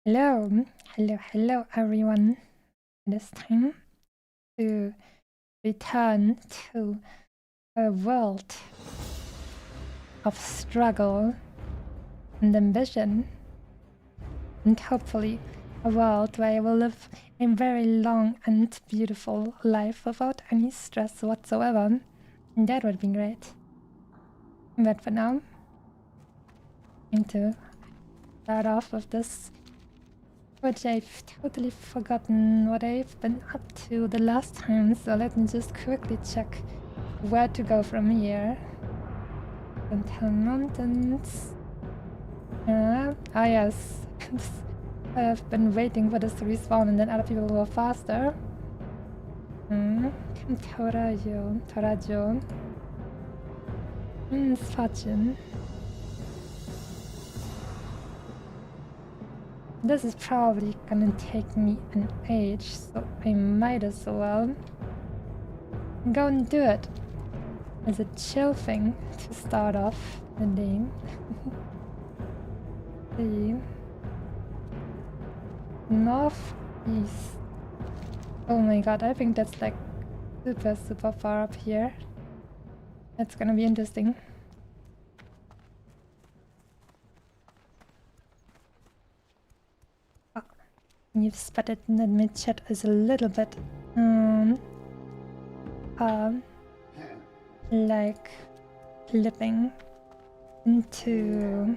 Hello, hello everyone. It is time to return to a world of struggle and ambition, and hopefully a world where I will live a very long and beautiful life without any stress whatsoever. And that would be great. But for now, I'm to start off with this, which I've totally forgotten what I've been up to the last time, so let me just quickly check where to go from here. Downtown Mountains. Ah yes. I've been waiting for this to respawn and then other people were faster. Torajo. Sfacin. This is probably gonna take me an age, so I might as well go and do it. It's a chill thing to start off the day. The northeast. Oh my god, I think that's like super far up here. That's gonna be interesting. You've spotted that my chat is a little bit like flipping into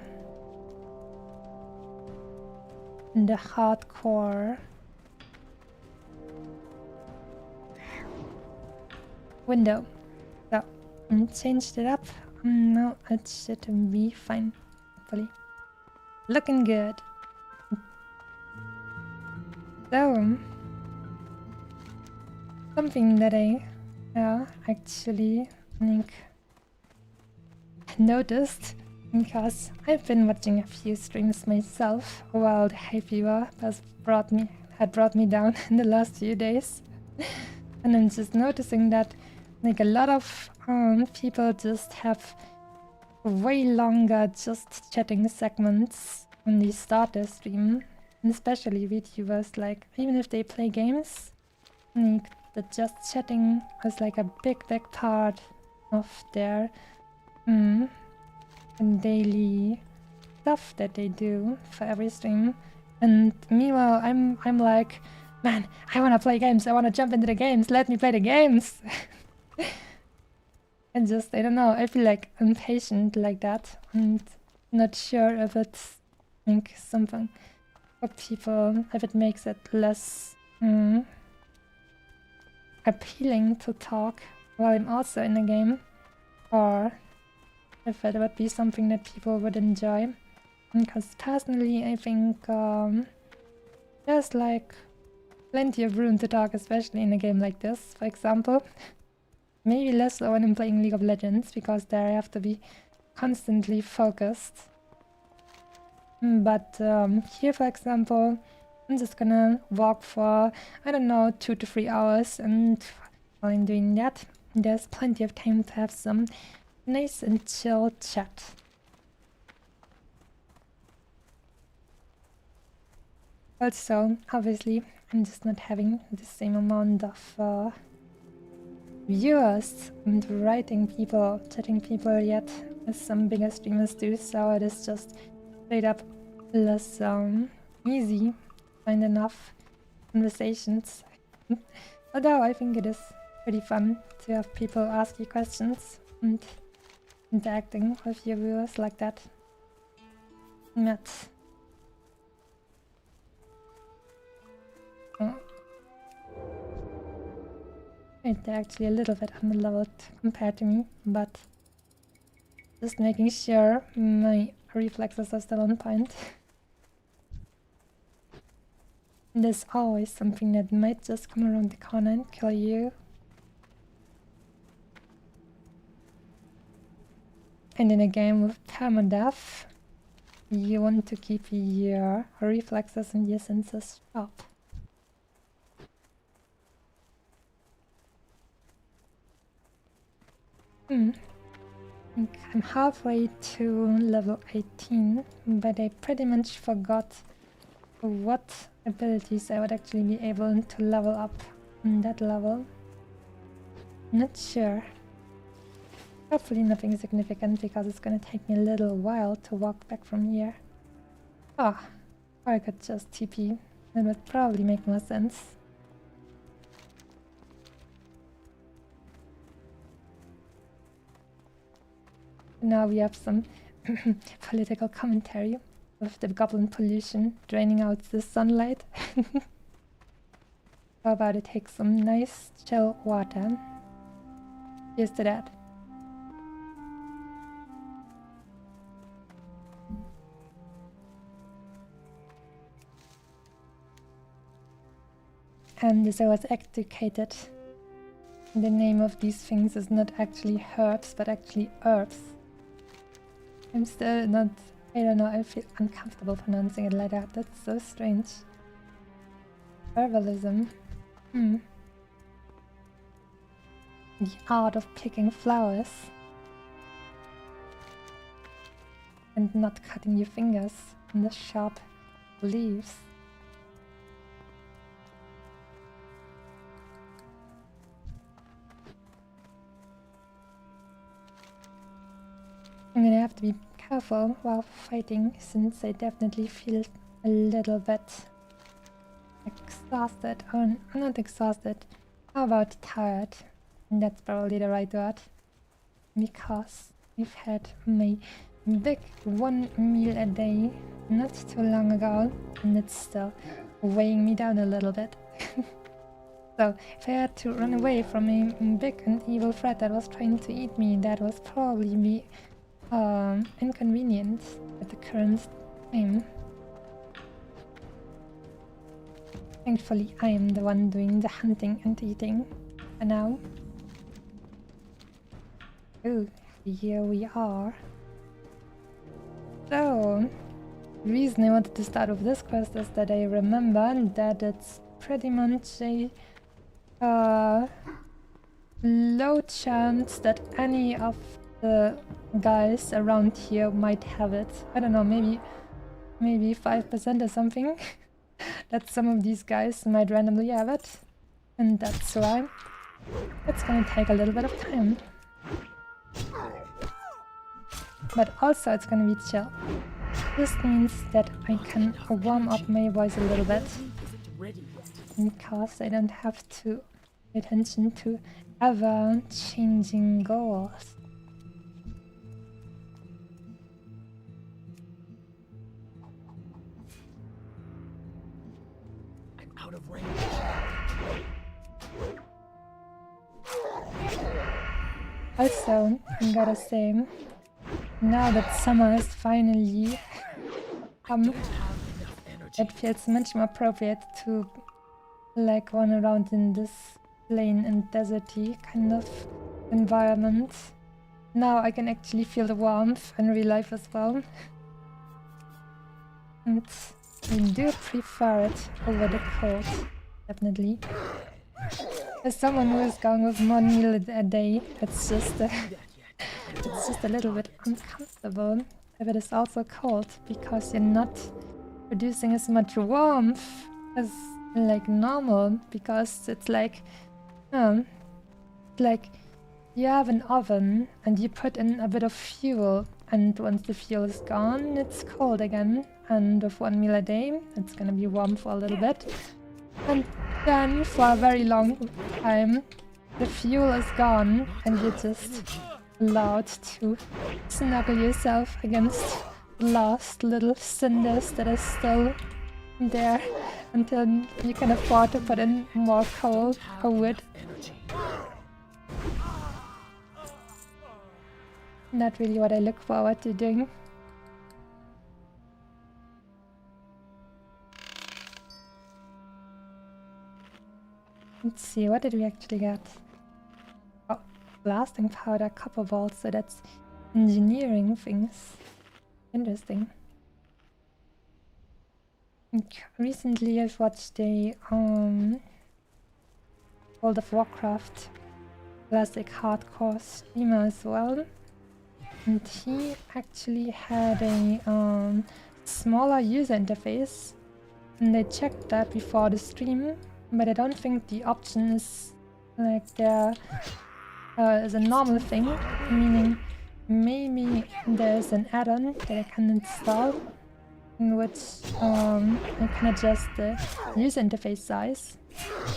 the hardcore window. So I changed it up. Now it should be fine, hopefully. Looking good. So, something that I actually noticed, because I've been watching a few streams myself while the high fever had brought me down in the last few days, and I'm just noticing that like a lot of people just have way longer just chatting segments when they start their stream. And especially VTubers, like, even if they play games, like, the just chatting is like a big part of their daily stuff that they do for every stream. And meanwhile, I'm like, man, I wanna play games, I wanna jump into the games, let me play the games! And just, I don't know, I feel like impatient like that, and not sure if it's like something for people if it makes it less appealing to talk while I'm also in the game, or if it would be something that people would enjoy. Because personally I think there's like plenty of room to talk, especially in a game like this, for example. Maybe less so when I'm playing League of Legends, because there I have to be constantly focused. But here, for example, I'm just gonna walk for, I don't know, 2 to 3 hours, and while I'm doing that, there's plenty of time to have some nice and chill chat. Also, obviously, I'm just not having the same amount of viewers and writing people, chatting people yet as some bigger streamers do, so it is just straight up less easy to find enough conversations. Although I think it is pretty fun to have people ask you questions and interacting with your viewers like that. But they're actually a little bit underleveled compared to me, but just making sure my reflexes are still on point. There's always something that might just come around the corner and kill you. And in a game with permadeath, you want to keep your reflexes and your senses sharp. I'm halfway to level 18, but I pretty much forgot what abilities I would actually be able to level up on that level. Not sure. Hopefully nothing significant, because it's gonna take me a little while to walk back from here. Or I could just TP. That would probably make more sense. Now we have some political commentary with the goblin pollution draining out the sunlight. How about it take some nice chill water? Here's to that. And as I was educated, the name of these things is not actually herbs, but actually herbs. I'm still not, I don't know, I feel uncomfortable pronouncing it like that. That's so strange. Herbalism. The art of picking flowers. And not cutting your fingers in the sharp leaves. I'm gonna have to be careful while fighting, since I definitely feel a little bit exhausted. Oh, not exhausted. How about tired? And that's probably the right word. Because we've had my big one meal a day not too long ago, and it's still weighing me down a little bit. So if I had to run away from a big and evil threat that was trying to eat me, that was probably me. Inconvenient at the current time. Thankfully, I am the one doing the hunting and eating for now. Oh, here we are. So, the reason I wanted to start with this quest is that I remember that it's pretty much a low chance that any of the guys around here might have it. I don't know, maybe 5% or something. That some of these guys might randomly have it. And that's why it's gonna take a little bit of time. But also it's gonna be chill. This means that I can warm up my voice a little bit, because I don't have to pay attention to ever changing goals. Also, I gotta say, now that summer is finally come, it feels much more appropriate to like run around in this plain and deserty kind of environment. Now I can actually feel the warmth in real life as well. And I do prefer it over the cold, definitely. As someone who is going with 1 meal a day, it's just a little bit uncomfortable if it is also cold, because you're not producing as much warmth as like normal, because it's like you have an oven and you put in a bit of fuel, and once the fuel is gone, it's cold again, and with 1 meal a day, it's gonna be warm for a little bit. And then for a very long time, the fuel is gone and you're just allowed to snuggle yourself against the last little cinders that are still there until you can afford to put in more coal or wood. Not really what I look forward to doing. Let's see, what did we actually get? Oh, blasting powder, copper balls, so that's engineering things. Interesting. Recently I've watched a World of Warcraft classic hardcore streamer as well. And he actually had a smaller user interface. And I checked that before the stream. But I don't think the option is like there is a normal thing, meaning maybe there's an add-on that I can install in which I can adjust the user interface size,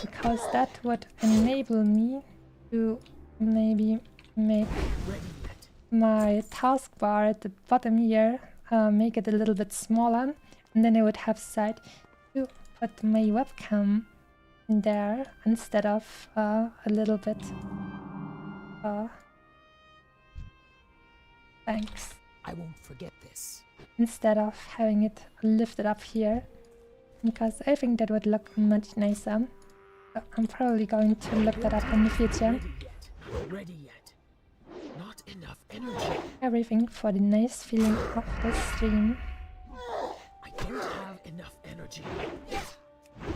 because that would enable me to maybe make my taskbar at the bottom here, make it a little bit smaller, and then I would have sight to put my webcam there instead of a little bit thanks. I won't forget this. Instead of having it lifted up here, because I think that would look much nicer. So I'm probably going to look that up in the future. Ready yet. Not enough energy. Everything for the nice feeling of the stream. I don't have enough energy.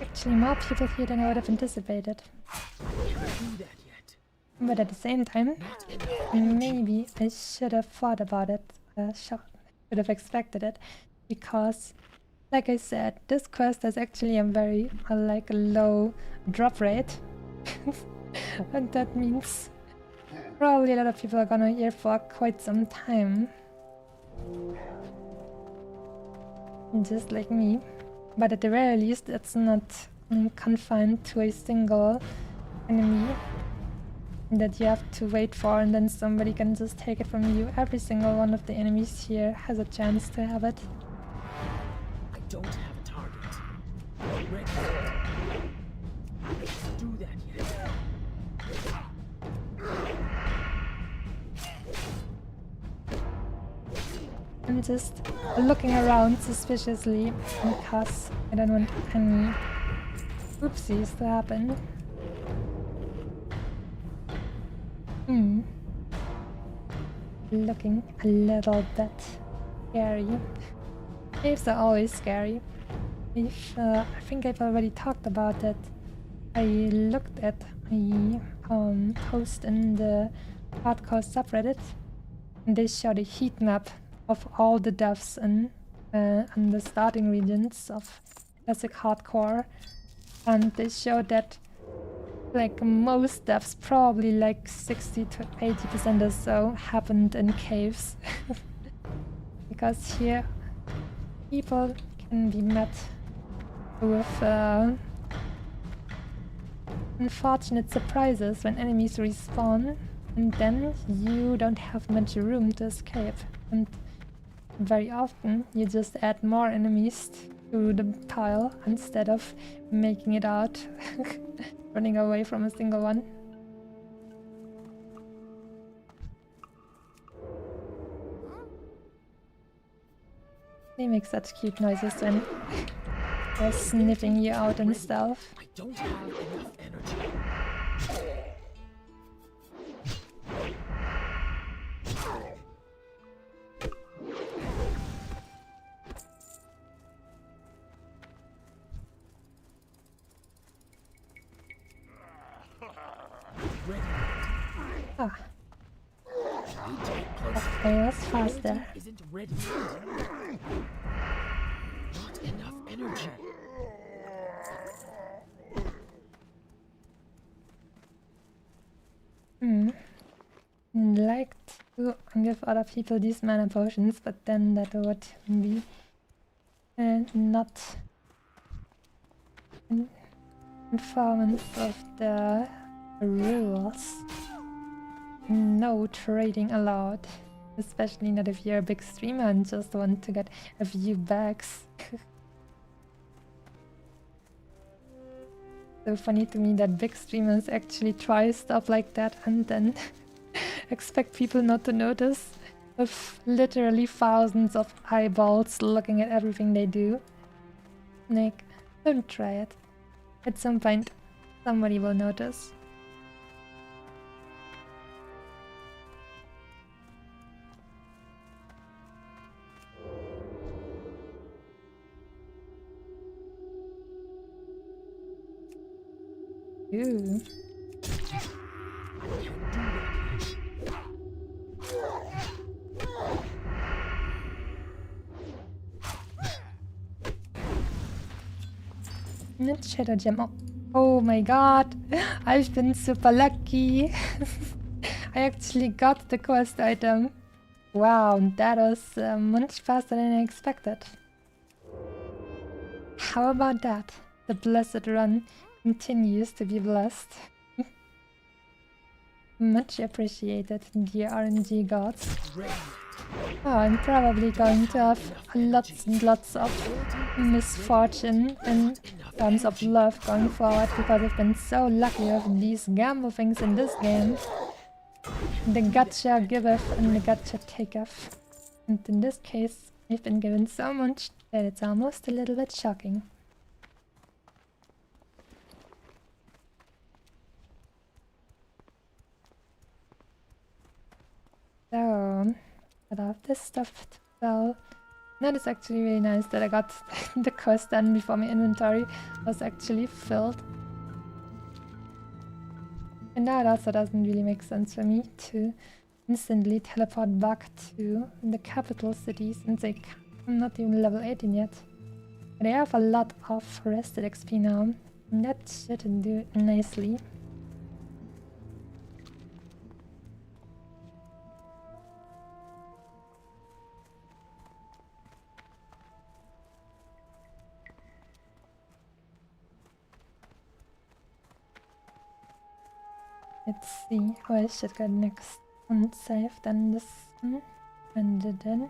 Actually, more people here than I would have anticipated. I can't do that yet. But at the same time, maybe I should have thought about it, should have expected it, because, like I said, this quest has actually a very, like, low drop rate. And that means probably a lot of people are gonna here for quite some time. Just like me. But at the very least, it's not confined to a single enemy that you have to wait for and then somebody can just take it from you. Every single one of the enemies here has a chance to have it. I don't have a target. Ready. Do that yet. I'm just looking around suspiciously because I don't want any oopsies to happen. Looking a little bit scary. Caves are always scary. I think I've already talked about it. I looked at a post in the hardcore subreddit, and they showed a heat map of all the devs in the starting regions of classic hardcore, and they showed that like most deaths, probably like 60 to 80% or so, happened in caves. Because here people can be met with unfortunate surprises when enemies respawn, and then you don't have much room to escape. And very often you just add more enemies to the pile instead of making it out, running away from a single one. They make such cute noises when they're sniffing you out and stuff. I don't have enough energy. Ah, Need to get closer. that was faster. Isn't ready. Not enough energy. Like to give other people these mana potions, but then that would be not in conformance of the rules. No trading allowed, especially not if you're a big streamer and just want to get a few bags. So funny to me that big streamers actually try stuff like that and then expect people not to notice, with literally thousands of eyeballs looking at everything they do. Like, don't try it. At some point, somebody will notice. Ooh. Let's shadow gem. Oh my god, I've been super lucky. I actually got the quest item. Wow, that was much faster than I expected. How about that? The blessed run continues to be blessed. Much appreciated, dear RNG gods. Oh, I'm probably going to have lots and lots of misfortune in terms of love going forward because I've been so lucky with these gamble things in this game. The gacha giveth and the gacha taketh. And in this case, I've been given so much that it's almost a little bit shocking. So, got all this stuff to sell. That is actually really nice that I got the quest done before my inventory was actually filled. And now it also doesn't really make sense for me to instantly teleport back to the capital city since I'm not even level 18 yet. But I have a lot of rested XP now, and that should do nicely. Let's see. Oh, I should go next one save, then this one, and then.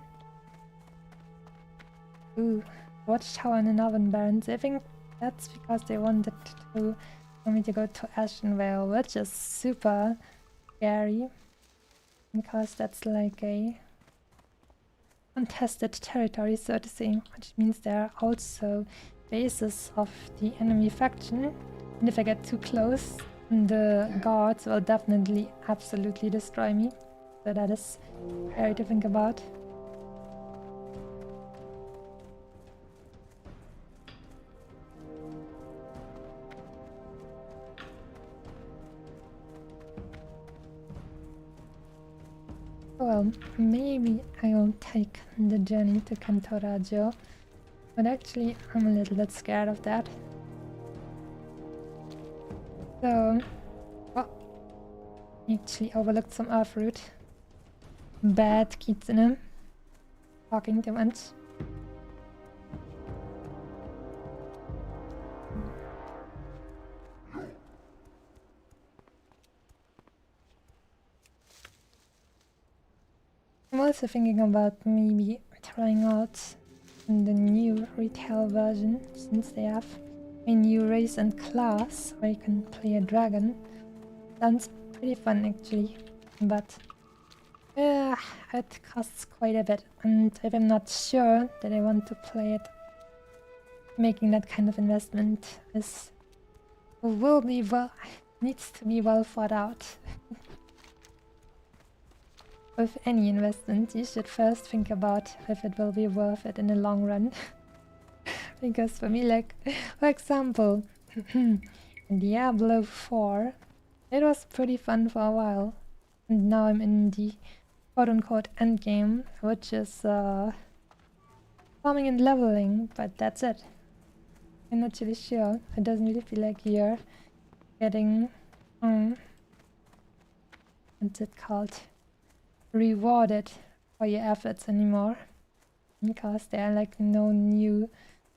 Ooh, Watchtower and an Oven Barons. I think that's because they wanted to for me to go to Ashenvale, which is super scary. Because that's like a contested territory, so to say, which means there are also bases of the enemy faction. And if I get too close, the guards will definitely absolutely destroy me. So that is scary to think about. Well, maybe I will take the journey to Cantoraggio, but actually I'm a little bit scared of that. So, oh, actually overlooked some Earthroot. Bad Kitsune. Talking too much. I'm also thinking about maybe trying out the new retail version, since they have a new race and class where you can play a dragon. Sounds pretty fun actually, but Yeah, it costs quite a bit, and if I'm not sure that I want to play it, making that kind of investment needs to be well thought out. With any investment, you should first think about if it will be worth it in the long run. Because for me, like, for example, in Diablo 4, it was pretty fun for a while. And now I'm in the quote-unquote endgame, which is farming and leveling, but that's it. I'm not really sure. It doesn't really feel like you're getting, what's it called? Rewarded for your efforts anymore. Because there are like no new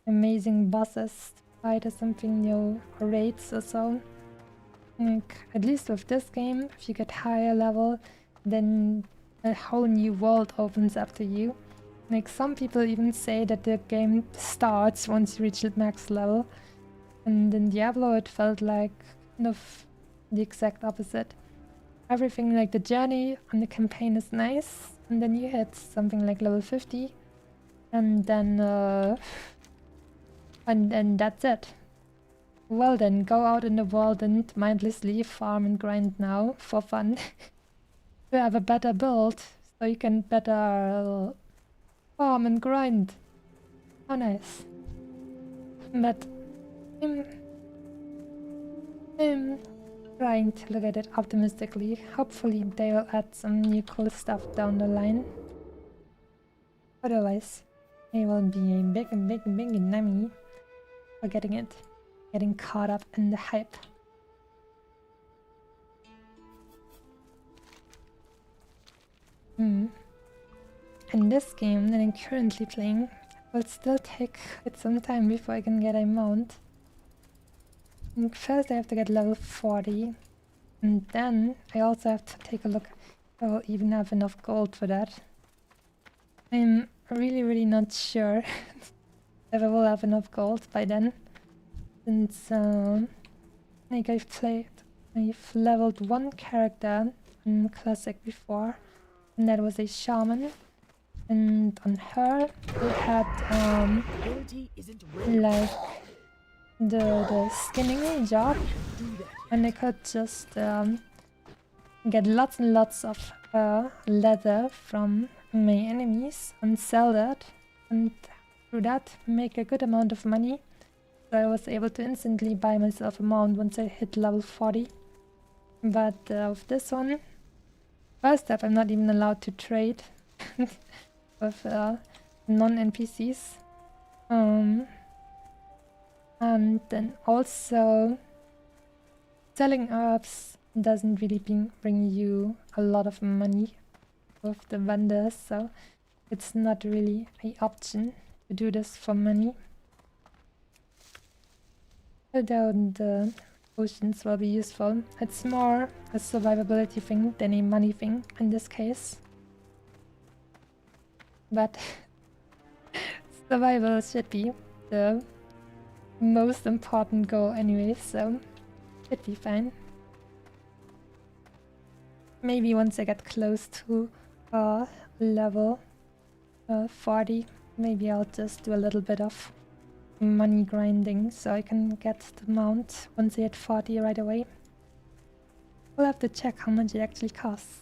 amazing bosses to fight or something, no raids or so. Like, at least with this game, if you get higher level, then a whole new world opens up to you. Like, some people even say that the game starts once you reach the max level. And in Diablo it felt like kind of the exact opposite. Everything, like the journey on the campaign, is nice, and then you hit something like level 50, and then that's it. Well then, go out in the world and mindlessly farm and grind now for fun. To have a better build, so you can better farm and grind. How nice. But I'm trying to look at it optimistically. Hopefully they will add some new cool stuff down the line. Otherwise, it will be a big enemy for getting caught up in the hype. In this game that I'm currently playing, it will still take quite some time before I can get a mount. And first I have to get level 40, and then I also have to take a look if I will even have enough gold for that. I'm really not sure if I will have enough gold by then, since like I've leveled one character in Classic before, and that was a shaman, and on her we had like the skinning job, and I could just get lots and lots of leather from my enemies and sell that, and through that make a good amount of money. So I was able to instantly buy myself a mount once I hit level 40. But with this one, first up, I'm not even allowed to trade with non-NPCs. And then also, selling herbs doesn't really bring you a lot of money with the vendors, so it's not really an option to do this for money. Although the potions will be useful, it's more a survivability thing than a money thing in this case. But survival should be the most important goal anyway, so it'd be fine. Maybe once I get close to level 40, maybe I'll just do a little bit of money grinding so I can get the mount once I hit 40 right away. We'll have to check how much it actually costs.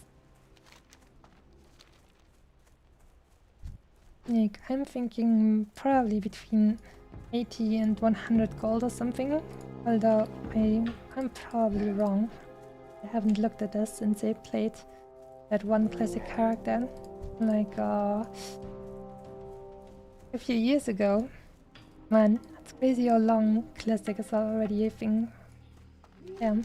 Like, I'm thinking probably between 80 and 100 gold or something, although I'm probably wrong. I haven't looked at this since I played that one classic character like a few years ago. Man, it's crazy how long classic is already a thing. Damn.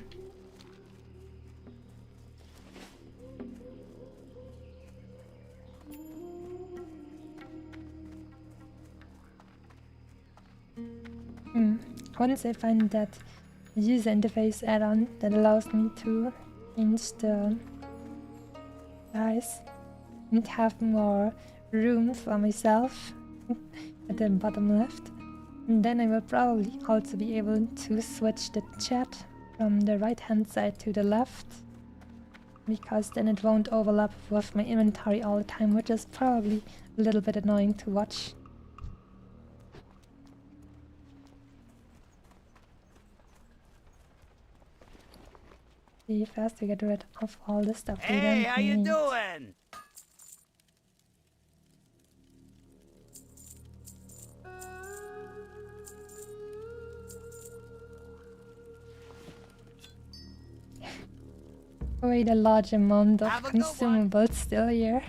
Once I find that user interface add-on that allows me to change the size and have more room for myself at the bottom left, and then I will probably also be able to switch the chat from the right hand side to the left, because then it won't overlap with my inventory all the time, which is probably a little bit annoying to watch. See, first to get rid of all the stuff we don't Hey, how you need. doing? Quite a large amount of Have a good one. consumables still here.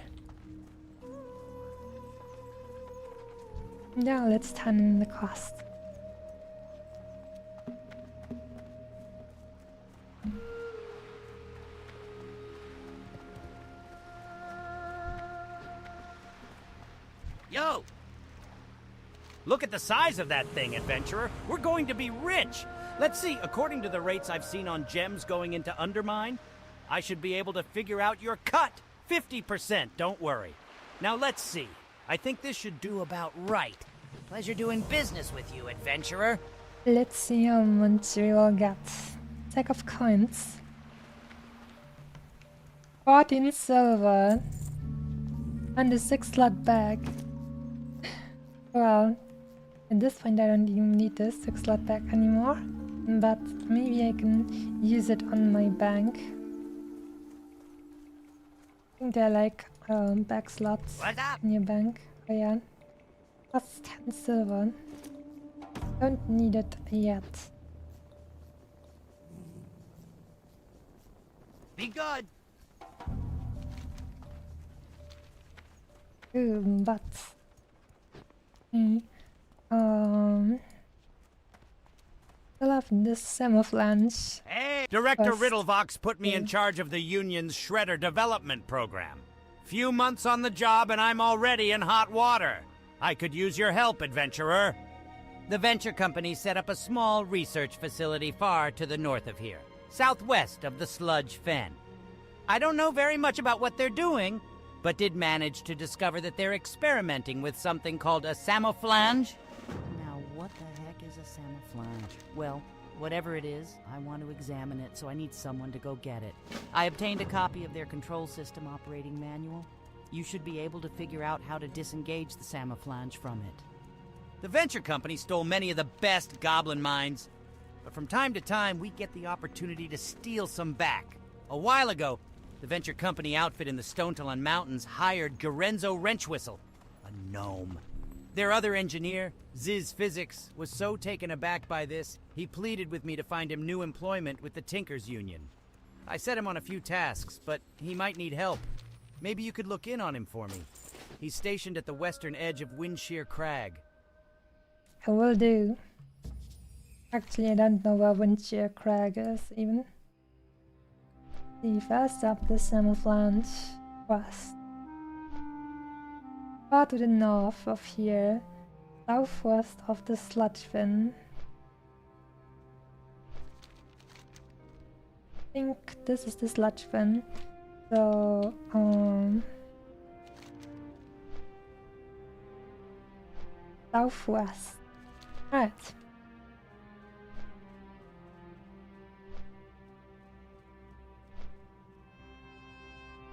Now let's turn in the cost. Yo! Look at the size of that thing, adventurer. We're going to be rich. Let's see, according to the rates I've seen on gems going into Undermine, I should be able to figure out your cut. 50%, don't worry. Now let's see. I think this should do about right. Pleasure doing business with you, adventurer. Let's see how much we will get. Stack of coins. 14 silver. And a 6-slot bag. Well, at this point I don't even need this 6-slot bag anymore. But maybe I can use it on my bank. I think they're like bag slots What's up? in your bank. Oh yeah. Costs 10 silver. Don't need it yet. Be good. Ooh, but... Still have this camouflage. Hey! Director First. Riddlevox put me in charge of the Union's Shredder Development Program. Few months on the job and I'm already in hot water. I could use your help, adventurer. The venture company set up a small research facility far to the north of here, southwest of the Sludge Fen. I don't know very much about what they're doing, but did manage to discover that they're experimenting with something called a samouflange. Now, what the heck is a samouflange? Well, whatever it is, I want to examine it, so I need someone to go get it. I obtained a copy of their control system operating manual. You should be able to figure out how to disengage the samouflange from it. The venture company stole many of the best goblin minds, but from time to time we get the opportunity to steal some back. A while ago, the venture company outfit in the Stonetalon Mountains hired Garenzo Wrenchwhistle, a gnome. Their other engineer, Ziz Physics, was so taken aback by this, he pleaded with me to find him new employment with the Tinkers Union. I set him on a few tasks, but he might need help. Maybe you could look in on him for me. He's stationed at the western edge of Windshear Crag. I will do. Actually, I don't know where Windshear Crag is even. See, first up the camouflage west. Far to the north of here, southwest of the Sludge Fin. I think this is the Sludge Fin. So, southwest. Right.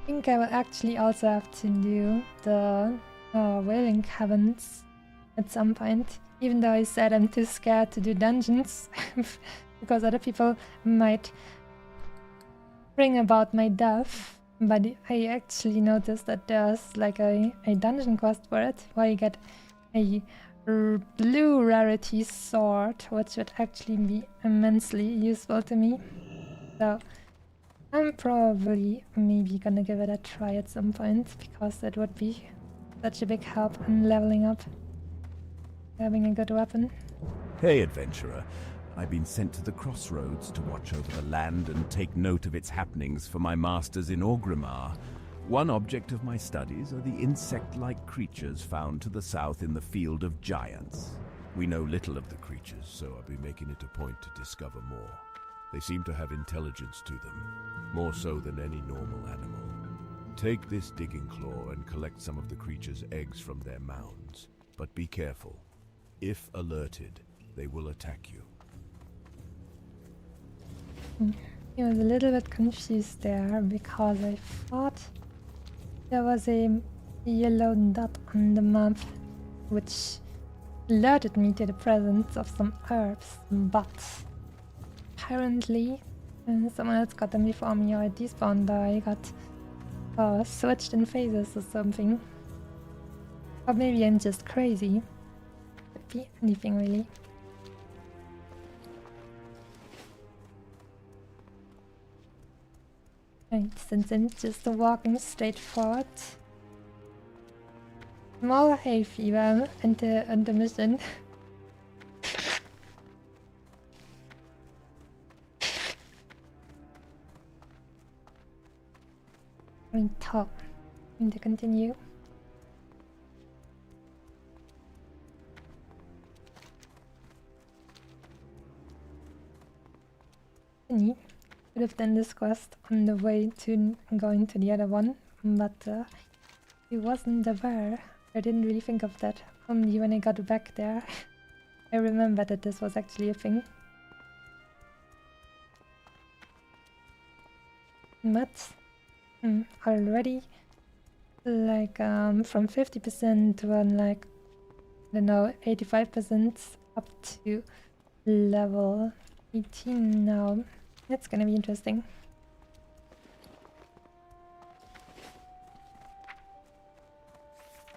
I think I will actually also have to do the whaling caverns at some point. Even though I said I'm too scared to do dungeons because other people might bring about my death. But I actually noticed that there's like a dungeon quest for it, where you get a blue rarity sword, which would actually be immensely useful to me. So I'm probably maybe gonna give it a try at some point, because that would be such a big help in leveling up, having a good weapon. Hey, adventurer. I've been sent to the crossroads to watch over the land and take note of its happenings for my masters in Orgrimmar. One object of my studies are the insect-like creatures found to the south in the Field of Giants. We know little of the creatures, so I'll be making it a point to discover more. They seem to have intelligence to them, more so than any normal animal. Take this digging claw and collect some of the creatures' eggs from their mounds. But be careful. If alerted, they will attack you. I was a little bit confused there because I thought there was a yellow dot on the map which alerted me to the presence of some herbs, but apparently someone else got them before me, or I despawned, or I got switched in phases or something. Or maybe I'm just crazy. Could be anything really. Right, since I'm just walking straight forward. Small hay fever and the mission. Going top. Going to continue. Could have done this quest on the way to going to the other one, but he wasn't aware. I didn't really think of that. Only when I got back there, I remembered that this was actually a thing. But already, like from 50% to like, I don't know, 85% up to level 18 now. That's gonna be interesting.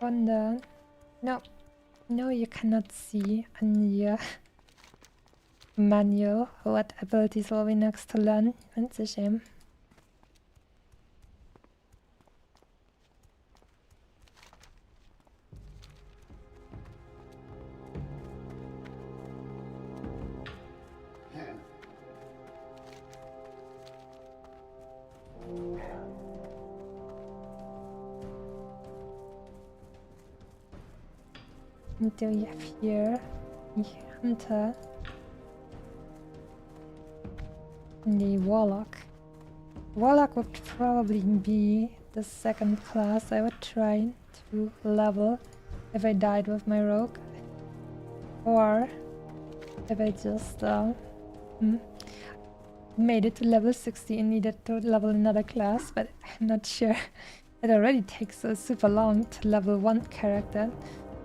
Wonder. No, you cannot see on your manual what abilities will be next to learn. That's a shame. Do we have here the hunter and the warlock? Warlock would probably be the second class I would try to level if I died with my rogue, or if I just made it to level 60 and needed to level another class, but I'm not sure. It already takes so super long to level one character.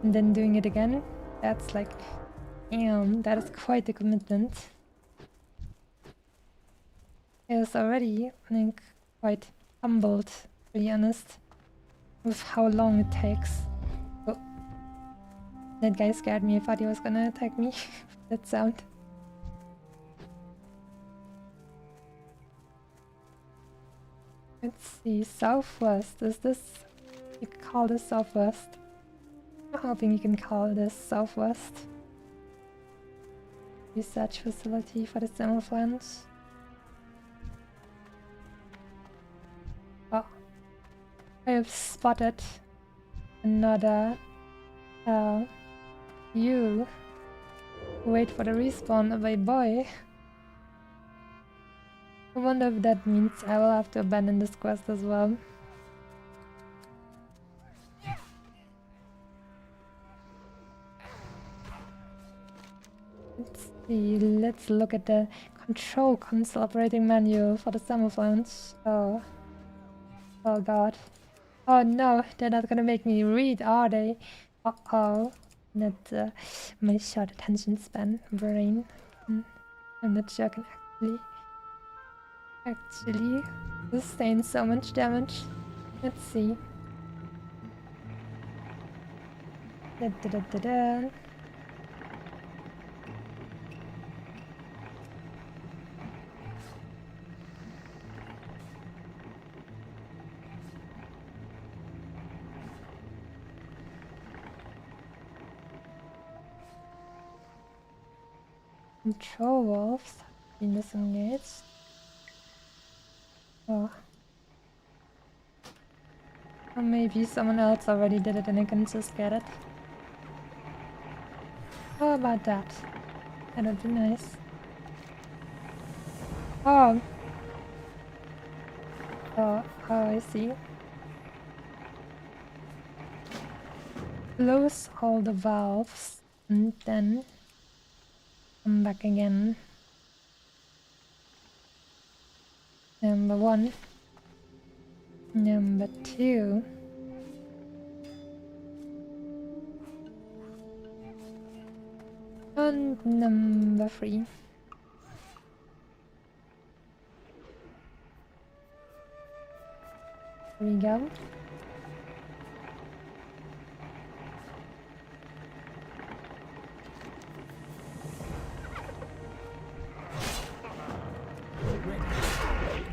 And then doing it again, that's like, damn, that is quite a commitment. I was already, I think, quite humbled, to be honest, with how long it takes. Oh, that guy scared me. I thought he was gonna attack me. That sound. Let's see, southwest. Is this, you could call this southwest? I'm hoping you can call this southwest. Research facility for the Simulflange. Oh, I have spotted another you. Wait for the respawn of a boy. I wonder if that means I will have to abandon this quest as well. Let's see, let's look at the control console operating manual for the Simulflange. Oh god. Oh no, they're not gonna make me read, are they? Uh-oh. That my short attention span brain. I'm not sure I can actually sustain so much damage. Let's see. Da, da, da, da, da. Control wolves have been disengaged. Oh. Or maybe someone else already did it and I can just get it. How about that? That would be nice. Oh. Oh, I see. Close all the valves and then come back again. Number 1. Number 2. And number 3. There we go.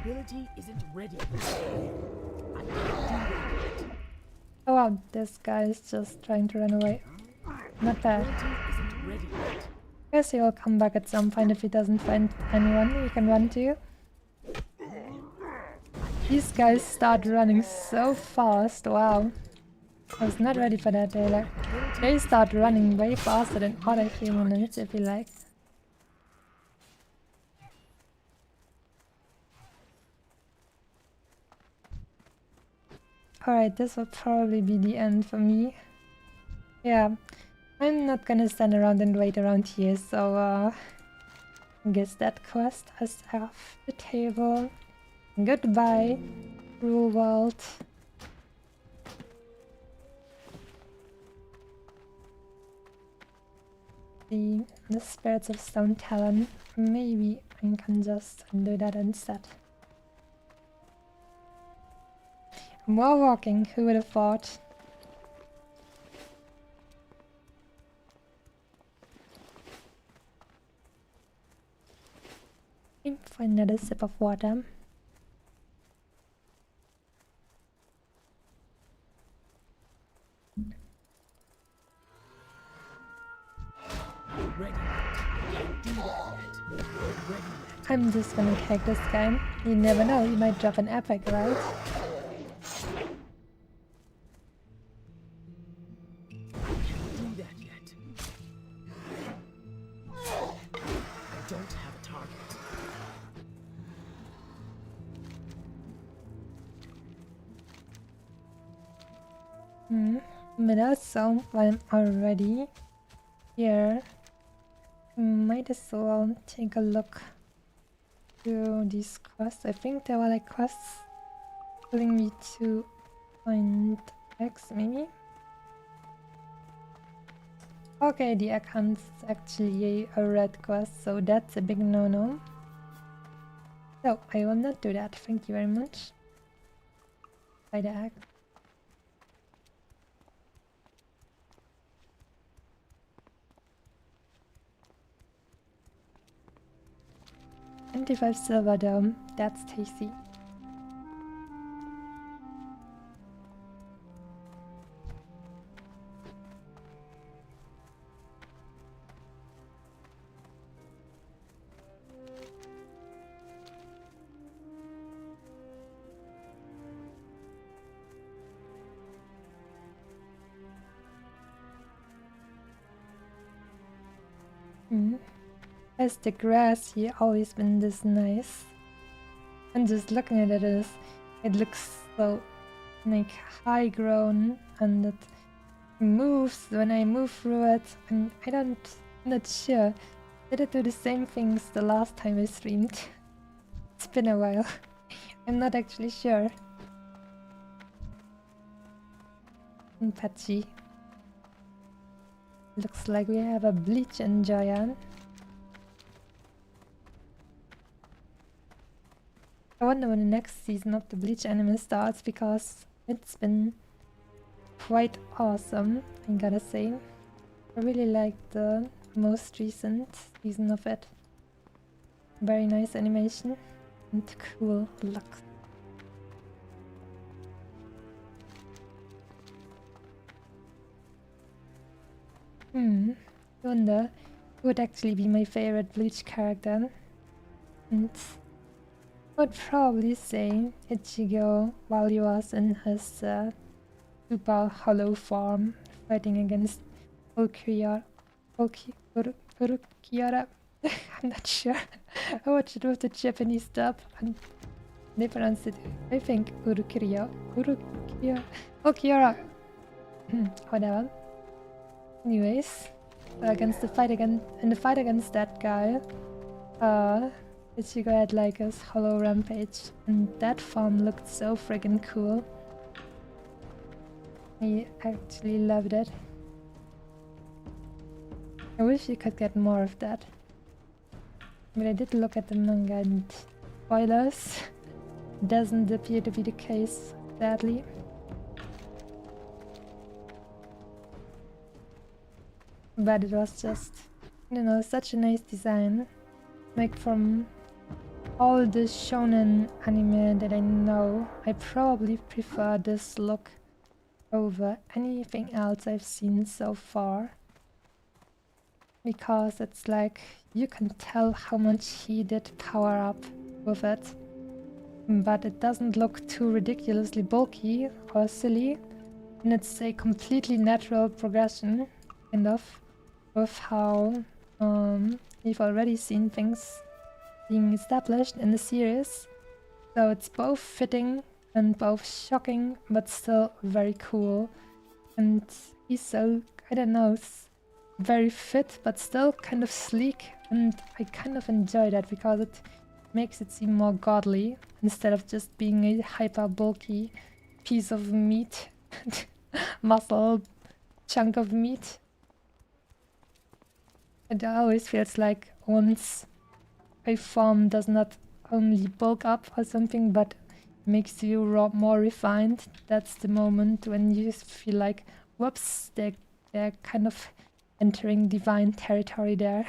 Ability isn't ready. I can't do that yet. Oh wow, this guy is just trying to run away. Not bad. Ability isn't ready yet. Guess he will come back at some point if he doesn't find anyone he can run to. These guys start running so fast, wow. I was not ready for that. They start running way faster than other humans, if you like. Alright, this will probably be the end for me. Yeah, I'm not gonna stand around and wait around here, so I guess that quest is off the table. Goodbye, Rule World. The Spirits of Stone Talon. Maybe I can just do that instead. More walking, who would have thought? Time for another sip of water. Ready. I can't do that yet. Ready yet. I'm just gonna take this guy. You never know, he might drop an epic, right? Do that yet. I don't have a target. But also, while I'm already here, might as well take a look through these quests. I think there were like quests telling me to find X, maybe? Okay, the account's actually a red quest, so that's a big no-no. So, I will not do that, thank you very much. By the egg. $25 silver dome, that's tasty. Has the grass here always been this nice? And just looking at it, it looks so like high grown, and it moves when I move through it, and I'm not sure. Did it do the same things the last time I streamed? It's been a while. I'm not actually sure. And patchy. Looks like we have a bleach enjoyer. I wonder when the next season of the Bleach anime starts, because it's been quite awesome, I gotta say. I really liked the most recent season of it. Very nice animation and cool look. I wonder who would actually be my favorite Bleach character. And would probably say Ichigo while he was in his super hollow form fighting against Ulquiorra. I'm not sure. I watched it with the Japanese dub and they pronounced it, I think, Ulquiorra. Whatever. Anyways, in the fight against that guy, Did you go at like a hollow rampage? And that farm looked so friggin' cool. I actually loved it. I wish you could get more of that. But I did look at the manga and spoilers. Doesn't appear to be the case, sadly. But it was just, you know, such a nice design. Like from all the shonen anime that I know, I probably prefer this look over anything else I've seen so far. Because it's like, you can tell how much he did power up with it. But it doesn't look too ridiculously bulky or silly. And it's a completely natural progression, kind of, with how we've already seen things being established in the series. So it's both fitting and both shocking, but still very cool. And he's so, I don't know, very fit, but still kind of sleek. And I kind of enjoy that because it makes it seem more godly instead of just being a hyper bulky piece of meat, muscle chunk of meat. It always feels like once a form does not only bulk up or something, but makes you more refined, that's the moment when you feel like, whoops, they're kind of entering divine territory there.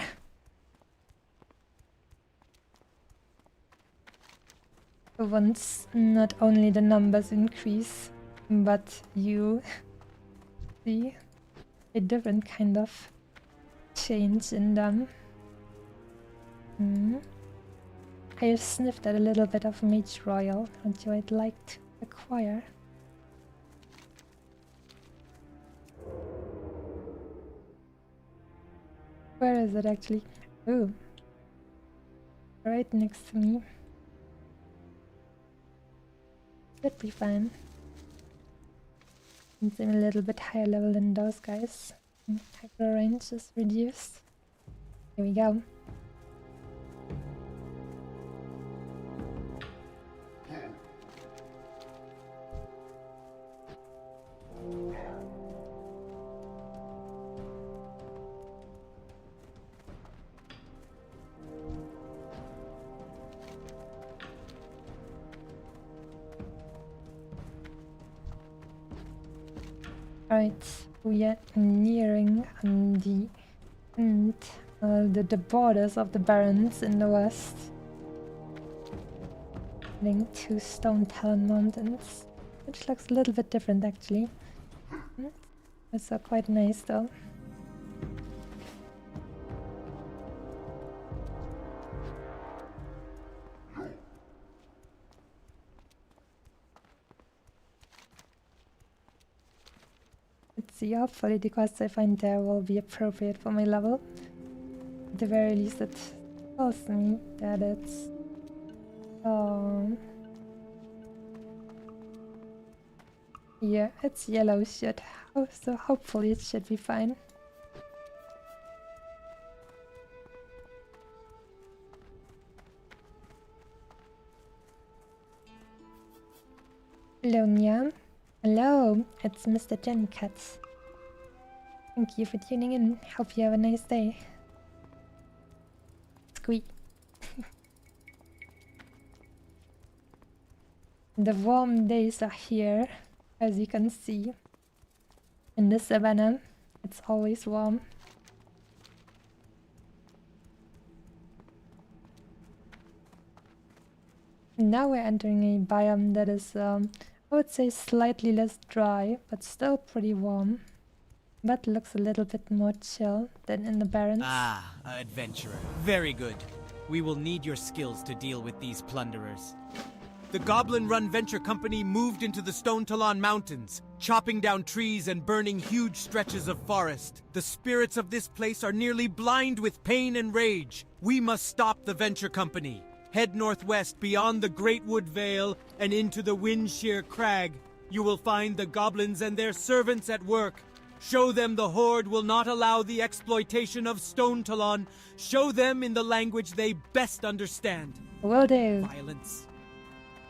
Once not only the numbers increase, but you see a different kind of change in them. I have sniffed at a little bit of Mage Royal, which I'd like to acquire. Where is it actually? Ooh. Right next to me. Should be fine. Since I'm a little bit higher level than those guys. Aggro range is reduced. Here we go. Right, we are nearing the end, the borders of the Barrens in the west. Heading to Stone Talon Mountains, which looks a little bit different actually. It's quite nice though. See, hopefully the quests I find there will be appropriate for my level. At the very least it tells me that it's yeah, it's yellow shit. So hopefully it should be fine. Hello Nya. Hello, it's Mr. Jennycats. Thank you for tuning in. Hope you have a nice day. Squeak. The warm days are here, as you can see. In the savannah, it's always warm. Now we're entering a biome that is, I would say slightly less dry, but still pretty warm. But looks a little bit more chill than in the Barrens. Ah, adventurer. Very good. We will need your skills to deal with these plunderers. The Goblin-run venture company moved into the Stone Talon Mountains, chopping down trees and burning huge stretches of forest. The spirits of this place are nearly blind with pain and rage. We must stop the venture company. Head northwest beyond the Great Wood Vale and into the Windshear Crag. You will find the goblins and their servants at work. Show them the Horde will not allow the exploitation of Stone Talon. Show them in the language they best understand. Will do. Violence.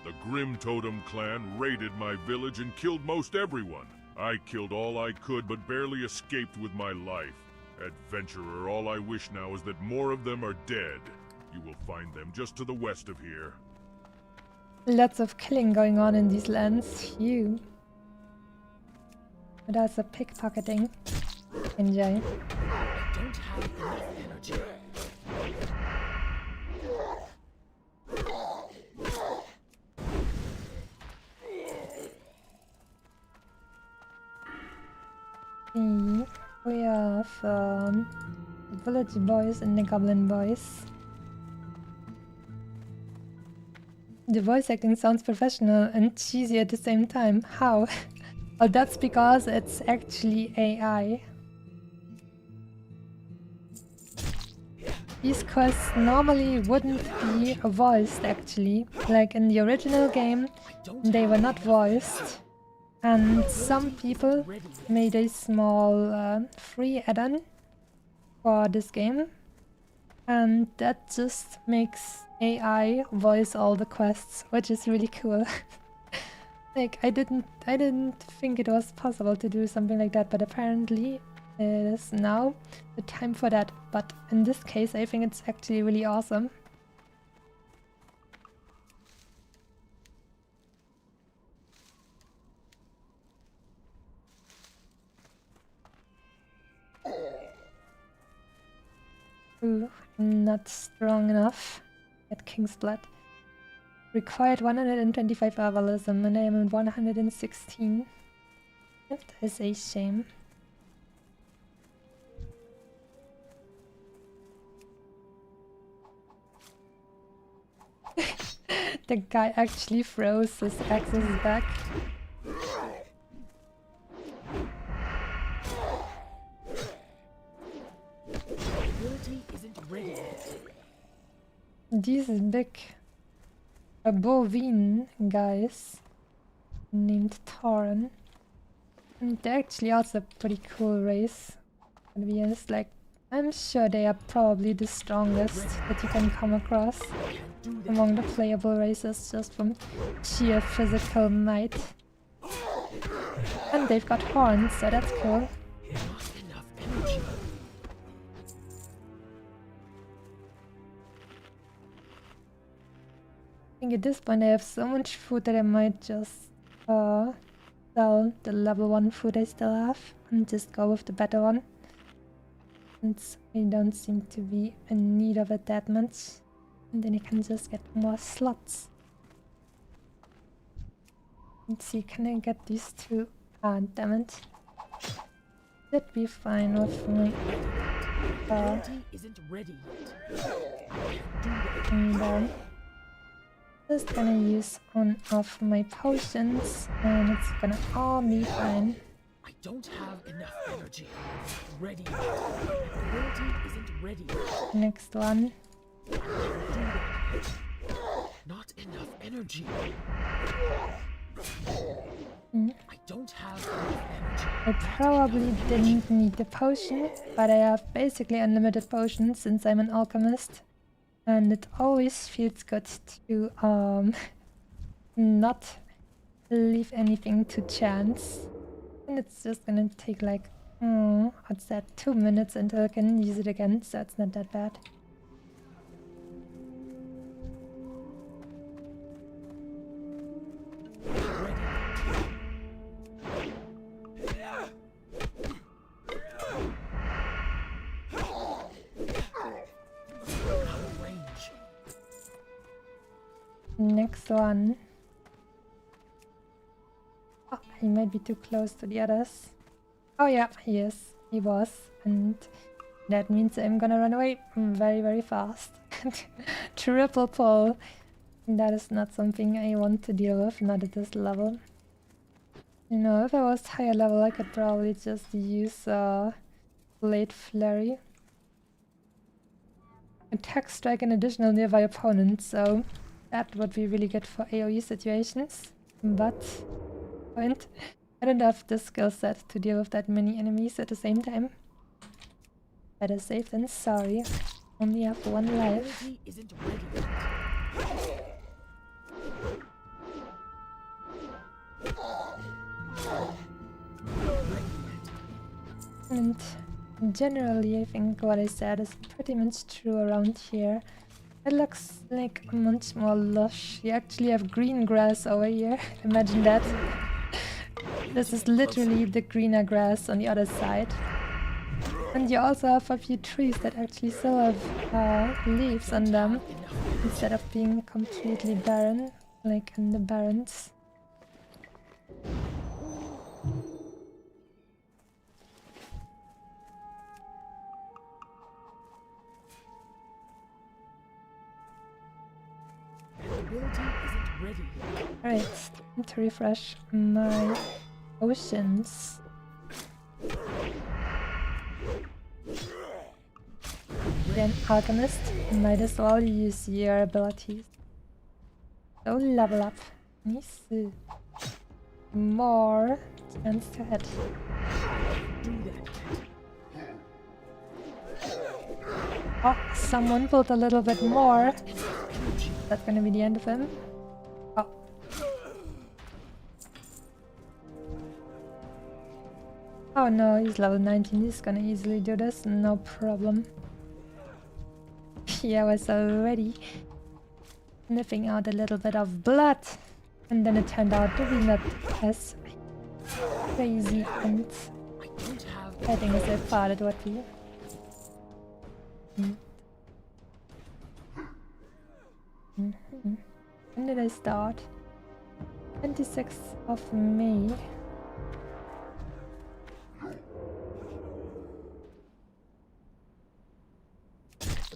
The Grim Totem clan raided my village and killed most everyone. I killed all I could but barely escaped with my life. Adventurer, all I wish now is that more of them are dead. You will find them just to the west of here. Lots of killing going on in these lands. Phew. But also pickpocketing. Enjoy. Don't have enough energy. We have the village boys and the goblin boys. The voice acting sounds professional and cheesy at the same time. How? Well, that's because it's actually AI. These quests normally wouldn't be voiced, actually. Like in the original game, they were not voiced. And some people made a small free add-on for this game. And that just makes AI voice all the quests, which is really cool. Like I didn't think it was possible to do something like that, but apparently it is now the time for that. But in this case, I think it's actually really awesome. Ooh, not strong enough. At King's Blood. Required 125 herbalism and I am at 116. That is a shame. The guy actually throws his axes back. These big bovine guys named Tauren. And they're actually also a pretty cool race. To be honest, like I'm sure they are probably the strongest that you can come across among the playable races just from sheer physical might. And they've got horns, so that's cool. I think at this point I have so much food that I might just sell the level 1 food I still have and just go with the better one. Since I don't seem to be in need of it that much. And then you can just get more slots. Let's see, can I get these two? Ah, damn it. That'd be fine with my and just gonna use one of my potions and it's gonna all be fine. I don't have enough energy. Ready. Ability isn't ready. Next one. Not enough energy. I don't have enough energy. I probably didn't need the potion, but I have basically unlimited potions since I'm an alchemist. And it always feels good to not leave anything to chance. And it's just gonna take like, what's that, 2 minutes until I can use it again, so it's not that bad. Next one. Oh, he might be too close to the others. Oh yeah, he is. He was. And that means I'm gonna run away very, very fast. Triple pull. That is not something I want to deal with, not at this level. You know, if I was higher level, I could probably just use Blade Flurry. Attack strike an additional nearby opponent, so that would be really good for AoE situations. But point I don't have the skill set to deal with that many enemies at the same time. Better safe than sorry. Only have one life. Isn't ready yet. And generally, I think what I said is pretty much true around here. It looks like much more lush. You actually have green grass over here. Imagine that. This is literally the greener grass on the other side. And you also have a few trees that actually still have leaves on them, instead of being completely barren, like in the barrens. Alright, time to refresh my potions. Then Alchemist, might as well use your abilities. So level up. Nice. More chance to hit. Oh, someone pulled a little bit more. Is that gonna be the end of him? Oh. Oh no, he's level 19, he's gonna easily do this, no problem. Yeah, I was already sniffing out a little bit of blood, and then it turned out to be not as crazy and fighting as I thought it would be. When did I start? 26th of May.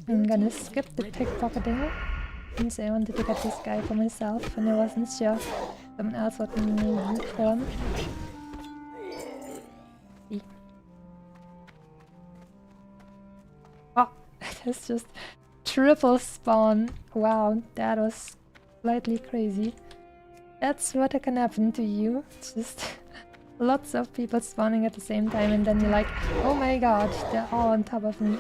I'm gonna skip the pickpocketing since I wanted to get this guy for myself and I wasn't sure someone else would need it for him. Oh, that's just triple spawn. Wow, that was slightly crazy. That's what can happen to you. Just lots of people spawning at the same time and then you're like, oh my god, they're all on top of me.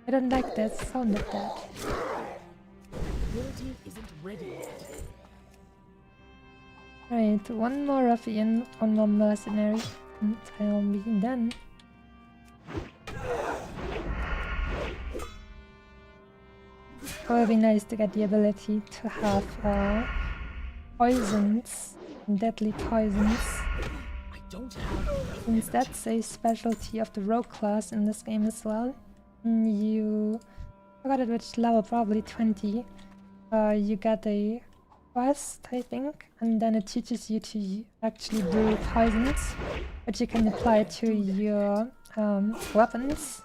I don't like that sound of that. Right, one more ruffian, one more mercenary, and I'll be done. It would be nice to get the ability to have poisons, deadly poisons. Since that's a specialty of the rogue class in this game as well. You forgot at which level, probably 20. You get a quest, I think, and then it teaches you to actually brew poisons, which you can apply to your weapons.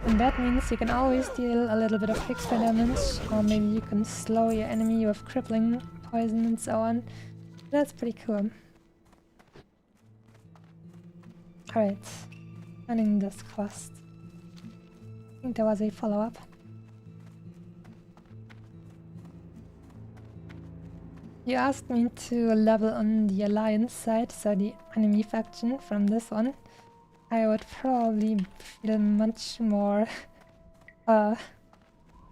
And that means you can always deal a little bit of extra damage, or maybe you can slow your enemy with crippling poison and so on. That's pretty cool. Alright, running this quest. I think there was a follow-up. You asked me to level on the Alliance side, so the enemy faction from this one. I would probably feel much more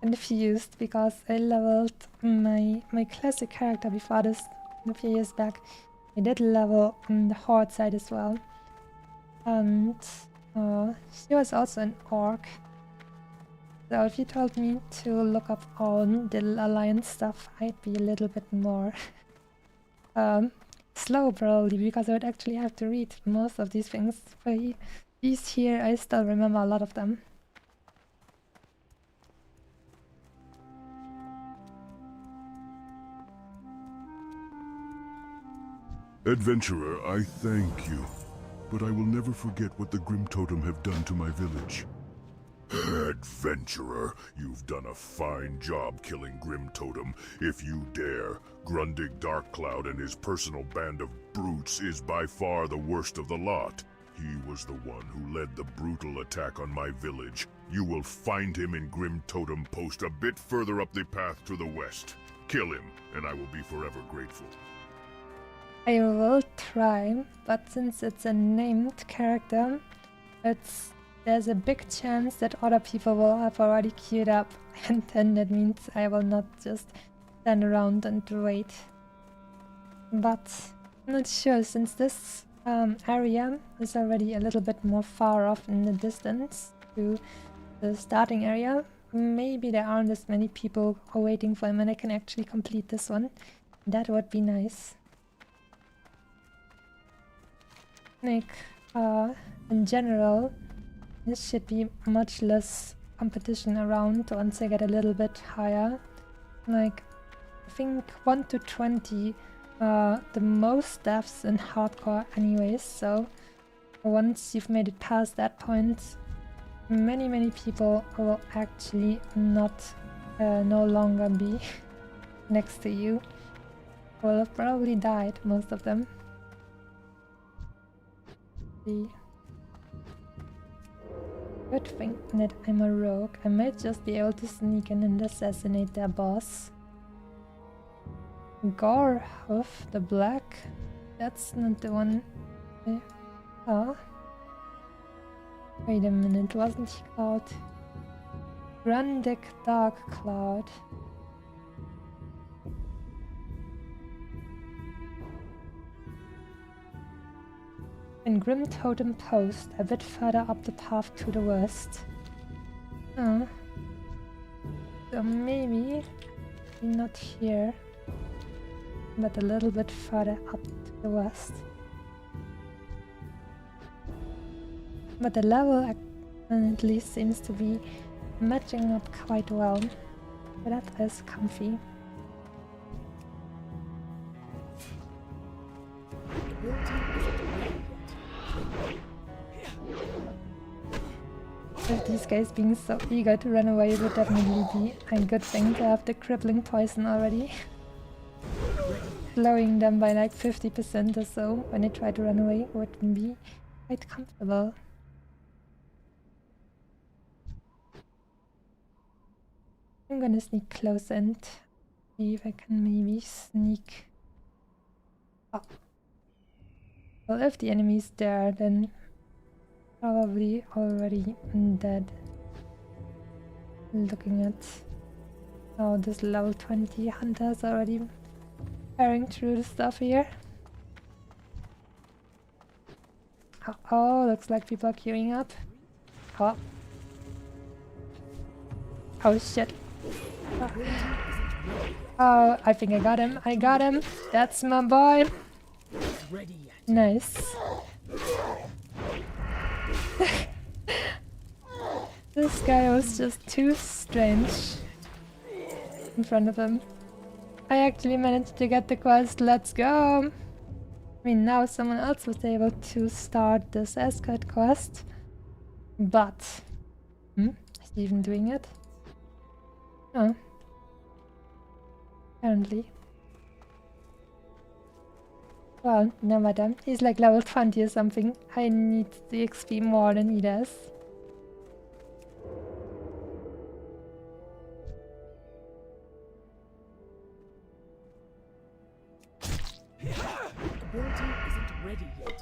confused because I leveled my classic character before this a few years back. I did level on the Horde side as well. And she was also an orc. So if you told me to look up all the Alliance stuff, I'd be a little bit more slow probably, because I would actually have to read most of these things. But these here, I still remember a lot of them. Adventurer, I thank you, but I will never forget what the Grim Totem have done to my village. Adventurer, you've done a fine job killing Grim Totem. If you dare, Grundig Darkcloud and his personal band of brutes is by far the worst of the lot. He was the one who led the brutal attack on my village. You will find him in Grim Totem Post a bit further up the path to the west. Kill him, and I will be forever grateful. I will try, but since it's a named character, there's a big chance that other people will have already queued up, and then that means I will not just stand around and wait. But I'm not sure, since this area is already a little bit more far off in the distance to the starting area. Maybe there aren't as many people waiting for him and I can actually complete this one. That would be nice. Like, in general, this should be much less competition around once I get a little bit higher. Like, I think 1 to 20 are the most deaths in hardcore anyways, so once you've made it past that point, many people will actually not no longer be next to you. Will have probably died, most of them. Good thing that I'm a rogue. I might just be able to sneak in and assassinate their boss. Gorhoof the Black? That's not the one. Oh. Wait a minute, wasn't he called Grundig Dark Cloud? And Grim Totem Post, a bit further up the path to the west. Oh. So maybe not here, but a little bit further up to the west. But the level at least seems to be matching up quite well. So that is comfy. With these guys being so eager to run away would definitely be a good thing to have the crippling poison already. Slowing them by like 50% or so when they try to run away would be quite comfortable. I'm gonna sneak close and see if I can maybe sneak up. Well, if the enemy's there, then probably already dead. Looking at how this level 20 hunter is already tearing through the stuff here. Oh, looks like people are queuing up. Oh. Oh shit. Oh, I think I got him. I got him. That's my boy. Nice. This guy was just too strange in front of him. I actually managed to get the quest. Let's go. I mean, now someone else was able to start this escort quest. But... is he even doing it? No. Apparently. Well, no matter. He's like level 20 or something. I need the XP more than he does. The building isn't ready yet.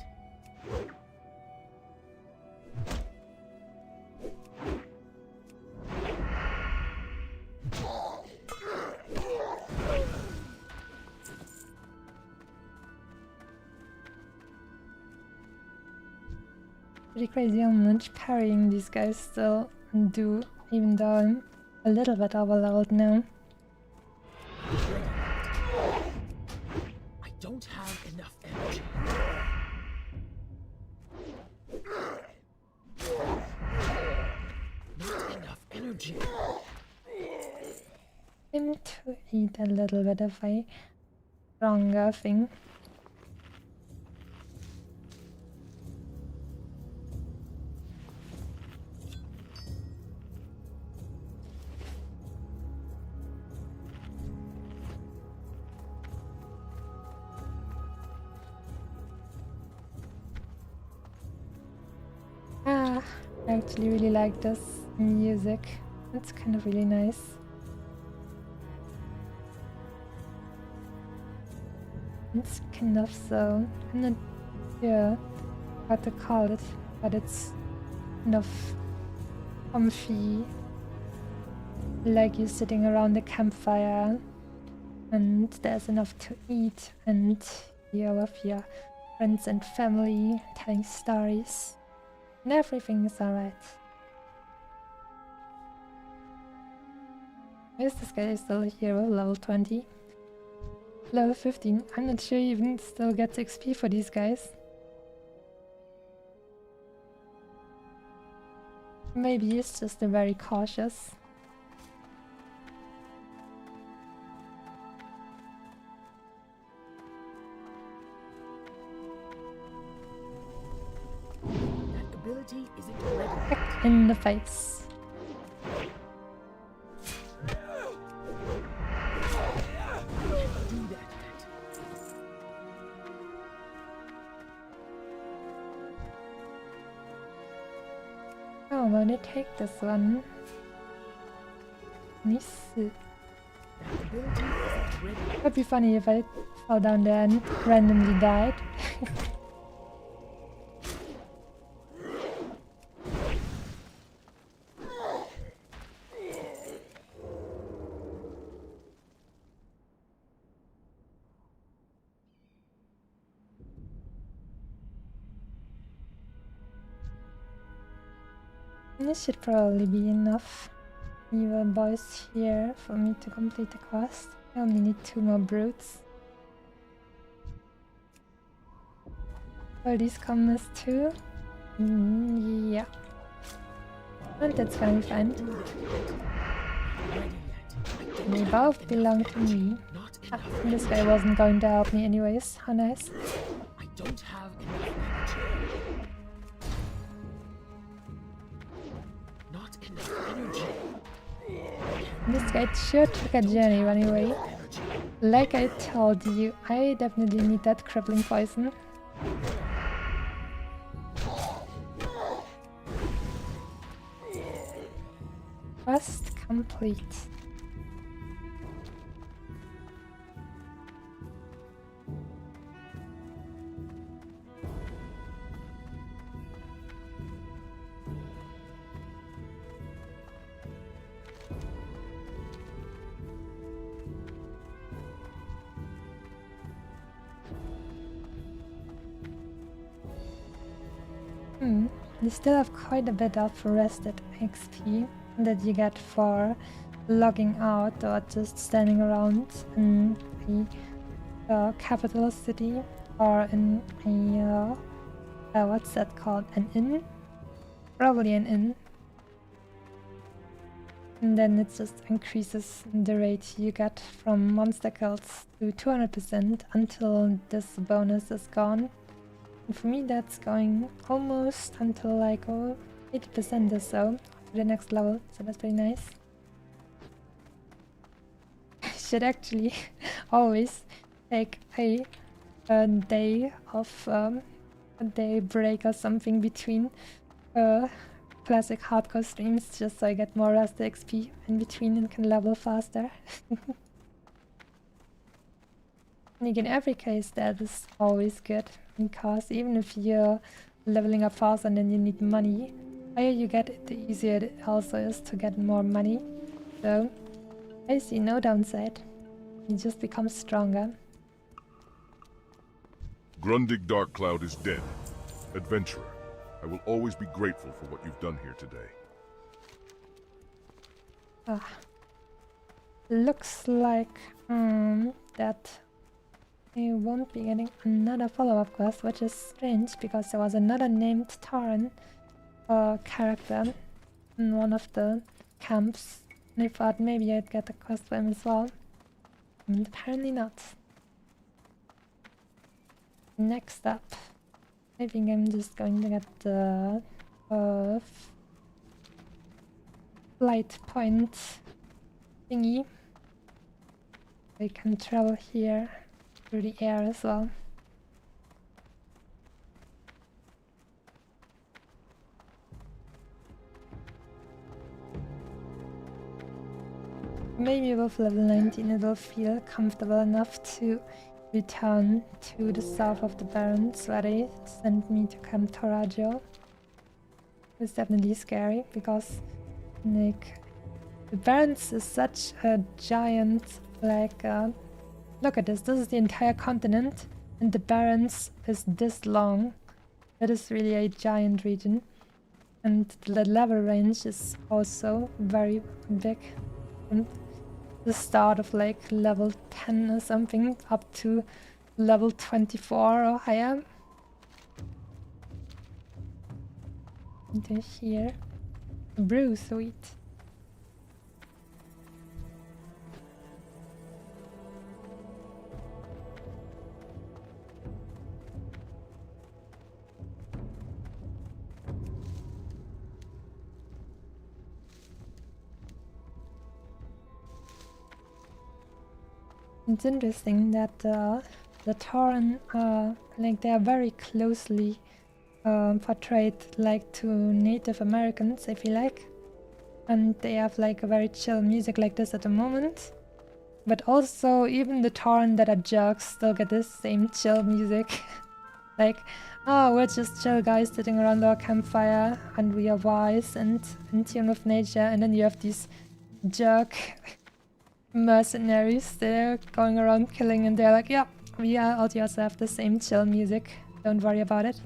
Pretty crazy how much parrying these guys still do, even though I'm a little bit overleveled now. I don't have enough energy. Not enough energy. Him to eat a little bit of a stronger thing. I actually really like this music. It's kind of really nice. It's kind of so. I'm not sure what to call it, but it's kind of comfy. Like you're sitting around the campfire and there's enough to eat and you're with your friends and family telling stories and everything is alright. Is this guy still a hero? Level 20? Level 15? I'm not sure you even still get XP for these guys. Maybe he's just very cautious. That ability isn't ready. Back in the face. Do that yet. Oh, I'm gonna take this one. Nice. That ability isn't ready. Would be funny if I fell down there and randomly died. This should probably be enough evil boys here for me to complete the quest. I only need 2 more brutes. Will these come as 2? Yeah. And that's gonna be fine. Ready yet. They both belong to me. Not Ah, enough. and this guy wasn't going to help me anyways. How nice. I don't have enough energy. Not enough energy. This guy sure took a journey anyway. Energy. Like I told you, I definitely need that crippling poison. Quest complete. You still have quite a bit of rested XP that you get for logging out or just standing around in a capital city or in a what's that called? An inn? Probably an inn. And then it just increases the rate you get from monster kills to 200% until this bonus is gone. And for me that's going almost until like 80% or so to the next level, so that's pretty nice. I should actually always take a day of a day break or something between classic hardcore streams just so I get more rest XP in between and can level faster. And in every case that is always good, because even if you're leveling up faster and then you need money, the higher you get it, the easier it also is to get more money. So I see no downside. You just become stronger. Grundig Darkcloud is dead. Adventurer, I will always be grateful for what you've done here today. Looks like that I won't be getting another follow-up quest, which is strange because there was another named Taran character in one of the camps. And I thought maybe I'd get a quest for him as well. And apparently not. Next up, I think I'm just going to get the flight point thingy. We can travel here through the air as well. Maybe with level 19 it'll feel comfortable enough to return to the south of the Barrens where they sent me to Camp Toraggio. It's definitely scary because like the Barrens is such a giant like look at this is the entire continent and the Barrens is this long. That is really a giant region. And the level range is also very big. From the start of like level 10 or something up to level 24 or higher. And here, brew sweet. It's interesting that the Tauren are like they are very closely portrayed like to Native Americans, I feel like, and they have like a very chill music like this at the moment. But also even the Tauren that are jerks still get this same chill music. Like, oh, we're just chill guys sitting around our campfire and we are wise and in tune with nature, and then you have these jerk mercenaries they're going around killing and they're like, yeah, we are also have the same chill music, don't worry about it.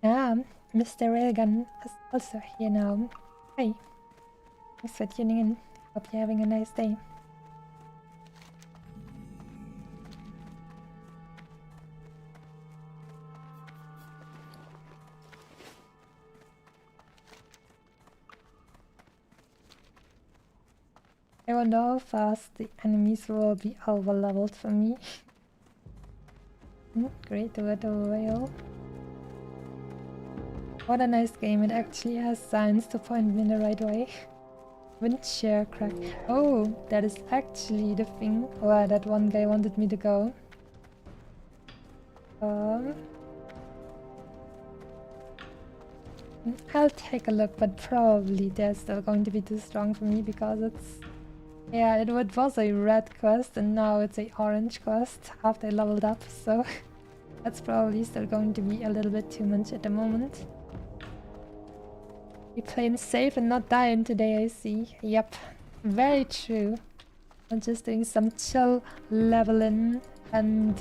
Yeah, Mr. Railgun is also here now. Hey, thanks for tuning in. Hope you're having a nice day. I wonder how fast the enemies will be over-leveled for me. Great word whale. What a nice game, it actually has signs to point me in the right way. Windshare crack. Oh, that is actually the thing where that one guy wanted me to go. I'll take a look, but probably they're still going to be too strong for me because it's... Yeah, it was a red quest and now it's a orange quest after I leveled up, so that's probably still going to be a little bit too much at the moment. You're playing safe and not dying today, I see. Yep, very true. I'm just doing some chill leveling and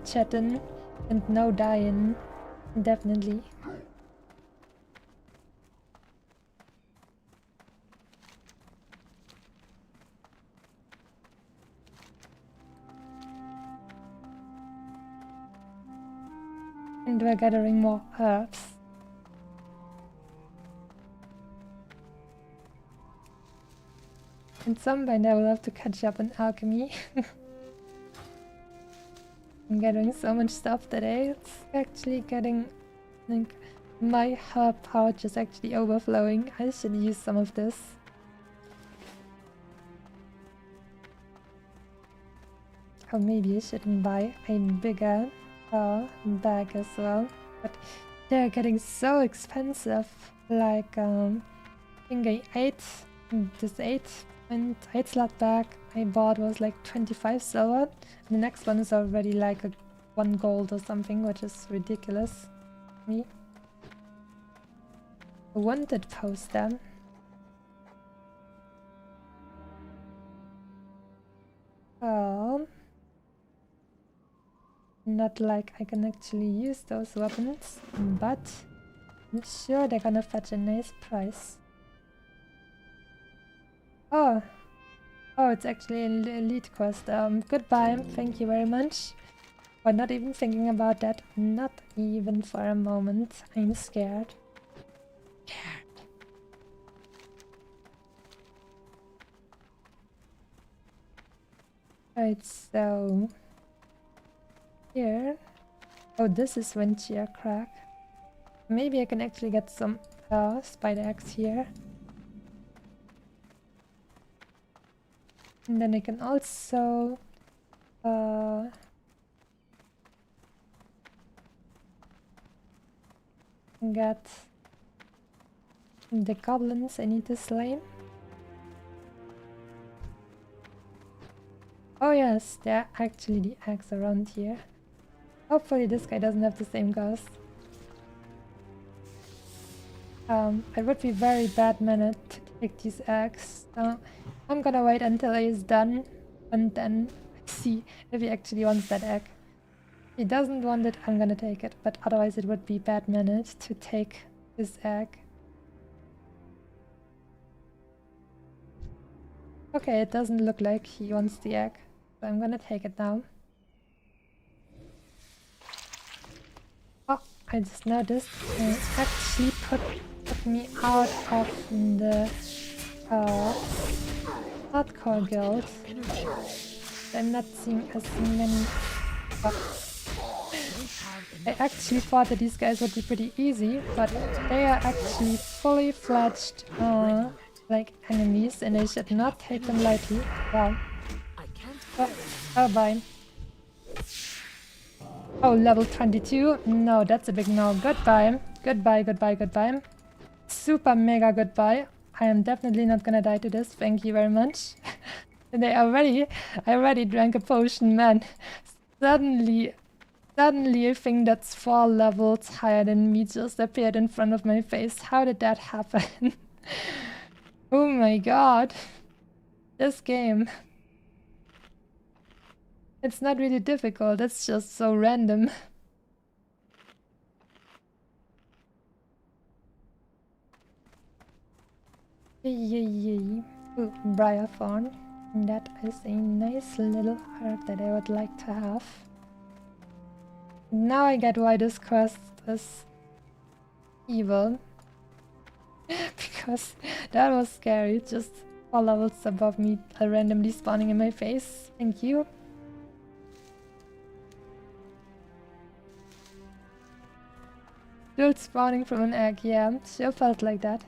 chatting and no dying, definitely. And we're gathering more herbs. And some point I will have to catch up on alchemy. I'm gathering so much stuff today, it's actually getting... like, my herb pouch is actually overflowing. I should use some of this. Or maybe I shouldn't buy a bigger bag as well. But they're getting so expensive. Like, I think this 8 slot bag I bought was like 25 silver. And the next one is already like 1 gold or something, which is ridiculous. Me. A wanted poster. Well, not like I can actually use those weapons, but I'm sure they're gonna fetch a nice price. Oh, it's actually an elite quest. Goodbye, thank you very much. But not even thinking about that, not even for a moment. I'm scared. Right, so here. Oh, this is Windshare crack. Maybe I can actually get some spider axe here. And then I can also Got the goblins I need to slay. Oh yes, there are actually the eggs around here. Hopefully this guy doesn't have the same ghost. It would be very bad mannered to take these eggs, so I'm gonna wait until he is done and then see if he actually wants that egg. If he doesn't want it, I'm gonna take it, but otherwise it would be bad mannered to take this egg. Okay, it doesn't look like he wants the egg, so I'm gonna take it now. Oh, I just noticed it actually put me out of the hardcore guild. I'm not seeing as many. I actually thought that these guys would be pretty easy, but they are actually fully fledged like enemies, and I should not take them lightly. Wow. Oh, bye. Oh, level 22? No, that's a big no. Goodbye. Goodbye, goodbye, goodbye. Super mega goodbye. I am definitely not gonna die to this. Thank you very much. I already drank a potion, man. Suddenly a thing that's 4 levels higher than me just appeared in front of my face. How did that happen? Oh my god. This game. It's not really difficult, it's just so random. Yay. Ooh, Briar Thorn. That is a nice little herb that I would like to have. Now I get why this quest is evil. Because that was scary, just 4 levels above me randomly spawning in my face. Thank you. Still spawning from an egg, yeah, sure felt like that.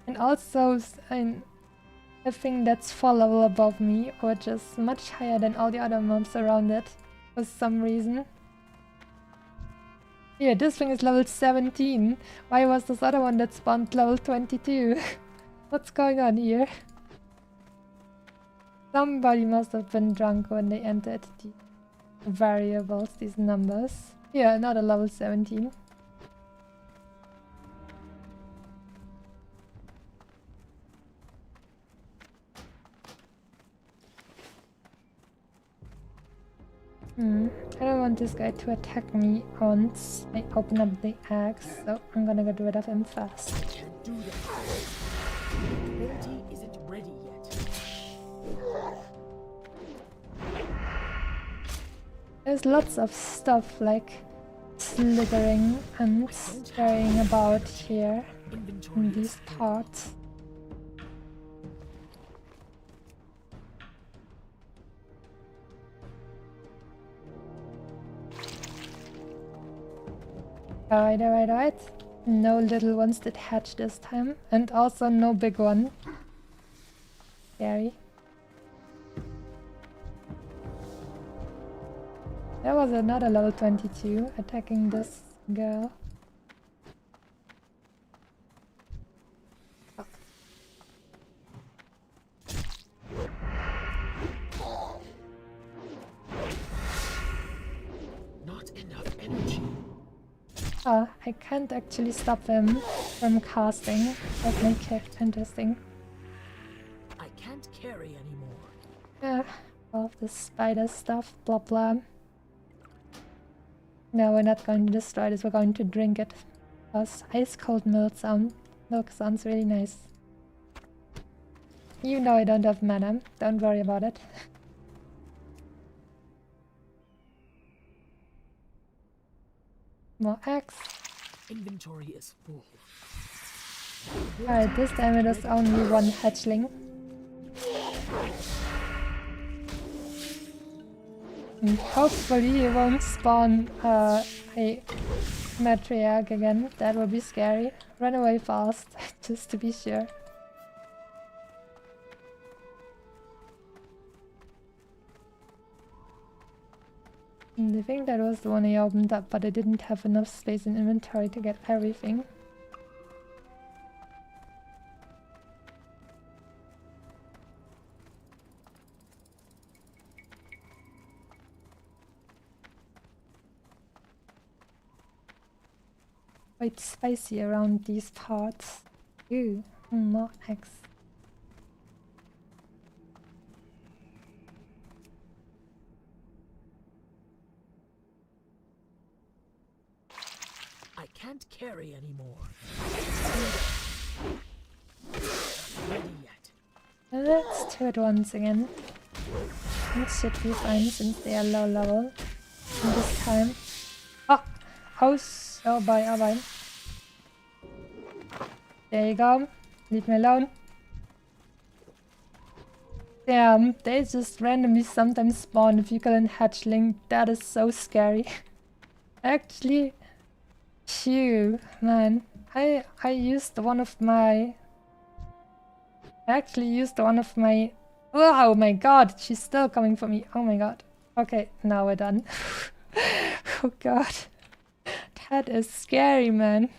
And also a thing that's 4 level above me, or just much higher than all the other mobs around it, for some reason. Yeah, this thing is level 17. Why was this other one that spawned level 22? What's going on here? Somebody must have been drunk when they entered the variables, these numbers. Yeah, another level 17. I don't want this guy to attack me once I open up the eggs, so I'm gonna get rid of him fast. I can't do that. The ability isn't ready yet. There's lots of stuff like slithering and scurrying about here in these parts. Alright. No little ones that hatch this time. And also no big one. Scary. There was another level 22 attacking this girl. Not enough energy. I can't actually stop him from casting. That makes it interesting. I can't carry anymore. Yeah, all of this spider stuff, blah blah. No, we're not going to destroy this, we're going to drink it. Because ice cold milk sounds really nice. Even though I don't have mana, don't worry about it. More eggs. Inventory is full. Alright, this time it is only one hatchling. And hopefully he won't spawn a matriarch again. That would be scary. Run away fast, just to be sure. And I think that was the one I opened up, but I didn't have enough space in inventory to get everything. Quite spicy around these parts. Ooh, more eggs. I can't carry anymore. Not ready yet. Let's do it once again. It should be fine since they are low level. And this time. Oh! House! Oh boy, oh boy. There you go. Leave me alone. Damn, they just randomly sometimes spawn if you kill a hatchling. That is so scary. Actually, phew, man. I used one of my... I actually used one of my... Oh my god, she's still coming for me. Oh my god. Okay, now we're done. Oh god. That is scary, man.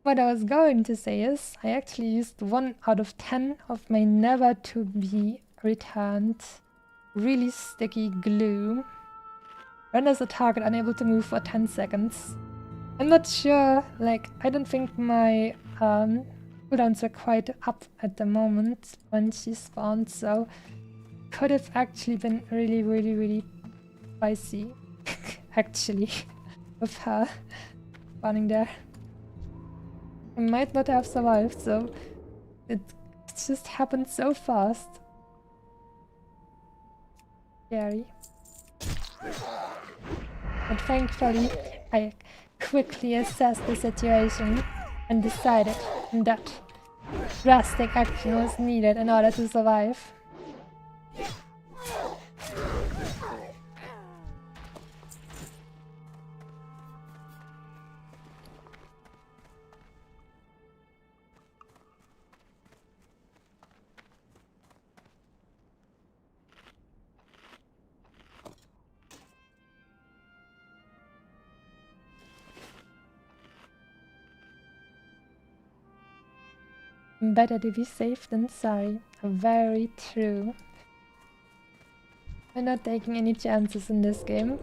What I was going to say is, I actually used 1 out of 10 of my never to be returned really sticky glue. Renders a target unable to move for 10 seconds. I'm not sure, like, I don't think my cooldowns are quite up at the moment when she spawned, so could have actually been really spicy, actually, with her spawning there. I might not have survived, so it just happened so fast. Scary. But thankfully, I quickly assessed the situation and decided that drastic action was needed in order to survive. Better to be safe than sorry. Very true. We're not taking any chances in this game.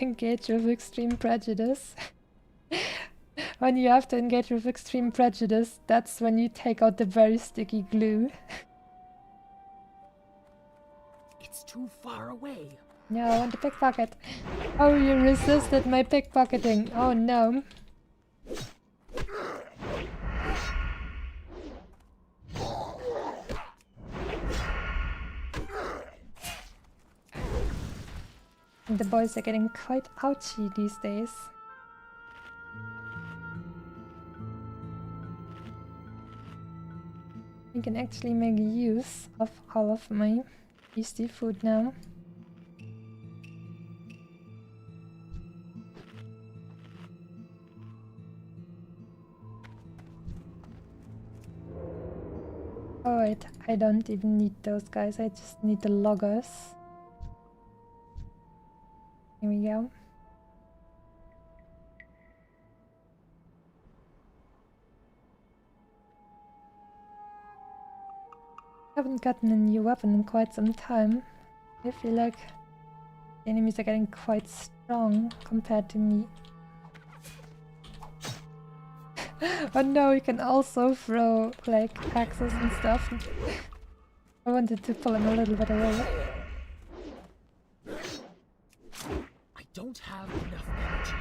Engage with extreme prejudice. When you have to engage with extreme prejudice, that's when you take out the very sticky glue. It's too far away. No, I want to pickpocket. Oh, you resisted my pickpocketing. Oh no. The boys are getting quite ouchy these days. I can actually make use of all of my tasty food now. Oh wait, I don't even need those guys, I just need the loggers. Here we go. Haven't gotten a new weapon in quite some time. I feel like the enemies are getting quite strong compared to me. Oh no, you can also throw like axes and stuff. I wanted to pull him a little bit away. I don't have enough energy.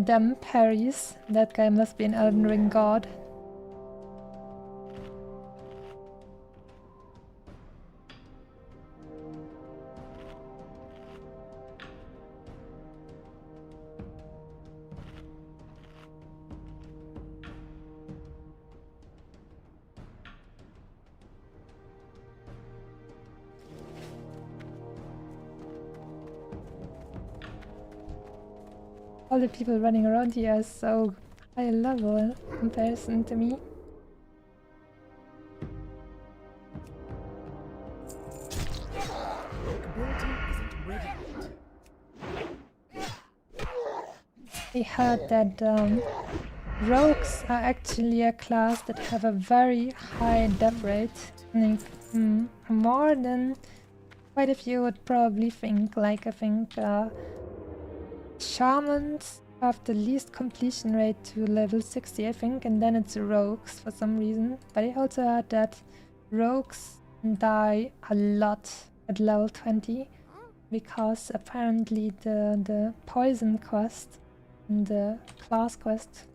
Damn parries. That guy must be an Elden Ring god. all the people running around here are so high level in comparison to me. Ability isn't ready yet. I heard that rogues are actually a class that have a very high death rate. I think more than quite a few would probably think. Like, I think shamans have the least completion rate to level 60, I think, and then it's rogues for some reason. But I also heard that rogues die a lot at level 20 because apparently the poison quest and the class quest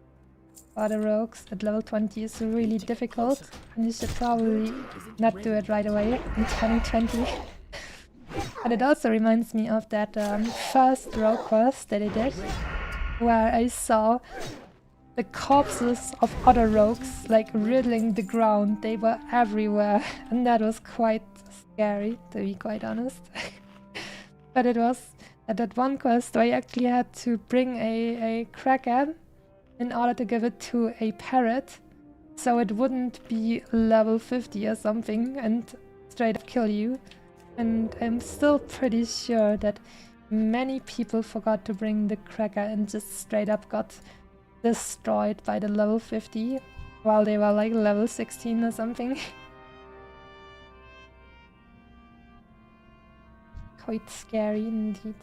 for the rogues at level 20 is really difficult, and you should probably not do it right away in 2020. And it also reminds me of that first rogue quest that I did, where I saw the corpses of other rogues like riddling the ground. They were everywhere, and that was quite scary, to be quite honest. But it was at that one quest where I actually had to bring a cracker in order to give it to a parrot, so it wouldn't be level 50 or something and straight up kill you. And I'm still pretty sure that many people forgot to bring the cracker and just straight up got destroyed by the level 50 while they were like level 16 or something. Quite scary indeed.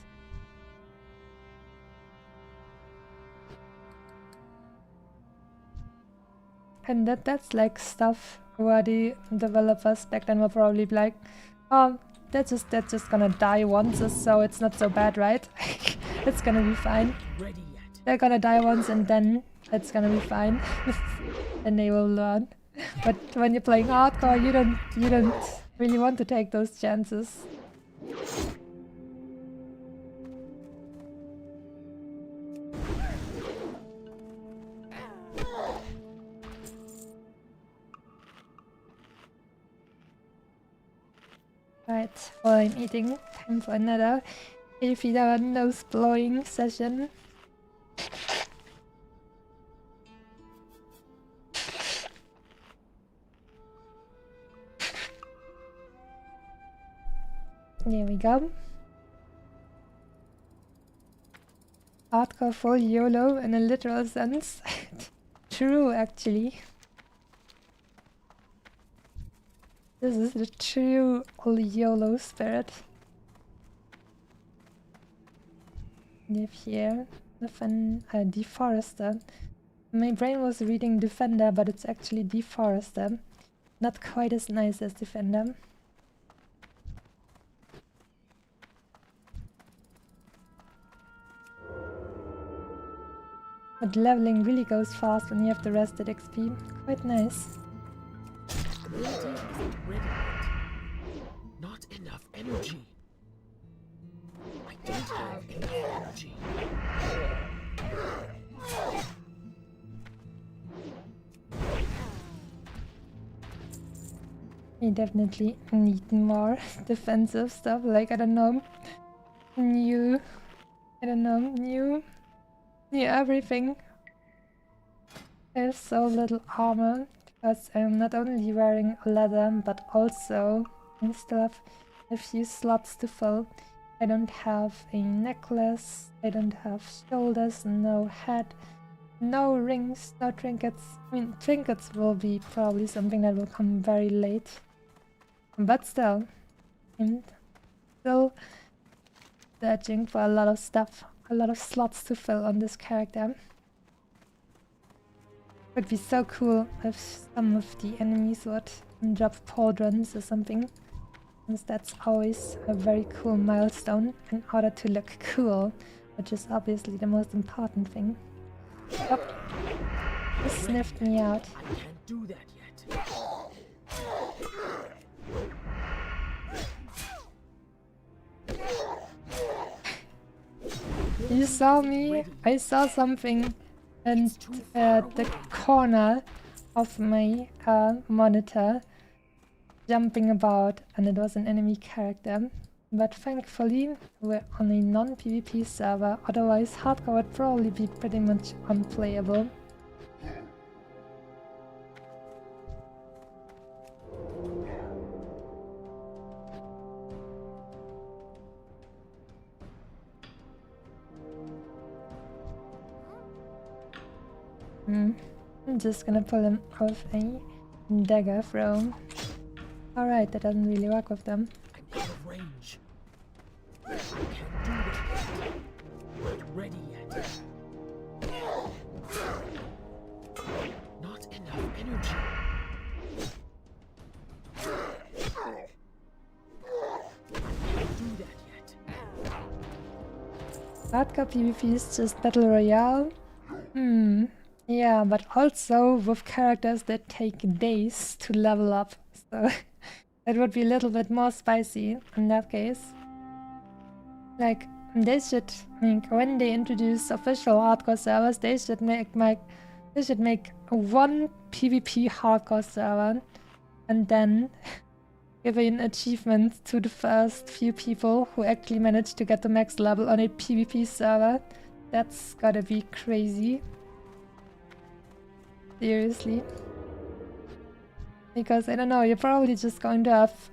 And that's like stuff where the developers back then were probably like, oh, that's just gonna die once, so it's not so bad, right? It's gonna be fine. Ready yet. They're gonna die once and then it's gonna be fine. And they will learn. But when you're playing hardcore, you don't really want to take those chances. Right, while I'm eating, time for another 8-hour nose blowing session. There we go. Hardcore full YOLO in a literal sense. True, actually. This is the true YOLO spirit. Live here. Deforester. My brain was reading Defender, but it's actually Deforester. Not quite as nice as Defender. But leveling really goes fast when you have the rested XP. Quite nice. Ability isn't ready yet. Not enough energy. I don't have enough energy. You definitely need more defensive stuff, like, I don't know, new everything. I have so little armor because I'm not only wearing leather, but also I still have a few slots to fill. I don't have a necklace, I don't have shoulders, no head, no rings, no trinkets. I mean, trinkets will be probably something that will come very late. But still, I'm still searching for a lot of stuff, a lot of slots to fill on this character. Would be so cool if some of the enemies would drop pauldrons or something, since that's always a very cool milestone in order to look cool, which is obviously the most important thing. Oh, he sniffed me out. I can't do that yet. You saw me, I saw something in the corner of my monitor jumping about, and it was an enemy character. But thankfully, we're on a non-PvP server, otherwise hardcore would probably be pretty much unplayable. I'm just gonna pull him off a dagger throw. Alright, that doesn't really work with them. I'm out of range. I can't do that. Not ready yet. Not enough energy. Can't do that yet. Hardcore PvP is just Battle Royale? Yeah, but also with characters that take days to level up, so it would be a little bit more spicy in that case. Like, they should, when they introduce official hardcore servers, they should make one PvP hardcore server and then give an achievement to the first few people who actually manage to get the max level on a PvP server. That's gotta be crazy. Seriously. Because, I don't know, you're probably just going to have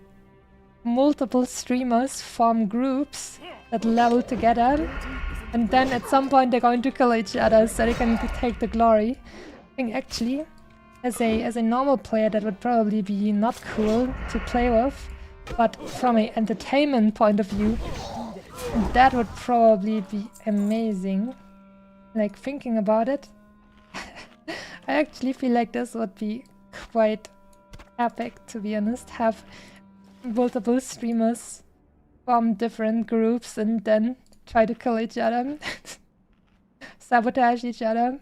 multiple streamers form groups that level together, and then at some point they're going to kill each other so they can take the glory. I think actually, as a normal player, that would probably be not cool to play with, but from an entertainment point of view, that would probably be amazing. Like, thinking about it, I actually feel like this would be quite epic, to be honest. Have multiple streamers form different groups and then try to kill each other. Sabotage each other.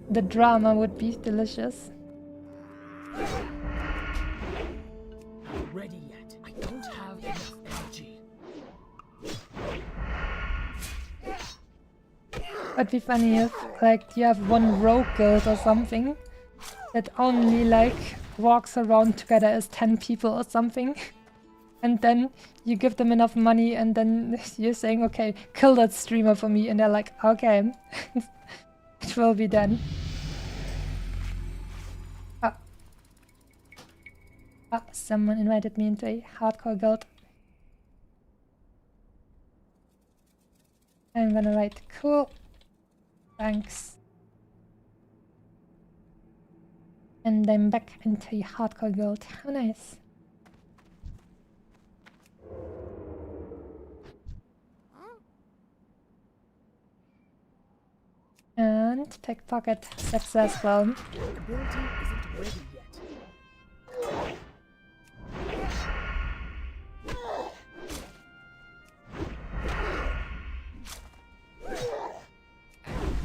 The drama would be delicious. Not ready yet. I don't have enough energy. It'd be funny if, like, you have one rogue guild or something that only, like, walks around together as 10 people or something. And then you give them enough money and then you're saying, okay, kill that streamer for me. And they're like, okay, it will be done. Someone invited me into a hardcore guild. I'm gonna write cool. Thanks. And I'm back into a hardcore guild. How nice. And pickpocket successful. Ability isn't ready yet.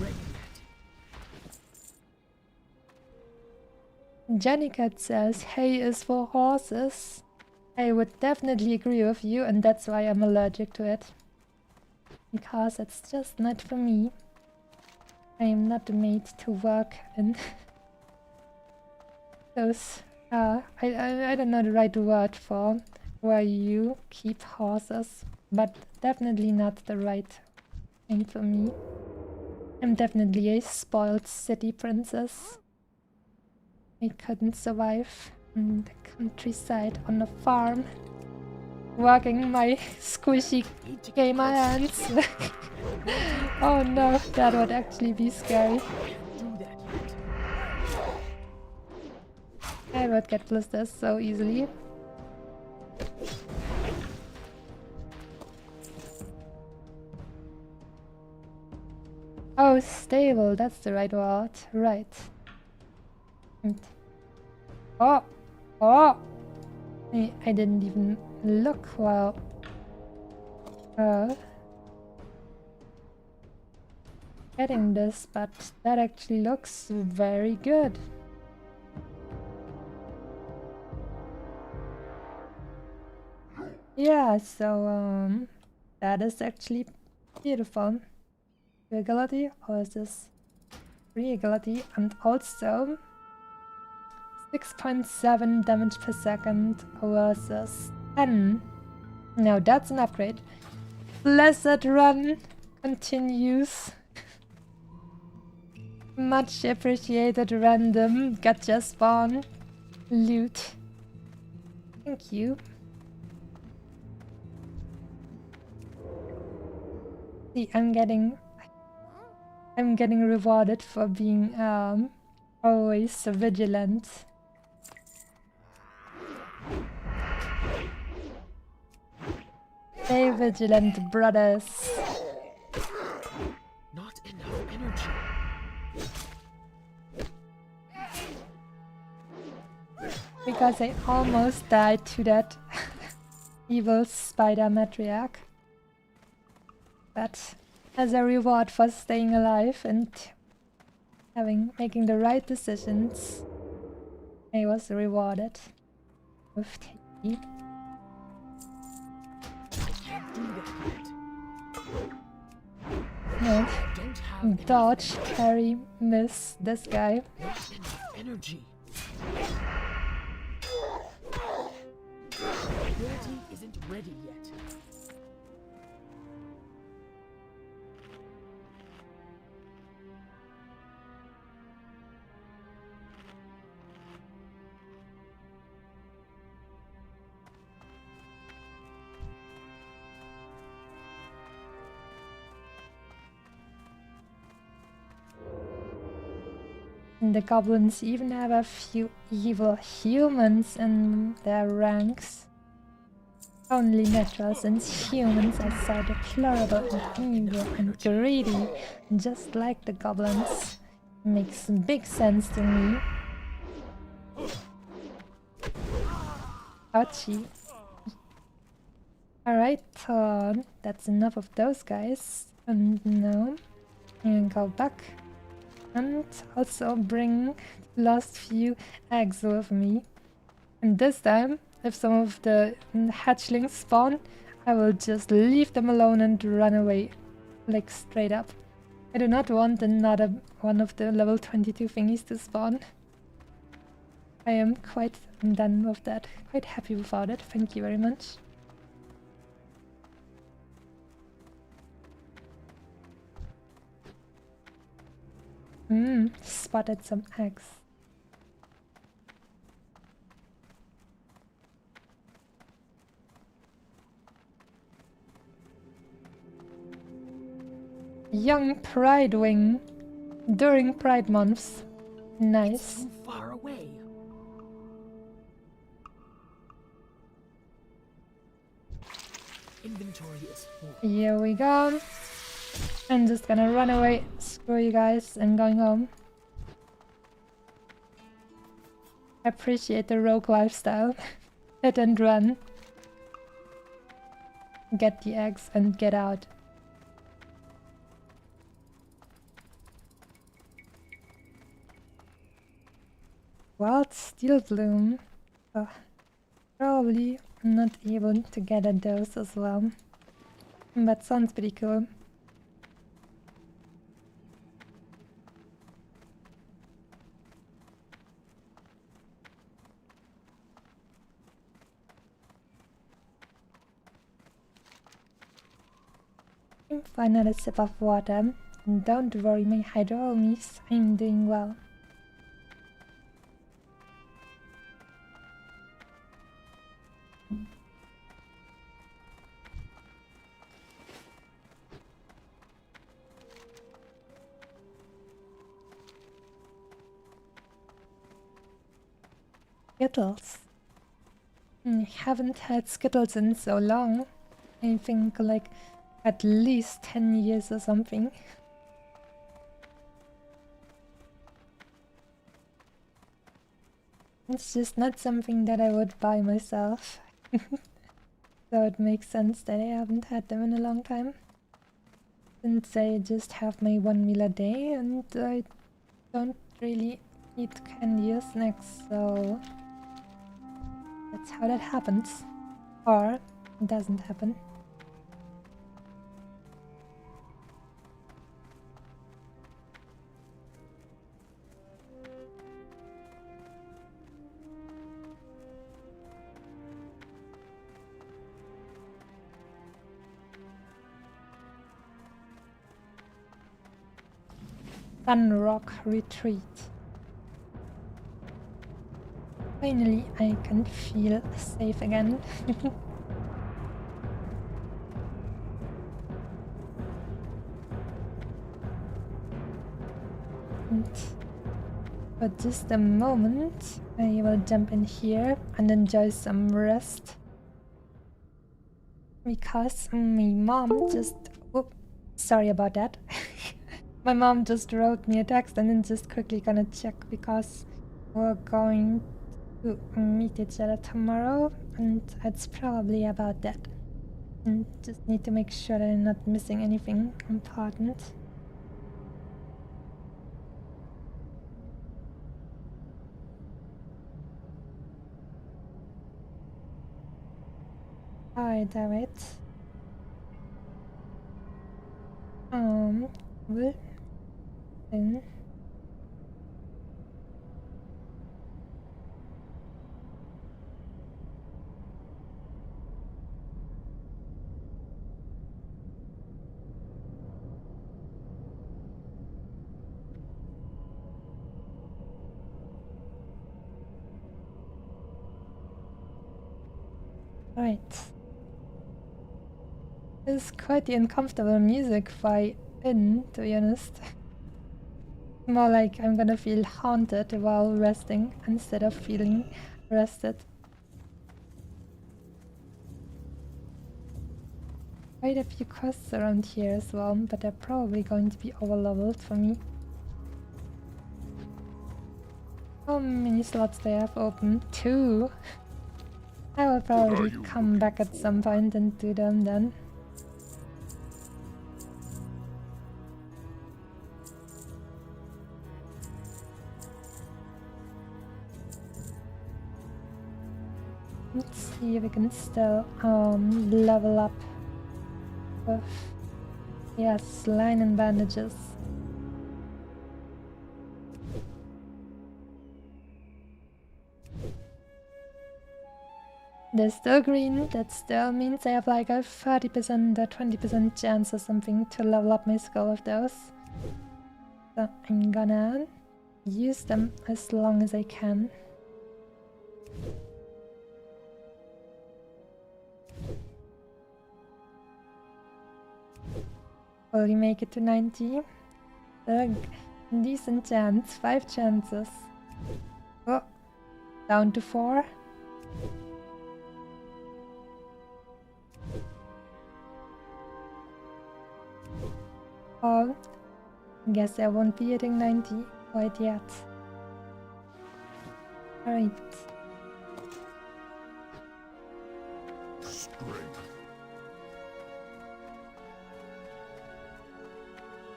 Ready yet. Jennycat says, hay is for horses. I would definitely agree with you, and that's why I'm allergic to it. Because it's just not for me. I am not made to work in those... I don't know the right word for where you keep horses, but definitely not the right thing for me. I'm definitely a spoiled city princess. I couldn't survive in the countryside on a farm, working my squishy gamer hands. Oh no, that would actually be scary. Do that yet. I would get blisters so easily. Oh, stable, that's the right word. Right. Oh! Oh! I didn't even look well. Getting this, but that actually looks very good. Yeah, so that is actually beautiful. Agility, or is this free agility, and also 6.7 damage per second versus 10. Now that's an upgrade. Blessed run continues. Much appreciated random gacha spawn loot. Thank you. See, I'm getting rewarded for being always vigilant. Stay vigilant, brothers. Not enough energy. Because I almost died to that evil spider matriarch. But as a reward for staying alive and making the right decisions, I was rewarded with tea. Can't do that yet. No. Don't have Dodge, carry, miss this guy. not enough energy. Ability isn't ready yet. And the goblins even have a few evil humans in their ranks. Only natural, since humans are so deplorable and evil and greedy, just like the goblins. Makes big sense to me. Ouchie. Alright, that's enough of those guys. And now, and go back. And also bring the last few eggs with me. And this time, if some of the hatchlings spawn, I will just leave them alone and run away. Like straight up. I do not want another one of the level 22 thingies to spawn. I am quite done with that. Quite happy without it. Thank you very much. Spotted some eggs. Young Pride Wing during Pride months. Nice. Too far away. Inventory is full. Here we go. I'm just gonna run away. Screw you guys. I'm going home. Appreciate the rogue lifestyle. Hit and run. Get the eggs and get out. Wild Steel Bloom. Oh, probably not able to get a dose as well. But sounds pretty cool. Find another sip of water. And don't worry, my hydro homies, I'm doing well. Skittles. I haven't had Skittles in so long. I think like at least 10 years or something. It's just not something that I would buy myself. So it makes sense that I haven't had them in a long time. Since I just have my one meal a day and I don't really eat candy or snacks, so that's how that happens. Or it doesn't happen. Sunrock Retreat. Finally, I can feel safe again. And for just a moment, I will jump in here and enjoy some rest. Because my mom just... Whoop, sorry about that. My mom just wrote me a text and then just quickly gonna check because we're going to meet each other tomorrow and it's probably about that. And just need to make sure that I'm not missing anything important. Alright. Will then right. It's quite the uncomfortable music by in, to be honest. More like I'm gonna feel haunted while resting instead of feeling rested. Quite a few quests around here as well, but they're probably going to be overleveled for me. How many slots do I have open? 2. I will probably come back at some point and do them then. Let's see if we can still level up with, yes, line and bandages. They're still green, that still means I have like a 30% or 20% chance or something to level up my skill with those. So I'm gonna use them as long as I can. Will we make it to 90? Decent chance, 5 chances. Oh, down to 4. Oh, guess I won't be hitting 90 quite yet. Alright.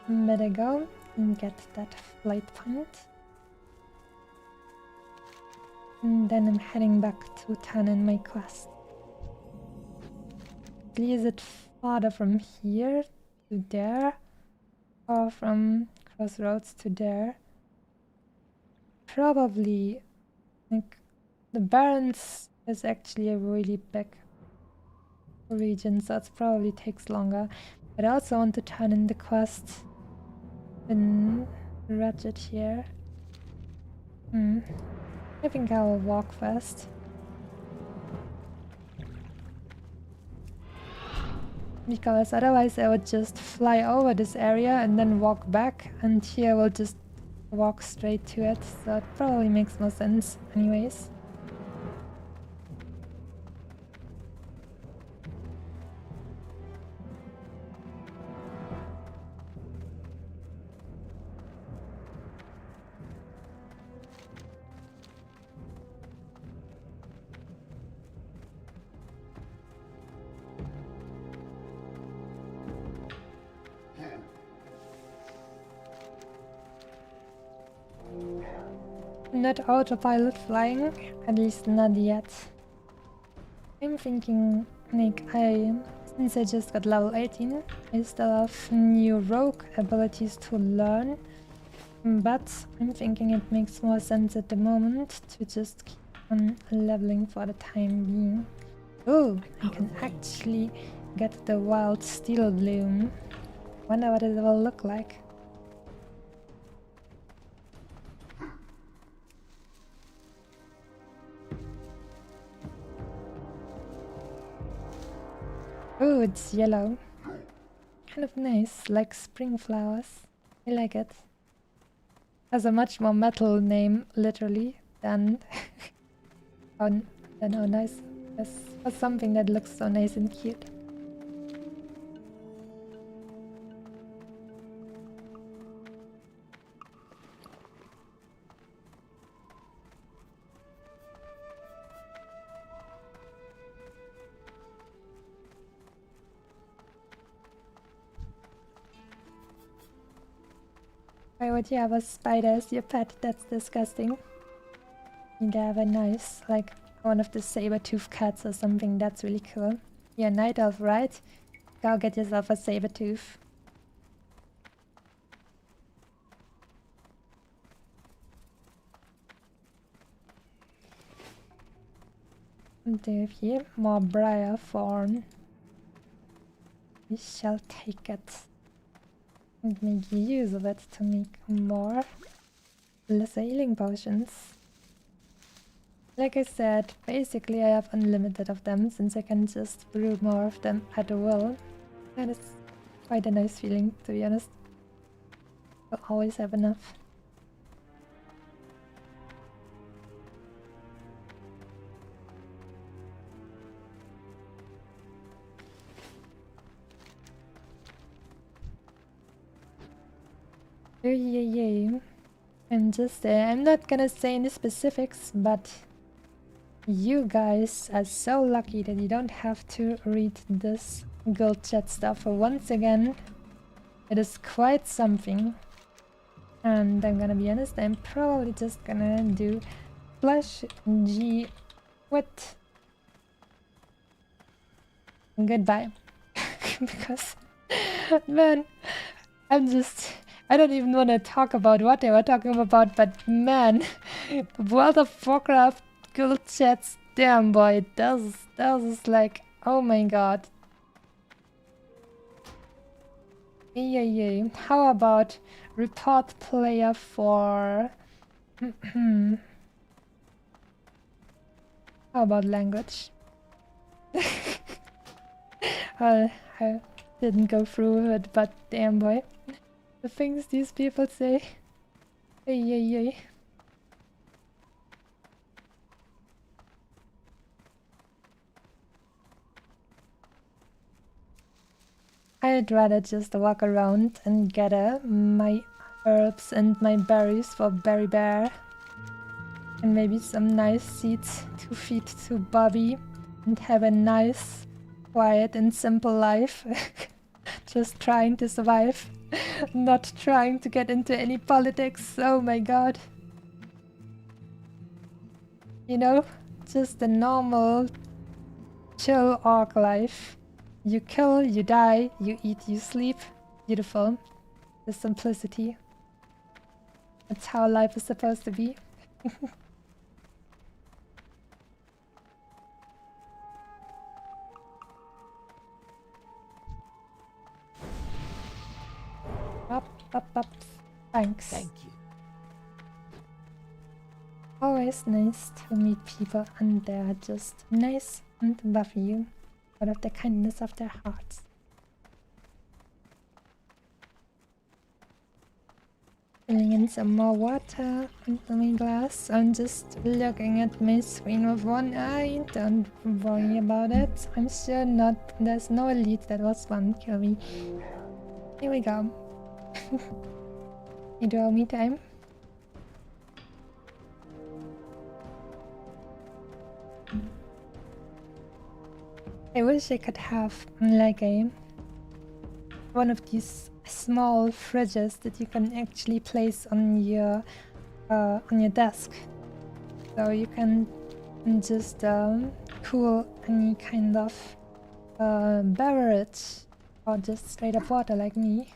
Better go and get that flight point. And then I'm heading back to turn in my quest. Is it farther from here to there? Or from Crossroads to there? Probably, like, the Barrens is actually a really big region, so it probably takes longer. But I also want to turn in the quest in Ratchet here. I think I will walk first. Because otherwise I would just fly over this area and then walk back, and here we'll just walk straight to it, so it probably makes more sense anyways. Not autopilot flying, at least not yet. I'm thinking, like, since I just got level 18, I still have new rogue abilities to learn, but I'm thinking it makes more sense at the moment to just keep on leveling for the time being. Oh, I can actually get the wild steel bloom. Wonder what it will look like. Oh, it's yellow. Kind of nice, like spring flowers. I like it. Has a much more metal name, literally, than how, than how nice. As for something that looks so nice and cute. Why would you have a spider as your pet? That's disgusting. You can have a nice, like one of the saber-tooth cats or something. That's really cool. You're a night elf, right? Go get yourself a saber-tooth. And have here more briar thorn. We shall take it and make use of it to make more lesser healing potions. Like I said, basically I have unlimited of them since I can just brew more of them at will. That is quite a nice feeling, to be honest. I'll always have enough. Yay. I'm not gonna say any specifics, but you guys are so lucky that you don't have to read this gold chat stuff. Once again, it is quite something. And I'm gonna be honest, I'm probably just gonna do flash G what? Goodbye. Because, man, I don't even want to talk about what they were talking about, but man, World of Warcraft guild chats, damn boy, that is like, oh my god. Yay. How about report player for... How about language? I didn't go through it, but damn boy. The things these people say. Yay. I'd rather just walk around and gather my herbs and my berries for Berry Bear. And maybe some nice seeds to feed to Bobby. And have a nice, quiet and simple life. Just trying to survive. Not trying to get into any politics. Oh my god. You know, just a normal, chill orc life. You kill, you die, you eat, you sleep. Beautiful. The simplicity. That's how life is supposed to be. Up. Thanks. Thank you. Always nice to meet people and they're just nice and love you out of the kindness of their hearts. Filling in some more water into my glass. I'm just looking at my screen with one eye. Don't worry about it. I'm sure there's no elite that was one kill me. Here we go. You draw me time. I wish I could have like one of these small fridges that you can actually place on your desk, so you can just cool any kind of beverage or just straight up water like me.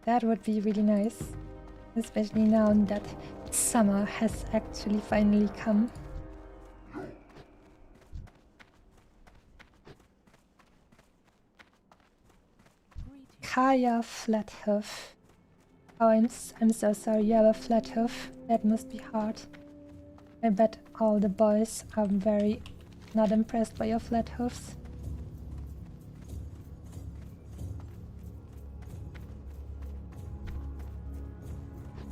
That would be really nice, especially now that summer has actually finally come. Kaya Flathoof. Oh, I'm so sorry you have a Flathoof. That must be hard. I bet all the boys are very not impressed by your Flathoofs.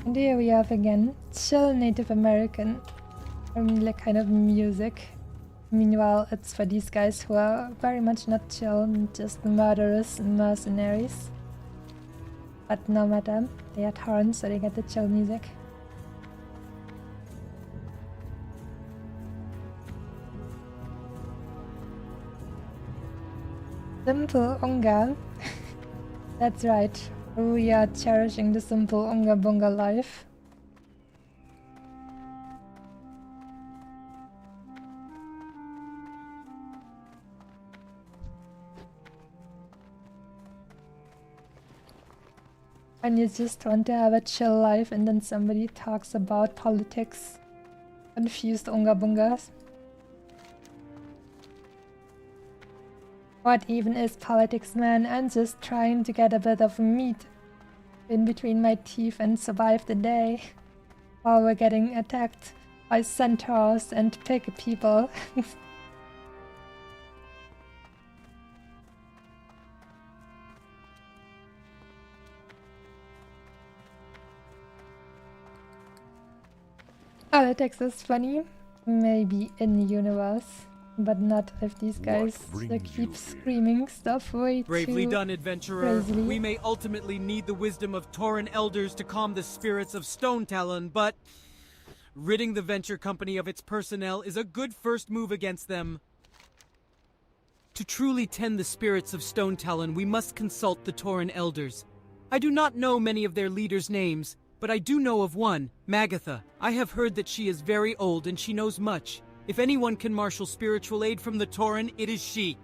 And here we have again chill Native American like kind of music. Meanwhile, it's for these guys who are very much not chill, just murderous and mercenaries. But no matter, they are Taurans, so they get the chill music. Simple Unga. That's right, we are cherishing the simple Unga Bunga life. And you just want to have a chill life and then somebody talks about politics. Confused Unga Bungas. What even is politics, man? I'm just trying to get a bit of meat in between my teeth and survive the day. While we're getting attacked by centaurs and pig people. Politics is funny, maybe in the universe, but not if these guys keep screaming stuff way Bravely too done, adventurer. crazily. We may ultimately need the wisdom of Tauren elders to calm the spirits of Stone Talon, but ridding the venture company of its personnel is a good first move against them. To truly tend the spirits of Stone Talon, we must consult the Tauren elders. I do not know many of their leaders' names, but I do know of one, Magatha. I have heard that she is very old and she knows much. If anyone can marshal spiritual aid from the Tauren, it is she.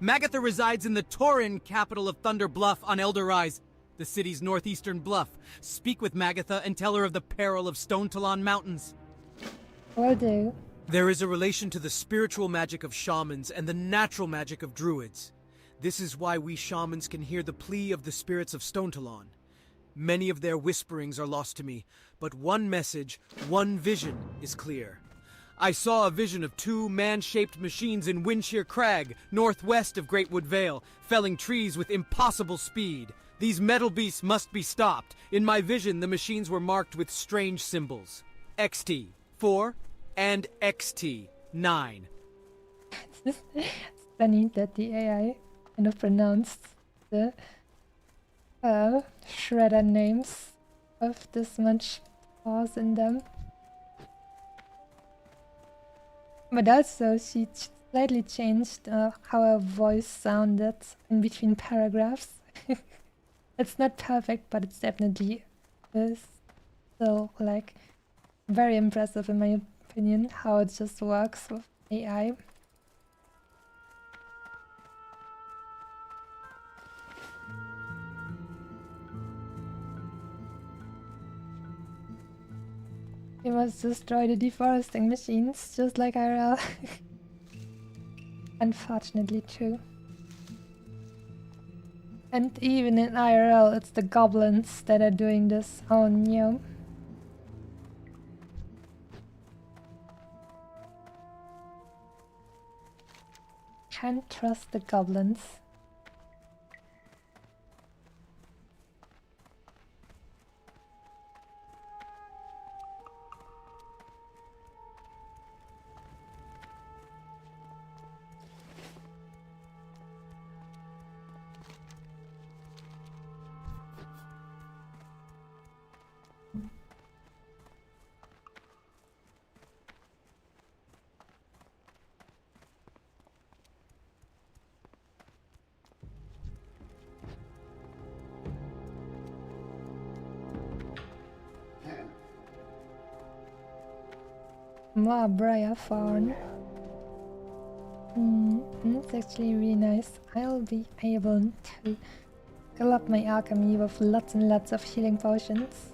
Magatha resides in the Tauren capital of Thunder Bluff on Elder Rise, the city's northeastern bluff. Speak with Magatha and tell her of the peril of Stone Talon Mountains. Will do. There is a relation to the spiritual magic of shamans and the natural magic of druids. This is why we shamans can hear the plea of the spirits of Stone Talon. Many of their whisperings are lost to me, but one message, one vision is clear. I saw a vision of two man-shaped machines in Windshear Crag, northwest of Greatwood Vale, felling trees with impossible speed. These metal beasts must be stopped. In my vision, the machines were marked with strange symbols. XT, 4, and XT, 9. It's funny that the AI kind of pronounced the shredder names of this much pause in them. But also she slightly changed how her voice sounded in between paragraphs. It's not perfect, but it's definitely still like very impressive in my opinion how it just works with AI. We must destroy the deforesting machines, just like IRL. Unfortunately true. And even in IRL, it's the goblins that are doing this. Oh no. Can't trust the goblins. More briar thorn. It's actually really nice. I'll be able to fill up my alchemy with lots and lots of healing potions.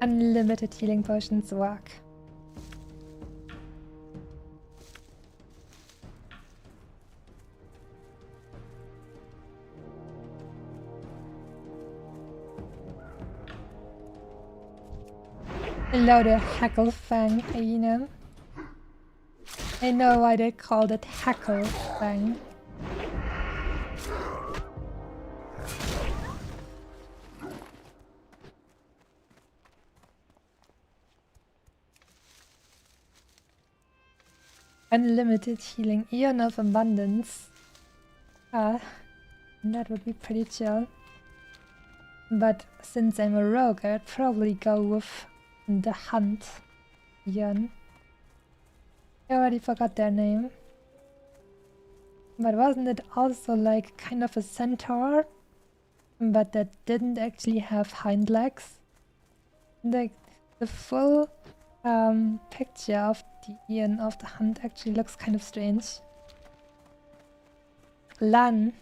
Unlimited healing potions work. Hello there, Hacklefang hyena. I know why they called it Hacklefang. unlimited healing, Eon of Abundance. Ah, that would be pretty chill. But since I'm a rogue, I'd probably go with the Hunt Eon. I already forgot their name. But wasn't it also like kind of a centaur? But that didn't actually have hind legs? The full picture of the Eon of the Hunt actually looks kind of strange. Lan.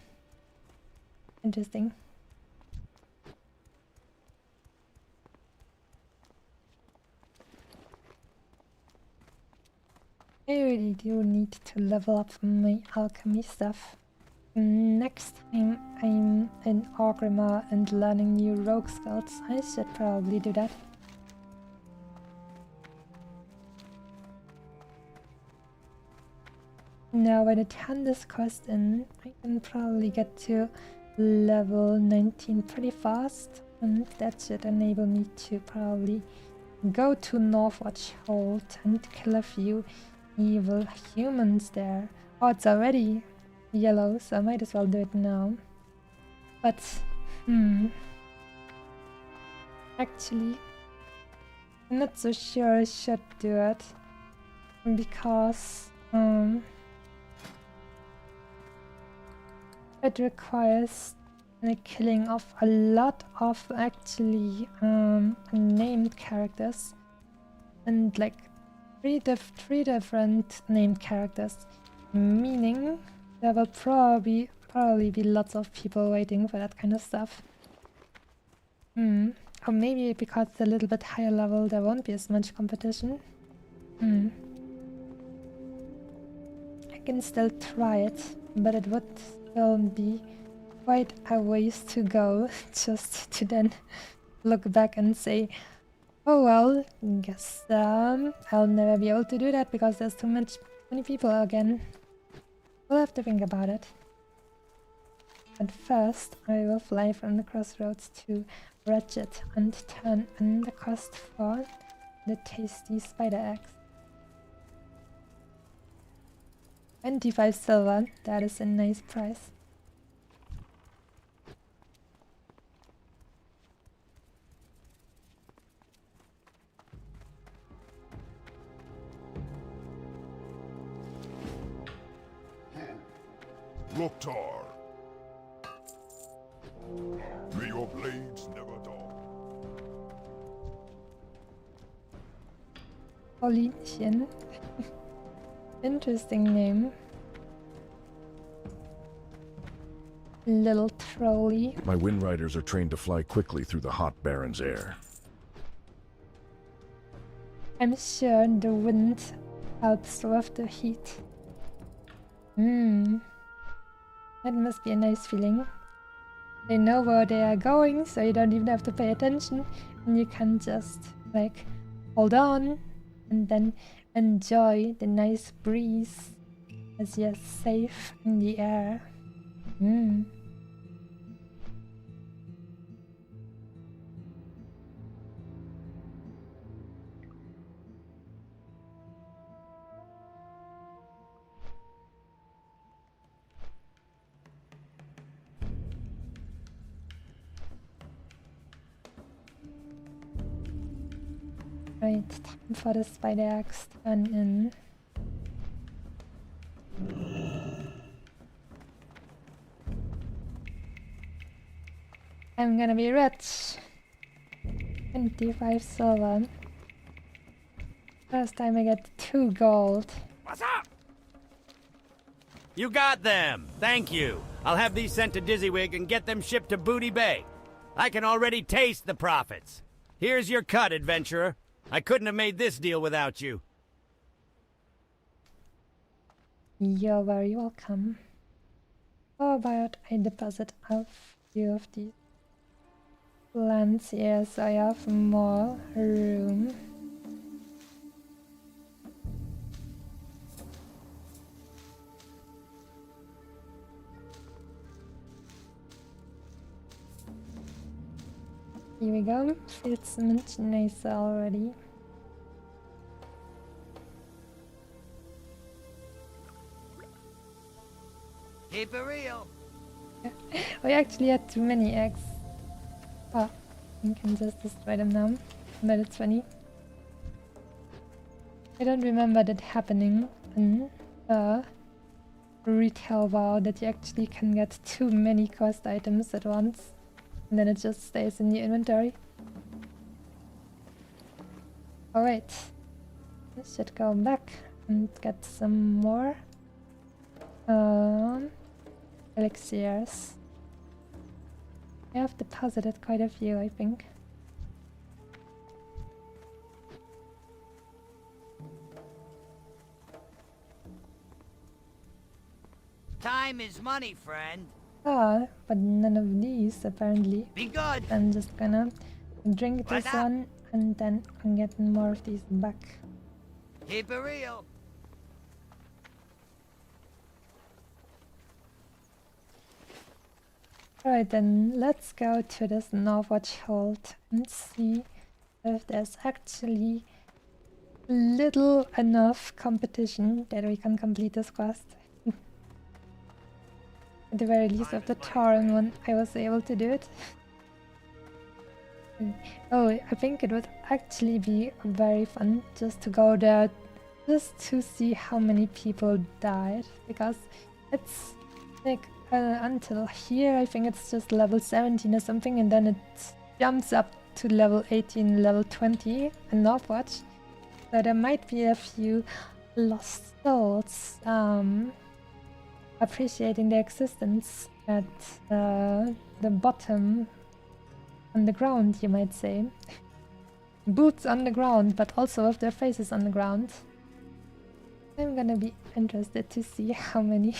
Interesting. I really do need to level up my alchemy stuff. Next time I'm in Orgrimmar and learning new rogue skills, I should probably do that. Now when I turn this quest in, I can probably get to level 19 pretty fast, and that should enable me to probably go to Northwatch Hold and kill a few evil humans there. Oh, it's already yellow, so I might as well do it now. But, actually, I'm not so sure I should do it, because, it requires the killing of a lot of actually named characters, and like three different named characters, meaning there will probably be lots of people waiting for that kind of stuff. Or maybe because it's a little bit higher level, there won't be as much competition. I can still try it, but it would still be quite a ways to go just to then look back and say, oh well, guess I'll never be able to do that because there's many people again. We'll have to think about it. But first, I will fly from the crossroads to Ratchet and turn in the quest for the tasty spider eggs. 25 silver, that is a nice price. Loktar. May your blades never dull. Paulinchen. Interesting name. Little trolley. My wind riders are trained to fly quickly through the hot Baron's air. I'm sure the wind helps with the heat. That must be a nice feeling. They know where they are going, so you don't even have to pay attention, and you can just like hold on and then enjoy the nice breeze as you're safe in the air. Right, time for the spider axe turn in. I'm gonna be rich. 25 silver. First time I get 2 gold. What's up? You got them! Thank you. I'll have these sent to Dizzywig and get them shipped to Booty Bay. I can already taste the profits. Here's your cut, adventurer. I couldn't have made this deal without you. You're very welcome. How about I deposit a few of these plants here so I have more room. Here we go. Feels much nicer already. Keep it real. We actually had too many eggs. Oh, we can just destroy them now. But it's funny. I don't remember that happening in retail WoW, that you actually can get too many quest items at once. And then it just stays in your inventory. Alright. Let's just go back and get some more elixirs. I have deposited quite a few, I think. Time is money, friend. Ah, but none of these apparently. Be good. I'm just gonna drink this What's up? one and then I'm getting more of these back. Keep it real. Alright then, let's go to this Northwatch hold and see if there's actually little enough competition that we can complete this quest. At the very least of the Tauren one, I was able to do it. Oh, I think it would actually be very fun just to go there, just to see how many people died, because it's like until here I think it's just level 17 or something, and then it jumps up to level 18, level 20 in Northwatch. So there might be a few lost souls appreciating their existence at the bottom on the ground, you might say. Boots on the ground, but also with their faces on the ground. I'm gonna be interested to see how many...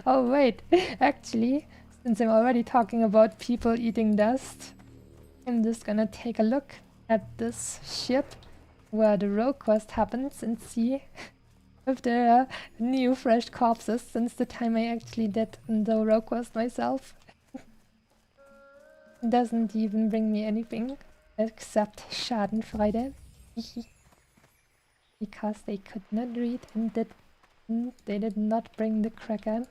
Oh wait, actually, since I'm already talking about people eating dust, I'm just gonna take a look at this ship where the rogue quest happens and see if there are new fresh corpses since the time I actually did the rogue quest myself. It doesn't even bring me anything except Schadenfreude. Because they could not read and they did not bring the cracker.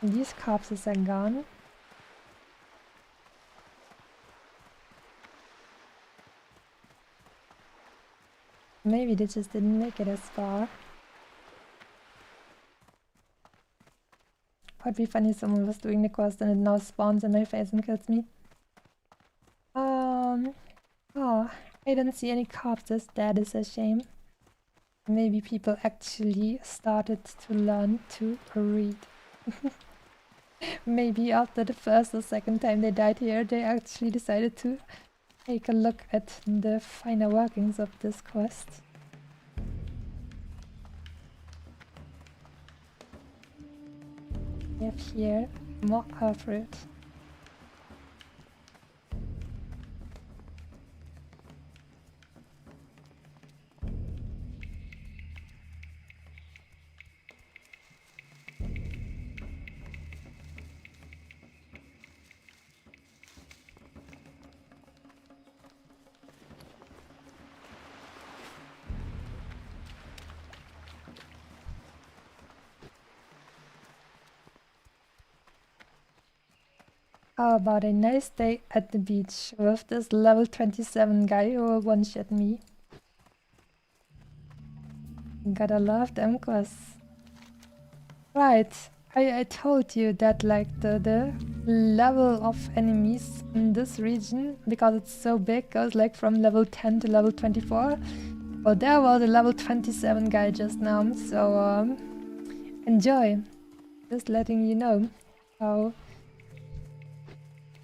These corpses are gone. Maybe they just didn't make it as far. Would be funny if someone was doing the quest and it now spawns in my face and kills me. Oh, I don't see any corpses. That is a shame. Maybe people actually started to learn to read. Maybe after the first or second time they died here, they actually decided to take a look at the finer workings of this quest. We have here more earthroot. How about a nice day at the beach with this level 27 guy who will one-shot me? Gotta love them quests. Right, I told you that like the level of enemies in this region, because it's so big, goes like from level 10 to level 24. Well, there was a level 27 guy just now, so enjoy. Just letting you know how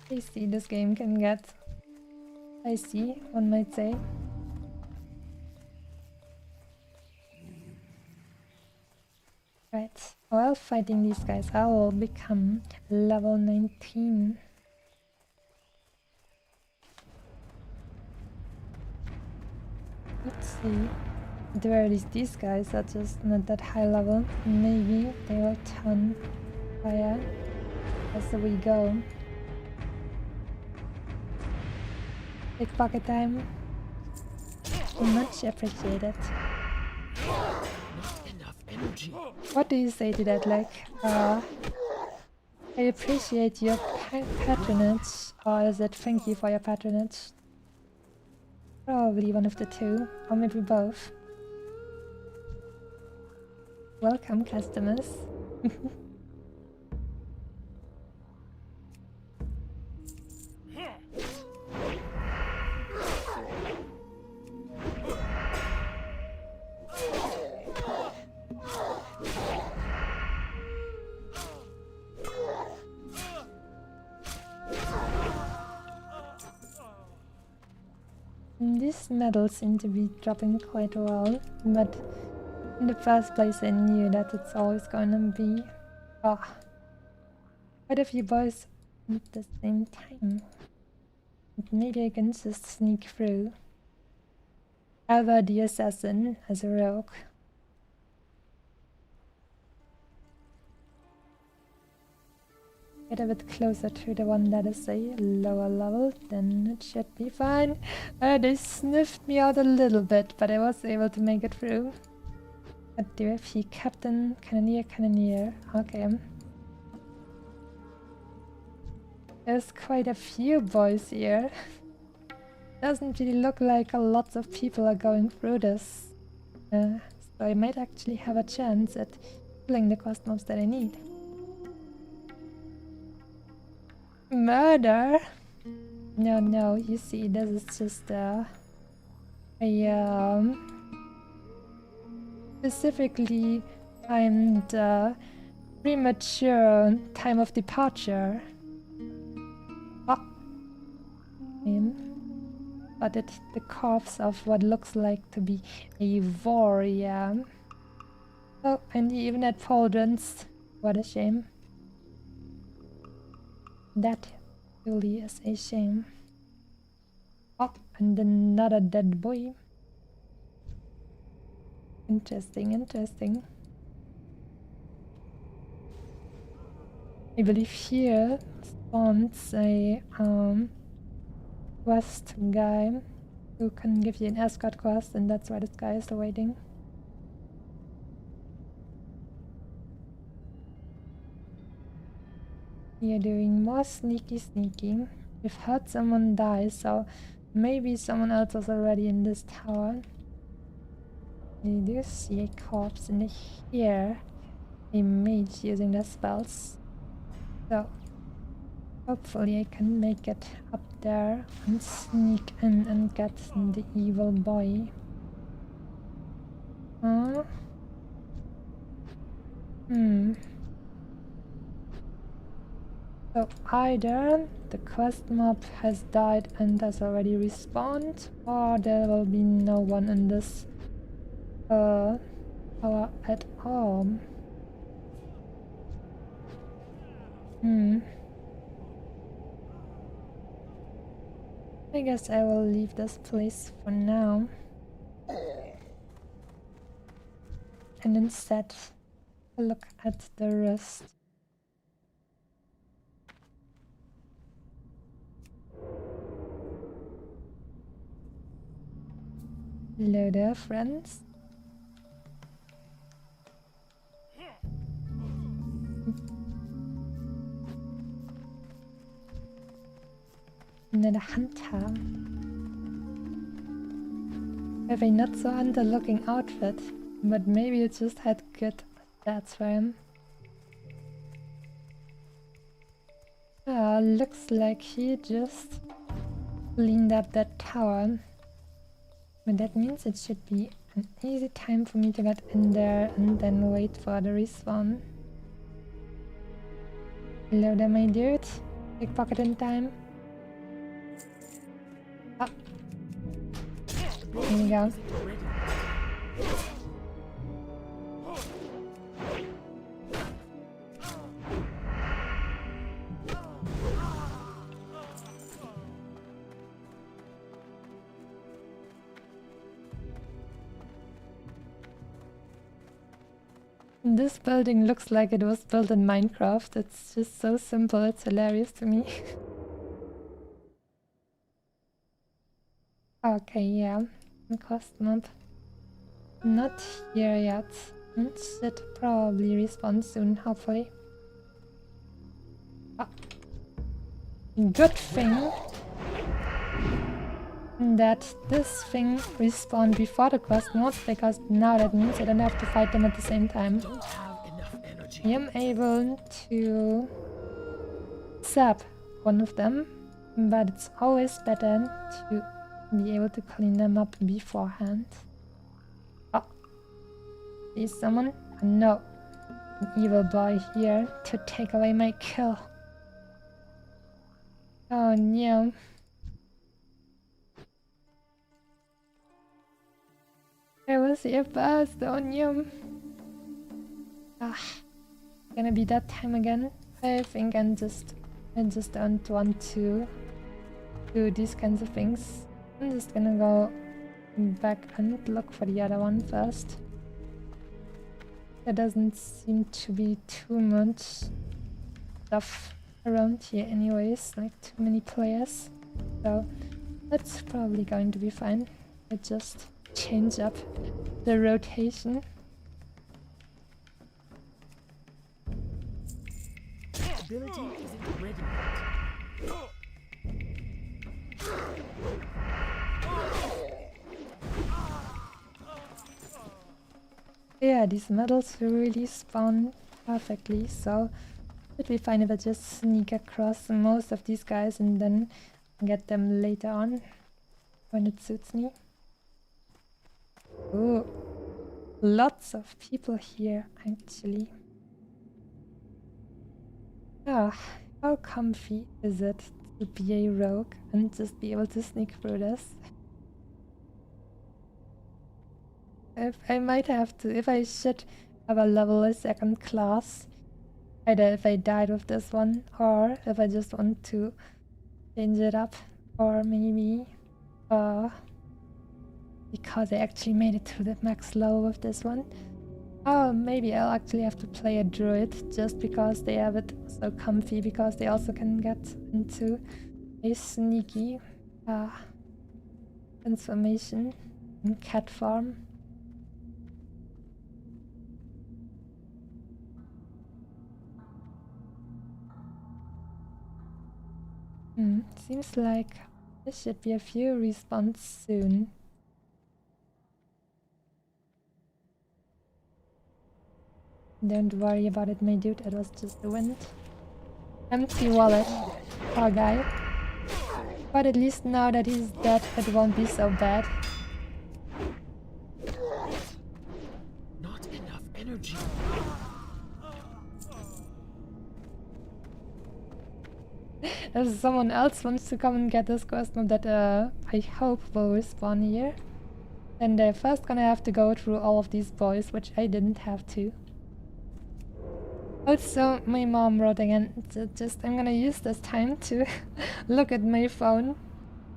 tasty this game can get. Spicy, one might say. Right, while fighting these guys, I will become level 19. Let's see. At the very least, these guys are just not that high level. Maybe they will turn higher as we go. Pickpocket time. Much appreciated. Not enough energy. What do you say to that? Like, I appreciate your patronage, or is it thank you for your patronage? Probably one of the two, or maybe both. Welcome, customers. These medals seem to be dropping quite well, but in the first place I knew that it's always gonna be quite a few boys at the same time. But maybe I can just sneak through. How about the assassin as a rogue? Get a bit closer to the one that is a lower level, then it should be fine. They sniffed me out a little bit, but I was able to make it through. What do I see? Captain, Cannoneer. Okay. There's quite a few boys here. Doesn't really look like a lot of people are going through this. So I might actually have a chance at killing the quest mobs that I need. Murder? No, you see, this is just a specifically timed premature time of departure. But it's the corpse of what looks like to be a warrior. Oh, and he even had pauldrons. What a shame. That really is a shame. Oh, and another dead boy. Interesting. I believe here spawns a quest guy who can give you an escort quest, and that's why this guy is waiting. You're doing more sneaky. We've heard someone die, so maybe someone else was already in this tower. You do see a corpse in here, a mage using their spells. So hopefully I can make it up there and sneak in and get the evil boy. So either the quest mob has died and has already respawned, or there will be no one in this tower at all. I guess I will leave this place for now. And instead look at the rest. Hello there, friends. Another hunter. Have a not so hunter looking outfit, but maybe it just had good stats for him. Looks like he just cleaned up that tower. But that means it should be an easy time for me to get in there and then wait for the respawn. Hello there, my dude. Pickpocketing time. Oh. Here we go. This building looks like it was built in Minecraft. It's just so simple, it's hilarious to me. Okay, yeah. Cost mob. Not here yet. And should probably respawn soon, hopefully. Ah. Good thing that this thing respawned before the quest mode, because now that means I don't have to fight them at the same time. Don't have enough energy. I am able to zap one of them, but it's always better to be able to clean them up beforehand. Oh, is someone? No, an evil boy here to take away my kill. Oh no. I was here fast, oh no. Ah, gonna be that time again. I think I just don't want to do these kinds of things. I'm just gonna go back and look for the other one first. There doesn't seem to be too much stuff around here anyways, like too many players. So that's probably going to be fine. I just change up the rotation. Ability isn't ready yet. Yeah, these medals really spawn perfectly, so it'd be fine if I just sneak across most of these guys and then get them later on when it suits me. Ooh, lots of people here actually. Ah, how comfy is it to be a rogue and just be able to sneak through this? If I should have a level a second class, either if I died with this one or if I just want to change it up, or maybe because I actually made it to the max level with this one. Oh, maybe I'll actually have to play a druid just because they have it so comfy, because they also can get into a sneaky transformation in cat form. Seems like there should be a few respawns soon. Don't worry about it, my dude, it was just the wind. Empty wallet, poor guy. But at least now that he's dead, it won't be so bad. Not enough energy. If someone else wants to come and get this quest mob that I hope will respawn here, then they're first gonna have to go through all of these boys, which I didn't have to. Also, my mom wrote again, I'm gonna use this time to look at my phone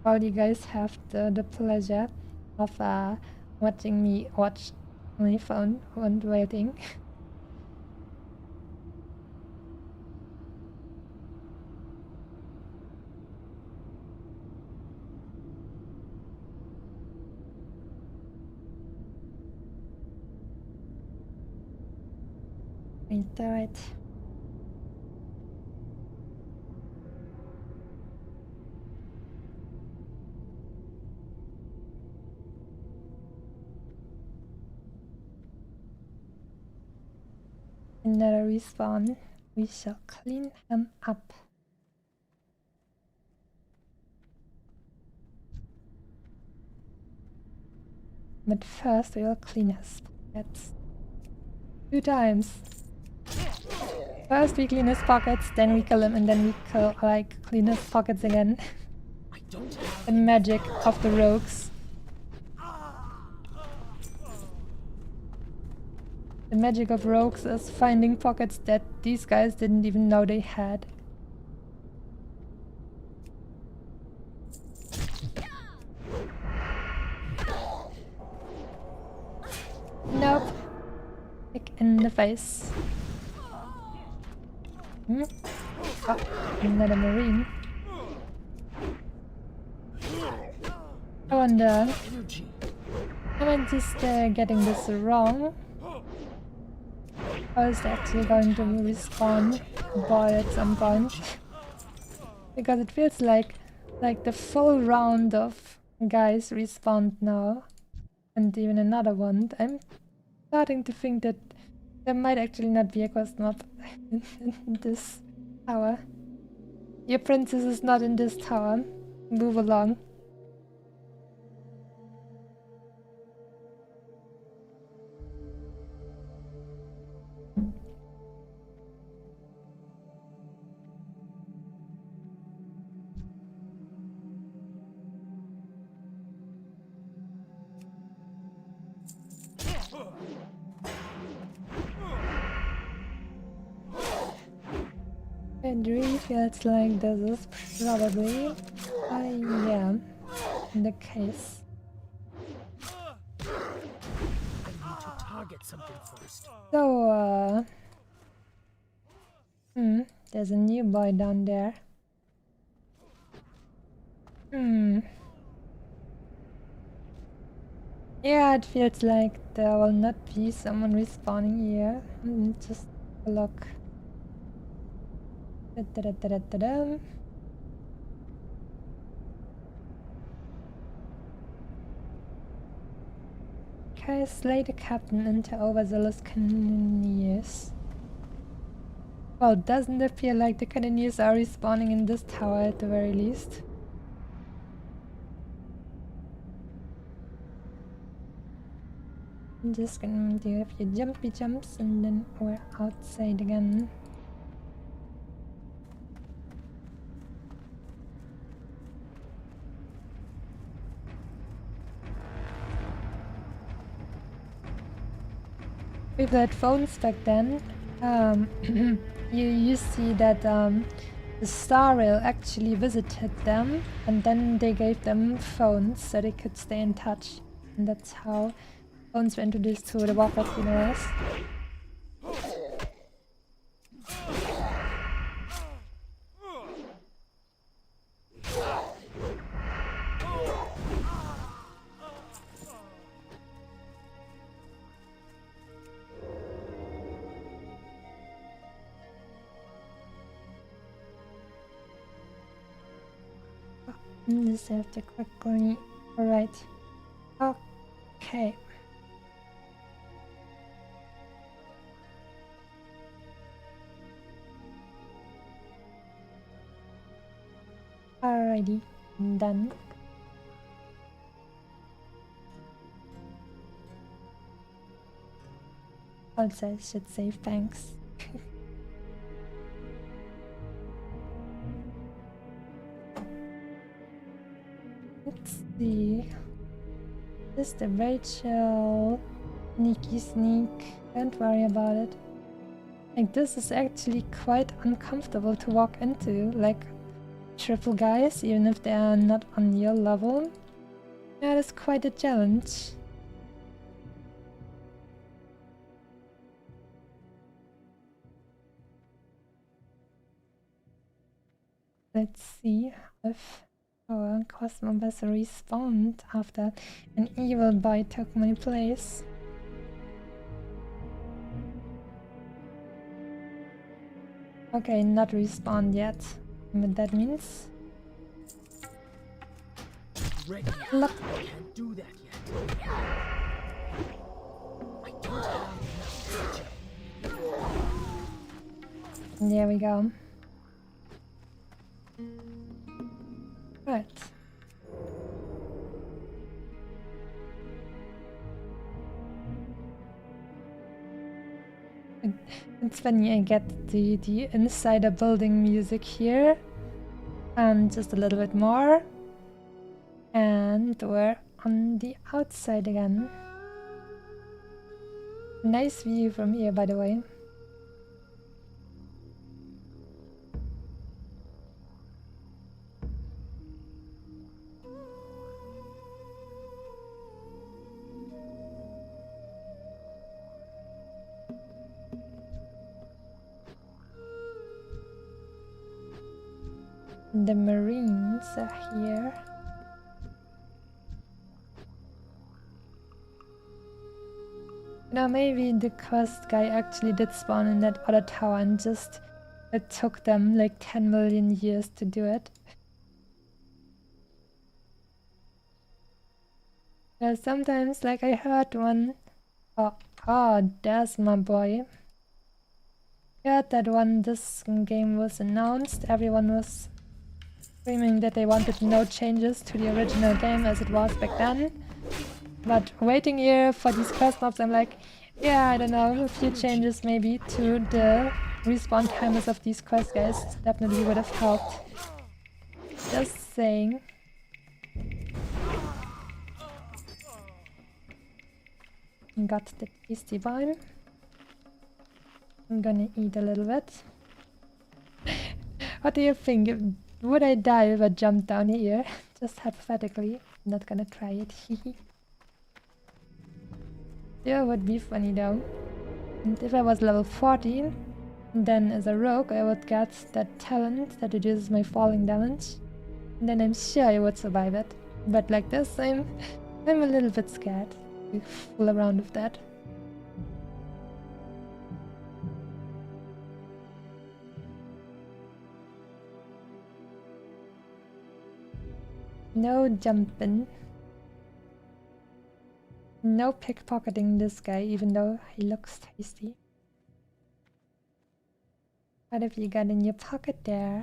while you guys have the pleasure of watching me watch my phone and waiting. Right. Another respawn. We shall clean him up. But first we will clean his pockets. 2 times. First we clean his pockets, then we kill him, and then we clean his pockets again. I don't have The magic of the rogues. The magic of rogues is finding pockets that these guys didn't even know they had. Nope. Kick in the face. Oh, another marine. I wonder energy. Am I just getting this wrong? Or is it actually going to respawn a boy at some point? Because it feels like the full round of guys respawned now. And even another one. I'm starting to think that there might actually not be a quest map in this tower. Your princess is not in this tower. Move along. It really feels like this is probably, yeah, the case. I need to target something first. So, there's a new boy down there. Yeah, it feels like there will not be someone respawning here. Just a look. Da-da-da-da-da-da. Okay, slay the captain into overzealous cannoneers. Well, doesn't it feel like the cannoneers are respawning in this tower at the very least? I'm just gonna do a few jumpy jumps and then we're outside again. With that phones back then, you see that the Star Rail actually visited them and then they gave them phones so they could stay in touch. And that's how phones were introduced to the Warcraft universe. Just have to quickly. Alright. Okay. Alrighty. Done. Also, I should say thanks. Let's see. Just a very chill, sneaky sneak. Don't worry about it. Like, this is actually quite uncomfortable to walk into. Like, triple guys, even if they are not on your level. That is quite a challenge. Let's see if our Cosmo Vessel respawned after an evil boy took my place. Okay, not respawned yet. But that means... Ready. Look. I can't do that yet. I don't have enough energy. There we go. Right. It's funny, I get the insider building music here. And just a little bit more. And we're on the outside again. Nice view from here, by the way. The Marines are here. Now maybe the quest guy actually did spawn in that other tower and just it took them like 10 million years to do it. Yeah, sometimes like I heard one. Oh, there's my boy. I heard that when this game was announced, everyone was screaming that they wanted no changes to the original game as it was back then. But waiting here for these quest mobs, I'm like, yeah, I don't know, a few changes maybe to the respawn timers of these quest guys definitely would have helped. Just saying. Got the tasty vine. I'm gonna eat a little bit. What do you think? Would I die if I jumped down here? Just hypothetically. I'm not gonna try it. Yeah, would be funny though. And if I was level 14, then as a rogue I would get that talent that reduces my falling damage. And then I'm sure I would survive it. But like this, I'm a little bit scared to fool around with that. No jumping. No pickpocketing this guy, even though he looks tasty. What have you got in your pocket there?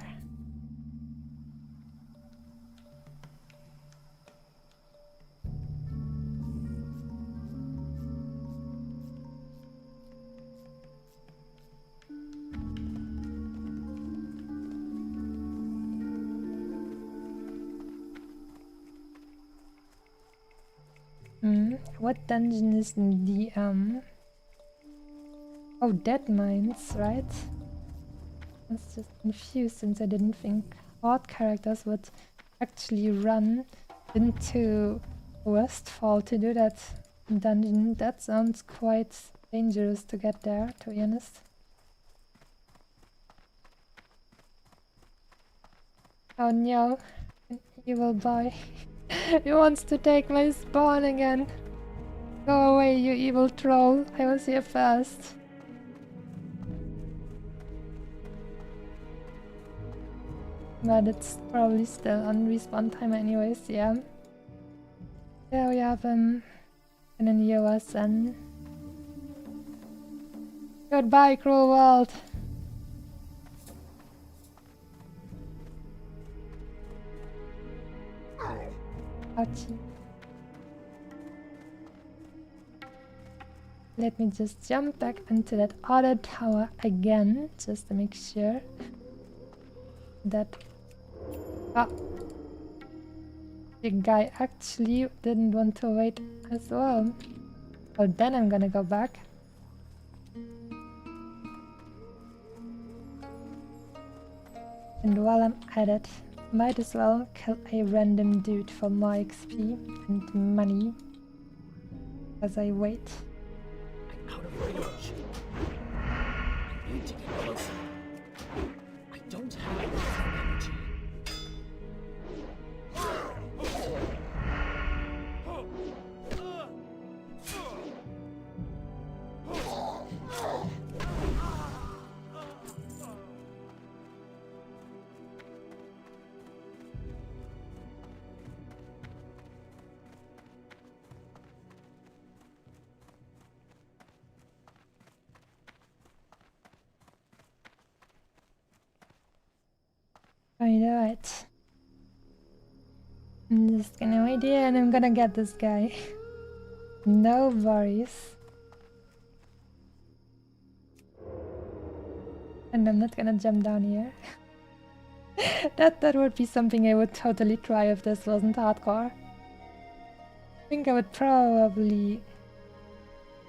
What dungeon is the Oh, dead mines, right? I was just confused since I didn't think odd characters would actually run into Westfall to do that dungeon. That sounds quite dangerous to get there, to be honest. Oh no, an evil boy. He wants to take my spawn again. Go away, you evil troll. I was here first. But it's probably still on respawn time anyways, yeah. There we have him. And then us and goodbye, cruel world. Ouchie. Let me just jump back into that other tower again, just to make sure that the guy actually didn't want to wait as well. Well, then I'm gonna go back. And while I'm at it, might as well kill a random dude for more XP and money as I wait. I'm out of range. I need to get closer. I don't have enough energy. Alright. I'm just gonna wait here and I'm gonna get this guy. No worries. And I'm not gonna jump down here. That would be something I would totally try if this wasn't hardcore. I think I would probably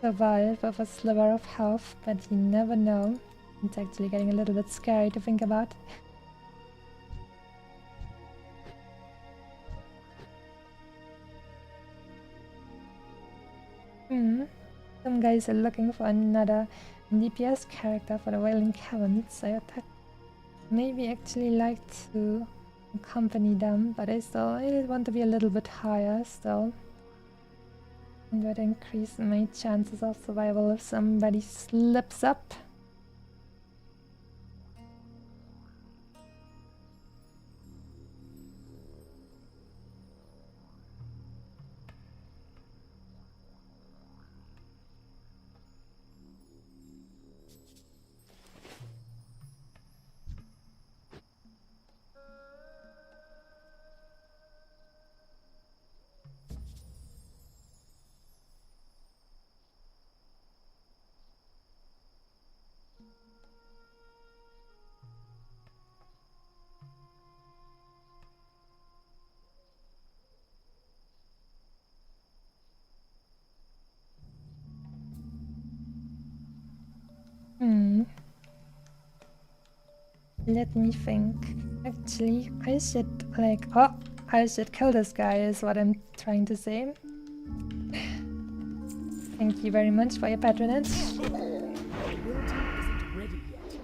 survive with a sliver of health, but you never know. It's actually getting a little bit scary to think about. Some guys are looking for another DPS character for the Wailing Caverns, so I would maybe actually like to accompany them, but I want to be a little bit higher still. And would increase my chances of survival if somebody slips up. Let me think. Actually, I should I should kill this guy is what I'm trying to say. Thank you very much for your patronage. The ability isn't ready yet.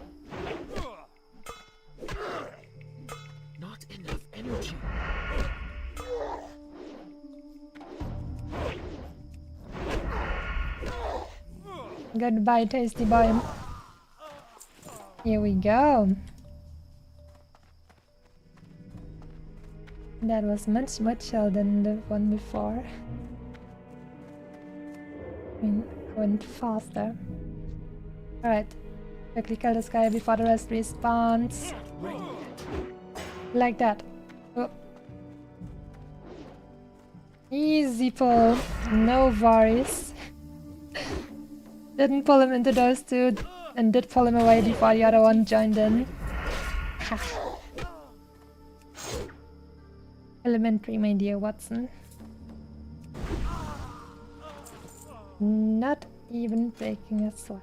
Not enough energy. Goodbye, tasty boy. Here we go. That was much more chill than the one before. I mean, I went faster. Alright. Quickly kill this guy before the rest respawns. Like that. Oh. Easy pull. No worries. Didn't pull him into those two and did pull him away before the other one joined in. Elementary, my dear Watson. Not even breaking a sweat.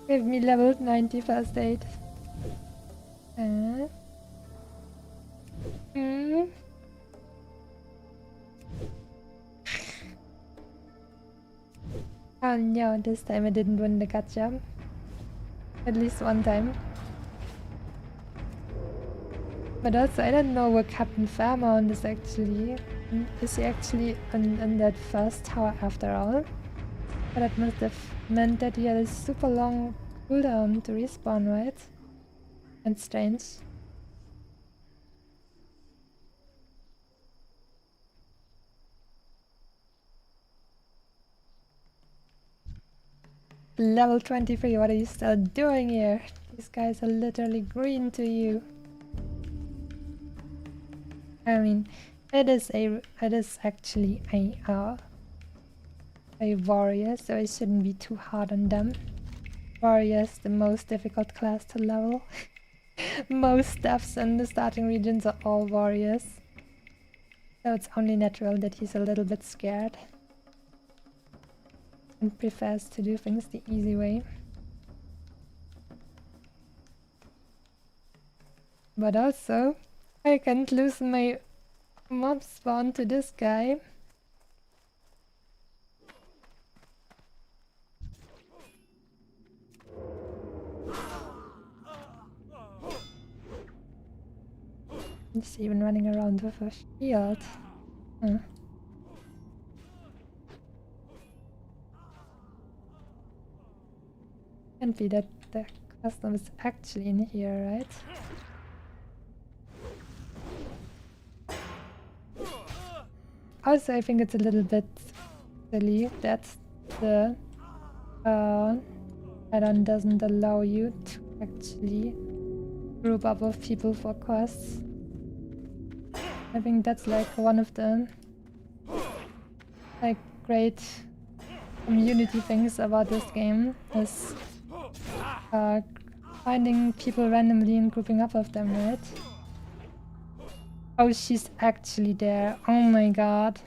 Give me level 90 first aid. Oh no, this time I didn't win the gacha. At least one time. But also, I don't know what Captain Fairmount is actually. Is he actually in that first tower after all? But that must have meant that he had a super long cooldown to respawn, right? And strange. Level 23, what are you still doing here? These guys are literally green to you. I mean, it is actually a warrior, so I shouldn't be too hard on them. Warrior is the most difficult class to level. Most stuffs in the starting regions are all warriors. So it's only natural that he's a little bit scared. And prefers to do things the easy way. But also, I can't lose my mob spawn to this guy. He's even running around with a shield. Huh. Can't be that the custom is actually in here, right? Also, I think it's a little bit silly that the add-on doesn't allow you to actually group up with people for quests. I think that's like one of the great community things about this game is finding people randomly and grouping up with them, right? Oh, she's actually there. Oh my god.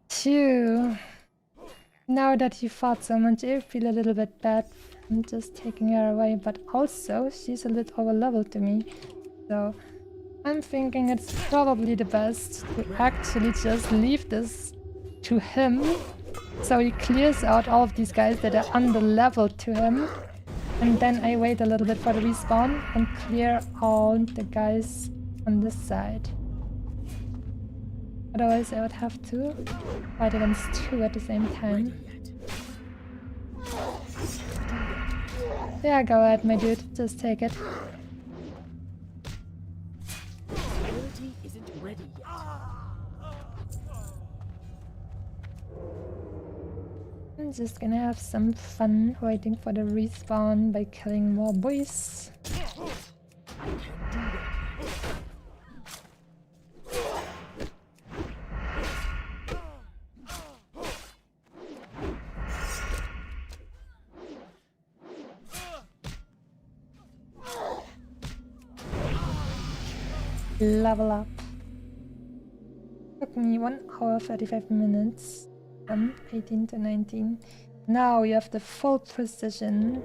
Phew. Now that you fought so much, I feel a little bit bad for just taking her away, but also she's a little over-leveled to me. So I'm thinking it's probably the best to actually just leave this to him. So he clears out all of these guys that are under-leveled to him. And then I wait a little bit for the respawn and clear all the guys on this side. Otherwise I would have to fight against two at the same time. Yeah, go ahead, my dude. Just take it. Ability isn't ready yet. I'm just gonna have some fun waiting for the respawn by killing more boys. Level up. Took me 1 hour 35 minutes from 18 to 19. Now you have the full precision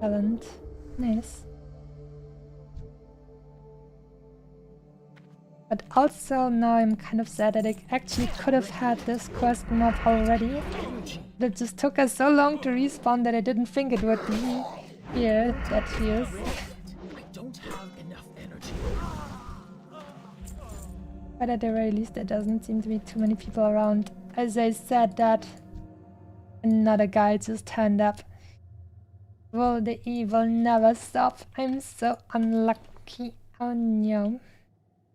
talent. Nice. But also now I'm kind of sad that I actually could have had this quest mod already. It just took us so long to respawn that I didn't think it would be here that fierce. I don't have enough energy. But at the very least there doesn't seem to be too many people around. As I said that, another guy just turned up. Will the evil never stop? I'm so unlucky. Oh no.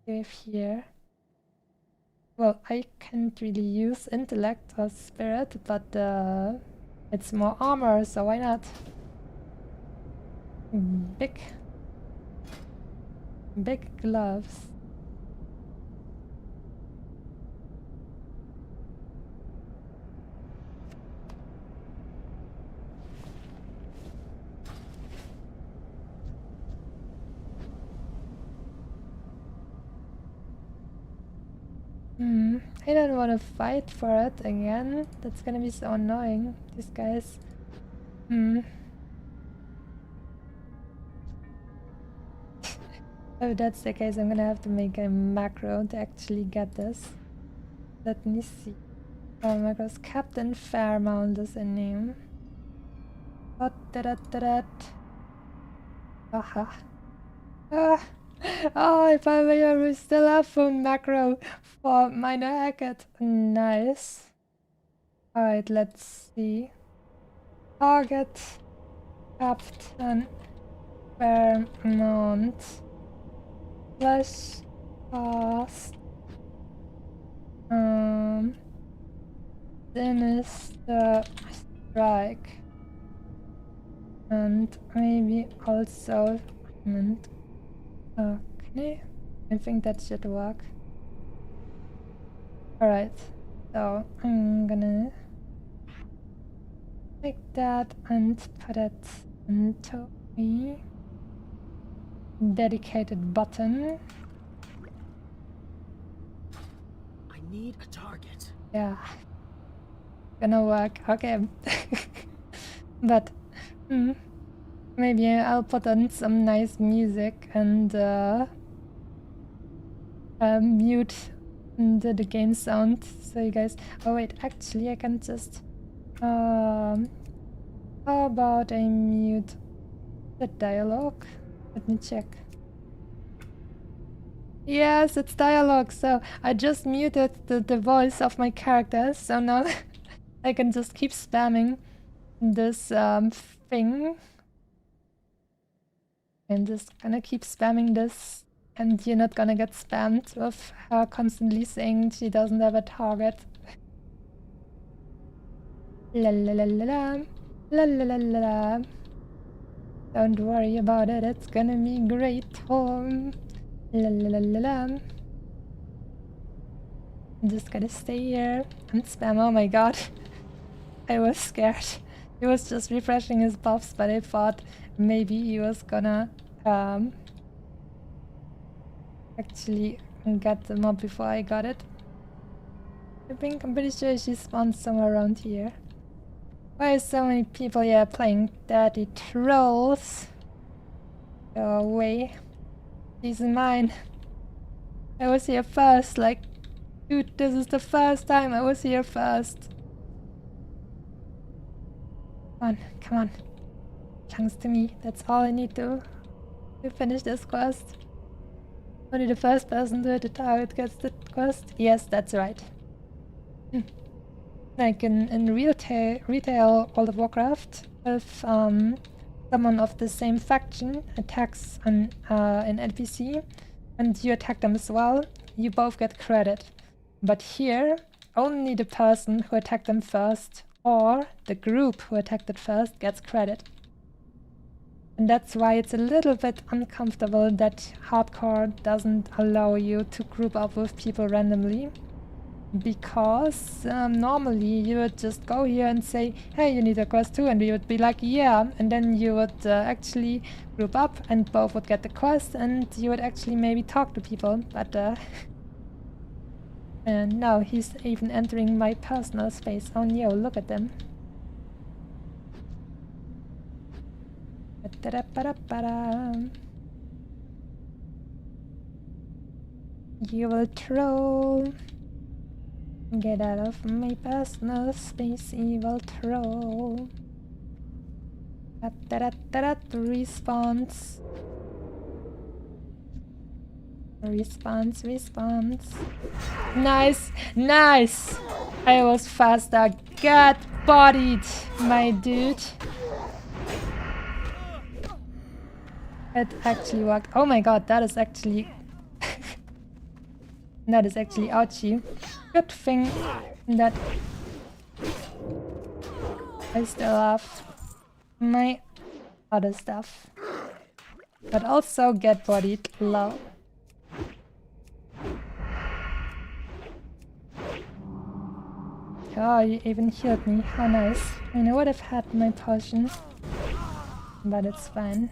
With here. Well, I can't really use intellect or spirit, but it's more armor, so why not? Big gloves. I don't want to fight for it again. That's gonna be so annoying. These guys. If that's the case, I'm gonna have to make a macro to actually get this. Let me see. Oh, macro's Captain Fairmount is a name. Aha. Oh, if I may, still have full macro for Minor Hackett. Nice. Alright, let's see. Target Captain Fairmount. Flash fast. Sinister Strike. And maybe also okay, I think that should work. Alright, so I'm gonna take that and put it into a dedicated button. I need a target. Yeah, gonna work. Okay. But maybe I'll put on some nice music and mute the game sound so you guys. Oh wait, actually I can just how about I mute the dialogue? Let me check. Yes, it's dialogue, so I just muted the voice of my characters, so now I can just keep spamming this thing. I'm just gonna keep spamming this, and you're not gonna get spammed with her constantly saying she doesn't have a target. La la la la la, la la la la la. Don't worry about it, it's gonna be great. La la la la la. I'm just gonna stay here and spam. Oh my god. I was scared. He was just refreshing his buffs, but I thought maybe he was gonna actually get the mob before I got it. I'm pretty sure she spawned somewhere around here. Why are so many people here playing dirty trolls? Go away. She's mine. I was here first, like, dude, this is the first time I was here first. Come on, come on. belongs to me. That's all I need to finish this quest. Only the first person to hit the target gets the quest. Yes, that's right. Like in retail World of Warcraft, if someone of the same faction attacks an NPC and you attack them as well, you both get credit. But here, only the person who attacked them first or the group who attacked it first gets credit. And that's why it's a little bit uncomfortable that hardcore doesn't allow you to group up with people randomly. Because normally you would just go here and say, hey, you need a quest too, and we would be like, yeah, and then you would actually group up and both would get the quest and you would actually maybe talk to people, but and now he's even entering my personal space. Oh no, look at them. You will troll. Get out of my personal space, evil troll. Response. Response. Nice, nice! I was faster. Get bodied, my dude. It actually worked. Oh my god, that is actually... that is actually ouchie. Good thing that I still have my other stuff. But also get bodied, lol. Oh, you even healed me. How nice. I know would have had my potion, but it's fine.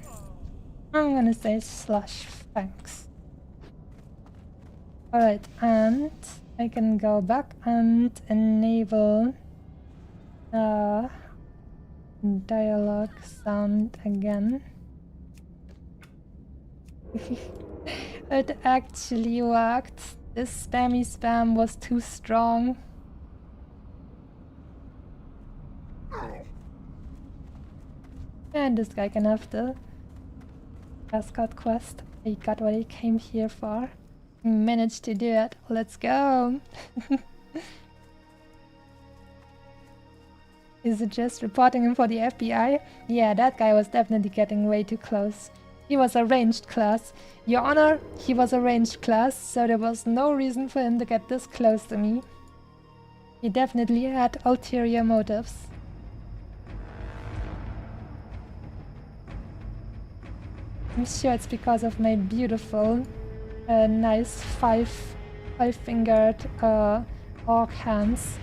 I'm gonna say slush, thanks. Alright, and I can go back and enable dialogue sound again. It actually worked. This spammy spam was too strong. And this guy can have the escort quest. He got what he came here for. He managed to do it. Let's go! Is it just reporting him for the FBI? Yeah, that guy was definitely getting way too close. He was a ranged class. Your Honor, he was a ranged class, so there was no reason for him to get this close to me. He definitely had ulterior motives. I'm sure it's because of my beautiful, nice five-fingered orc hands.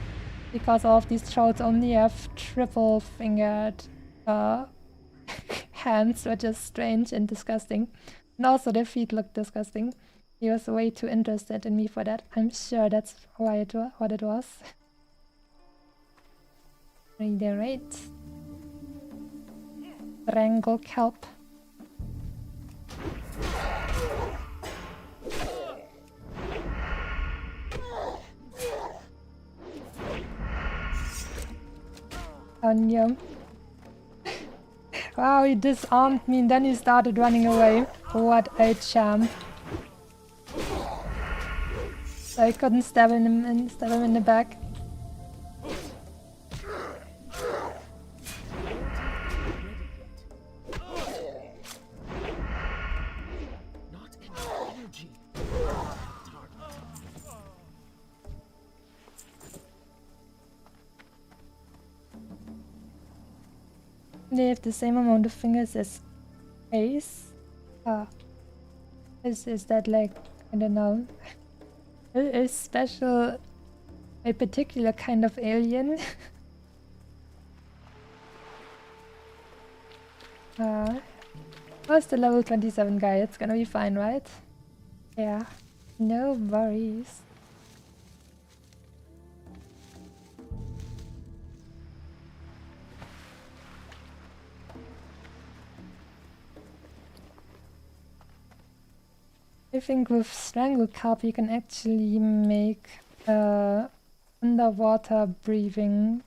Because all of these trolls only have triple-fingered hands, which is strange and disgusting. And also their feet look disgusting. He was way too interested in me for that. I'm sure that's why what it was. Reiterate. Strangle kelp. Oh no. Wow, he disarmed me and then he started running away. What a champ. So I couldn't stab him in the back. They have the same amount of fingers as Ace. Is that like, I don't know, a special, a particular kind of alien? Where's the level 27 guy? It's gonna be fine, right? Yeah, no worries. I think with Strangle Carp you can actually make underwater breathing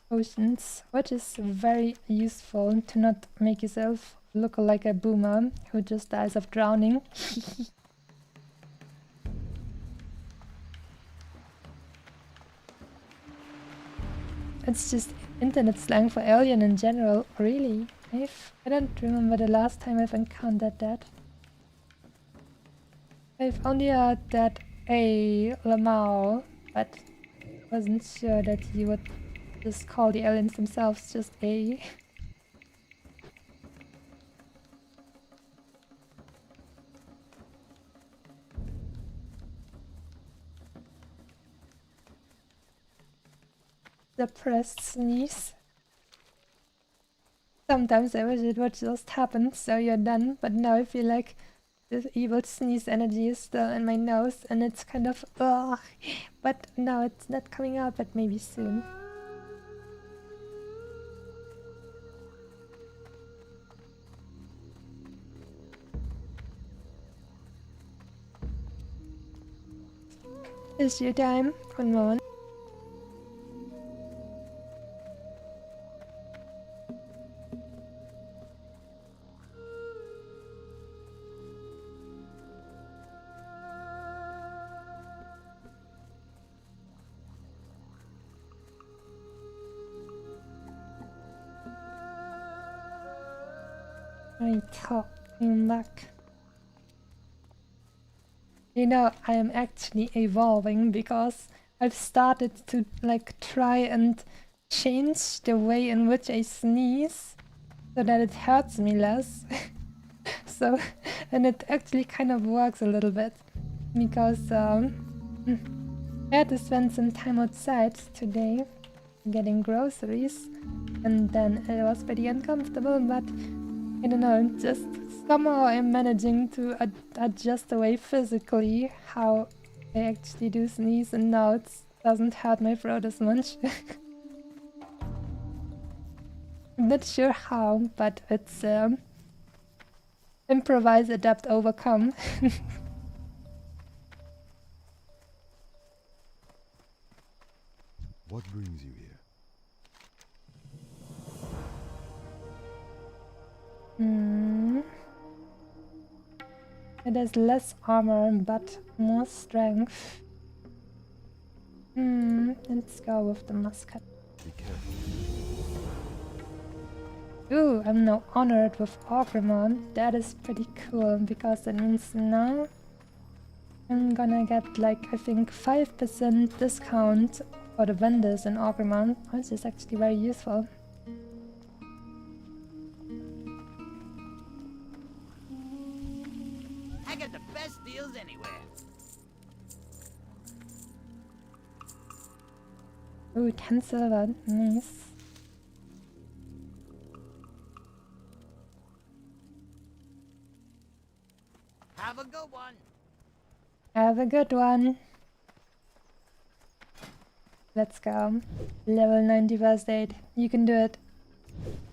potions, which is very useful to not make yourself look like a boomer who just dies of drowning. It's just internet slang for alien in general, really. I don't remember the last time I've encountered that. I've only heard that a Lamau, but wasn't sure that you would just call the aliens themselves just a. Suppressed sneeze. Sometimes I wish it would just happen, so you're done, but now I feel like this evil sneeze energy is still in my nose and it's kind of ugh. But now it's not coming out, but maybe soon. It's your time. One moment. Right, I'm back. You know, I am actually evolving because I've started to like try and change the way in which I sneeze so that it hurts me less. So, and it actually kind of works a little bit because I had to spend some time outside today getting groceries and then it was pretty uncomfortable, but I don't know, just somehow I'm managing to adjust the way physically how I actually do sneeze and now it doesn't hurt my throat as much. I'm not sure how, but it's improvise, adapt, overcome. What brings you here? It has less armor but more strength. Let's go with the musket. Be careful. Ooh, I'm now honored with Orgrimmar. That is pretty cool because that means now I'm gonna get like I think 5% discount for the vendors in Orgrimmar, which is actually very useful. I get the best deals anywhere. Ooh, 10 silver, nice. Have a good one. Have a good one. Let's go. Level 90 first aid. You can do it.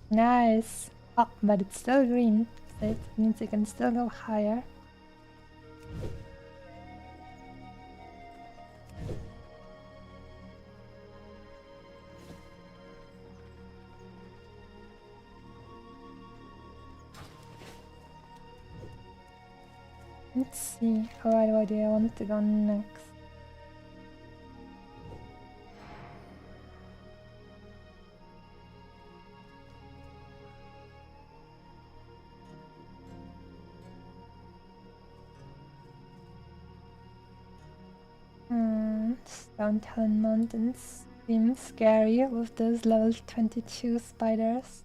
Nice. Oh, but it's still green. So it means you can still go higher. Let's see. Alright, where do I want to go next? Downtown Mountains seem scary with those level 22 spiders.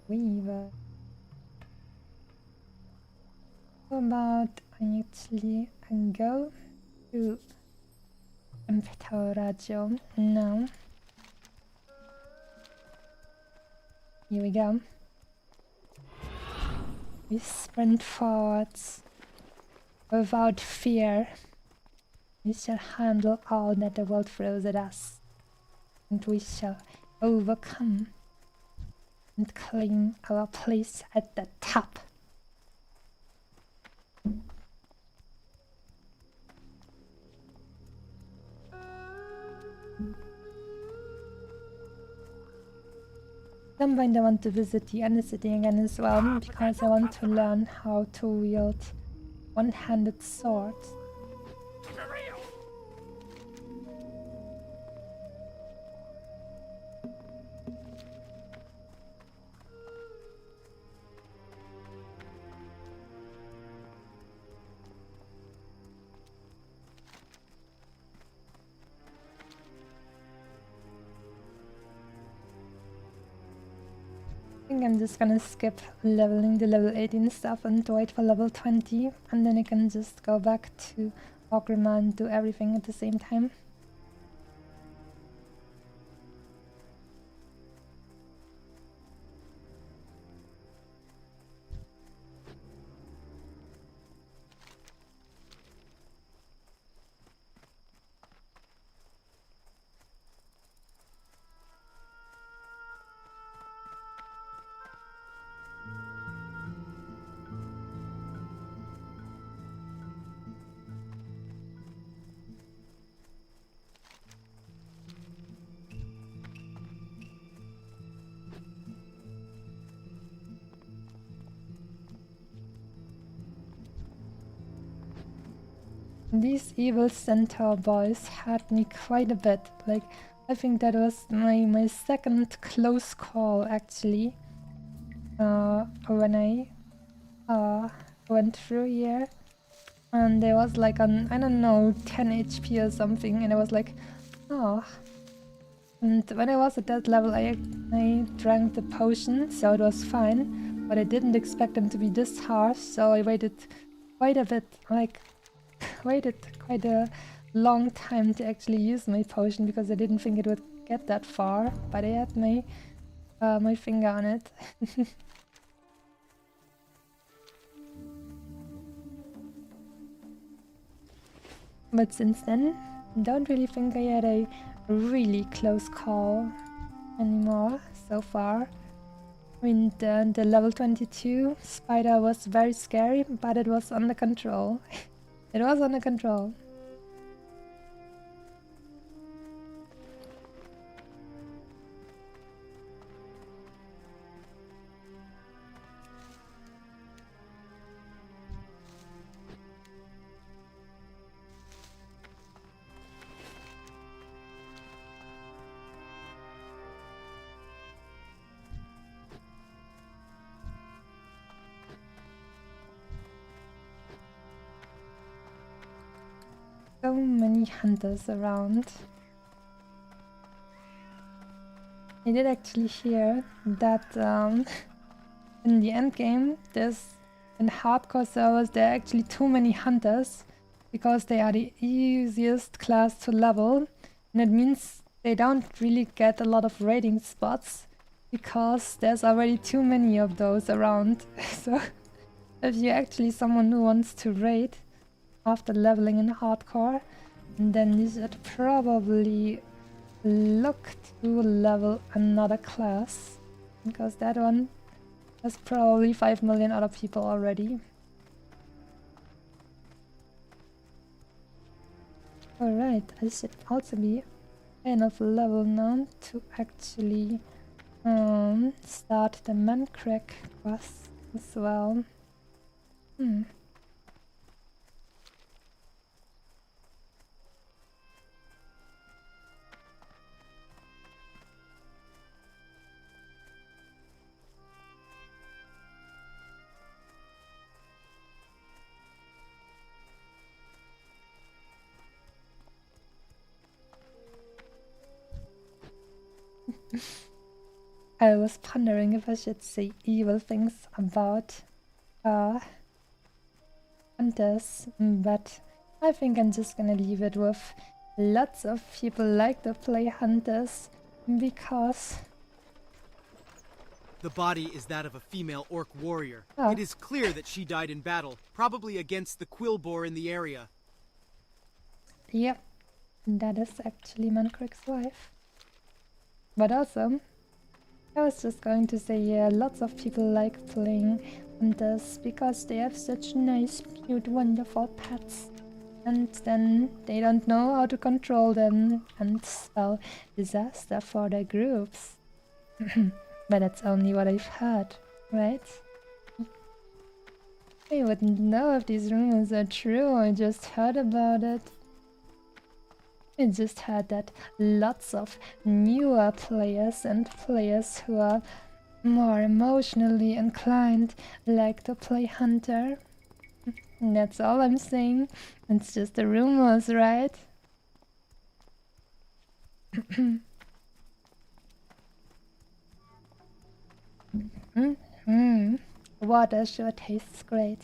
Weaver. How about I actually go to Emphitoradio now? Here we go. We sprint forwards without fear. We shall handle all that the world throws at us, and we shall overcome and claim our place at the top. some point I want to visit the End City again as well, because I want to learn how to wield one-handed swords. I think I'm just gonna skip leveling the level 18 stuff and wait for level 20, and then I can just go back to Orgrimmar and do everything at the same time. These evil centaur boys had me quite a bit. Like, I think that was my second close call actually. When I went through here, and there was like an, I don't know, 10 HP or something, and I was like, oh. And when I was at that level, I drank the potion, so it was fine. But I didn't expect them to be this harsh, so I waited quite a bit, like waited quite a long time to actually use my potion, because I didn't think it would get that far, but I had my finger on it. But since then, I don't really think I had a really close call anymore so far. I mean, the level 22 spider was very scary, but it was under control. It was under control. So many hunters around. I did actually hear that in the end game, in hardcore servers, there are actually too many hunters, because they are the easiest class to level, and it means they don't really get a lot of raiding spots, because there's already too many of those around. So if you're actually someone who wants to raid after leveling in hardcore, then you should probably look to level another class, because that one has probably 5 million other people already. Alright, I should also be enough level now to actually start the Mancrack quest as well. I was pondering if I should say evil things about hunters, but I think I'm just gonna leave it with lots of people like to play hunters, because The body is that of a female orc warrior. Oh. It is clear that she died in battle, probably against the quill boar in the area. yep, that is actually Mancrack's wife. But also, I was just going to say, yeah, lots of people like playing hunters because they have such nice, cute, wonderful pets. And then they don't know how to control them and spell disaster for their groups. But that's only what I've heard, right? I wouldn't know if these rumors are true, I just heard about it. I just heard that lots of newer players and players who are more emotionally inclined like to play Hunter. And that's all I'm saying. It's just the rumors, right? Water sure tastes great.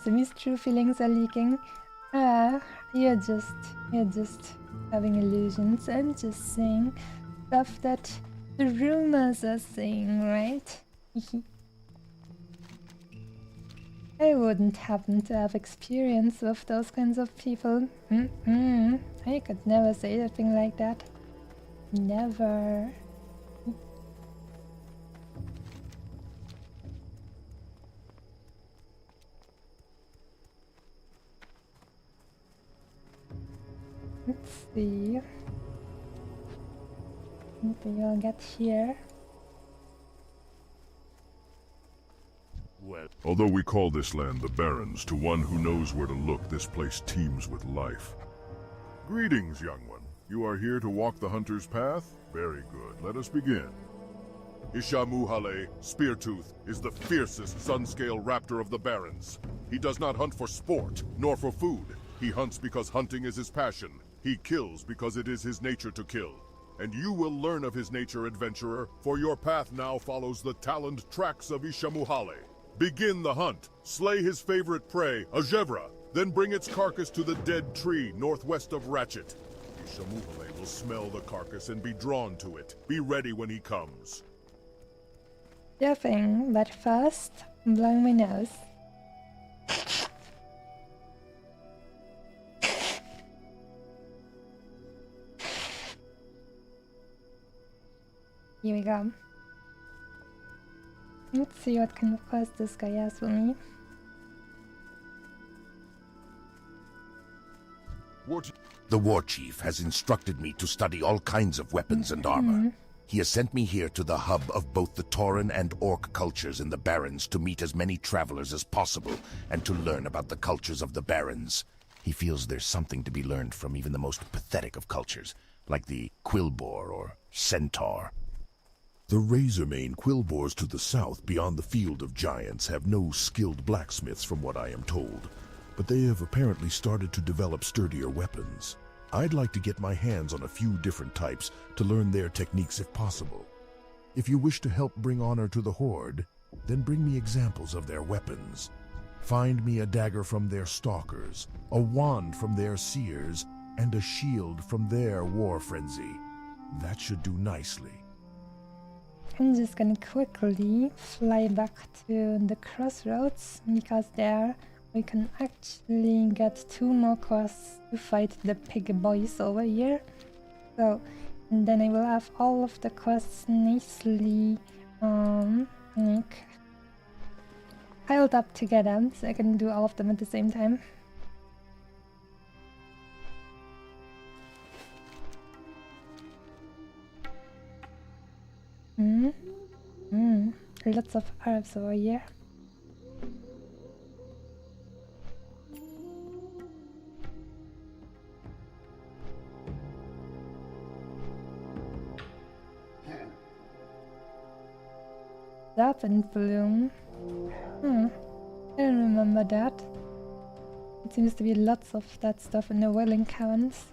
Simi's true feelings are leaking. Ah, you're just having illusions. I'm just saying stuff that the rumors are saying, right? I wouldn't happen to have experience with those kinds of people. I could never say anything like that. Never. Let's see. What do you all get here? Well, although we call this land the Barrens, to one who knows where to look, this place teems with life. Greetings, young one. You are here to walk the hunter's path? Very good. Let us begin. Ishamuhale, Speartooth, is the fiercest sun-scale raptor of the Barrens. He does not hunt for sport, nor for food. He hunts because hunting is his passion. He kills because it is his nature to kill. And you will learn of his nature, adventurer, for your path now follows the taloned tracks of Ishamuhale. Begin the hunt. Slay his favorite prey, a Gevra, then bring its carcass to the dead tree northwest of Ratchet. Ishamuhale will smell the carcass and be drawn to it. Be ready when he comes. Sure thing, but first, I'm blowing my nose. Here we go. Let's see what kind of quest this guy has for me. The war chief has instructed me to study all kinds of weapons and armor. He has sent me here to the hub of both the Tauren and Orc cultures in the Barrens to meet as many travelers as possible and to learn about the cultures of the Barrens. He feels there's something to be learned from even the most pathetic of cultures, like the Quillbore or Centaur. The Razormane Quillbores to the south beyond the Field of Giants have no skilled blacksmiths from what I am told, but they have apparently started to develop sturdier weapons. I'd like to get my hands on a few different types to learn their techniques if possible. If you wish to help bring honor to the Horde, then bring me examples of their weapons. Find me a dagger from their stalkers, a wand from their seers, and a shield from their war frenzy. That should do nicely. I'm just gonna quickly fly back to the crossroads, because there we can actually get 2 more quests to fight the pig boys over here. So, and then I will have all of the quests nicely like piled up together, so I can do all of them at the same time. Lots of herbs over here. Up and bloom. I don't remember that. It seems to be lots of that stuff in the Welling Caverns.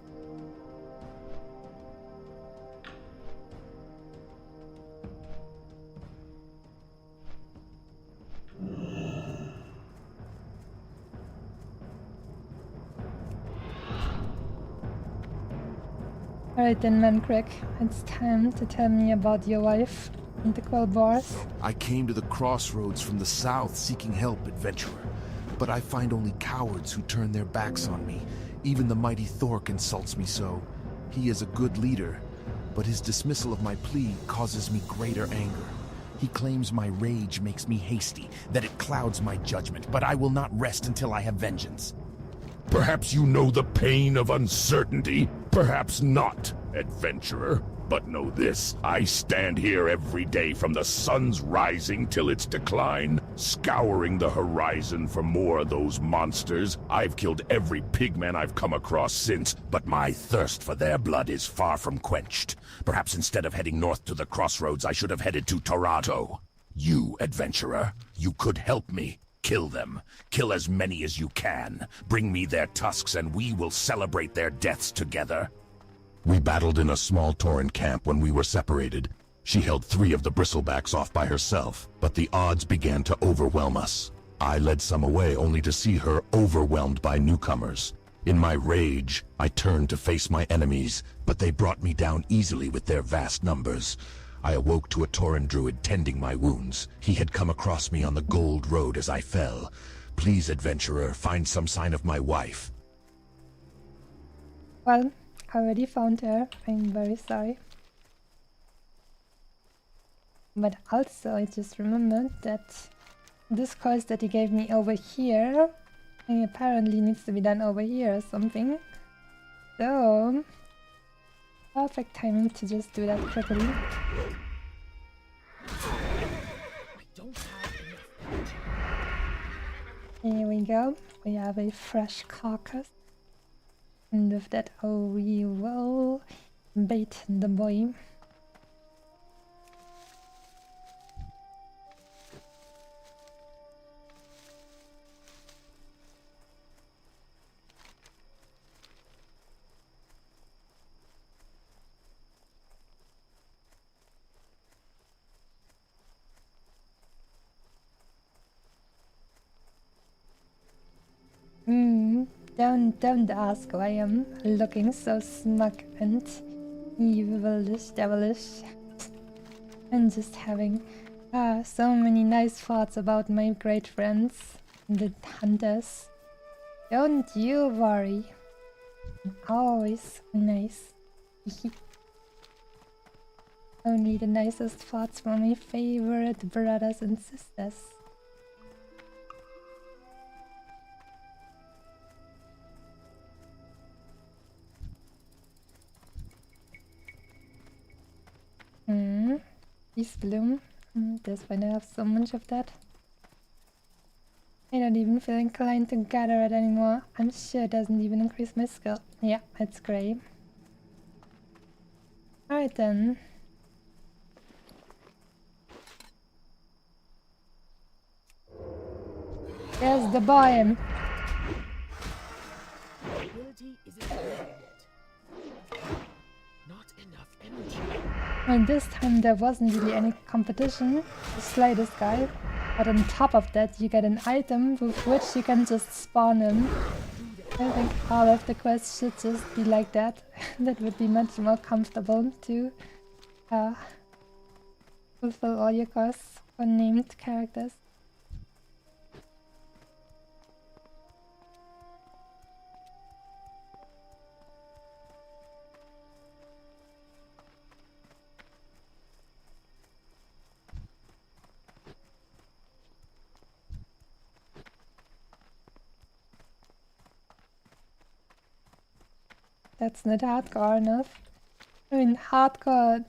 Alright then, Mancrick, it's time to tell me about your wife and the Quillbores. I came to the crossroads from the south seeking help, adventurer. But I find only cowards who turn their backs on me. Even the mighty Thork insults me so. He is a good leader, but his dismissal of my plea causes me greater anger. He claims my rage makes me hasty, that it clouds my judgment, but I will not rest until I have vengeance. Perhaps you know the pain of uncertainty. Perhaps not, adventurer. But know this, I stand here every day from the sun's rising till its decline, scouring the horizon for more of those monsters. I've killed every pigman I've come across since, but my thirst for their blood is far from quenched. Perhaps instead of heading north to the crossroads, I should have headed to Toronto. You, adventurer, you could help me. Kill them. Kill as many as you can. Bring me their tusks and we will celebrate their deaths together. We battled in a small Tauren camp when we were separated. She held 3 of the bristlebacks off by herself, but the odds began to overwhelm us. I led some away only to see her overwhelmed by newcomers. In my rage, I turned to face my enemies, but they brought me down easily with their vast numbers. I awoke to a Tauren druid tending my wounds. He had come across me on the Gold Road as I fell. Please, adventurer, find some sign of my wife. Well, I already found her. I'm very sorry. But also, I just remembered that this quest that he gave me over here apparently needs to be done over here or something. So, perfect timing to just do that quickly. Here we go. We have a fresh carcass. And with that, we will bait the boy. Don't ask why I'm looking so smug and evilish, devilish. I'm just having so many nice thoughts about my great friends, the hunters. Don't you worry. Always nice. Only the nicest thoughts from my favorite brothers and sisters. Peace bloom. That's why I have so much of that. I don't even feel inclined to gather it anymore. I'm sure it doesn't even increase my skill. Yeah, it's great. Alright then. There's the boy. And this time there wasn't really any competition to slay this guy, but on top of that you get an item with which you can just spawn him. I think all of the quests should just be like that. That would be much more comfortable to fulfill all your quests for named characters. That's not hardcore enough. I mean, hardcore,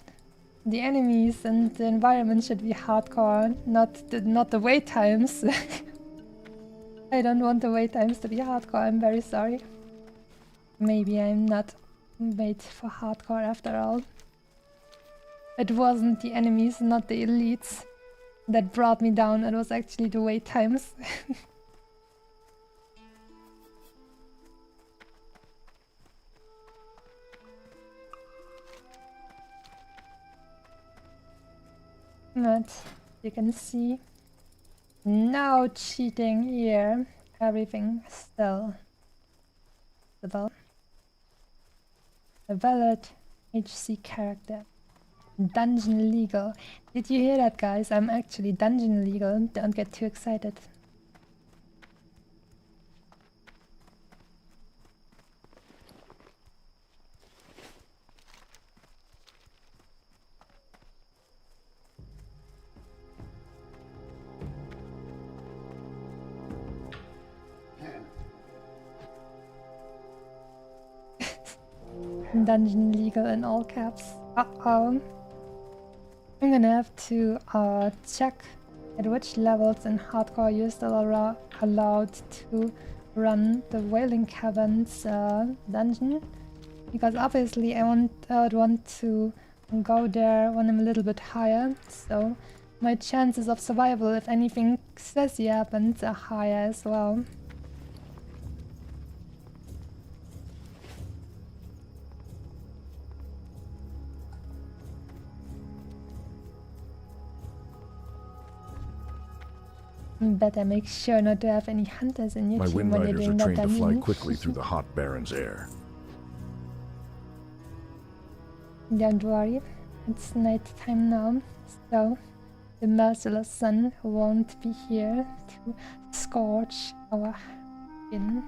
the enemies and the environment should be hardcore, not the wait times. I don't want the wait times to be hardcore, I'm very sorry. Maybe I'm not made for hardcore after all. It wasn't the enemies, not the elites, that brought me down, it was actually the wait times. But you can see no cheating here. Everything still possible. A valid HC character. Dungeon legal. Did you hear that, guys? I'm actually dungeon legal. Don't get too excited. dungeon legal in all caps. Uh-oh. I'm gonna have to check at which levels in hardcore you're still allowed to run the Wailing Caverns dungeon. Because obviously I would want to go there when I'm a little bit higher, so my chances of survival if anything sassy happens are higher as well. Better make sure not to have any hunters in your My team wind when you're riders are doing that trained to fly dungeon. quickly through the hot Baron's air. Don't worry, it's night time now, so the merciless sun won't be here to scorch our skin.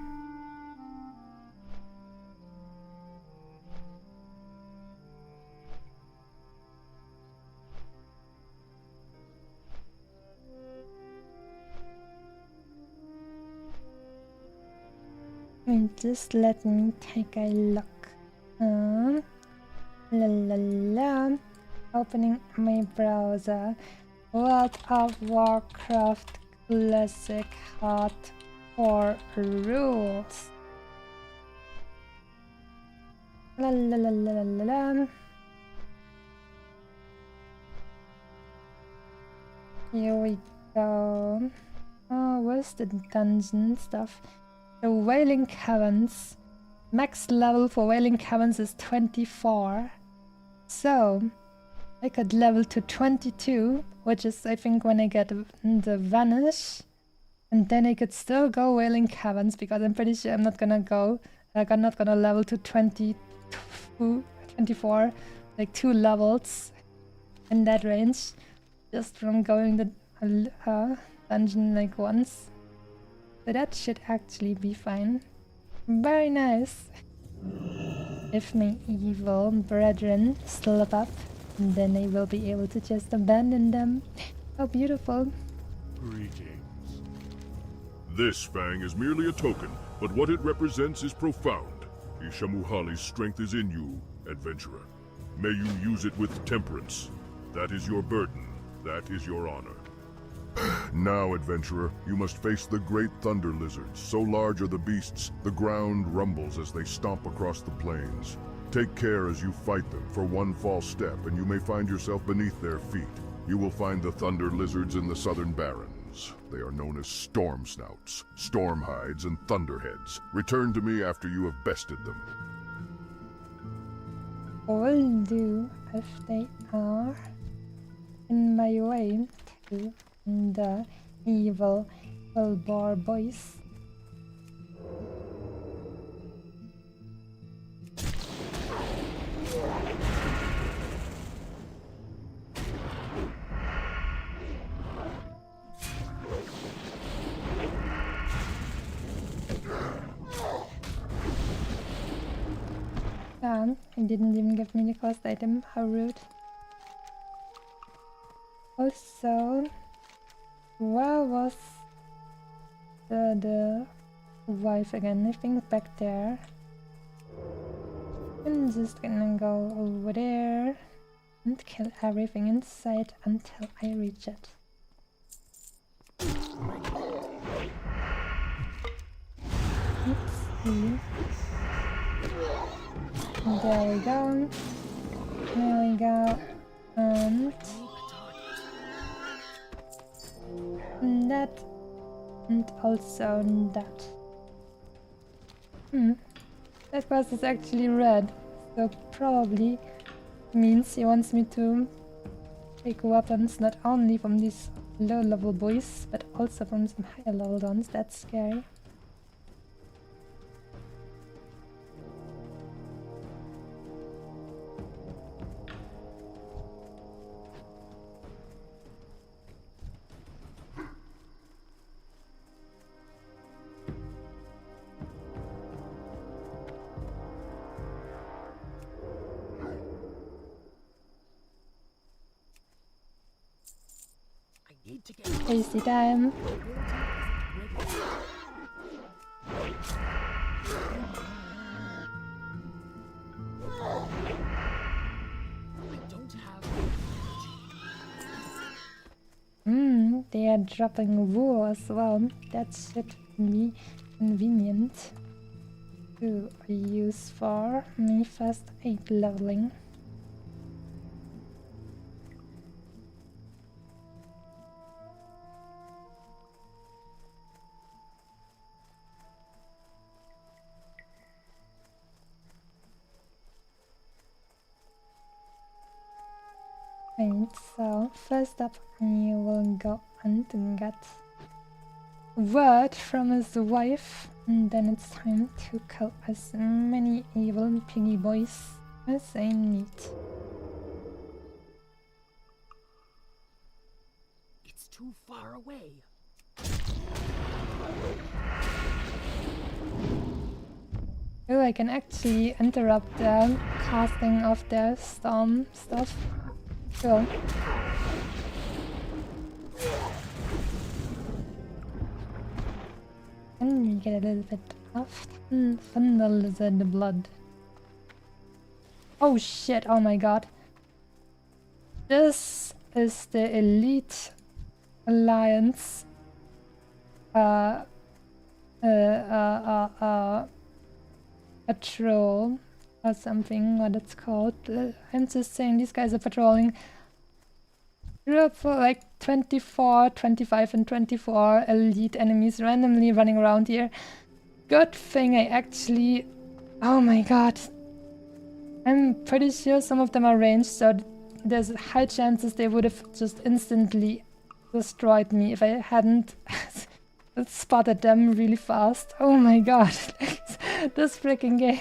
And just let me take a look. La la la. Opening my browser. World of Warcraft Classic Hardcore rules. La la la la la la. Here we go. Oh, where's the dungeon stuff? The Wailing Caverns. Max level for Wailing Caverns is 24. So, I could level to 22, which is I think when I get the Vanish. And then I could still go Wailing Caverns because I'm pretty sure I'm not gonna go. I'm not gonna level to 24, like 2 levels in that range. Just from going the dungeon like once. So that should actually be fine. Very nice. If my evil brethren slip up, then I will be able to just abandon them. How beautiful. Greetings. This fang is merely a token, but what it represents is profound. Ishamuhali's strength is in you, adventurer. May you use it with temperance. That is your burden. That is your honor. Now, adventurer, you must face the great thunder lizards. So large are the beasts, the ground rumbles as they stomp across the plains. Take care as you fight them, for one false step and you may find yourself beneath their feet. You will find the thunder lizards in the southern barrens. They are known as storm snouts, storm hides, and thunderheads. Return to me after you have bested them. Will do if they are in my way to the evil Wilbur boys. He didn't even give me the cost item, how rude. Also, where was the wife again? I think back there. I'm just gonna go over there and kill everything in sight until I reach it. Let's see. There we go. There we go. And that. And also that. That quest is actually red. So probably means he wants me to take weapons not only from these low level boys, but also from some higher level ones. That's scary. Tasty time. they are dropping wool as well. That should be convenient to use for me first aid leveling. Right, so first up he will go and get word from his wife, and then it's time to kill as many evil piggy boys as I need. It's too far away. Oh, I can actually interrupt the casting of the storm stuff. Cool. And we get a little bit of Thunder Lizard blood. Oh shit, oh my god. This is the Elite Alliance patrol or something, what it's called. I'm just saying these guys are patrolling Europe for like 24, 25 and 24 elite enemies randomly running around here. Good thing I actually... Oh my god. I'm pretty sure some of them are ranged, so there's high chances they would have just instantly destroyed me if I hadn't spotted them really fast. Oh my god. This freaking game.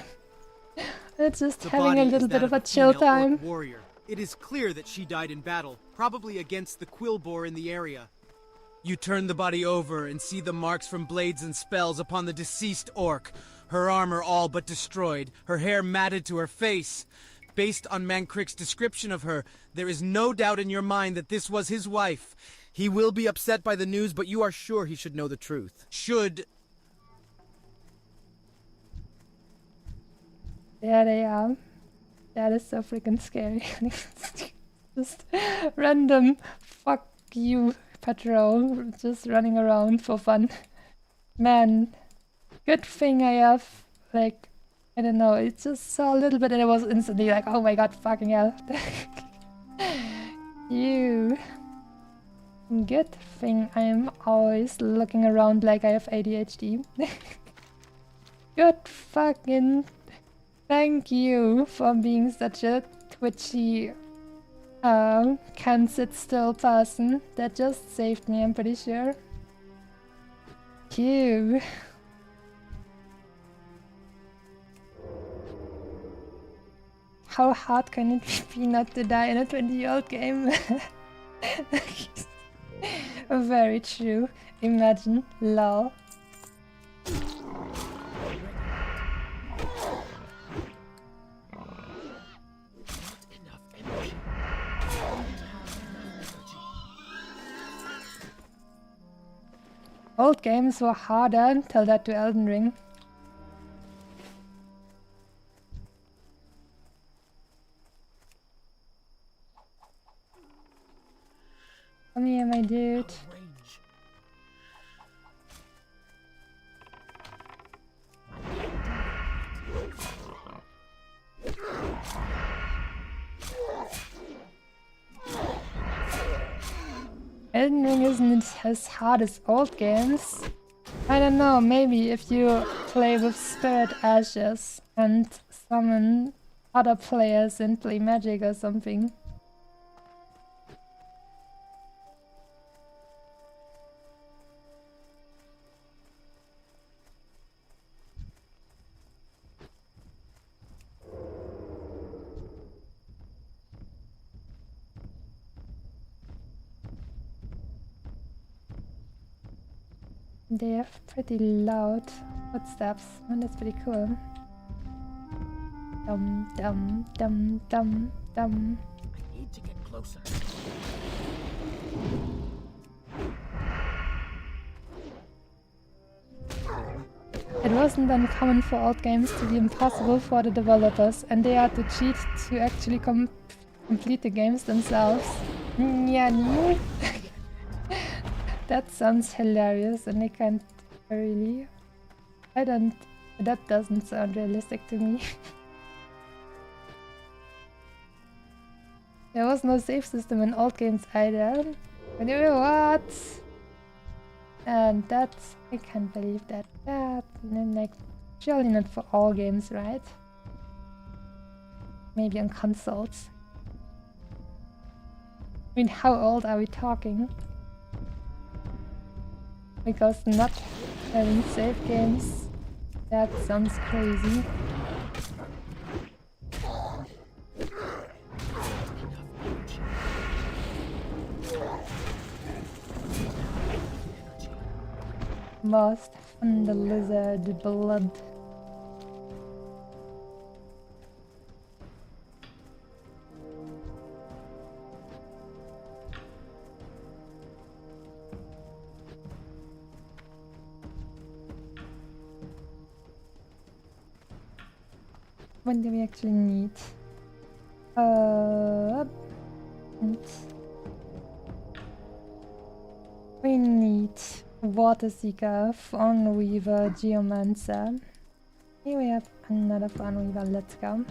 It's just The having a body little is bit that of a a chill female orc time. warrior. It is clear that she died in battle, probably against the Quillboar in the area. You turn the body over and see the marks from blades and spells upon the deceased orc. Her armor all but destroyed, her hair matted to her face. Based on Mancrick's description of her, there is no doubt in your mind that this was his wife. He will be upset by the news, but you are sure he should know the truth. Should... There they are. That is so freaking scary. Just random fuck you patrol just running around for fun. Man, good thing I have, like, I don't know, it just saw a little bit and I was instantly like, oh my god, fucking hell. You. Good thing I'm always looking around like I have ADHD. Good fucking thank you for being such a twitchy, can't sit still person. That just saved me, I'm pretty sure. You. How hard can it be not to die in a 20-year-old game? Very true. Imagine. Lol. Old games were harder, tell that to Elden Ring. Come here, my dude. Elden Ring isn't as hard as old games. I don't know, maybe if you play with Spirit Ashes and summon other players and play magic or something. They have pretty loud footsteps, and that's pretty cool. Dum dum dum dum dum. I need to get closer. It wasn't uncommon for old games to be impossible for the developers, and they had to cheat to actually complete the games themselves. Yeah, no. That sounds hilarious, and I can't really. I don't. That doesn't sound realistic to me. There was no save system in old games either. What? And that's... I can't believe that. That... like, surely not for all games, right? Maybe on consoles. I mean, how old are we talking? Because not having save games, that sounds crazy. Lost from the lizard blood. What do we actually need? We need Water Seeker, Fawn Weaver, Geomancer. Here we have another Fawn Weaver, let's go.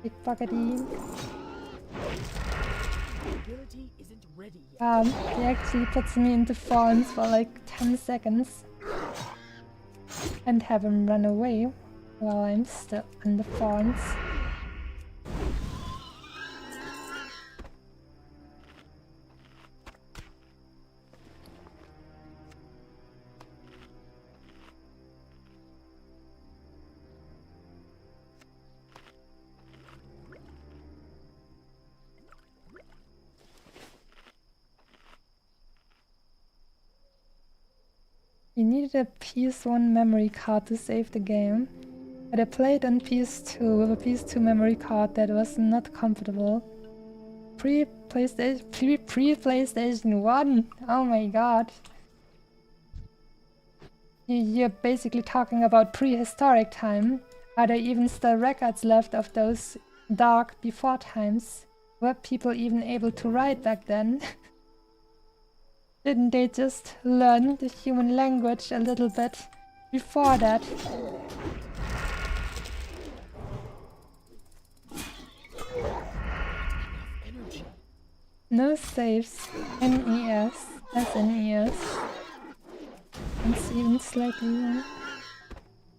Pickpocketing. Ability isn't ready yet. He actually puts me into fawns for like 10 seconds and have him run away while I'm still in the fawns. You needed a PS1 memory card to save the game, but I played on PS2 with a PS2 memory card that was not compatible. Pre-PlayStation 1! Oh my god. You're basically talking about prehistoric time. Are there even still records left of those dark before times? Were people even able to write back then? Didn't they just learn the human language a little bit before that? No saves. NES. SNES. It's even slightly more.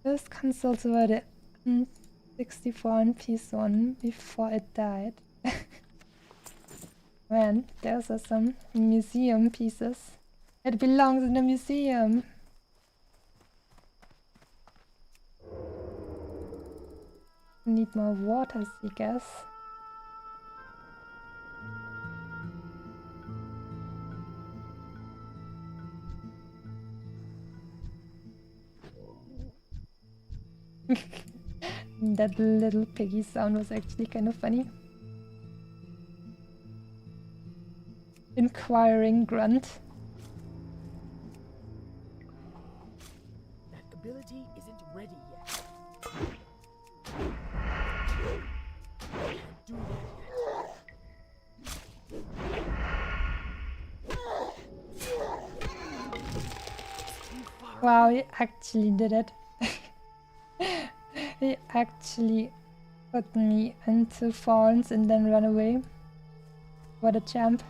Those consoles were the N64 and PS1 before it died. Man, those are some museum pieces. It belongs in a museum. Need more water seekers. That little piggy sound was actually kind of funny. Inquiring grunt. That ability isn't ready yet. Can't do that yet. Wow, he actually did it. He actually put me into fawns and then ran away. What a champ.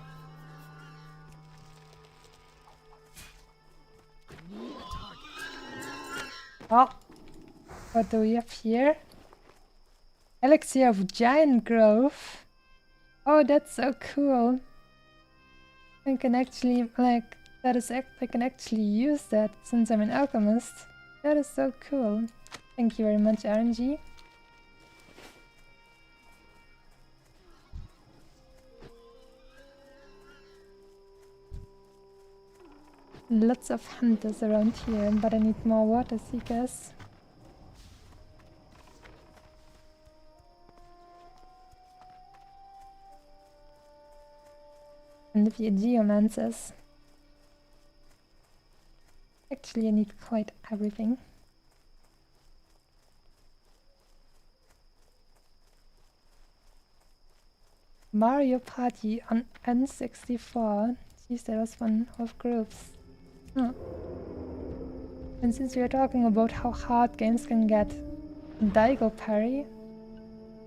Oh, what do we have here? Elixir of Giant Growth. Oh, that's so cool. I can actually, like, I can actually use that since I'm an alchemist. That is so cool. Thank you very much, RNG. Lots of hunters around here, but I need more water seekers. And a few geomancers. Actually, I need quite everything. Mario Party on N64. Jeez, that was one of groups. Huh. And since we are talking about how hard games can get, Daigo Parry?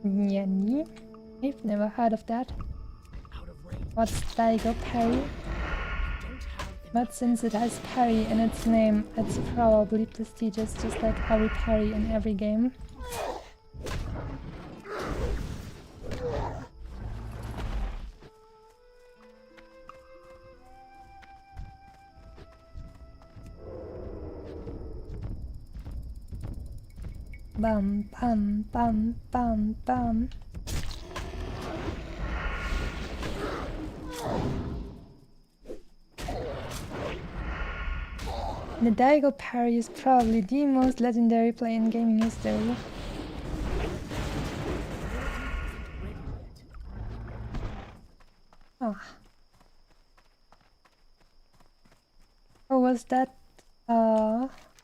Yanni? I've never heard of that. Out of range. What's Daigo Parry? Don't have But since it has parry in its name, it's probably prestigious, just like every parry in every game. Bum bum bum bum bum. The Daigo parry is probably the most legendary play in gaming history. Ah. Oh, was that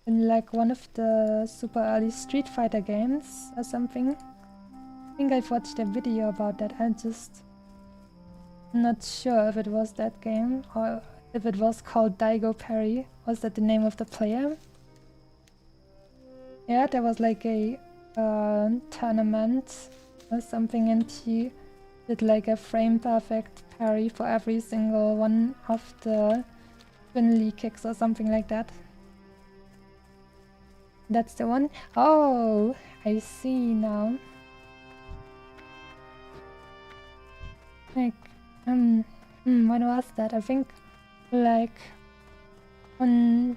in like one of the super early Street Fighter games or something? I think I've watched a video about that. I'm just not sure if it was that game or if it was called Daigo Parry. Was that the name of the player? Yeah, there was like a tournament or something, and he did like a frame perfect parry for every single one of the twin kicks or something like that. That's the one. Oh, I see now. Like, when was that? I think, like, on...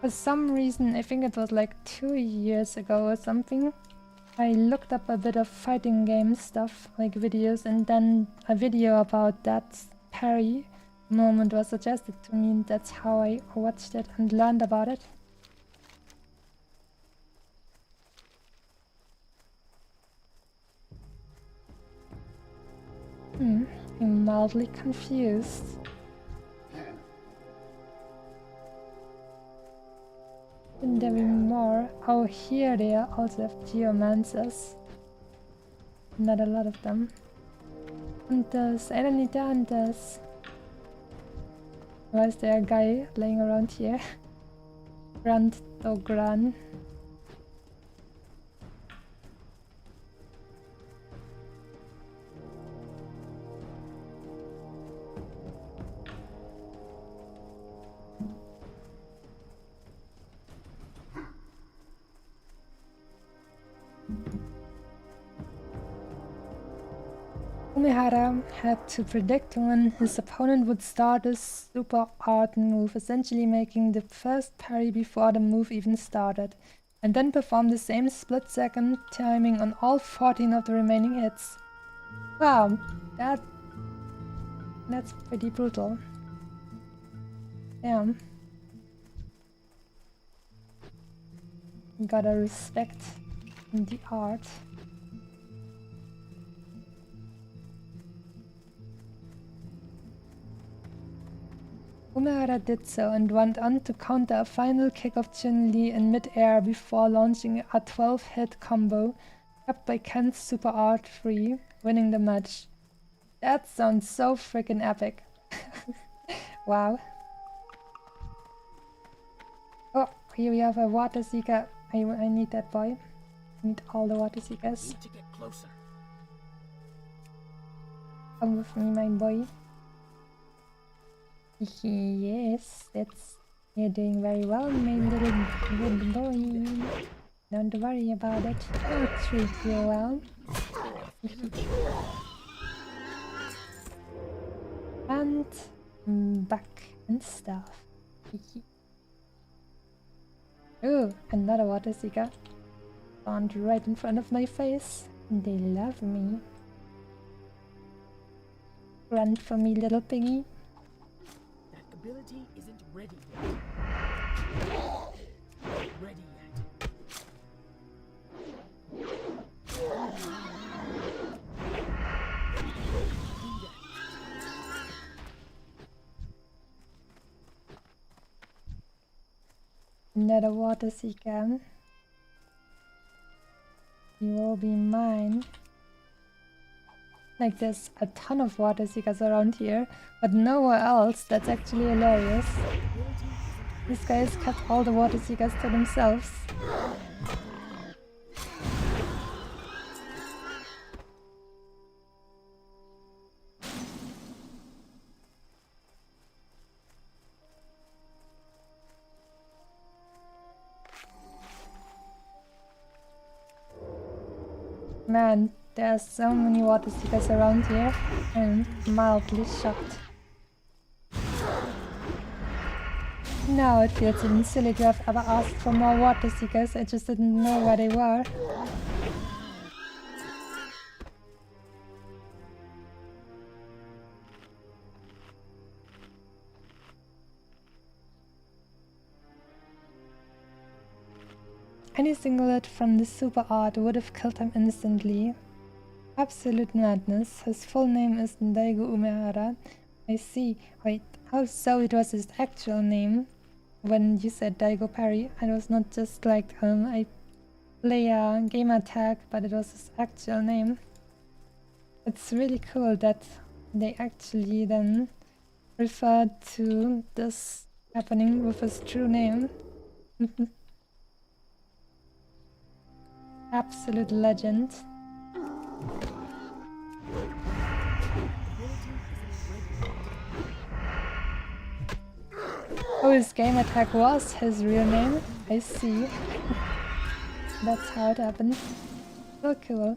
For some reason, I think it was like 2 years ago or something. I looked up a bit of fighting game stuff, like videos, and then a video about that parry moment was suggested to me, and that's how I watched it and learned about it. I'm mildly confused. Couldn't there be more? Oh, here they also have geomancers. Not a lot of them. Hunters. I don't need the hunters. Why is there a guy laying around here? Grand Dogran. Umehara had to predict when his opponent would start his super art move, essentially making the first parry before the move even started, and then perform the same split-second timing on all 14 of the remaining hits. Wow, that's pretty brutal. Damn. Gotta respect the art. Umehara did so and went on to counter a final kick of Chun-Li in mid-air before launching a 12-hit combo, capped by Ken's Super Art 3, winning the match. That sounds so freaking epic. Wow. Oh, here we have a Water Seeker. I need that boy. I need all the Water Seekers. Need to get closer. Come with me, my boy. Yes, you're doing very well, my little good boy. Don't worry about it. I'll treat you well. And back and stuff. Oh, another Water Seeker. Spawned right in front of my face. They love me. Run for me, little piggy. Ability isn't ready yet. Not ready yet. Another water seeker. You will be mine. Like there's a ton of water seekers around here, but nowhere else. That's actually hilarious. These guys kept all the water seekers to themselves. Man, there are so many water seekers around here. I'm mildly shocked. Now it feels even silly to have ever asked for more water seekers. I just didn't know where they were. Any single hit from the super art would have killed him instantly. Absolute madness. His full name is Daigo Umehara. I see. Wait, oh, so it was his actual name when you said Daigo Parry. It was not just like a player gamer tag, but it was his actual name. It's really cool that they actually then referred to this happening with his true name. Absolute legend. Oh, his gamer tag was his real name. I see. That's how it happened. So cool.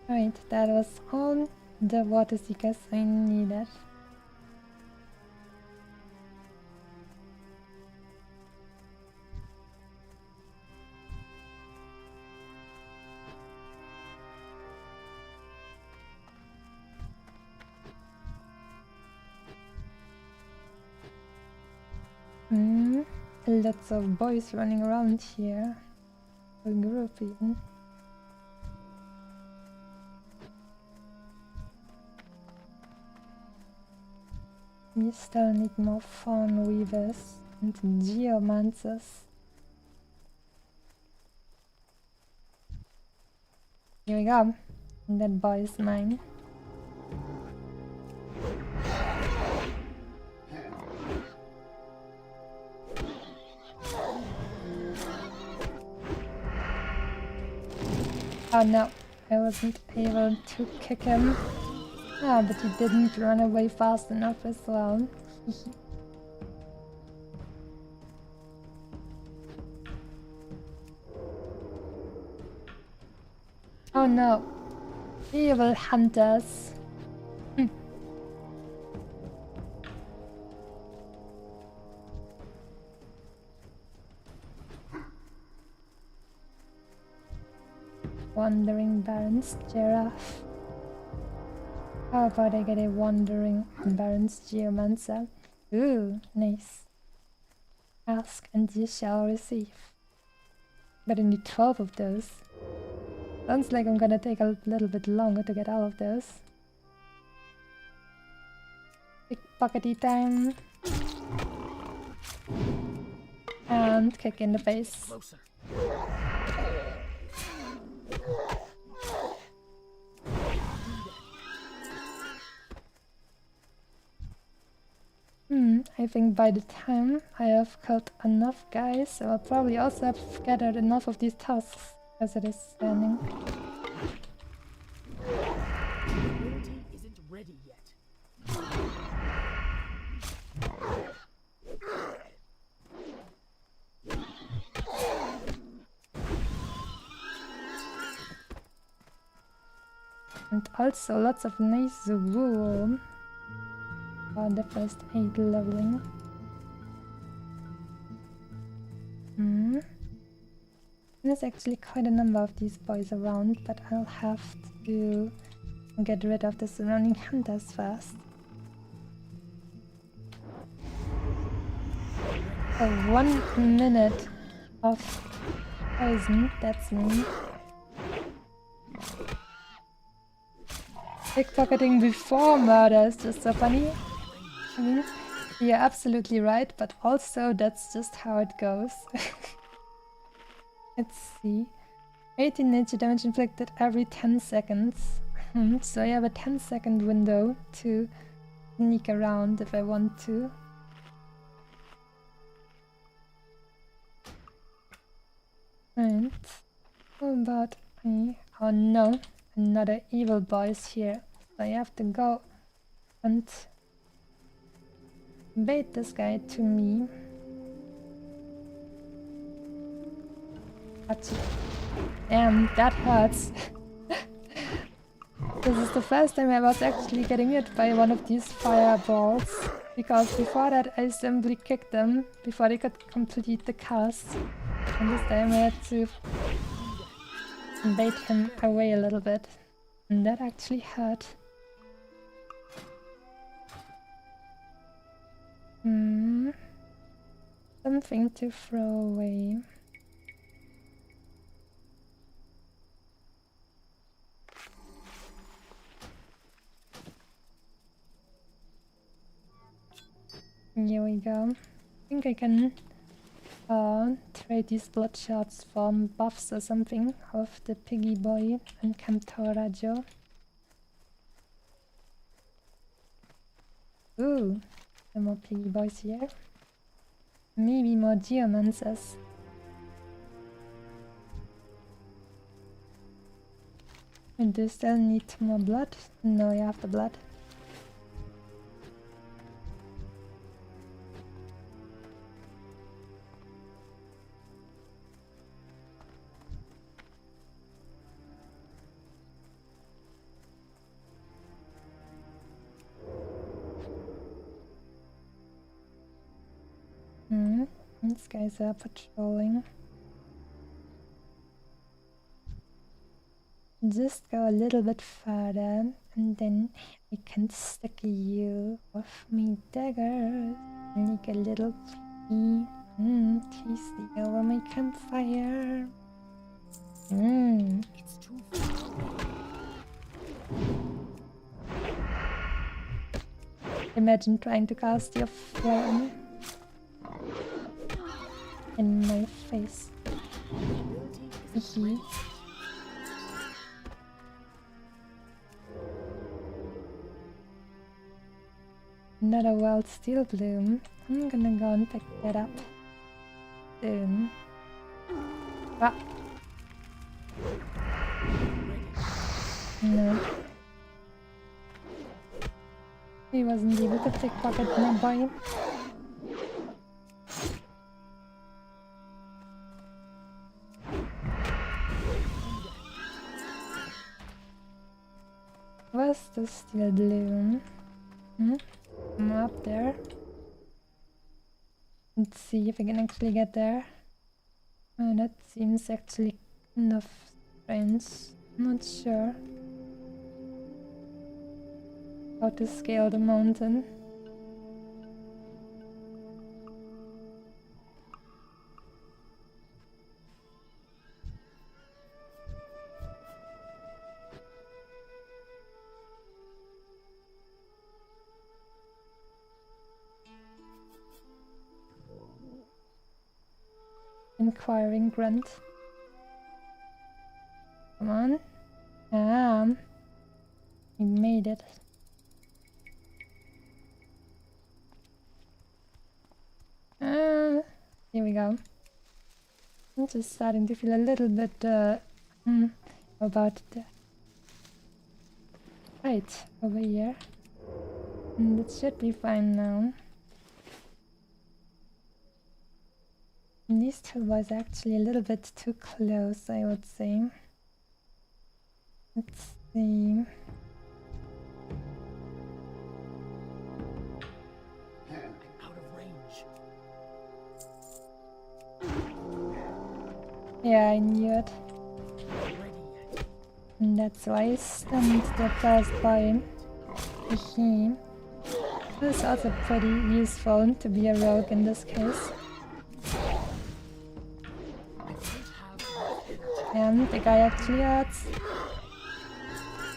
Right, that was all the water seekers I needed. Lots of boys running around here. A group even. We still need more fawn weavers and geomancers. Here we go. That boy is mine. Oh no, I wasn't able to kick him. Ah, but he didn't run away fast enough as well. Oh no, evil hunters. Wandering Baron's Giraffe. How about I get a Wandering Baron's Geomancer? Ooh, nice. Ask and you shall receive. But I need 12 of those. Sounds like I'm gonna take a little bit longer to get all of those. Pickpockety time. And kick in the face. Closer. I think by the time I have killed enough guys, I will probably also have gathered enough of these tusks as it is standing. The ability isn't ready yet. And also lots of nice wool for the first 8 leveling. There's actually quite a number of these boys around, but I'll have to get rid of the surrounding hunters first. So 1 minute of poison, that's me. Pickpocketing before murder is just so funny. I mean, You're absolutely right, but also that's just how it goes. Let's see. 18 nature damage inflicted every 10 seconds. So I have a 10-second window to sneak around if I want to. Right. How about me? Oh no, another evil boy is here. So I have to go and bait this guy to me. Gotcha. Damn, that hurts. This is the first time I was actually getting hit by one of these fireballs. Because before that I simply kicked them before they could complete the cast. And this time I had to bait him away a little bit. And that actually hurt. Something to throw away. Here we go. I think I can trade these blood shards for buffs or something of the piggy boy and Cantoraggio. Ooh, some more piggy boys here. Maybe more geomancers. And do you still need more blood? No, you have the blood. These guys are patrolling. Just go a little bit further and then I can stick you with my daggers. Like a little pea. Tasty over my campfire. It's too far. Imagine trying to cast your flame in my face. Hehe. Another wild steel bloom. I'm gonna go and pick that up soon. Ah. No. He wasn't able to pickpocket my boy. Where's the steel bloom? I'm up there. Let's see if I can actually get there. Oh, that seems actually kind of strange. I'm not sure how to scale the mountain. Inquiring grunt. Come on. We made it. Here we go. I'm just starting to feel a little bit about the fight over here. And it should be fine now. And these two boys are actually a little bit too close, I would say. Let's see. I'm out of range. Yeah, I knew it. Ready yet. And that's why I stunned the first boy. Hehe. It's also pretty useful to be a rogue in this case. And the guy actually hurts.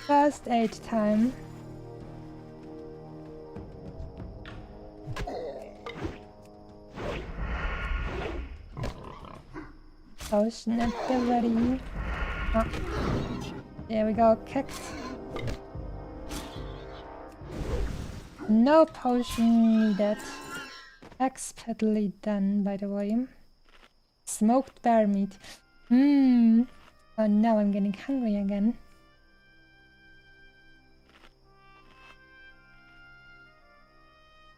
First aid time. Potion at the ready. Oh. There we go, kicked. No potion needed. Expertly done, by the way. Smoked bear meat. Oh, now I'm getting hungry again.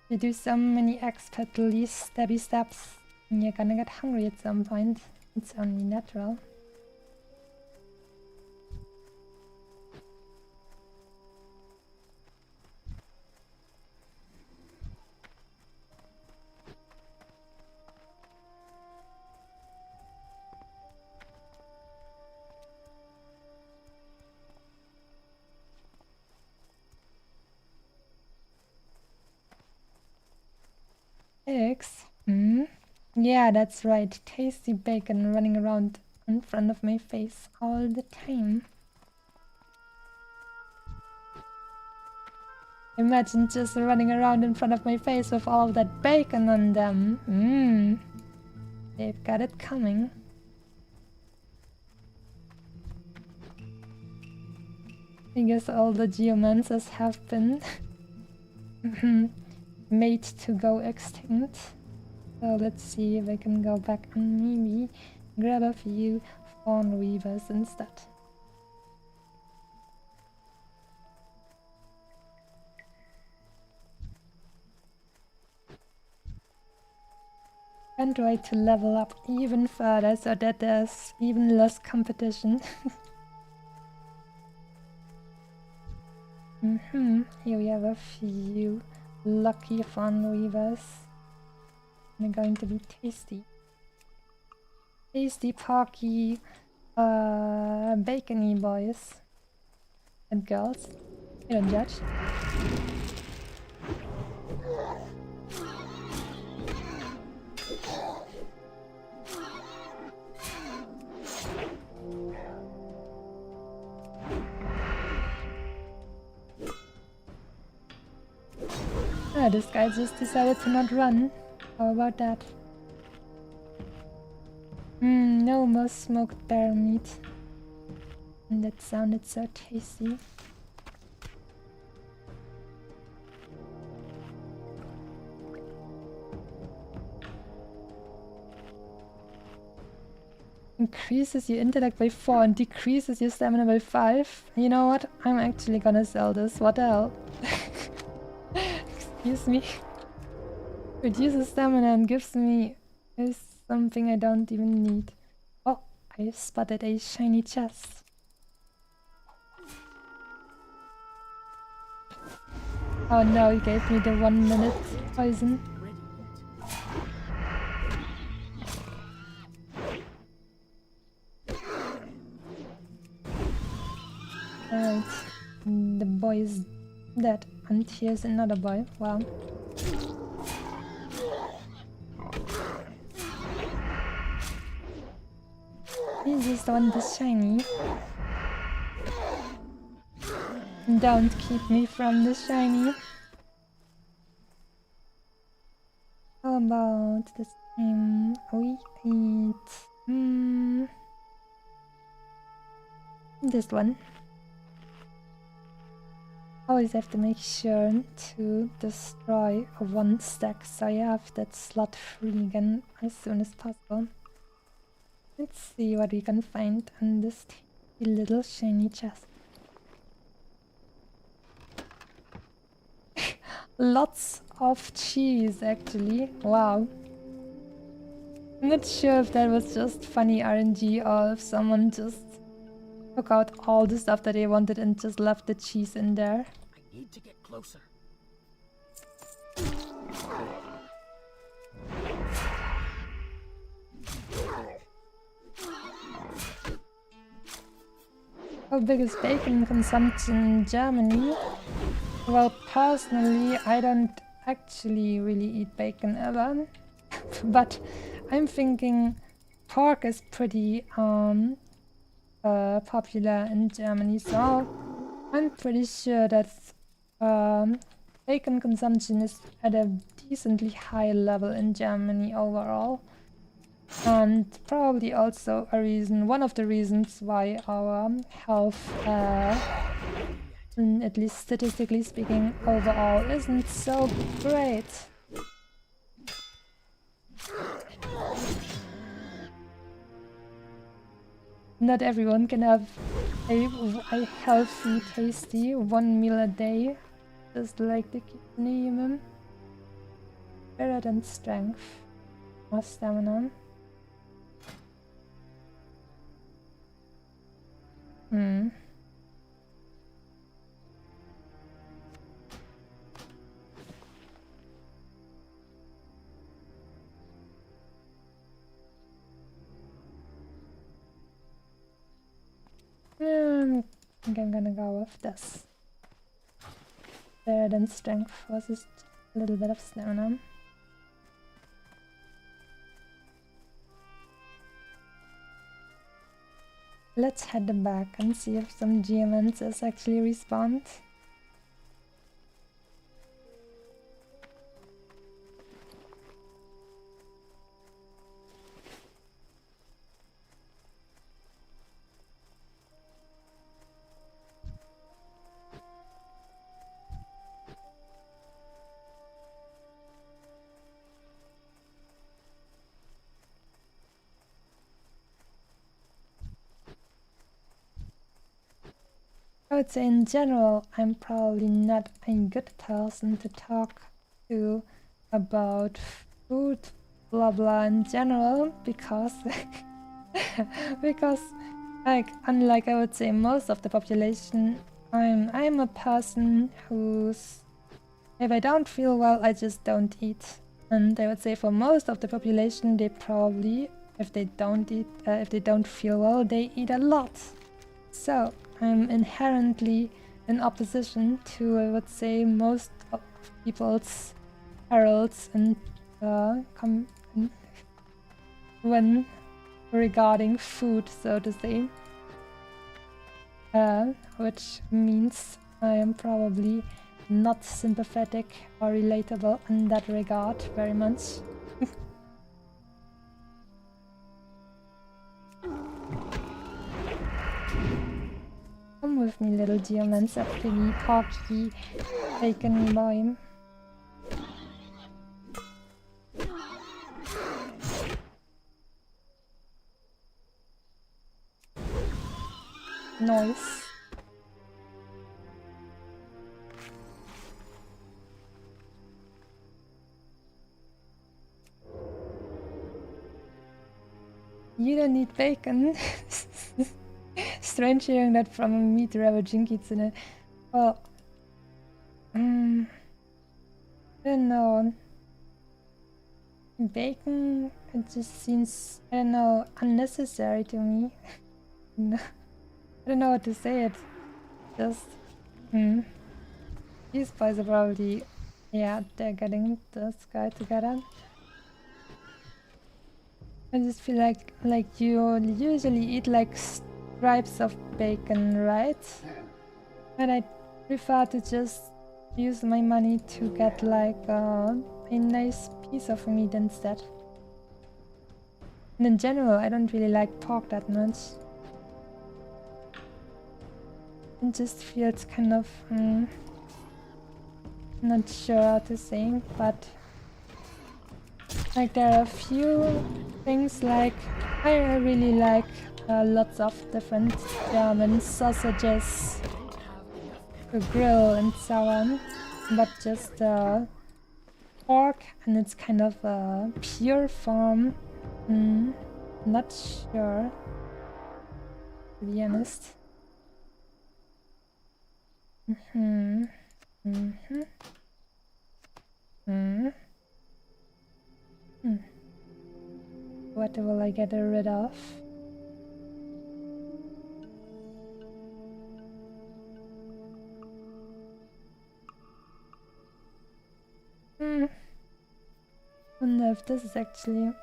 You do so many expertly stabby stabs, and you're gonna get hungry at some point. It's only natural. Eggs? Yeah, that's right. Tasty bacon running around in front of my face all the time. Imagine just running around in front of my face with all of that bacon on them. They've got it coming. I guess all the geomancers have been made to go extinct. So let's see if I can go back and maybe grab a few fawn weavers instead. And try to level up even further so that there's even less competition. Here we have a few lucky fawn weavers. They're going to be tasty. Tasty, porky, bacony boys and girls. You don't judge. This guy just decided to not run. How about that? No more smoked bear meat. And that sounded so tasty. Increases your intellect by 4 and decreases your stamina by 5. You know what? I'm actually gonna sell this. What the hell? Excuse me. Reduces stamina and gives me something I don't even need. Oh, I spotted a shiny chest. Oh no, he gave me the 1 minute poison. Alright, the boy is dead, and here's another boy. Wow. He just want the shiny. Don't keep me from the shiny. How about this time we eat this one. Always have to make sure to destroy 1 stack so I have that slot free again as soon as possible. Let's see what we can find in this little shiny chest. Lots of cheese actually, wow. I'm not sure if that was just funny RNG or if someone just took out all the stuff that they wanted and just left the cheese in there. I need to get closer. How big is bacon consumption in Germany? Well, personally, I don't actually really eat bacon ever, but I'm thinking pork is pretty popular in Germany, so I'm pretty sure that bacon consumption is at a decently high level in Germany overall. And probably also a reason, one of the reasons why our health, at least statistically speaking, overall isn't so great. Not everyone can have a healthy, tasty 1 meal a day, just like the minimum. Better than strength or stamina. I think I'm gonna go with this. Better than strength versus a little bit of stamina. Let's head back and see if some geomancers actually respond. I would say in general, I'm probably not a good person to talk to about food, blah blah in general, because because like unlike I would say most of the population, I'm a person who's, if I don't feel well, I just don't eat. And I would say for most of the population, they probably, if they don't eat, if they don't feel well, they eat a lot. So I'm inherently in opposition to, I would say, most of people's heralds and when regarding food, so to say. Which means I am probably not sympathetic or relatable in that regard very much. Come with me, little geomancer, piggy, porky, bacon boy. Nice. You don't need bacon. Strange hearing that from a meat ravaging kitsune. Well, I don't know. Bacon, it just seems, I don't know, unnecessary to me. I don't know what to say it. Just, These boys are probably, yeah, they're getting this guy together. I just feel like you usually eat like stripes of bacon, right? But I prefer to just use my money to get like a nice piece of meat instead. And in general, I don't really like pork that much. It just feels kind of, not sure how to say, but like there are a few things like I really like lots of different German sausages to grill and so on, but just pork and it's kind of a pure form. Not sure, to be honest. What will I get rid of? Wonder if this is actually...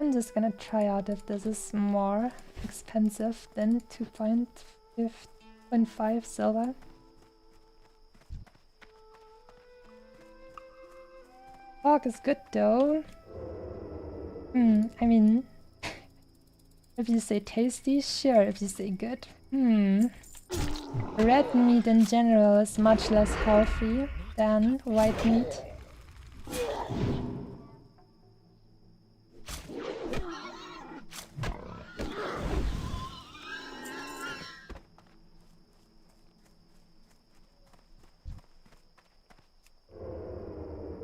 I'm just gonna try out if this is more expensive than 2.5 silver. Pork is good though. I mean, if you say tasty, sure. If you say good, red meat in general is much less healthy than white meat.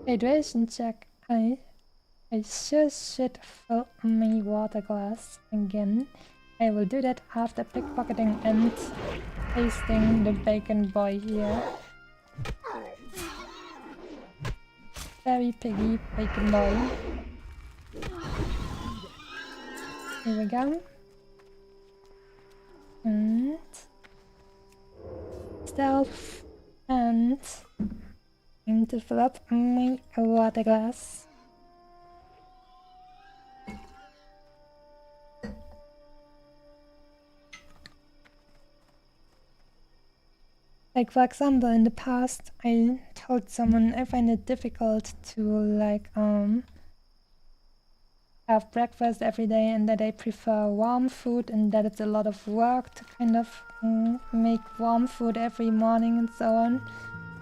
Hydration check. I sure should fill my water glass again. I will do that after pickpocketing and tasting the bacon boy here. Very piggy bacon boy. Here we go. And stealth and time to fill up my water glass. Like, for example, in the past, I told someone I find it difficult to, like, have breakfast every day and that I prefer warm food and that it's a lot of work to kind of make warm food every morning and so on.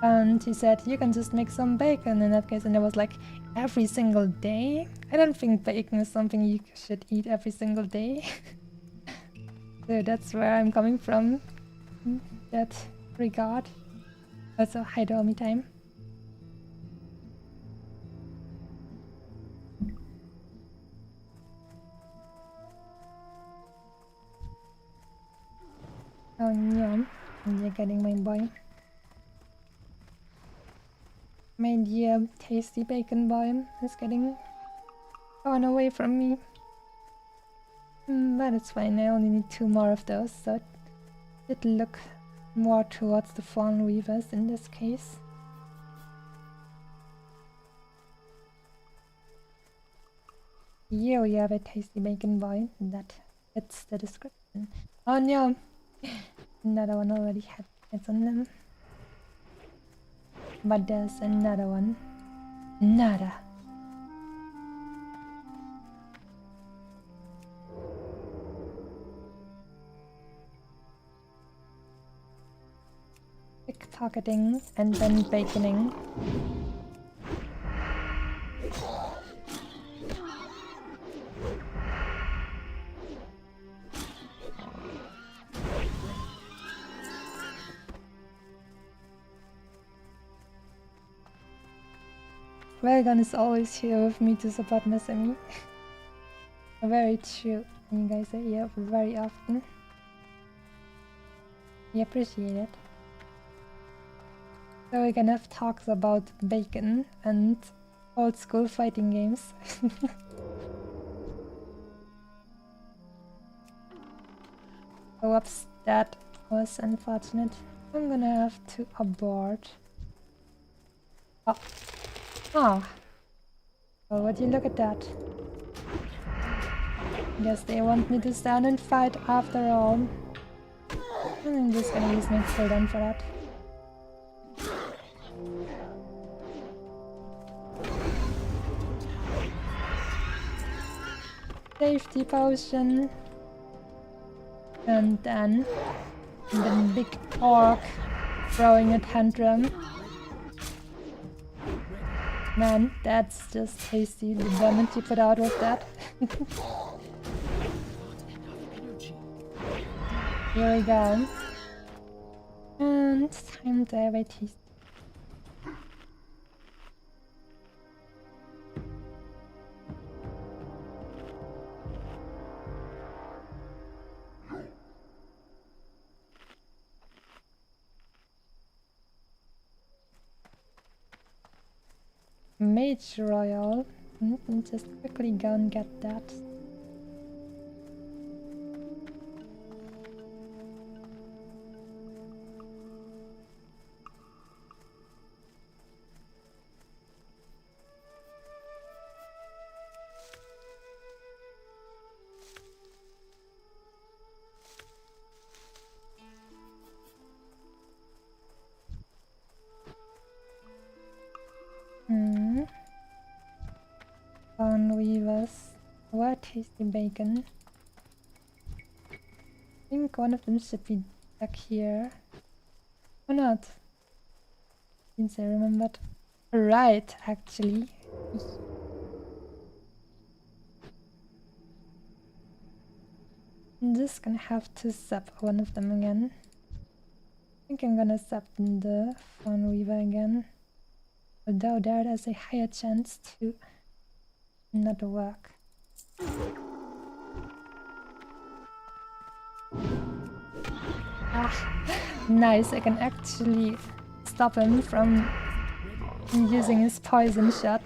And he said, you can just make some bacon in that case. And I was like, every single day? I don't think bacon is something you should eat every single day. So that's where I'm coming from in that regard. Also, hi Domi time. Oh yeah, you're getting my boy. My dear tasty bacon boy is getting gone away from me. But it's fine, I only need 2 more of those, so it look more towards the Fawn Weavers in this case. You have a tasty bacon boy, that fits the description. Oh no! Another one already had it on them. But there's another one. Nada. Pickpocketing and then baconing. Railgun is always here with me to support my semi. Very true. You guys are here very often. We appreciate it. So we can have talks about bacon and old school fighting games. Whoops, that was unfortunate. I'm gonna have to abort. Oh. Oh. Well, would you look at that? Guess they want me to stand and fight after all. And I'm just gonna use my cooldown for that. Safety potion. And then the big orc throwing a tantrum. Man, that's just tasty, the damage you put out with that. Here we go. And time to have a taste. Mage Royal. Just quickly go and get that. Fawn Weavers. tasty bacon. I think one of them should be back here. Or not? Since I remembered. Right, actually. I'm just gonna have to sub one of them again. I think I'm gonna sub the Fawn Weaver again. Although there is a higher chance to not work. Ah, nice, I can actually stop him from using his poison shot.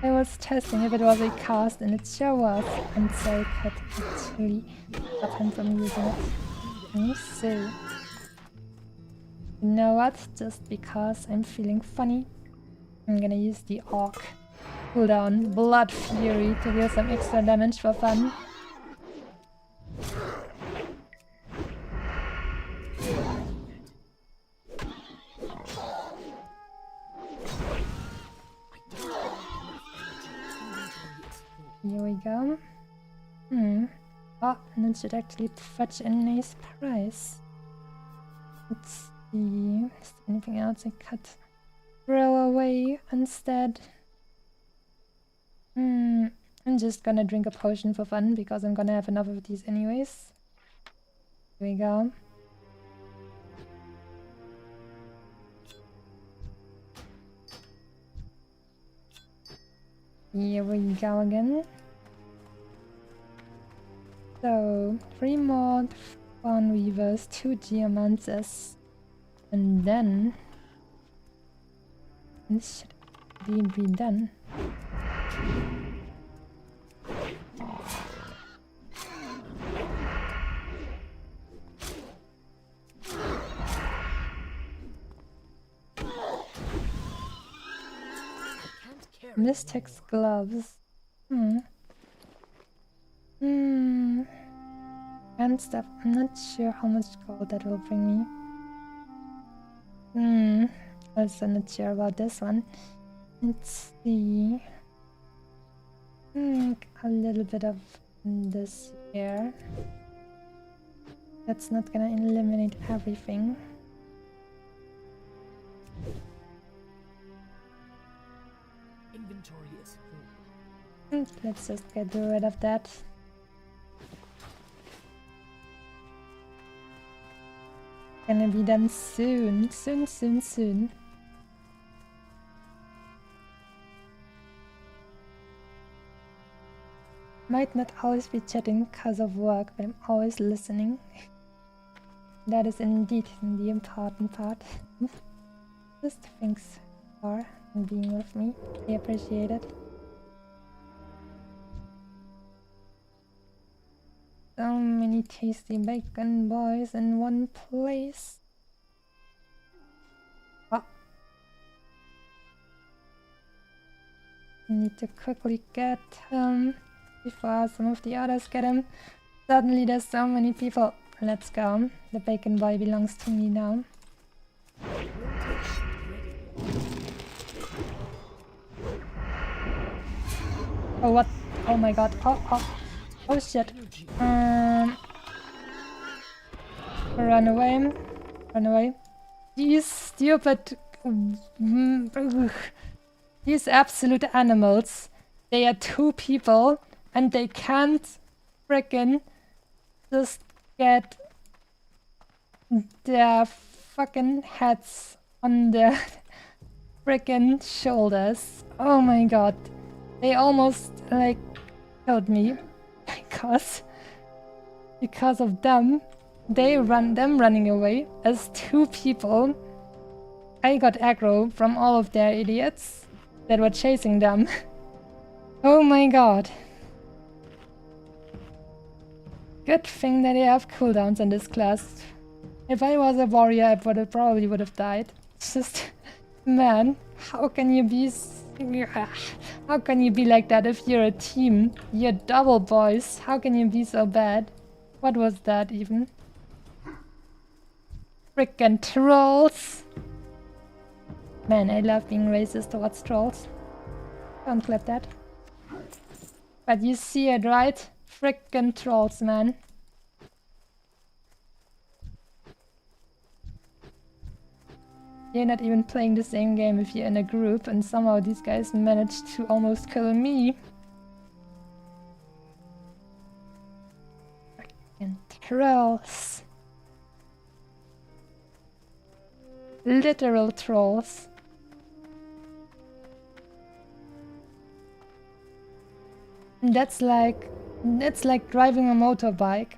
I was testing if it was a cast and it sure was, and so I could actually stop him from using it. And so, you know what? Just because I'm feeling funny, I'm gonna use the Orc cooldown Blood Fury to deal some extra damage for fun. Here we go. Oh, and it should actually fetch a nice price. Let's see. Is there anything else I could throw away instead? I'm just gonna drink a potion for fun because I'm gonna have enough of these anyways. Here we go. Here we go again. So, 3 more Fawn Weavers, 2 Geomancers, and then this should be done. Mystic's gloves. And stuff. I'm not sure how much gold that will bring me. Also not sure about this one. Let's see. A little bit of this here. That's not gonna eliminate everything. Inventory is full. Let's just get rid of that. Gonna be done soon. Soon. Might not always be chatting because of work, but I'm always listening. That is indeed the important part. Just thanks for being with me. I appreciate it. So many tasty bacon boys in one place. Oh. Need to quickly get him before some of the others get him. Suddenly there's so many people. Let's go. The bacon boy belongs to me now. Oh what? Oh my god. Oh shit. Run away. These stupid... These absolute animals. They are 2 people and they can't frickin' just get their fucking heads on their frickin' shoulders. Oh my god. They almost like killed me. Because of them running away as 2 people. I got aggro from all of their idiots that were chasing them. Oh my god. Good thing that I have cooldowns in this class. If I was a warrior, I probably would have died. It's just, man, how can you be like that if you're a team? You're double boys. How can you be so bad? What was that even? Frickin' trolls! Man, I love being racist towards trolls. Don't clap that. But you see it, right? Frickin' trolls, man. You're not even playing the same game if you're in a group, and somehow these guys managed to almost kill me. Frickin' trolls. Literal trolls. That's like driving a motorbike.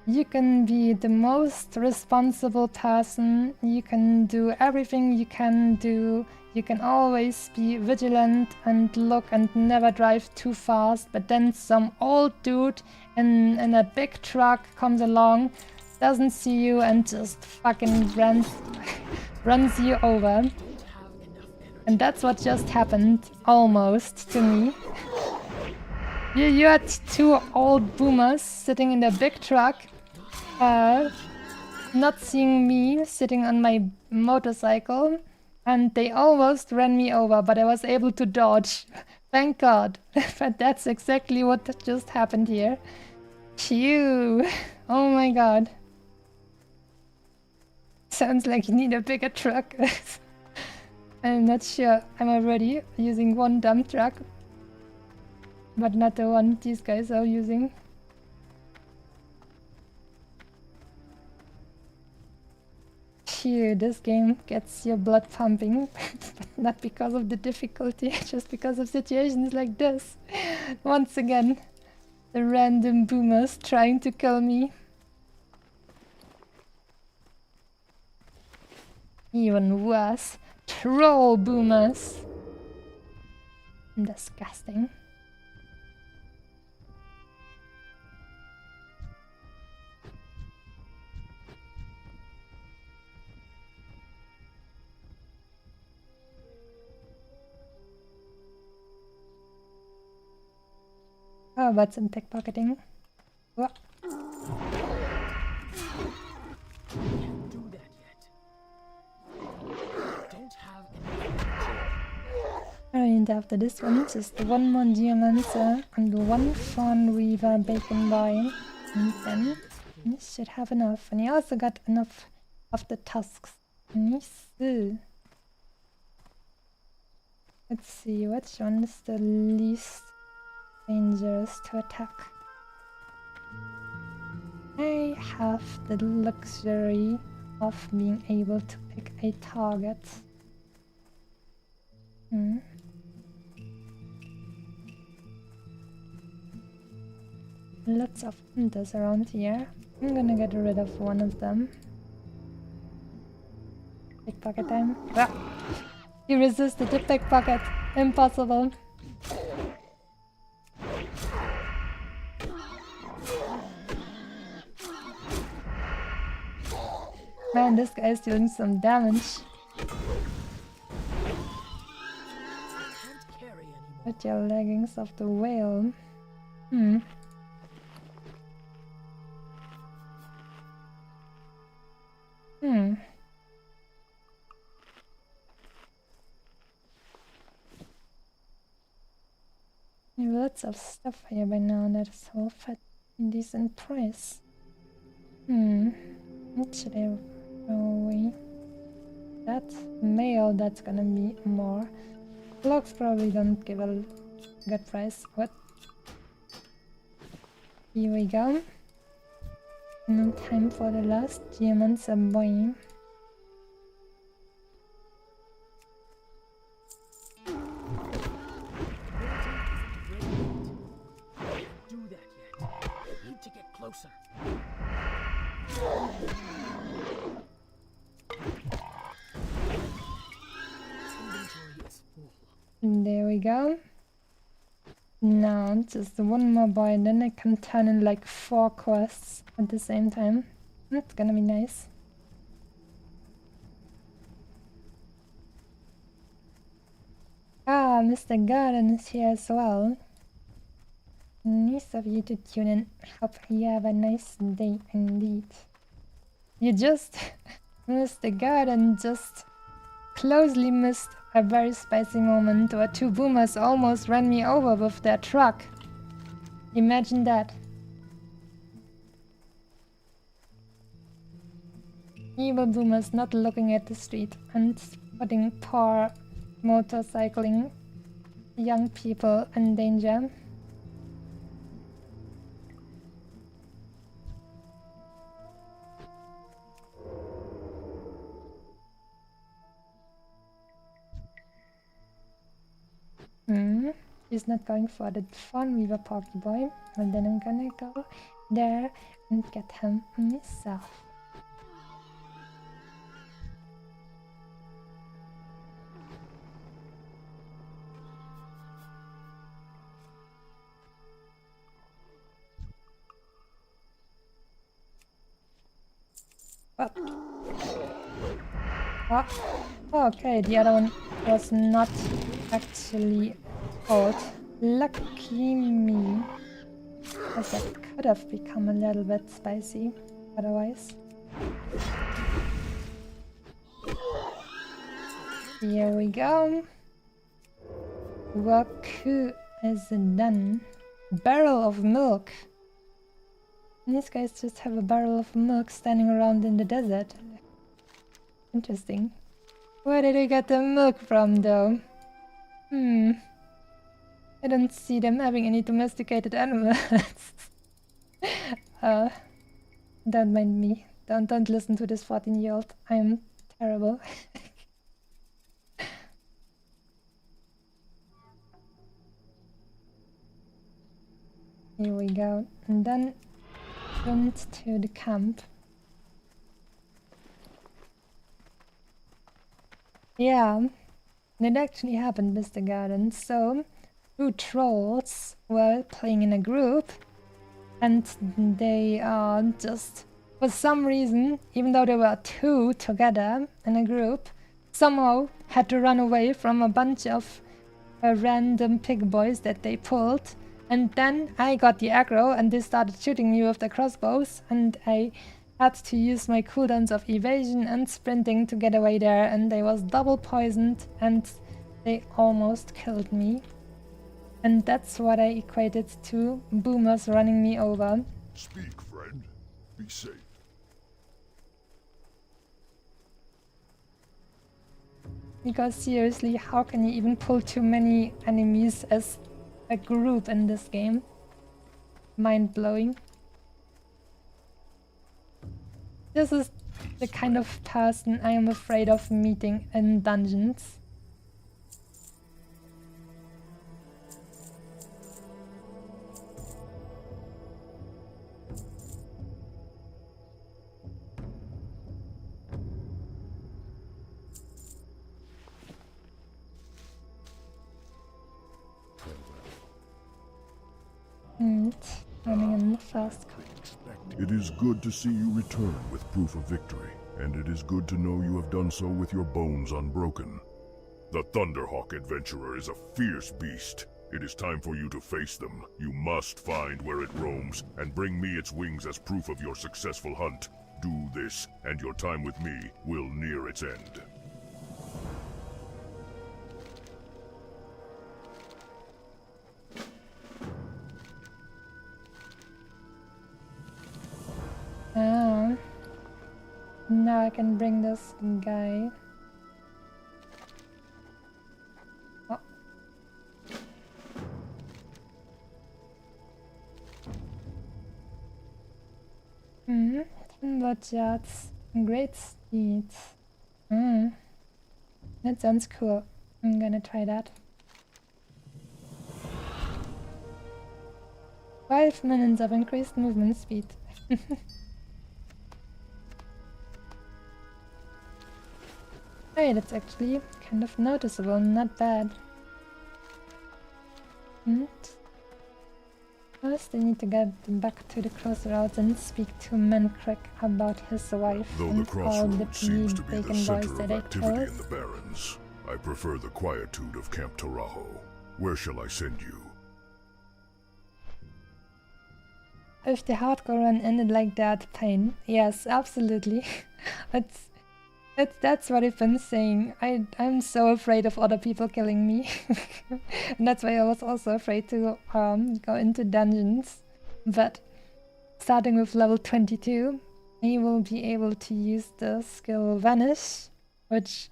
You can be the most responsible person, you can do everything you can do, you can always be vigilant and look and never drive too fast, but then some old dude in a big truck comes along, doesn't see you and just fucking runs you over. And that's what just happened, almost, to me. You had two old boomers sitting in a big truck, not seeing me sitting on my motorcycle, and they almost ran me over, but I was able to dodge. Thank God. But that's exactly what just happened here. Phew. Oh my God. Sounds like you need a bigger truck. I'm not sure. I'm already using one dump truck, but not the one these guys are using. Phew, this game gets your blood pumping, but not because of the difficulty, just because of situations like this. Once again, the random boomers trying to kill me. Even worse, troll boomers. Disgusting. How about some pickpocketing? What? Can't do that yet. Don't have any. And after this one, just one more Geomancer and one Fawn Weaver bacon by. And then he should have enough. And he also got enough of the tusks. Nice. Let's see, which one is the least dangerous to attack? I have the luxury of being able to pick a target. Lots of hunters around here. I'm gonna get rid of one of them. Pickpocket time. Ah! He resisted the pickpocket. Impossible. Man, this guy is doing some damage. With your leggings of the whale. We have lots of stuff here by now that is all fat and decent price. What should I throw away? That mail, that's gonna be more. Logs probably don't give a good price. What? Here we go. No time for the last Geomancer boy. Do that yet. Need to get closer. Inventory is full. There we go. Now just one more boy and then I can turn in like 4 quests at the same time. That's gonna be nice. Ah, Mr. Garden is here as well. Nice of you to tune in. Hope you have a nice day indeed. You just, Mr. Garden just closely missed a very spicy moment where 2 boomers almost ran me over with their truck. Imagine that. Evil boomers not looking at the street and putting poor motorcycling young people in danger. He's not going for the fun Weaver Porky Boy, and then I'm gonna go there and get him myself. But oh, okay, the other one was not actually old. Lucky me. Because that could have become a little bit spicy otherwise. Here we go. Work is done. Barrel of milk. And these guys just have a barrel of milk standing around in the desert. Interesting. Where did we get the milk from, though? I don't see them having any domesticated animals. Don't mind me. Don't listen to this 14-year-old. I am terrible. Here we go. And then went to the camp. Yeah, it actually happened, Mr. Garden. So, two trolls were playing in a group, and they just, for some reason, even though there were two together in a group, somehow had to run away from a bunch of random pig boys that they pulled. And then I got the aggro and they started shooting me with the crossbows, and I had to use my cooldowns of evasion and sprinting to get away there, and I was double poisoned and they almost killed me. And that's what I equated to boomers running me over. Speak, friend. Be safe. Because seriously, how can you even pull too many enemies as a group in this game? Mind-blowing. This is the kind of person I am afraid of meeting in dungeons. Running in the first car. It is good to see you return with proof of victory, and it is good to know you have done so with your bones unbroken. The Thunderhawk adventurer is a fierce beast. It is time for you to face them. You must find where it roams, and bring me its wings as proof of your successful hunt. Do this, and your time with me will near its end. Now I can bring this guy. Oh. Timberjets, great steeds. That sounds cool. I'm gonna try that. 5 minutes of increased movement speed. Hey, that's actually kind of noticeable, not bad. And first I need to get back to the crossroads and speak to Mancrack about his wife Though and the all the crossroads seems to be the bacon boys center that of I activity killed. in the Barrens, I prefer the quietude of Camp Tarajo. Where shall I send you? If the hardcore run ended like that, pain. Yes, absolutely. But That's what I've been saying. I'm so afraid of other people killing me. And that's why I was also afraid to go into dungeons. But starting with level 22, I will be able to use the skill Vanish, which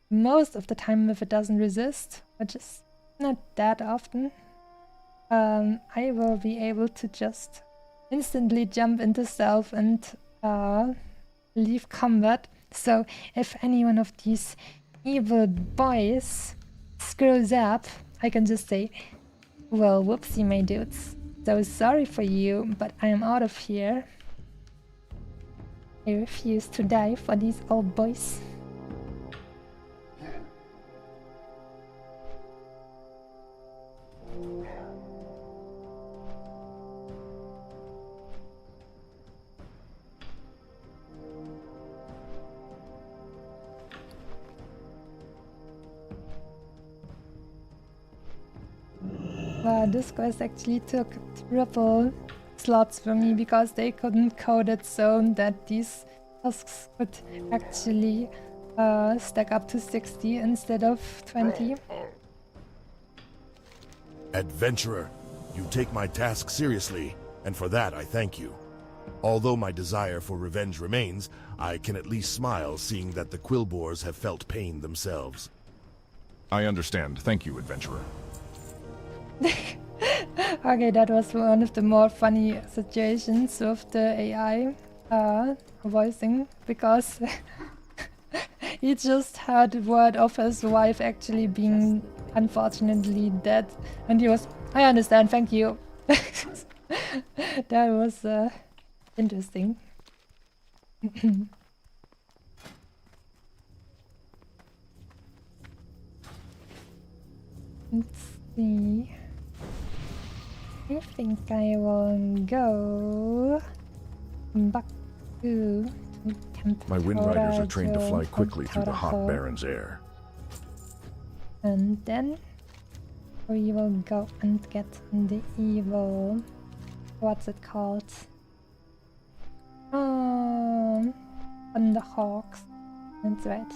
most of the time if it doesn't resist, which is not that often, I will be able to just instantly jump into stealth and leave combat. So if any one of these evil boys screws up, I can just say, well, whoopsie, my dudes. So sorry for you, but I am out of here. I refuse to die for these old boys. Wow, this quest actually took triple slots for me because they couldn't code it so that these tasks could actually stack up to 60 instead of 20. Adventurer, you take my task seriously, and for that I thank you. Although my desire for revenge remains, I can at least smile seeing that the Quillboars have felt pain themselves. I understand. Thank you, Adventurer. Okay, that was one of the more funny situations with the AI voicing, because he just heard word of his wife actually being unfortunately dead, and he was, I understand, thank you. That was interesting. Let's see. I think I will go back to My Wind Riders are trained to fly quickly through the hot Baron's air. And then we will go and get the evil... what's it called? Thunderhawks. That's right.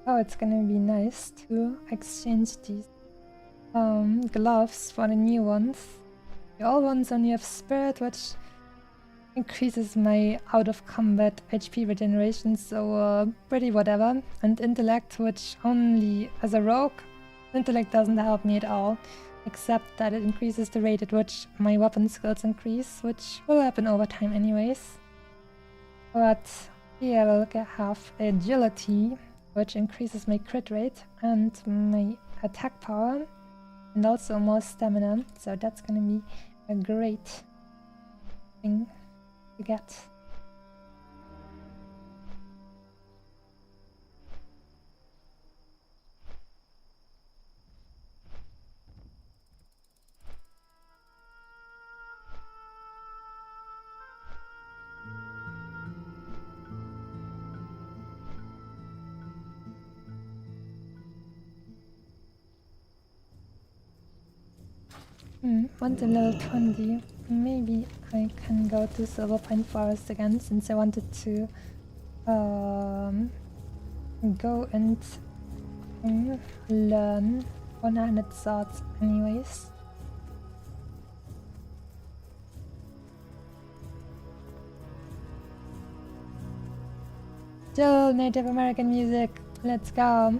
Oh, it's gonna be nice to exchange these gloves for the new ones. The old ones only have spirit, which increases my out of combat HP regeneration, so pretty whatever. And intellect, which only as a rogue, intellect doesn't help me at all, except that it increases the rate at which my weapon skills increase, which will happen over time anyways. But here I will have agility, which increases my crit rate and my attack power, and also more stamina, so that's gonna be a great thing to get. Once I'm level 20, maybe I can go to Silverpine Forest again, since I wanted to go and learn 100 swords anyways. Still Native American music, let's go!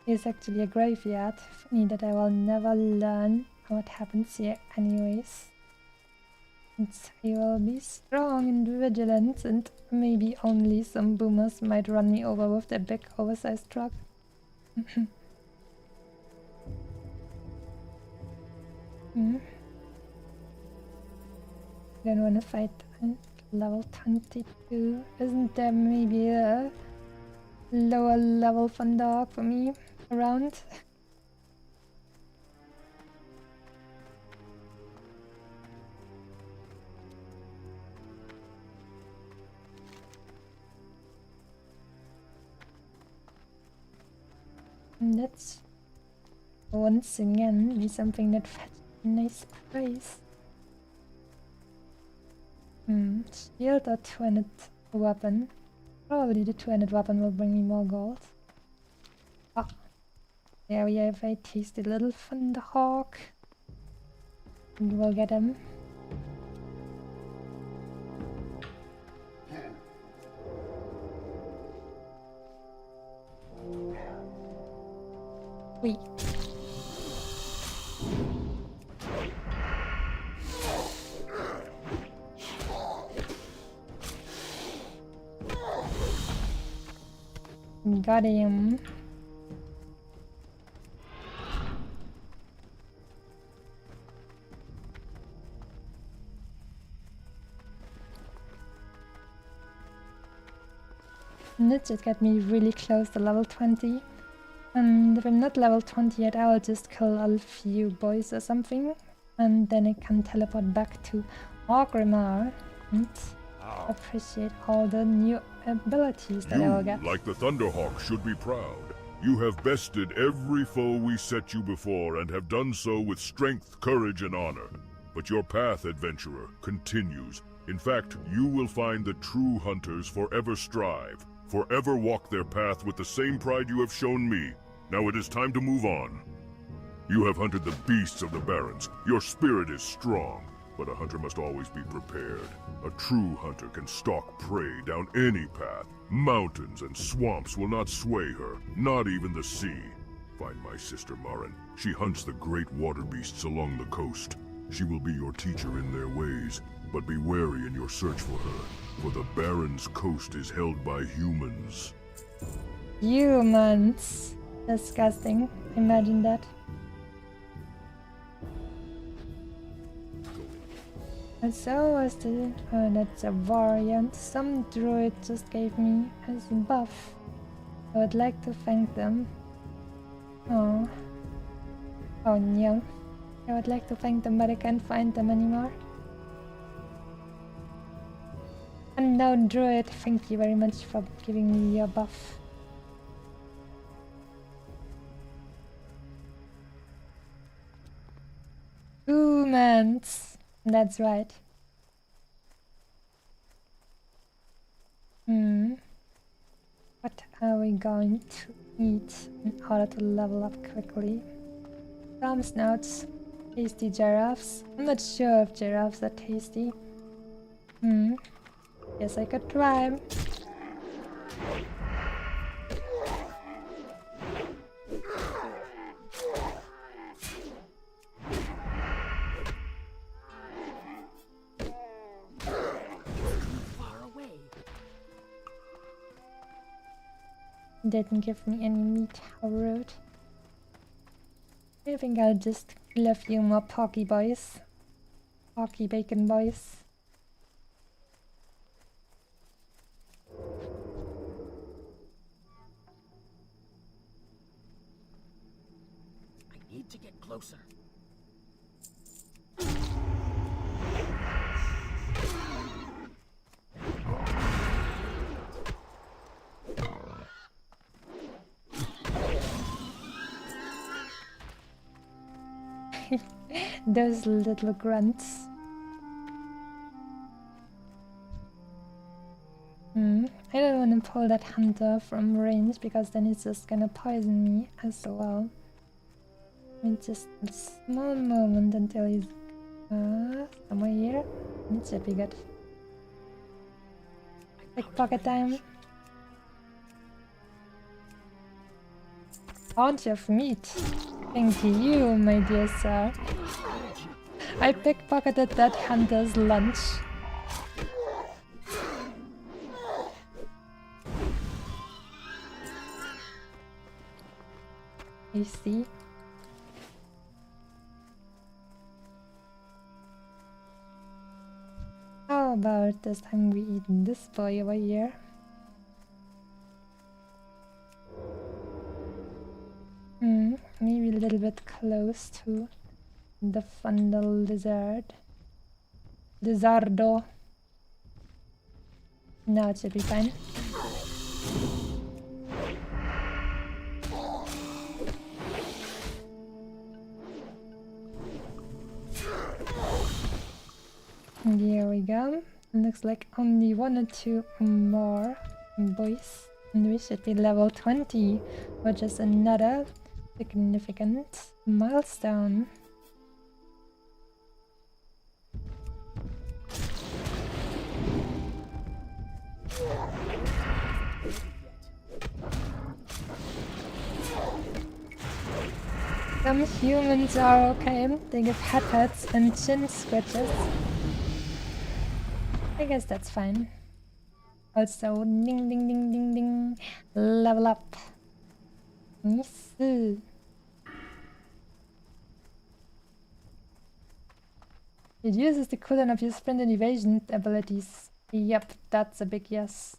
It's actually a graveyard. Funny that I will never learn what happens here anyways. And I will be strong and vigilant, and maybe only some boomers might run me over with their big oversized truck. I don't want to fight at level 22. Isn't there maybe a lower level Thunderhawk for me around. And that's once again be something that fetches a nice price. Shield or two-handed weapon? Probably the two-handed weapon will bring me more gold. Ah, there we have a tasty little Thunderhawk. And we'll get him. Wait. Got him. And that just got me really close to level 20. And if I'm not level 20 yet, I will just kill a few boys or something. And then I can teleport back to Orgrimmar and appreciate all the new abilities that I will get. You, like the Thunderhawk, should be proud. You have bested every foe we set you before and have done so with strength, courage, and honor. But your path, adventurer, continues. In fact, you will find that true hunters forever strive, forever walk their path with the same pride you have shown me. Now it is time to move on. You have hunted the beasts of the Barrens. Your spirit is strong, but a hunter must always be prepared. A true hunter can stalk prey down any path. Mountains and swamps will not sway her, not even the sea. Find my sister Marin. She hunts the great water beasts along the coast. She will be your teacher in their ways, but be wary in your search for her, for the Barrens coast is held by humans. Humans! Disgusting. Imagine that. And so was the... oh, that's a variant some druid just gave me as a buff. I would like to thank them. Oh. Oh no. I would like to thank them, but I can't find them anymore. Unknown druid, thank you very much for giving me your buff. Humans! That's right. What are we going to eat in order to level up quickly? Farm snouts, tasty giraffes. I'm not sure if giraffes are tasty. Guess I could try. Didn't give me any meat, how rude. I think I'll just kill a few more porky boys. Porky bacon boys. I need to get closer. Those little grunts. I don't want to pull that hunter from range because then it's just gonna poison me as well. Just a small moment until he's somewhere here. It should be good. Pickpocket time. Bunch of meat. Thank you, my dear sir. I pickpocketed that hunter's lunch. I see. How about this time we eat this boy over here? little bit close to the Fundal Lizard. Lizardo. Now it should be fine. There we go. Looks like only 1 or 2 more boys. And we should be level 20, which is another significant milestone. Some humans are okay, they give head pats and chin scratches. I guess that's fine. Also, ding ding ding ding ding, level up. Yes. It uses the cooldown of your sprint and evasion abilities. Yep, that's a big yes.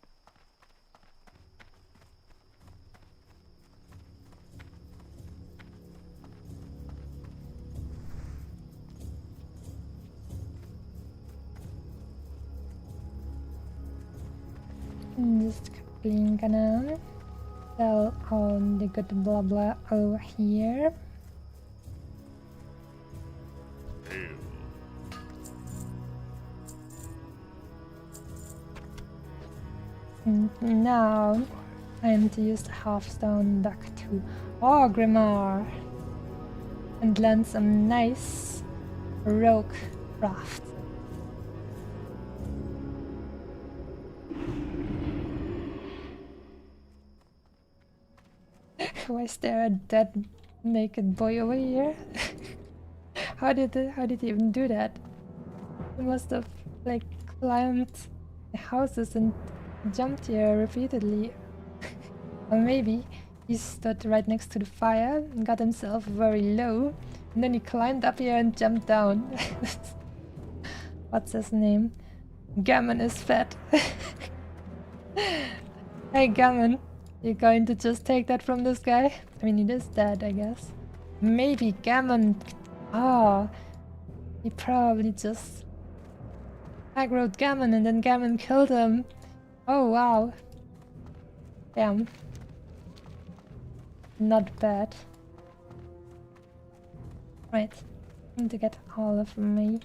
Just quickly gonna sell all the good blah blah over here. And now I'm to use the Halfstone Duck to Orgrimmar and learn some nice rogue craft. Why is there a dead naked boy over here? How did he even do that? He must have like climbed the houses and jumped here repeatedly. Or maybe he stood right next to the fire and got himself very low, and then he climbed up here and jumped down. What's his name? Gammon is fat. Hey Gammon, you're going to just take that from this guy? I mean, he is dead, I guess. Maybe Gammon... Oh, he probably just aggroed Gammon and then Gammon killed him. Oh wow. Damn. Not bad. Right. I need to get all of my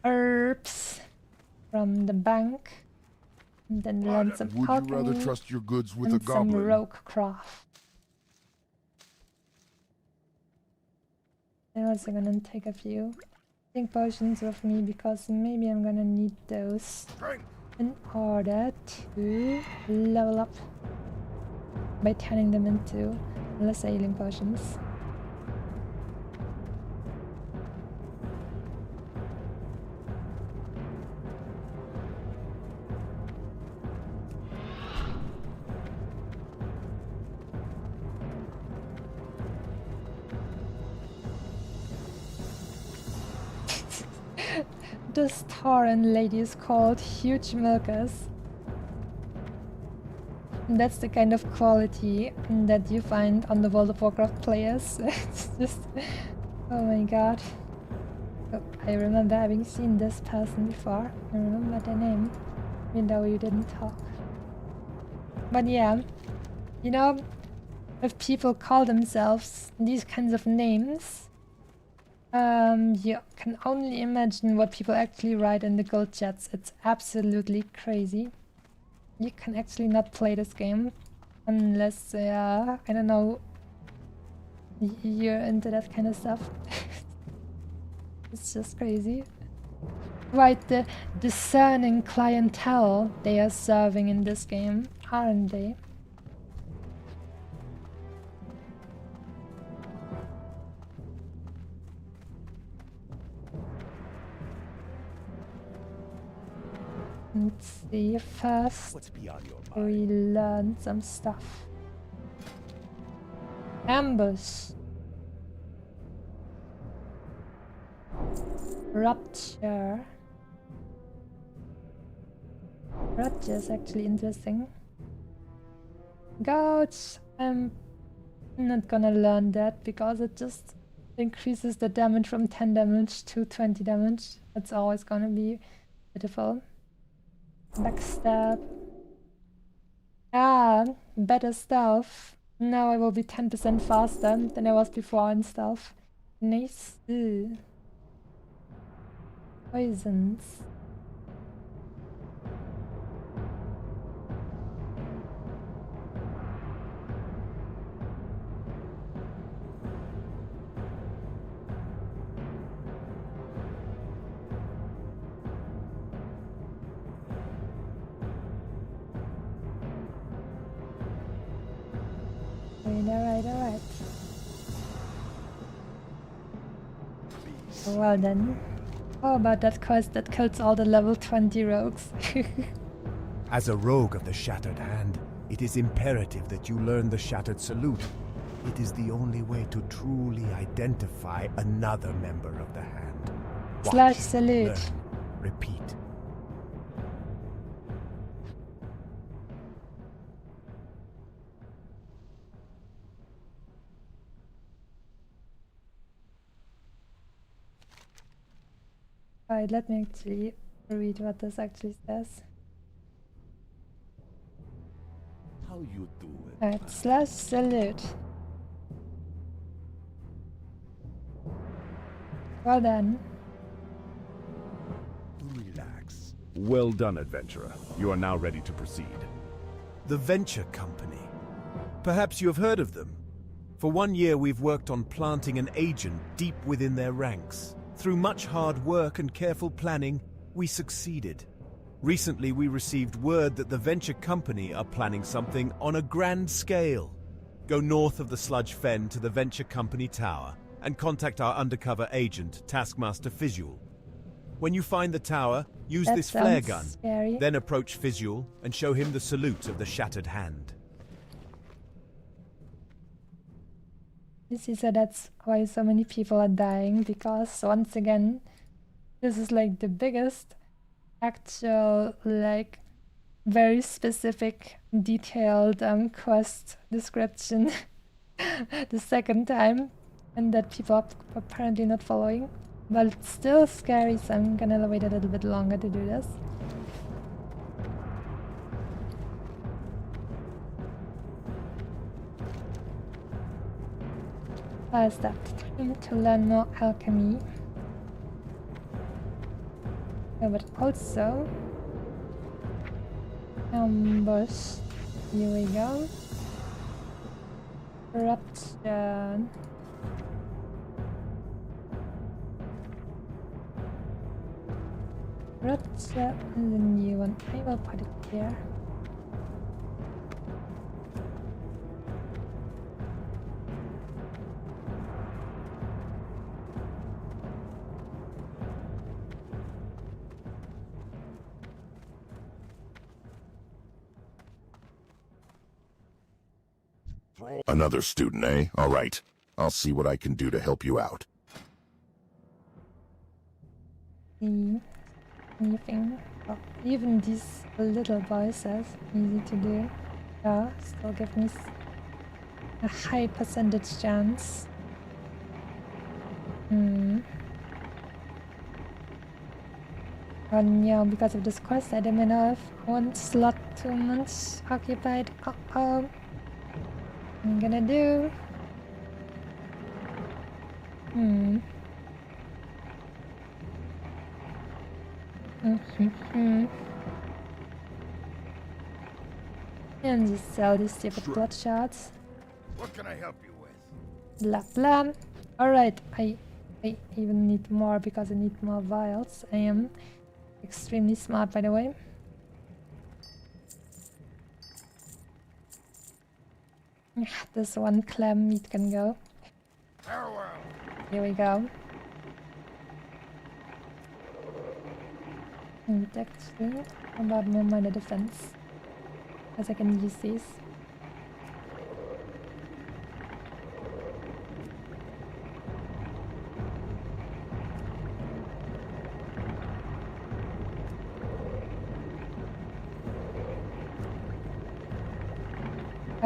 herbs from the bank. And then learn some Would you rather trust your goods with a and some goblin? rogue craft. I'm also gonna take a few think potions with me because maybe I'm gonna need those in order to level up by turning them into lesser healing potions. This Tauren lady is called Huge Milkers. And that's the kind of quality that you find on the World of Warcraft players. It's just... oh my god. Oh, I remember having seen this person before. I remember their name, even though you didn't talk. But yeah, you know, if people call themselves these kinds of names, you can only imagine what people actually write in the guild chats. It's absolutely crazy. You can actually not play this game unless, I don't know, you're into that kind of stuff. It's just crazy. Right, the discerning clientele they are serving in this game, aren't they? Let's see, first What's beyond your mind? we learn some stuff. Ambush. Rupture. Rupture is actually interesting. Gouge. I'm I'm not gonna learn that because it just increases the damage from 10 damage to 20 damage. It's always gonna be pitiful. Backstab. Ah, better stealth. Now I will be 10% faster than I was before in stealth. Nice. Poisons. Alright. Well then. How about that quest that kills all the level 20 rogues? As a rogue of the Shattered Hand, it is imperative that you learn the Shattered Salute. It is the only way to truly identify another member of the Hand. Slash salute. Learn, repeat. Alright, let me actually read what this actually says. How you doing? Alright, slash salute. Well done. Relax. Well done, adventurer. You are now ready to proceed. The Venture Company. Perhaps you have heard of them. For 1 year we've worked on planting an agent deep within their ranks. Through much hard work and careful planning, we succeeded. Recently we received word that the Venture Company are planning something on a grand scale. Go north of the Sludge Fen to the Venture Company Tower and contact our undercover agent, Taskmaster Visual. When you find the tower, use That this flare sounds gun. scary. Then approach Visual and show him the salute of the Shattered Hand. You see, so that's why so many people are dying, because once again, this is like the biggest actual, like, very specific, detailed quest description the second time, and that people are apparently not following. But it's still scary, so I'm gonna wait a little bit longer to do this. First up, time to learn more alchemy. Oh, but also ambush. Here we go. Corruption. Corruption is a new one. I will put it here. Another student, eh? All right. I'll see what I can do to help you out. See anything? Oh, even these little boys are easy to do. Yeah, still give me a high percentage chance. And yeah, because of this quest, I didn't have one slot too much occupied. I'm gonna do. And just sell these stupid blood shots. What can I help you with? Blah blah. Alright, I even need more because I need more vials. I am extremely smart, by the way. This one clam meat can go. Farewell. Here we go. And actually, how about more minor defense? Because I can use these.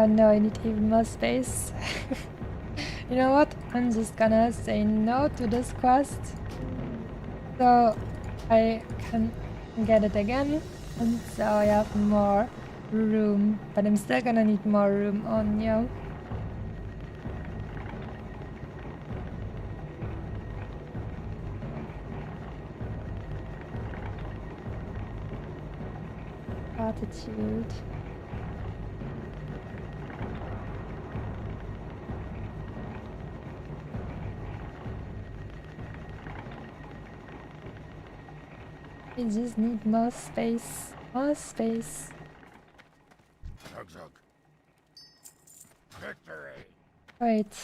Oh no, I need even more space. You know what? I'm just gonna say no to this quest. So I can get it again. And so I have more room. But I'm still gonna need more room on you. Attitude. I just need more space. More space. Zug zug. Victory. Wait.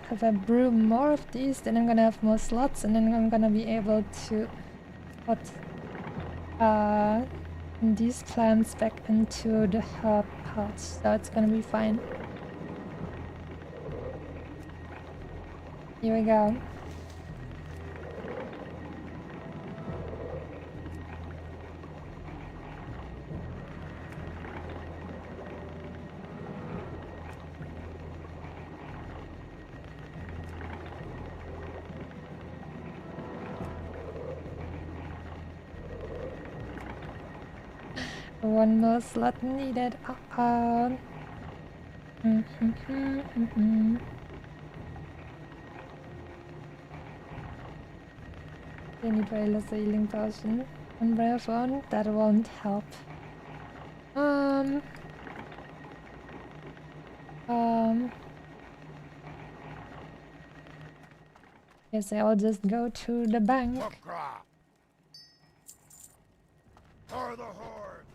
If I brew more of these, then I'm gonna have more slots, and then I'm gonna be able to put these plants back into the herb pot, so it's gonna be fine. Here we go. One more slot needed. I need very less healing potion. And brave one, that won't help. Guess I'll just go to the bank. For the horde.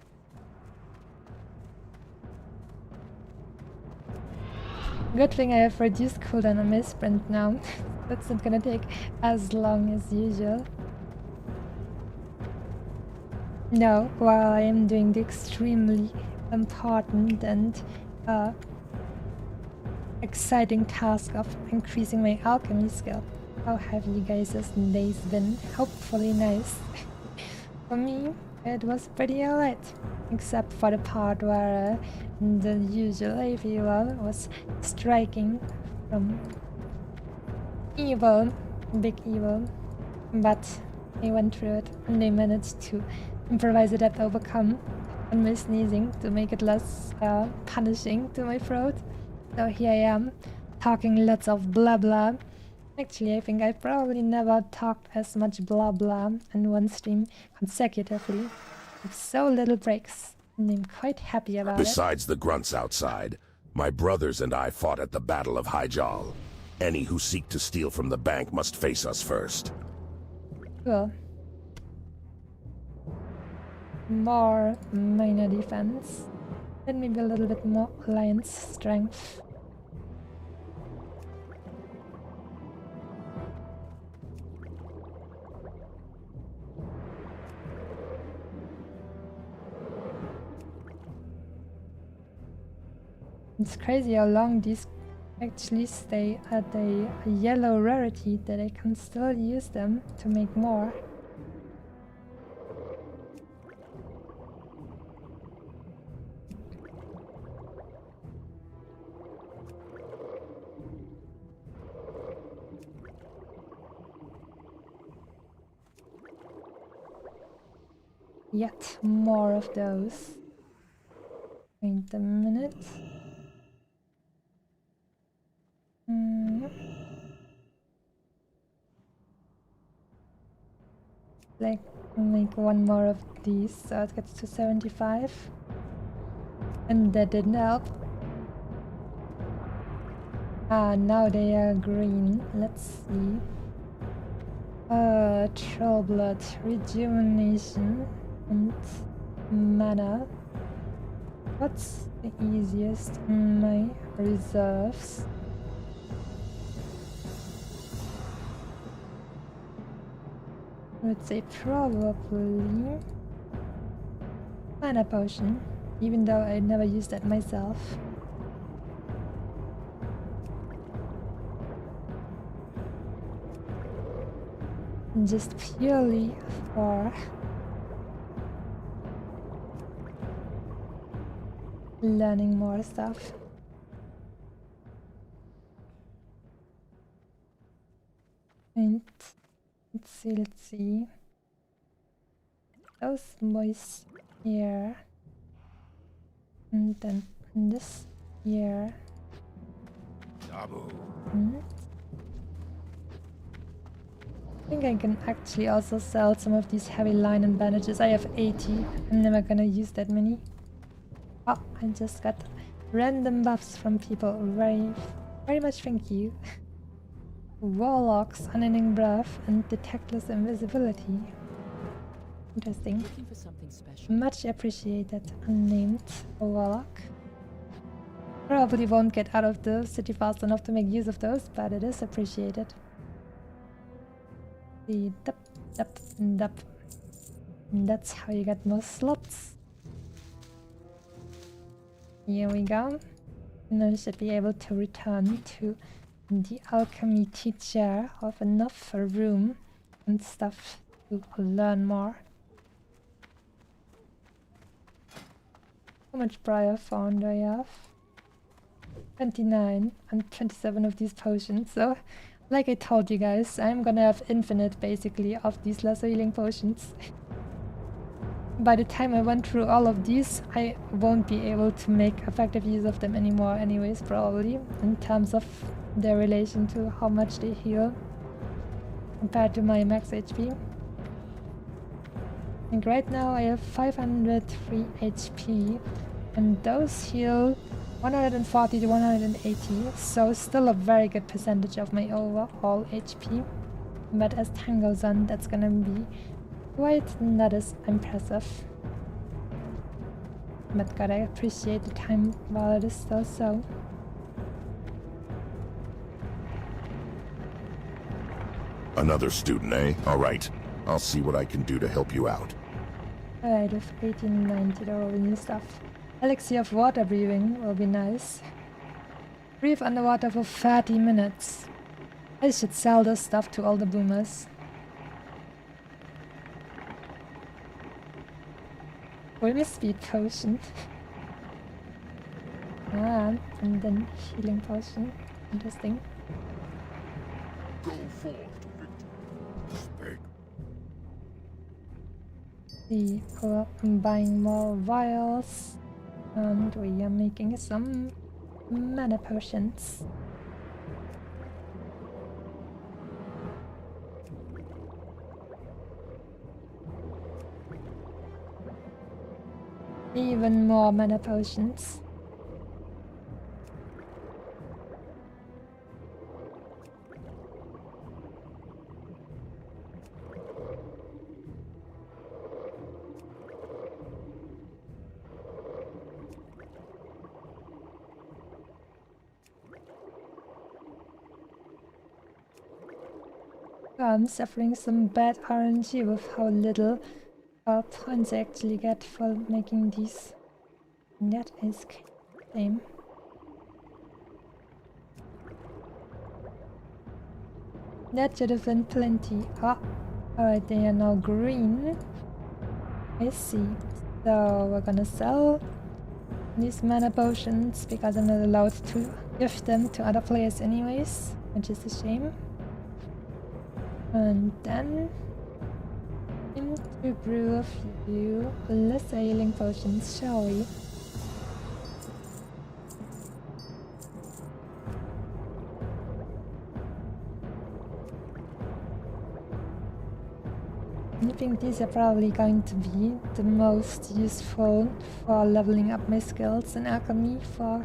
Good thing I have reduced cooldown on my sprint now. That's not gonna take as long as usual. No, while I am doing the extremely important and exciting task of increasing my alchemy skill. How have you guys' days been? Hopefully nice. For me, it was pretty alright. Except for the part where the usual AV was striking from evil, big evil. But I went through it and I managed to improvise it at overcome on my sneezing to make it less punishing to my throat. So here I am, talking lots of blah blah. Actually, I think I probably never talked as much blah blah in one stream consecutively, with so little breaks, and I'm quite happy about it. Besides the grunts outside, my brothers and I fought at the Battle of Hyjal. Any who seek to steal from the bank must face us first. Cool. More minor defense, and maybe a little bit more alliance strength. It's crazy how long these actually stay at a yellow rarity that I can still use them to make more. Yet more of those. Wait a minute. Like, make one more of these so it gets to 75. And that didn't help. Ah, now they are green. Let's see. Troll blood, rejuvenation, and mana. What's the easiest in my reserves? I would say probably mana potion, even though I never used that myself. Just purely for learning more stuff. And let's see. Those boys here. And then this here. And I think I can actually also sell some of these heavy linen bandages. I have 80. I'm never gonna use that many. Oh, I just got random buffs from people. Very much thank you. Warlocks, unending breath, and detectless invisibility. Interesting. Looking for something special. Much appreciated. Unnamed warlock. Probably won't get out of the city fast enough to make use of those, but it is appreciated. The dup. And that's how you get more slots. Here we go. Now we should be able to return to the alchemy teacher of enough room and stuff to learn more. How much Briar Fawn do I have? 29 and 27 of these potions. So, like I told you guys, I'm gonna have infinite basically of these lesser healing potions. By the time I went through all of these, I won't be able to make effective use of them anymore anyways, probably, in terms of their relation to how much they heal compared to my max HP. And right now I have 503 HP, and those heal 140 to 180, so still a very good percentage of my overall HP. But as time goes on, that's gonna be quite not as impressive. But gotta appreciate the time while it is still so. Another student, eh? Alright. I'll see what I can do to help you out. Alright, with 1890 there will be new stuff. Elixir of water breathing will be nice. Breathe underwater for 30 minutes. I should sell this stuff to all the boomers. Full speed potion. And then healing potion. Interesting. Go forth to victory. See, we're buying more vials. And we are making some mana potions. Even more mana potions. I'm suffering some bad RNG with how little points I actually get for making these. And that is same. That should have been plenty. Ah, alright, they are now green. I see. So we're gonna sell these mana potions because I'm not allowed to give them to other players anyways, which is a shame. And then to brew a few lesser healing potions, shall we? I think these are probably going to be the most useful for leveling up my skills in alchemy for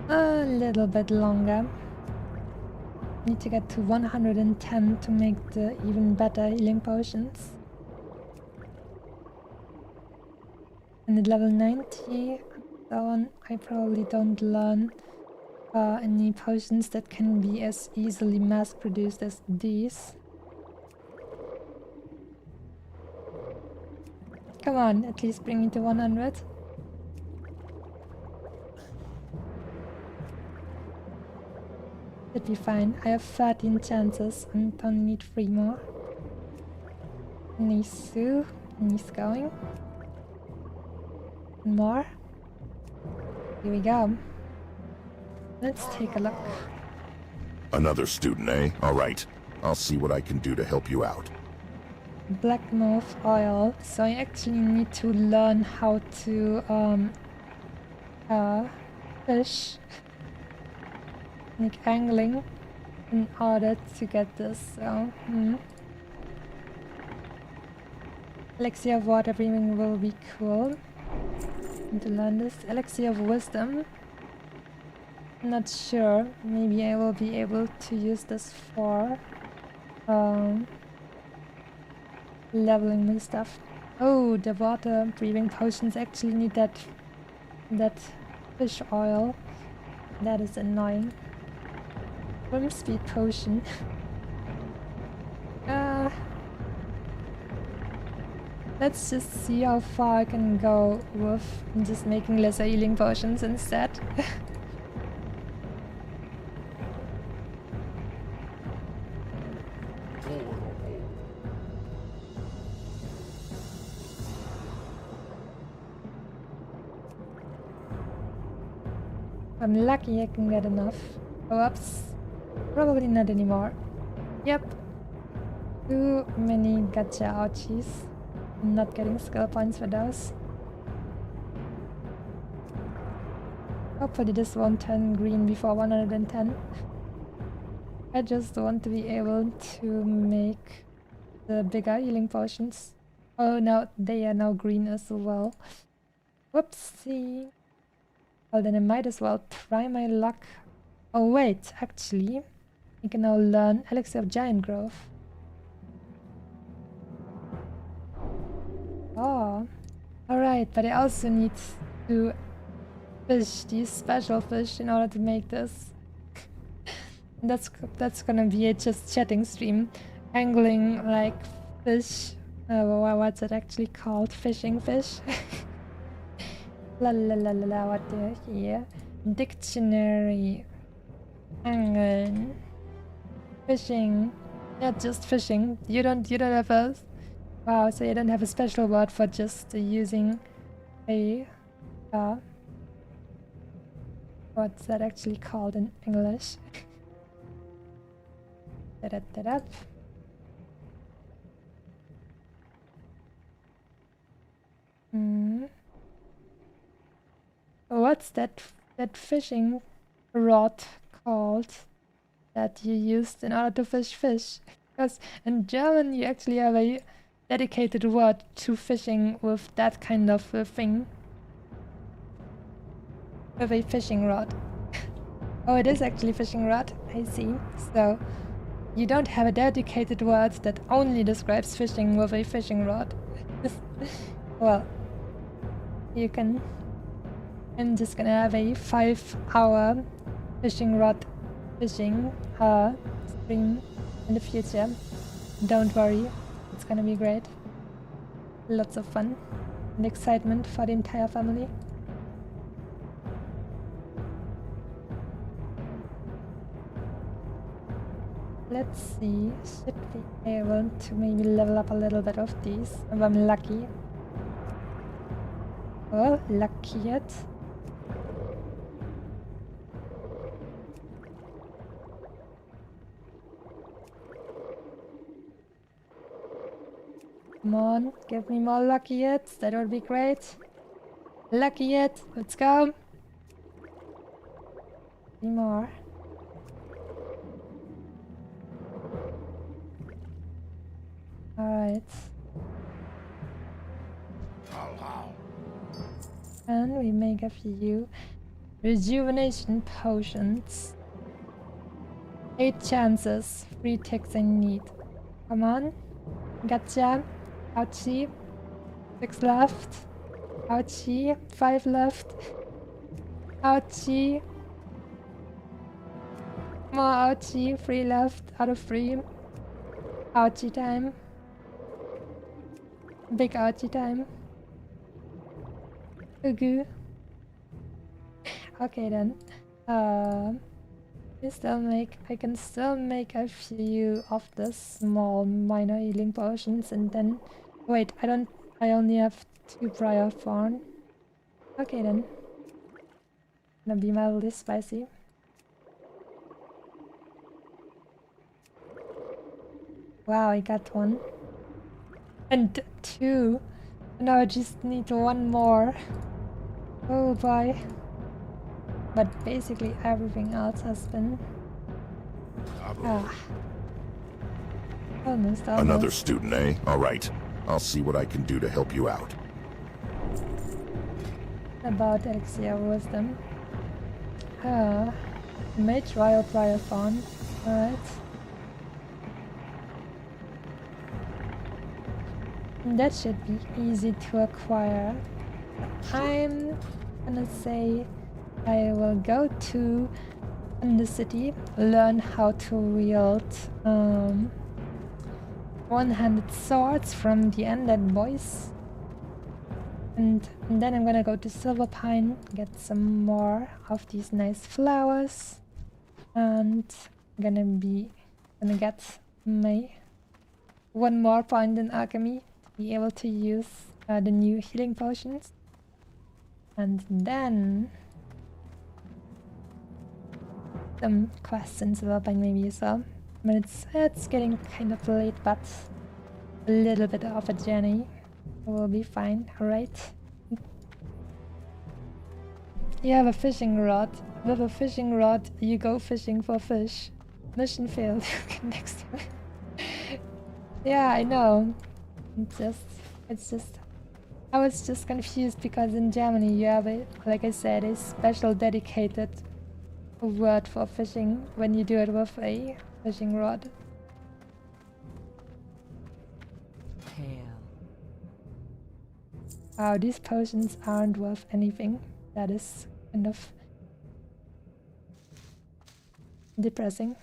a little bit longer. Need to get to 110 to make the even better healing potions. And at level 90, so on, I probably don't learn any potions that can be as easily mass produced as these. Come on, at least bring me to 100. Should be fine. I have 13 chances and don't need 3 more. Nice too. Nice going. More. Here we go. Let's take a look. Another student, eh? All right. I'll see what I can do to help you out. Black mouth oil. So I actually need to learn how to fish, like angling, in order to get this. So Elixir of water breathing will be cool. And to learn this elixir of wisdom. Not sure. Maybe I will be able to use this for leveling and stuff. Oh, the water breathing potions actually need that fish oil. That is annoying. Swim speed potion. Let's just see how far I can go with just making lesser healing potions instead. If I'm lucky I can get enough. Oops. Probably not anymore. Yep. Too many gacha ouchies. I'm not getting skill points for those. Hopefully this won't turn green before 110. I just want to be able to make the bigger healing potions. Oh no, they are now green as well. Whoopsie. Well then I might as well try my luck. Oh wait, actually, I can now learn Elixir of Giant Growth. Oh, alright, but I also need to fish these special fish in order to make this. That's gonna be a just chatting stream, angling like fish. What's it actually called? Fishing fish. La la la la la. What do I hear? Dictionary. Angeln. Fishing. Yeah, just fishing. You don't have a. Wow, so you don't have a special word for just using a. What's that actually called in English? Da-da-da-da. What's that fishing rod called that you used in order to fish fish? Because in German you actually have a dedicated word to fishing with that kind of a thing. With a fishing rod. Oh, it is actually fishing rod. I see. So you don't have a dedicated word that only describes fishing with a fishing rod. Well, you can. I'm just gonna have a 5-hour fishing rod fishing stream in the future. Don't worry, it's gonna be great. Lots of fun and excitement for the entire family. Let's see, should be able to maybe level up a little bit of these if I'm lucky. Oh, lucky yet. Come on, give me more lucky hits, that would be great. Lucky hit, let's go. 3 more. Alright. And we make a few rejuvenation potions. 8 chances, 3 ticks I need. Come on. Gotcha. Ouchie. 6 left. Ouchie. 5 left. Ouchie. More ouchie. 3 left out of 3. Ouchie time. Big ouchie time. Ugu. Okay then. I can still make a few of the small minor healing potions and then wait, I only have 2 prior thorn. Okay then. gonna be mildly spicy. Wow, I got one. And two. Now I just need one more. Oh boy. But basically everything else has been... Almost. Another student, eh? Alright. I'll see what I can do to help you out. About Elixir Wisdom. Mage Royal Prior Fawn. Alright. That should be easy to acquire. I'm gonna say I will go to the city, learn how to wield one-handed swords from the undead boys, and then I'm gonna go to Silverpine, get some more of these nice flowers, and gonna get my one more point in alchemy to be able to use the new healing potions, and then some quests in Silverpine maybe as well. But it's getting kind of late, but a little bit of a journey will be fine, right? You have a fishing rod. With a fishing rod, you go fishing for fish. Mission failed. Next time. Yeah, I know. It's just. I was just confused because in Germany you have like I said, a special dedicated word for fishing when you do it with a fishing rod. Wow, these potions aren't worth anything. That is kind of depressing.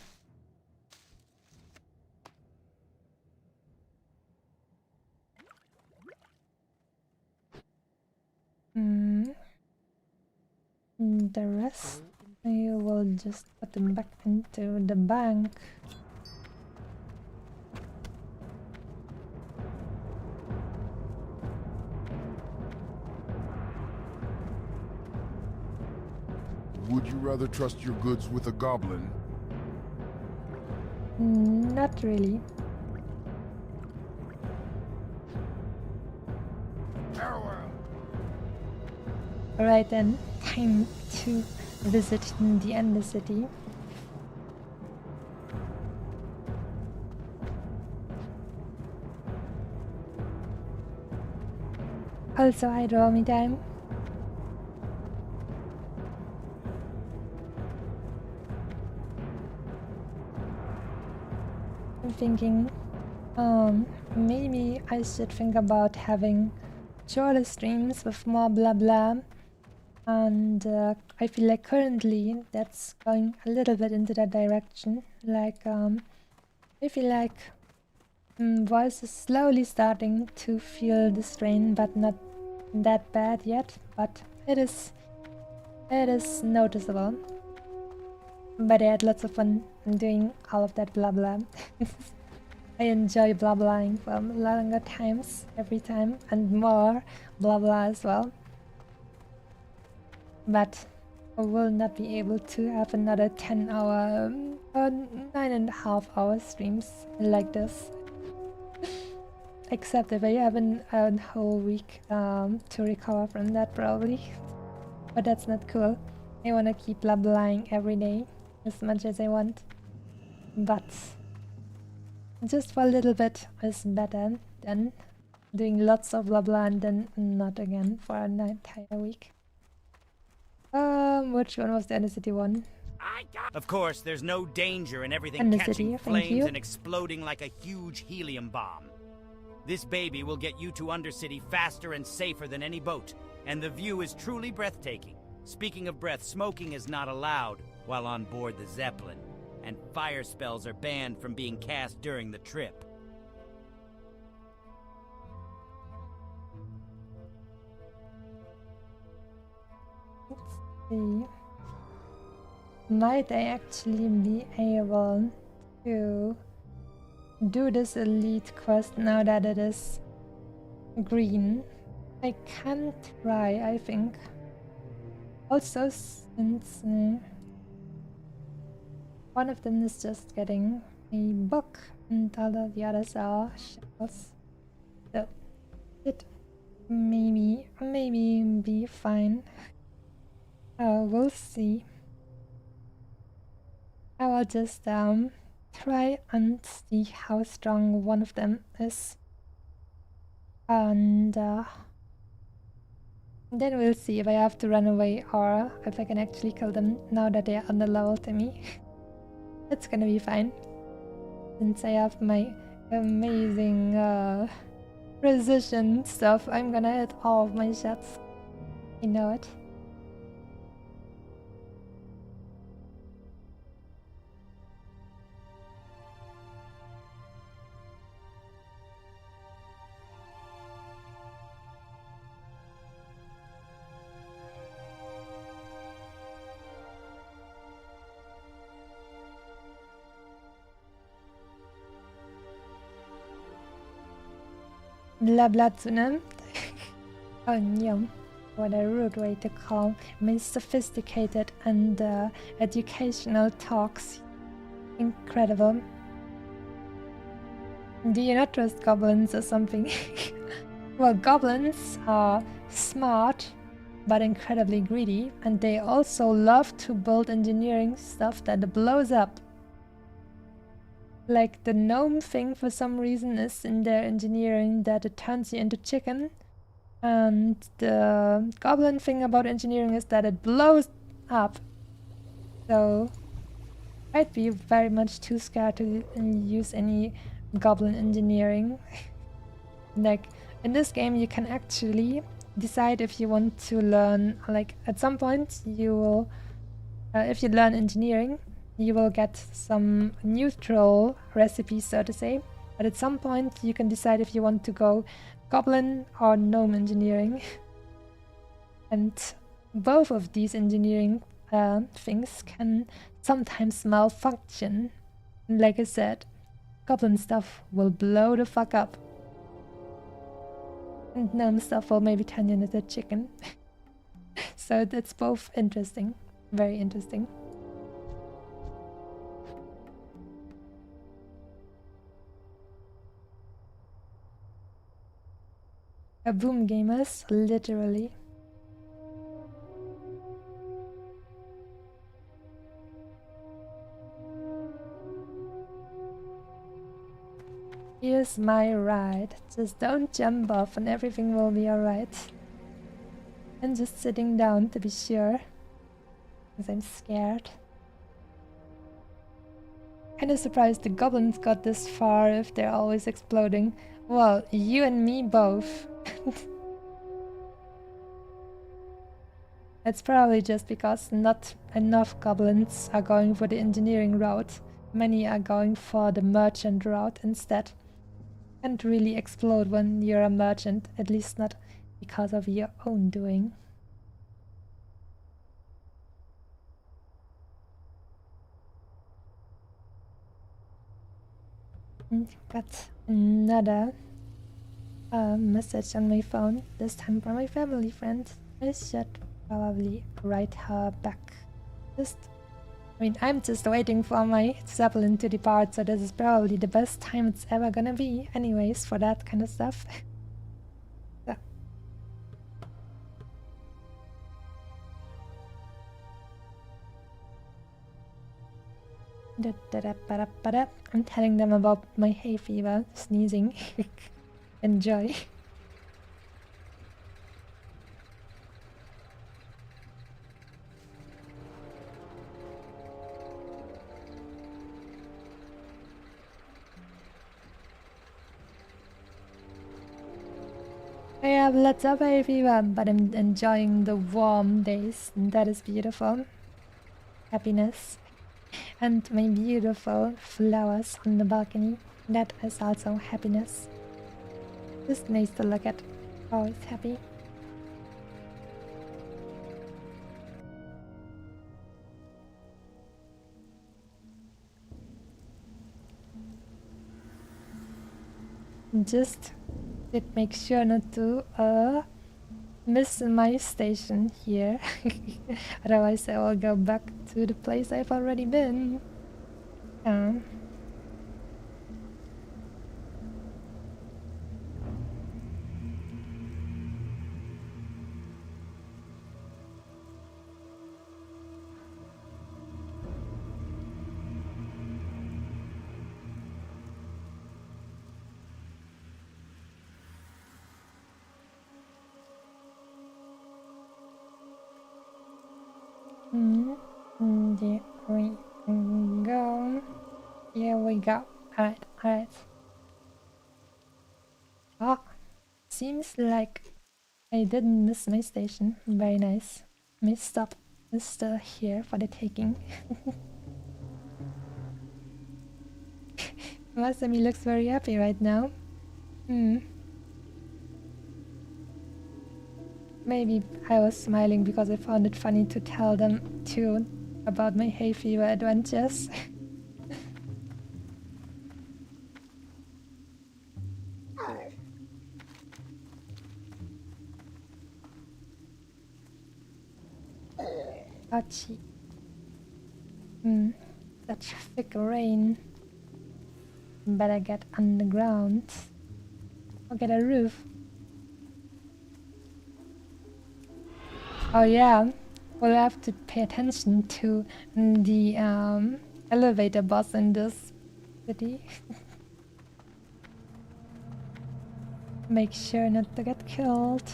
The rest I will just put them back into the bank. Would you rather trust your goods with a goblin? Not really. Alright then, time to visit the Ender City. Also, I draw me time. I'm thinking, maybe I should think about having shorter streams with more blah blah. And I feel like currently that's going a little bit into that direction. Like, I feel like voice is slowly starting to feel the strain, but not that bad yet. But it is noticeable. But I had lots of fun doing all of that blah blah. I enjoy blah blahing for longer times every time, and more blah blah as well. But I will not be able to have another 10-hour or 9.5 hour streams like this. Except if I have a whole week to recover from that probably. But that's not cool. I wanna keep blah blahing every day as much as I want. But just for a little bit is better than doing lots of blah blah and then not again for an entire week. Which one was the Ender City one? Of course, there's no danger in everything Ender catching City, flames and exploding like a huge helium bomb. This baby will get you to Undercity faster and safer than any boat, and the view is truly breathtaking. Speaking of breath, smoking is not allowed while on board the Zeppelin, and fire spells are banned from being cast during the trip. Let's see. Might I actually be able to do this elite quest now that it is green? I can try, I think. Also, since one of them is just getting a book and all of the others are shells, so it maybe be fine. We'll see. I will just try and see how strong one of them is, and then we'll see if I have to run away or if I can actually kill them now that they're underleveled to me. It's gonna be fine, since I have my amazing precision stuff. I'm gonna hit all of my shots. I know it. Blablatsune. Oh no, what a rude way to call my sophisticated and educational talks. Incredible. Do you not trust goblins or something? Well, goblins are smart but incredibly greedy, and they also love to build engineering stuff that blows up. Like the gnome thing for some reason is in their engineering that it turns you into chicken. And the goblin thing about engineering is that it blows up. So I'd be very much too scared to use any goblin engineering. Like in this game you can actually decide if you want to learn, like at some point you will, if you learn engineering, you will get some neutral recipes, so to say. But at some point you can decide if you want to go goblin or gnome engineering. And both of these engineering things can sometimes malfunction. And like I said, goblin stuff will blow the fuck up. And gnome stuff will maybe turn you into a chicken. So that's both interesting. Very interesting. A boom gamers, literally. Here's my ride. Just don't jump off and everything will be alright. And just sitting down to be sure, because I'm scared. Kinda surprised the goblins got this far if they're always exploding. Well, you and me both. It's probably just because not enough goblins are going for the engineering route. Many are going for the merchant route instead. Can't really explode when you're a merchant, at least not because of your own doing. And got another message on my phone, this time from my family friend. I should probably write her back. I'm just waiting for my zeppelin to depart, so this is probably the best time it's ever gonna be anyways for that kind of stuff. So. I'm telling them about my hay fever, sneezing. Enjoy. I have lots of hay fever, but I'm enjoying the warm days, and that is beautiful. Happiness. And my beautiful flowers on the balcony, that is also happiness. Just nice to look at. Always happy. Just did make sure not to miss my station here. Otherwise I will go back to the place I've already been. There we go. Here we go. Alright. Ah, seems like I didn't miss my station. Very nice. My stop is still here for the taking. Masami looks very happy right now. Maybe I was smiling because I found it funny to tell them too about my hay fever adventures. Hachi. Such thick rain. Better get underground. Or get a roof. Oh yeah, we'll have to pay attention to the elevator boss in this city. Make sure not to get killed.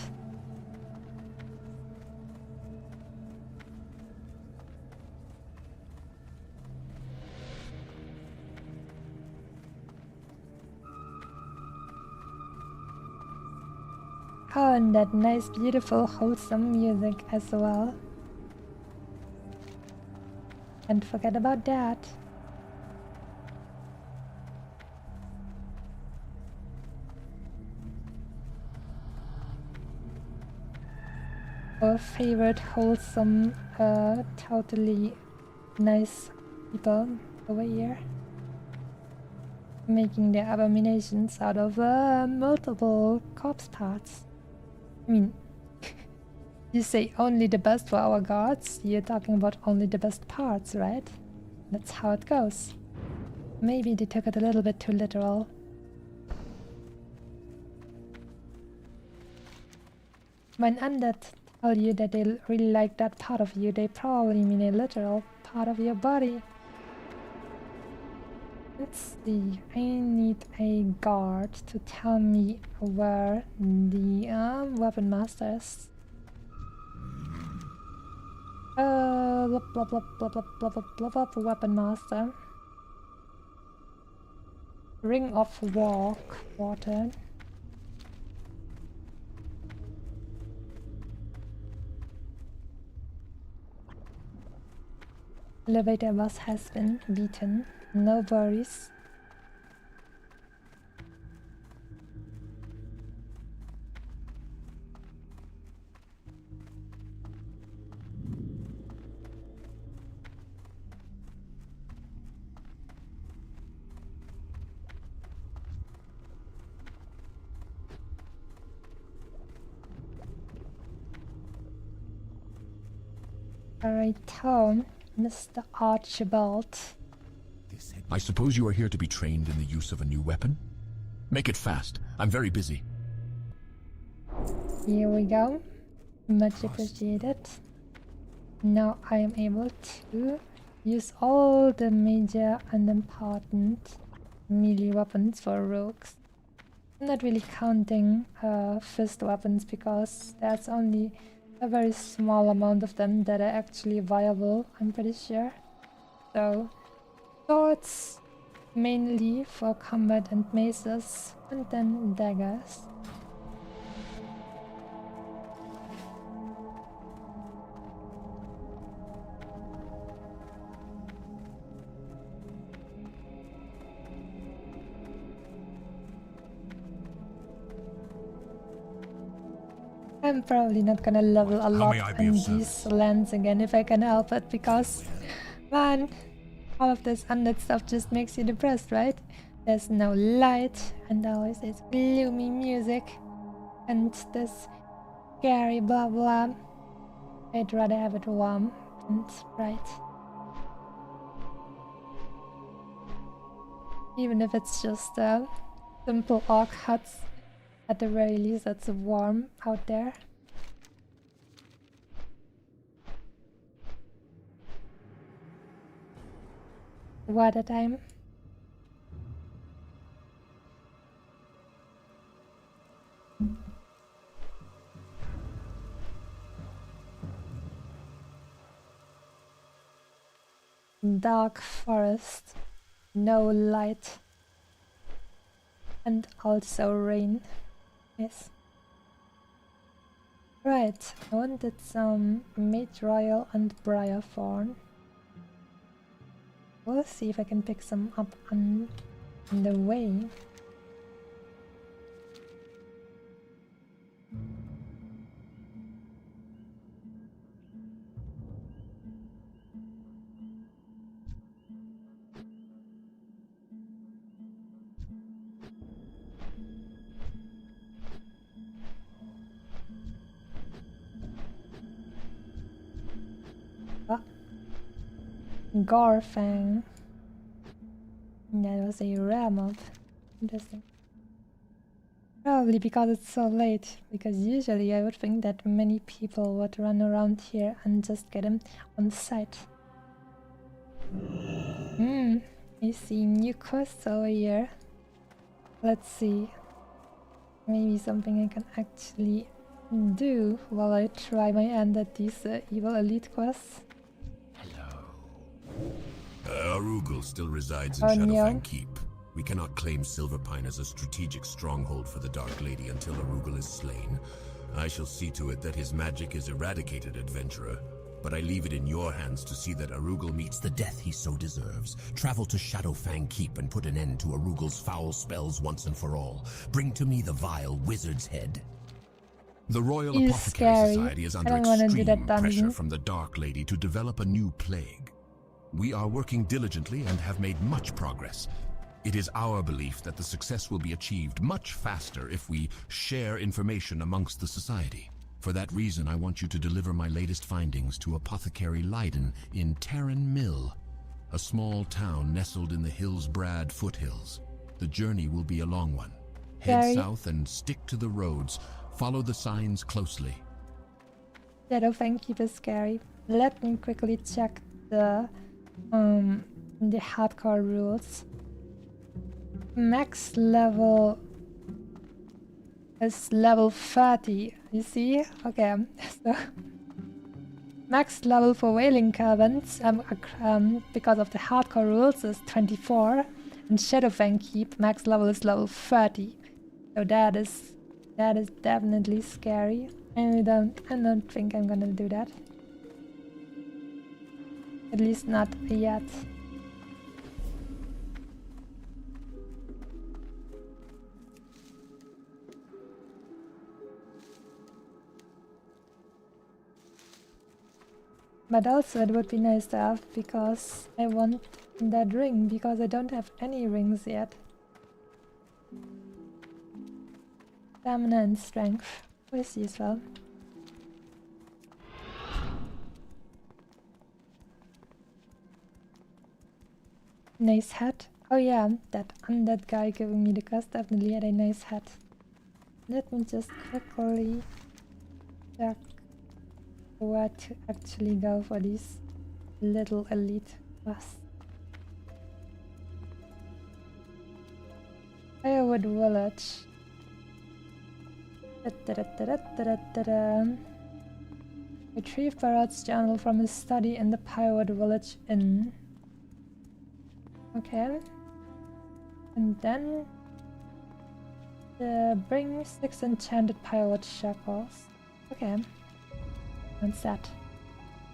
Oh, and that nice, beautiful, wholesome music as well. Can't forget about that. Our favorite, wholesome, totally nice people over here. Making their abominations out of multiple corpse parts. I mean, you say only the best for our gods, you're talking about only the best parts, right? That's how it goes. Maybe they took it a little bit too literal. When undead tell you that they really like that part of you, they probably mean a literal part of your body. Let's see, I need a guard to tell me where the weapon master is. Weapon master. Ring of water. Elevator boss has been beaten. No worries. Alright, Mr. Archibald. I suppose you are here to be trained in the use of a new weapon? Make it fast. I'm very busy. Here we go. Much appreciated. Now I am able to use all the major and important melee weapons for rogues. I'm not really counting fist weapons because there's only a very small amount of them that are actually viable, I'm pretty sure. So swords mainly for combat and maces, and then daggers. I'm probably not gonna level a lot in these lands again if I can help it, because man, all of this undead stuff just makes you depressed, right? There's no light and always this gloomy music and this scary, blah blah. I'd rather have it warm and bright. Even if it's just a simple orc huts, at the very least it's warm out there. Water time. Dark forest, no light, and also rain. Yes. Right, I wanted some Mage Royal and Briar Thorn. We'll see if I can pick some up on the way. Gorfang. That was a rare mob. Interesting. Probably because it's so late, because usually I would think that many people would run around here and just get him on sight. I see new quests over here. Let's see. Maybe something I can actually do while I try my hand at these evil elite quests. Arugel still resides in Shadowfang Keep. We cannot claim Silverpine as a strategic stronghold for the Dark Lady until Arugel is slain. I shall see to it that his magic is eradicated, adventurer. But I leave it in your hands to see that Arugel meets the death he so deserves. Travel to Shadowfang Keep and put an end to Arugel's foul spells once and for all. Bring to me the vile wizard's head. The Royal Apothecary Society is under extreme pressure from the Dark Lady to develop a new plague. We are working diligently and have made much progress. It is our belief that the success will be achieved much faster if we share information amongst the society. For that reason, I want you to deliver my latest findings to Apothecary Leiden in Terran Mill, a small town nestled in the Hillsbrad foothills. The journey will be a long one. Head south and stick to the roads. Follow the signs closely. Shadowfang Keep is scary. Let me quickly check the hardcore rules. Max level is level 30. You see? Okay, so max level for Wailing Caverns, because of the hardcore rules, is 24, and Shadowfang Keep max level is level 30. So that is definitely scary. I don't think I'm gonna do that. At least not yet. But also it would be nice to have, because I want that ring, because I don't have any rings yet. Stamina and strength is useful. Nice hat. Oh yeah, that undead guy giving me the quest definitely had a nice hat. Let me just quickly check where to actually go for these little elite quests. Firewood Village. Retrieve Barrett's journal from his study in the Firewood Village Inn. Okay. And then bring 6 enchanted firewood shackles. Okay. What's that?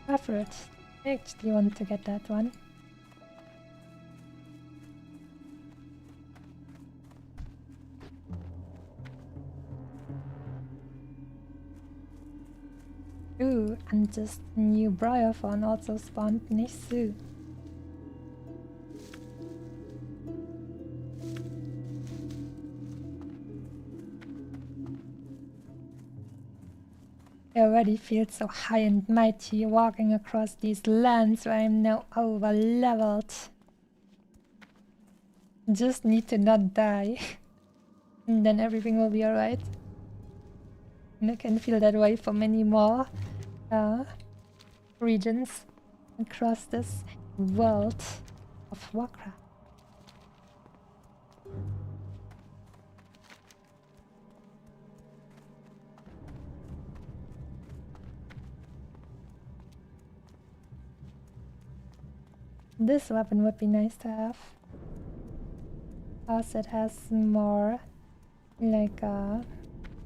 Effort. I actually want to get that one. Ooh, and just new Briar Fawn also spawned Nisu. I already feel so high and mighty walking across these lands where I'm now over-leveled. Just need to not die. And then everything will be alright. And I can feel that way for many more regions across this world of Warcraft. This weapon would be nice to have, because it has more like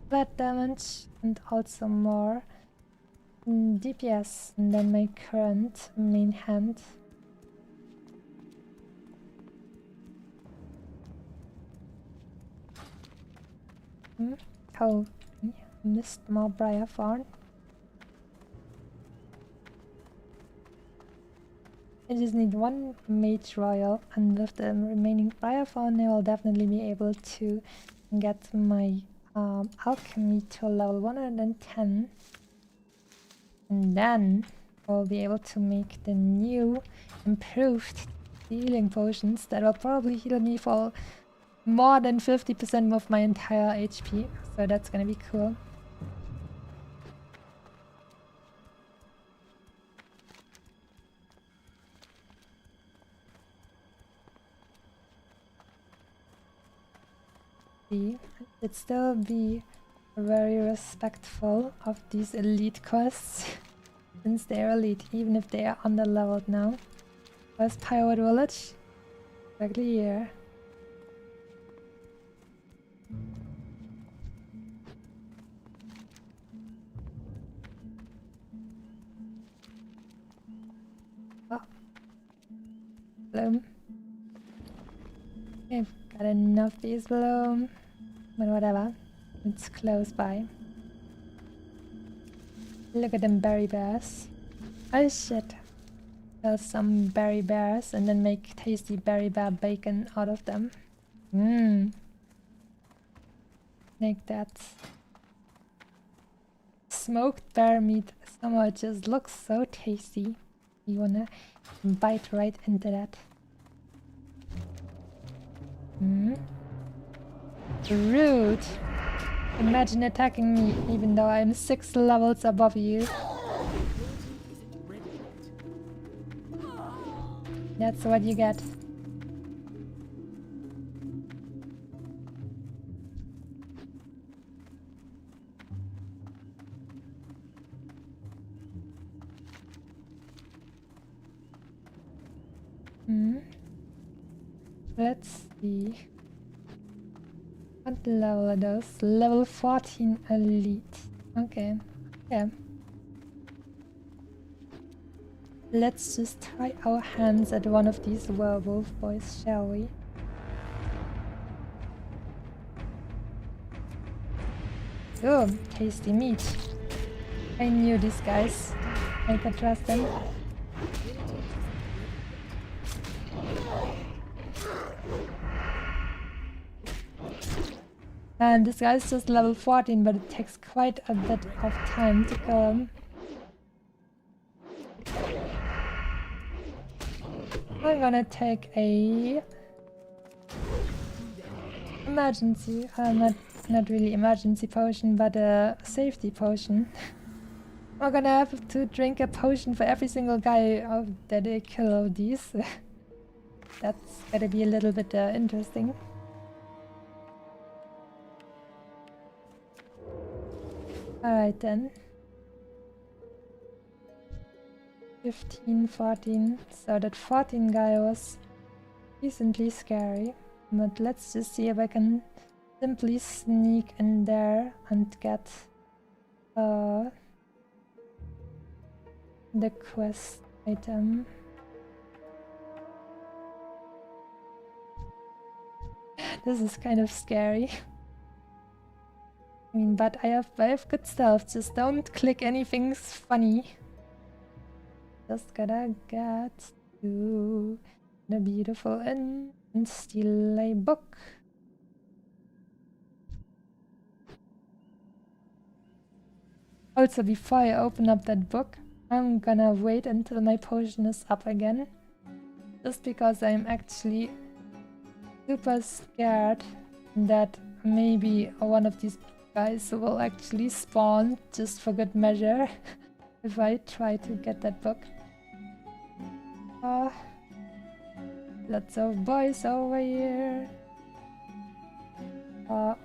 flat damage and also more DPS than my current main hand. Oh, missed more Briar Thorn. I just need one Mage Royal, and with the remaining Briar Thorn I will definitely be able to get my alchemy to level 110. And then I'll be able to make the new improved healing potions that will probably heal me for more than 50% of my entire HP. So that's gonna be cool. It'd still be very respectful of these elite quests, since they're elite, even if they are under-leveled now. Where's Pirate Village? Exactly here. Oh. Bloom. I've got enough these Bloom. But whatever, it's close by. Look at them berry bears. Oh shit. Kill some berry bears and then make tasty berry bear bacon out of them. Like that. Smoked bear meat somehow just looks so tasty. You wanna bite right into that. Rude. Imagine attacking me even though I'm 6 levels above you. That's what you get. Let's see. What level are those? Level 14 elite. Okay. Yeah. Let's just try our hands at one of these werewolf boys, shall we? Oh, tasty meat. I knew these guys. I could trust them. And this guy's just level 14, but it takes quite a bit of time to kill him. I'm gonna take a emergency, not really emergency potion, but a safety potion. We're gonna have to drink a potion for every single guy that they kill of these. That's gonna be a little bit interesting. Alright then. 15, 14. So that 14 guy was decently scary. But let's just see if I can simply sneak in there and get the quest item. This is kind of scary. I mean, but I have good stealth. Just don't click anything funny. Just gotta get to the beautiful inn and steal a book. Oh Also, before I open up that book, I'm gonna wait until my potion is up again. Just because I'm actually super scared that maybe one of these guys will actually spawn just for good measure if I try to get that book. Lots of boys over here. Oh.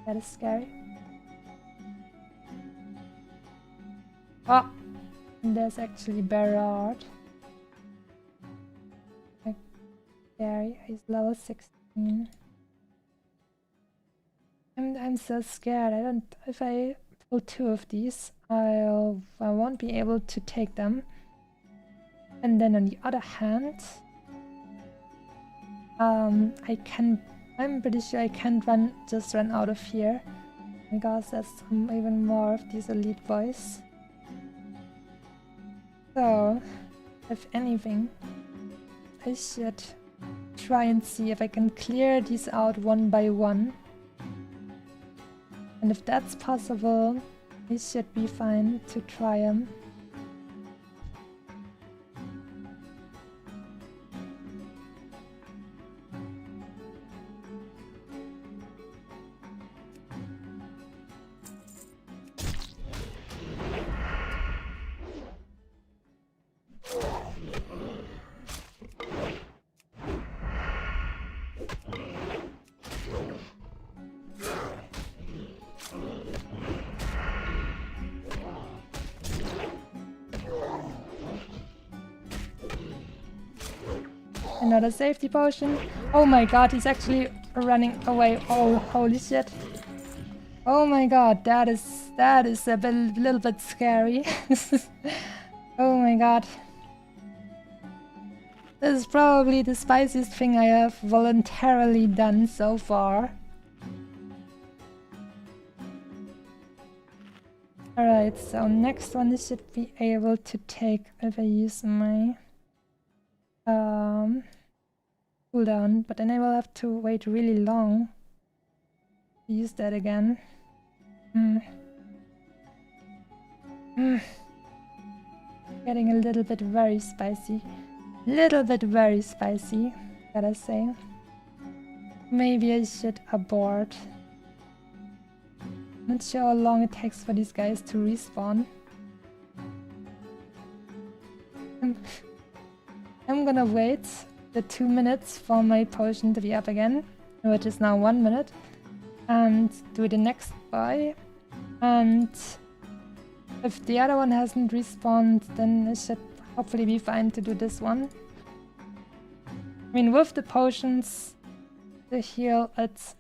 That is scary. Oh! And there's actually Berard. Scary. He's level 16. I'm so scared. If I pull 2 of these, I won't be able to take them. And then on the other hand, I'm pretty sure I can't just run out of here, because there's even more of these elite boys. So, if anything, I should try and see if I can clear these out one by one. And if that's possible, it should be fine to try them. Another safety potion. Oh my god, he's actually running away. Oh, holy shit. Oh my god, that is a little bit scary. Oh my god. This is probably the spiciest thing I have voluntarily done so far. Alright, so next one I should be able to take if I use my cooldown, but then I will have to wait really long to use that again. Getting a little bit very spicy. Gotta say. Maybe I should abort. Not sure how long it takes for these guys to respawn. I'm gonna wait the 2 minutes for my potion to be up again, which is now 1 minute, and do the next buy. And if the other one hasn't respawned, then it should hopefully be fine to do this one. I mean, with the potions to heal, it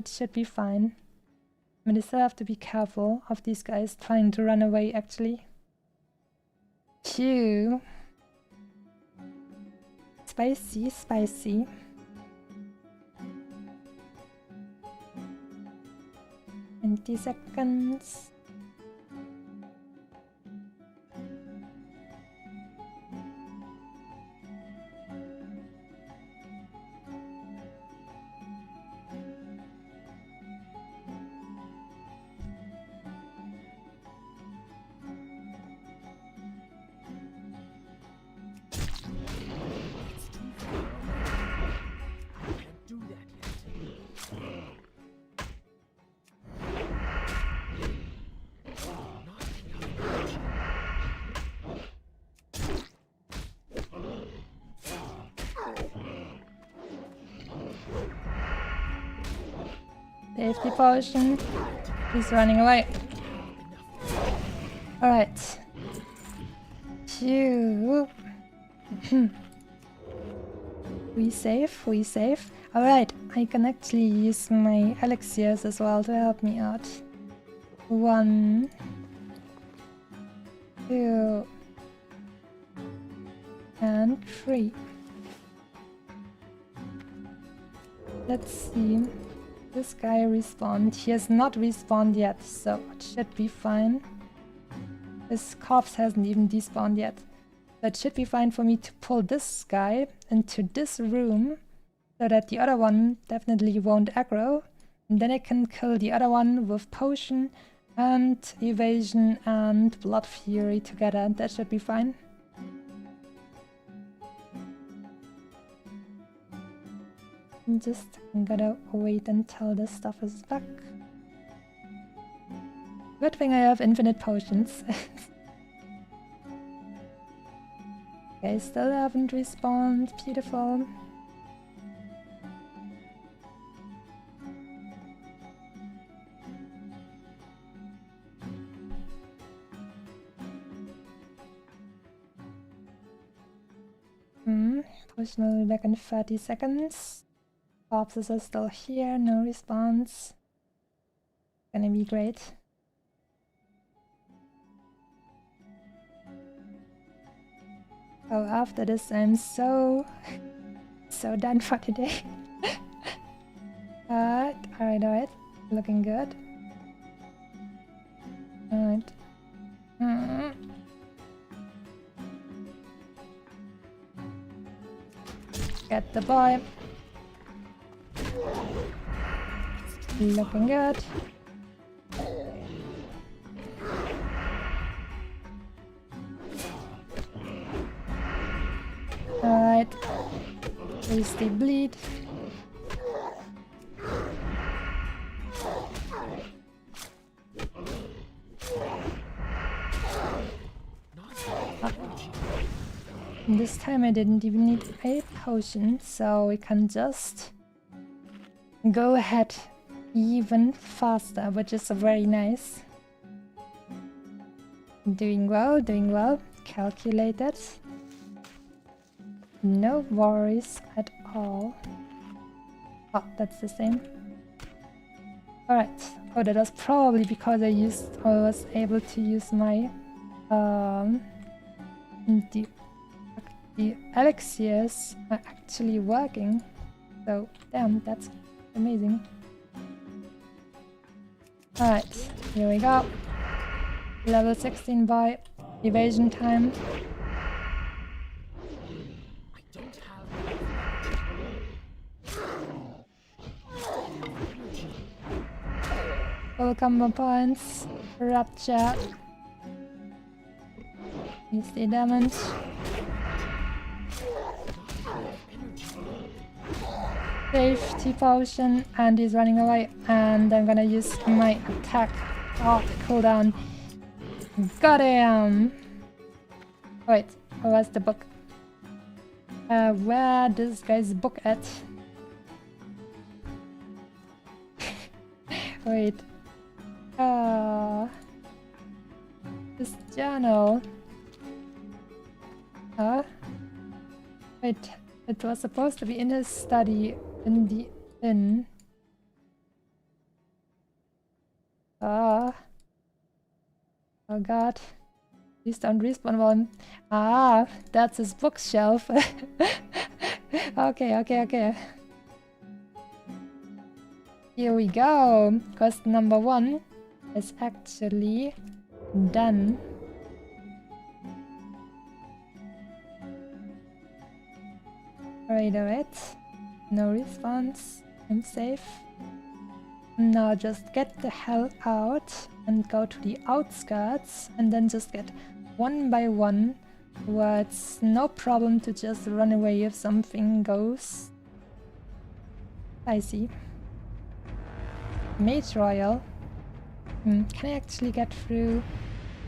should be fine. I mean, I still have to be careful of these guys trying to run away, actually. Phew. Spicy. 20 seconds. Safety potion. He's running away. Alright. Phew. We safe. Alright, I can actually use my elixirs as well to help me out. 1, 2, and 3. Let's see. This guy respawned. He has not respawned yet, so it should be fine. His corpse hasn't even despawned yet. That should be fine for me to pull this guy into this room so that the other one definitely won't aggro. And then I can kill the other one with potion and evasion and blood fury together. That should be fine. Just gotta wait until this stuff is back. Good thing I have infinite potions. Okay, still haven't respawned. Beautiful. Potion will be back in 30 seconds. Corpses are still here, no response. Gonna be great. Oh, after this I'm so done for today. Alright. Looking good. Alright. Get the boy. Looking good. Alright. Tasty bleed. This time I didn't even need a potion, so we can just go ahead even faster, which is very nice. Doing well. Calculated. No worries at all. Oh, that's the same. Alright. Oh, that was probably because I was able to use my the elixirs are actually working. So damn, that's amazing. Alright, here we go. Level 16 boy. Evasion time. Full combo points. Rapture. Use the damage. Safety potion, and he's running away, and I'm gonna use my attack. Oh, cooldown. Got him! Wait, where's the book? Where this guy's book at? Wait. This journal. Wait, it was supposed to be in his study in the inn. Oh god. Please don't respawn one. That's his bookshelf. Okay. Here we go. Quest number 1 is actually done. Alright. No response. I'm safe. Now just get the hell out and go to the outskirts and then just get one by one where it's no problem to just run away if something goes. I see. Mage Royal. Can I actually get through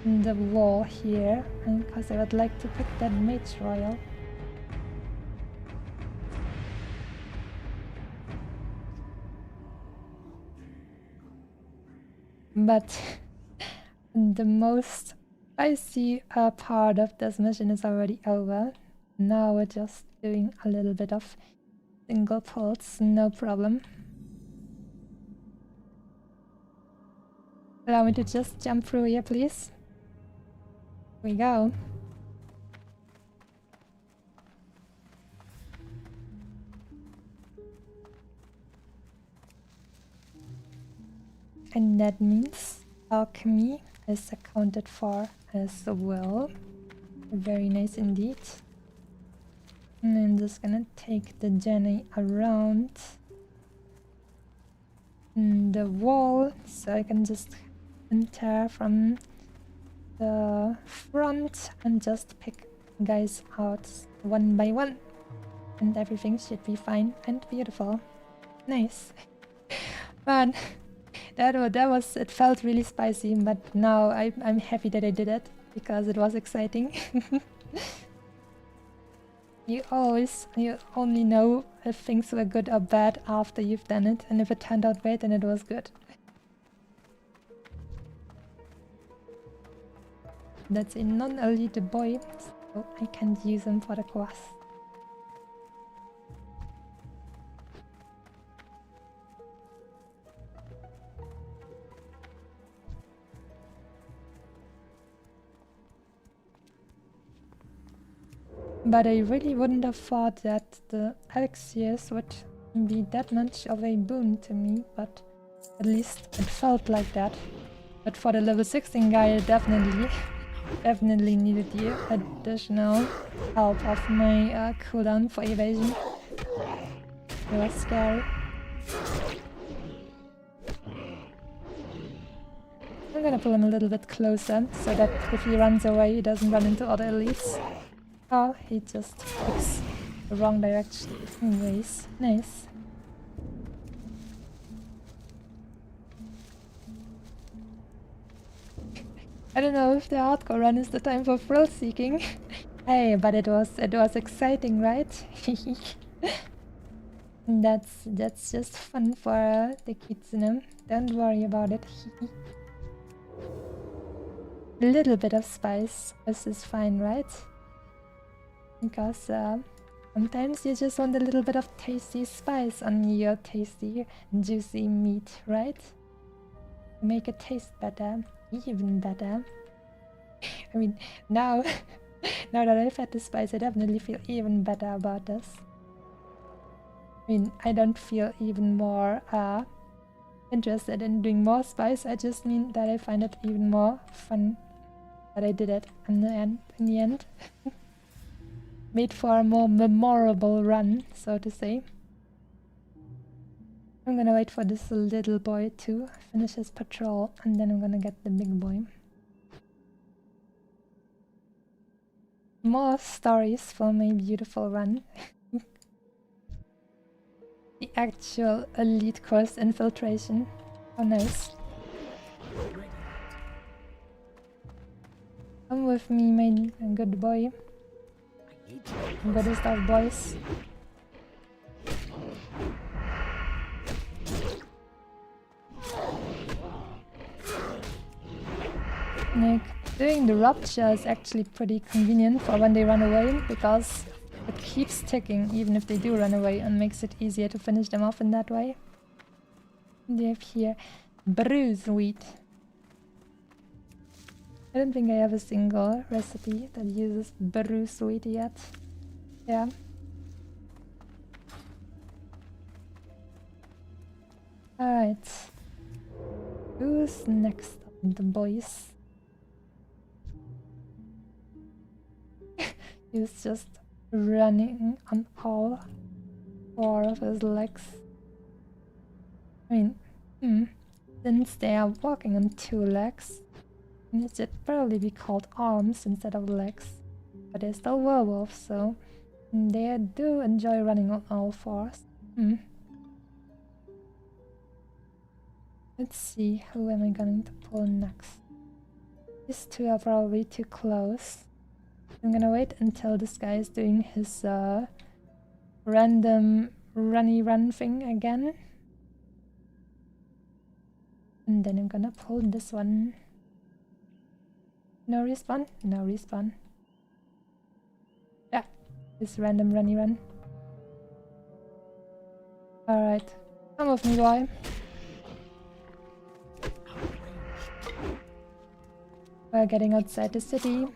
the wall here? Because I would like to pick that Mage Royal. But the most spicy part of this mission is already over. Now we're just doing a little bit of single pulse, no problem. Allow me to just jump through here, please. Here we go. And that means alchemy is accounted for as well. Very nice indeed. And I'm just gonna take the journey around. the wall, so I can just enter from the front and just pick guys out one by one. And everything should be fine and beautiful. Nice. Man, it felt really spicy, but now I'm happy that I did it, because it was exciting. You only know if things were good or bad after you've done it, and if it turned out great, then it was good. That's a non-elite boy, so I can't use him for the quest. But I really wouldn't have thought that the elixirs would be that much of a boon to me, but at least it felt like that. But for the level 16 guy, I definitely needed the additional help of my cooldown for evasion. It was scary. I'm gonna pull him a little bit closer, so that if he runs away, he doesn't run into other elites. Oh, he just picks the wrong direction. Anyways, nice. I don't know if the hardcore run is the time for thrill seeking. Hey, but it was exciting, right? That's just fun for the kids, you know. Don't worry about it. A little bit of spice is fine, right? Because sometimes you just want a little bit of tasty spice on your tasty, juicy meat, right? Make it taste better, even better. I mean, now that I've had the spice, I definitely feel even better about this. I mean, I don't feel even more interested in doing more spice. I just mean that I find it even more fun that I did it in the end. Made for a more memorable run, so to say. I'm gonna wait for this little boy to finish his patrol, and then I'm gonna get the big boy. More stories for my beautiful run. The actual elite course infiltration. Oh, nice. Come with me, my good boy. Goodest of boys. Like, doing the rupture is actually pretty convenient for when they run away, because it keeps ticking even if they do run away, and makes it easier to finish them off in that way. They have here bruise wheat. I don't think I have a single recipe that uses bruise wheat yet. Yeah. Alright. Who's next on the boys? He's just running on all four of his legs. I mean, since they are walking on two legs, it should probably be called arms instead of legs. But they're still werewolves, so they do enjoy running on all fours. Let's see, who am I going to pull next? These two are probably too close. I'm gonna wait until this guy is doing his random run thing again. And then I'm gonna pull this one. No respawn? No respawn. Yeah, this random run. Alright, come with me, boy. We're getting outside the city.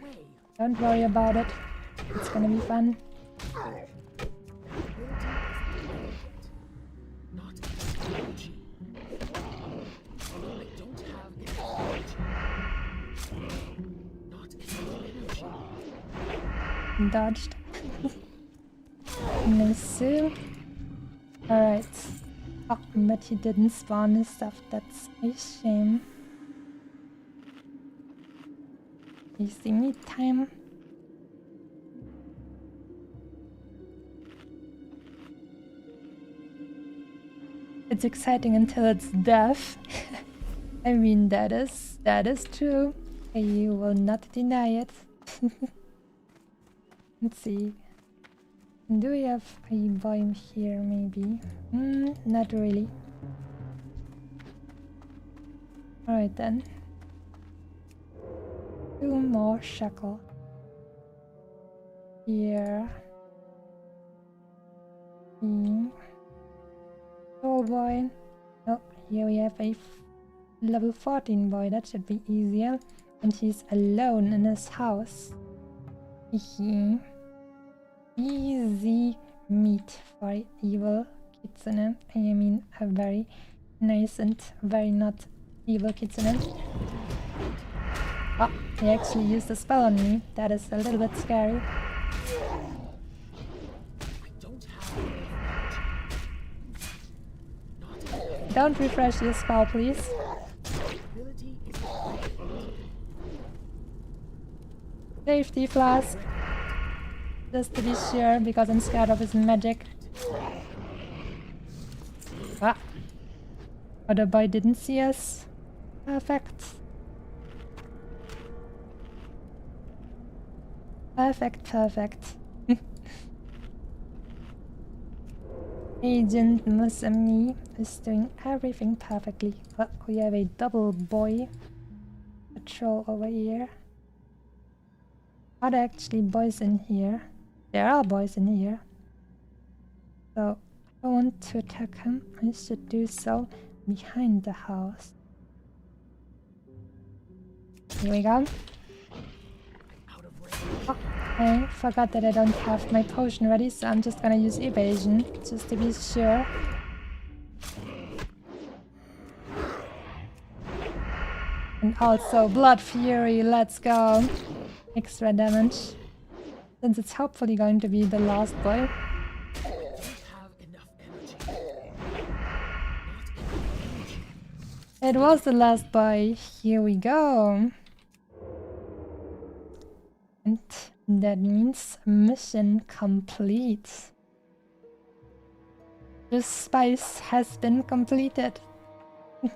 Don't worry about it. It's gonna be fun. Dodged. Nice. Alright. Oh, but he didn't spawn his stuff. That's a shame. Easy meat time. It's exciting until it's death. I mean, that is true. You will not deny it. Let's see. Do we have a biome here, maybe? Not really. Alright then. 2 more shackle. Here. Oh boy. Oh, here we have a level 14 boy. That should be easier. And he's alone in his house. Easy meat for evil kitsune. I mean, a very nice and very not evil kitsune. Oh, he actually used a spell on me. That is a little bit scary. Don't refresh your spell, please. Safety flask. Just to be sure, because I'm scared of his magic. Ah. Other boy didn't see us. Perfect. Perfect. Agent Musami is doing everything perfectly. But we have a double boy patrol over here. Are there actually boys in here? There are boys in here. So if I want to attack him, I should do so behind the house. Here we go. Oh, I forgot that I don't have my potion ready, so I'm just gonna use evasion, just to be sure. And also Blood Fury, let's go! Extra damage. Since it's hopefully going to be the last boy. It was the last boy. Here we go. And that means mission complete. The spice has been completed. I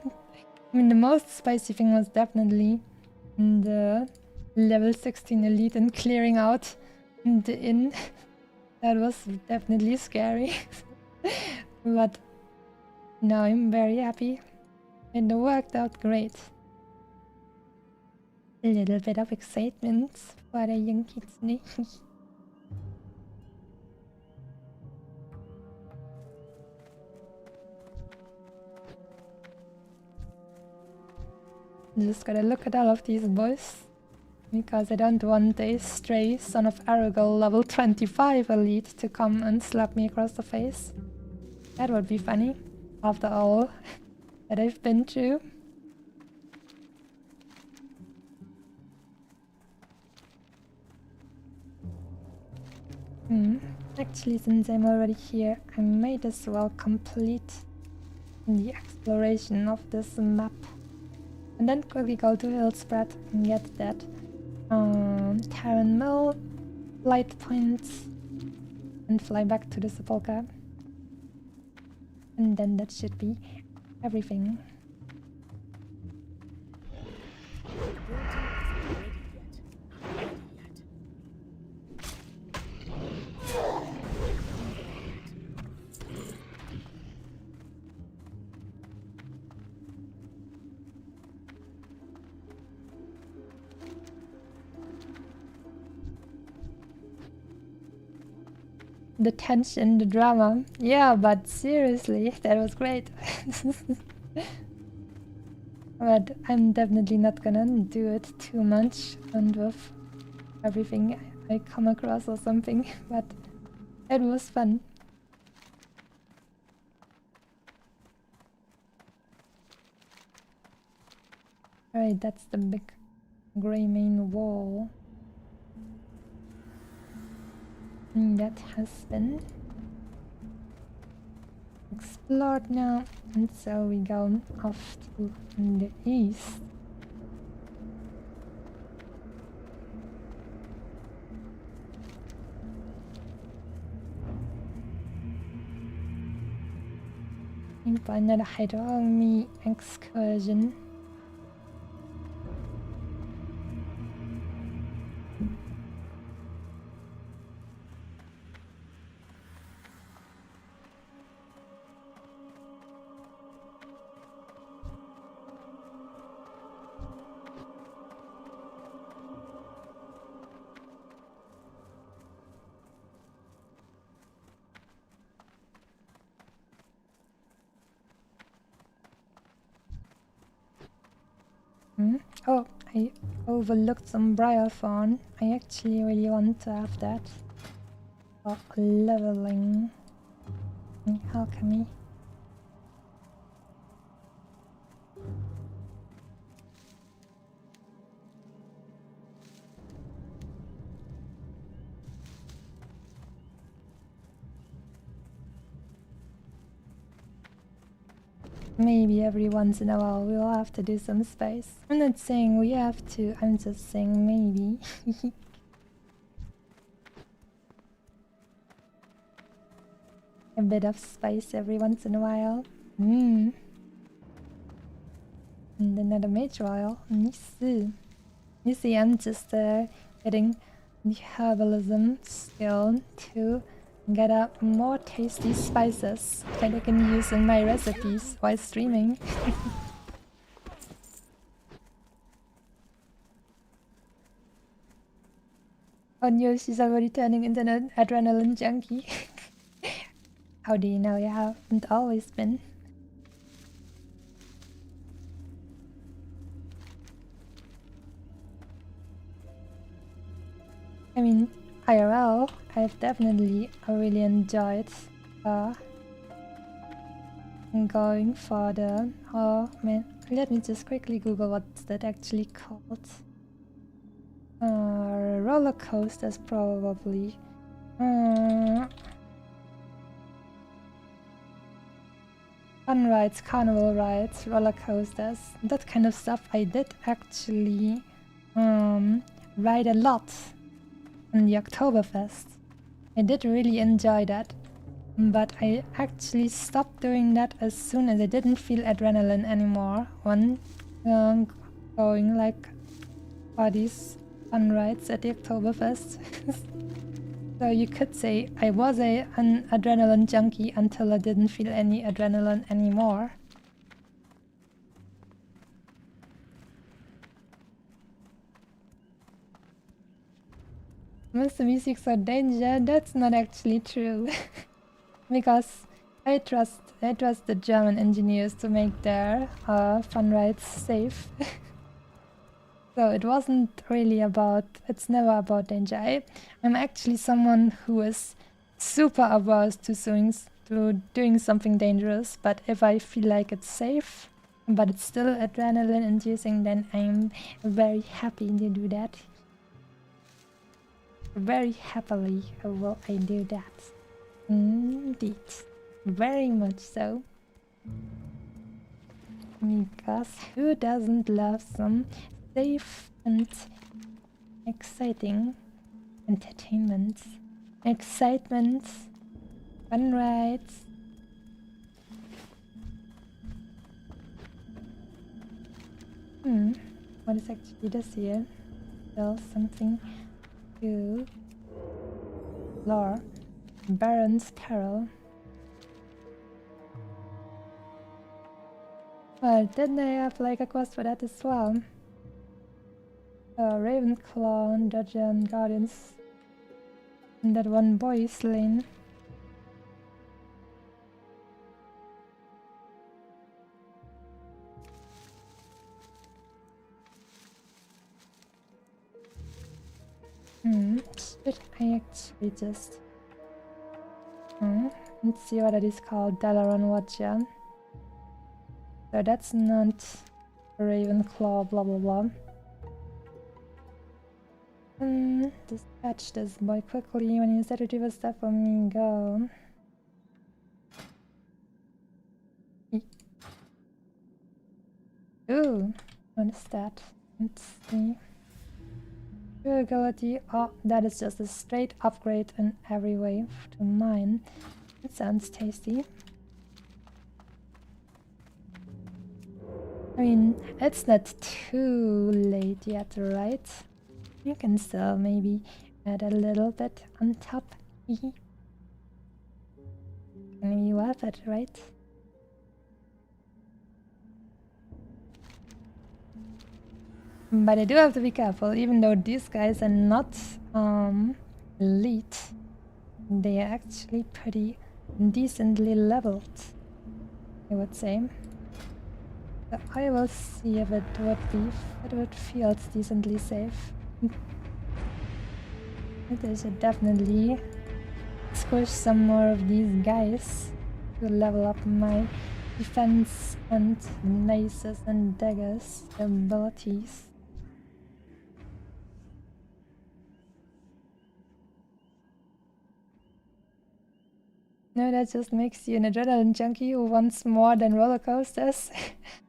mean, the most spicy thing was definitely the level 16 elite and clearing out the inn. That was definitely scary. But now I'm very happy. It worked out great. A little bit of excitement for the young kitsune. Just gotta look at all of these boys. Because I don't want a stray son of Arugel level 25 elite to come and slap me across the face. That would be funny, after all that I've been through. Actually, since I'm already here, I might as well complete the exploration of this map. And then quickly go to Hillspread and get that Terran Mill, light points, and fly back to the Sepulchre. And then that should be everything. The tension, the drama. Yeah, but seriously, that was great. But I'm definitely not gonna do it too much and with everything I come across or something, but it was fun. Alright, that's the big grey main wall. And that has been explored now, and so we go off to the east. For another hydromy excursion. Oh, I overlooked some briar thorn. I actually really want to have that for leveling in alchemy. Maybe every once in a while we'll have to do some space. I'm not saying we have to, I'm just saying maybe. A bit of spice every once in a while. And another mage royal. You see, I'm just getting the herbalism skill to get up more tasty spices that I can use in my recipes while streaming. Oh no, she's already turning into an adrenaline junkie. How do you know? You haven't always been. I mean, IRL, I've definitely really enjoyed going for the... Oh man, let me just quickly Google what's that actually called. Roller coasters probably. Fun rides, carnival rides, roller coasters, that kind of stuff I did actually ride a lot on the Oktoberfest. I did really enjoy that, but I actually stopped doing that as soon as I didn't feel adrenaline anymore when going like for these fun rides at the Oktoberfest. So you could say I was an adrenaline junkie until I didn't feel any adrenaline anymore. Was the music so danger? That's not actually true. Because I trust the German engineers to make their fun rides safe. So it wasn't really about, it's never about danger. I'm actually someone who is super averse to doing something dangerous, but if I feel like it's safe, but it's still adrenaline inducing, then I'm very happy to do that. Very happily will I do that. Indeed. Very much so. Because who doesn't love some safe and exciting entertainment? Excitement, fun rides. What is actually this here? Still something to lore. Baron's Peril. Well, didn't I have like a quest for that as well? Ravenclaw and Dungeon Guardians. And that one boy slain. Should I actually just... let's see what it is called. Dalaran Watcher. So that's not Ravenclaw, blah blah blah. Dispatch this boy quickly. When you said retrieve stuff for me, go. Ooh, what is that? Let's see. Durability. Oh, that is just a straight upgrade in every way to mine. It sounds tasty. I mean, it's not too late yet, right? You can still maybe add a little bit on top. Maybe worth it, right? But I do have to be careful, even though these guys are not elite, they are actually pretty decently leveled, I would say. So I will see if it would feel decently safe. I should definitely squish some more of these guys to level up my defense and maces and daggers abilities. No, that just makes you an adrenaline junkie who wants more than roller coasters.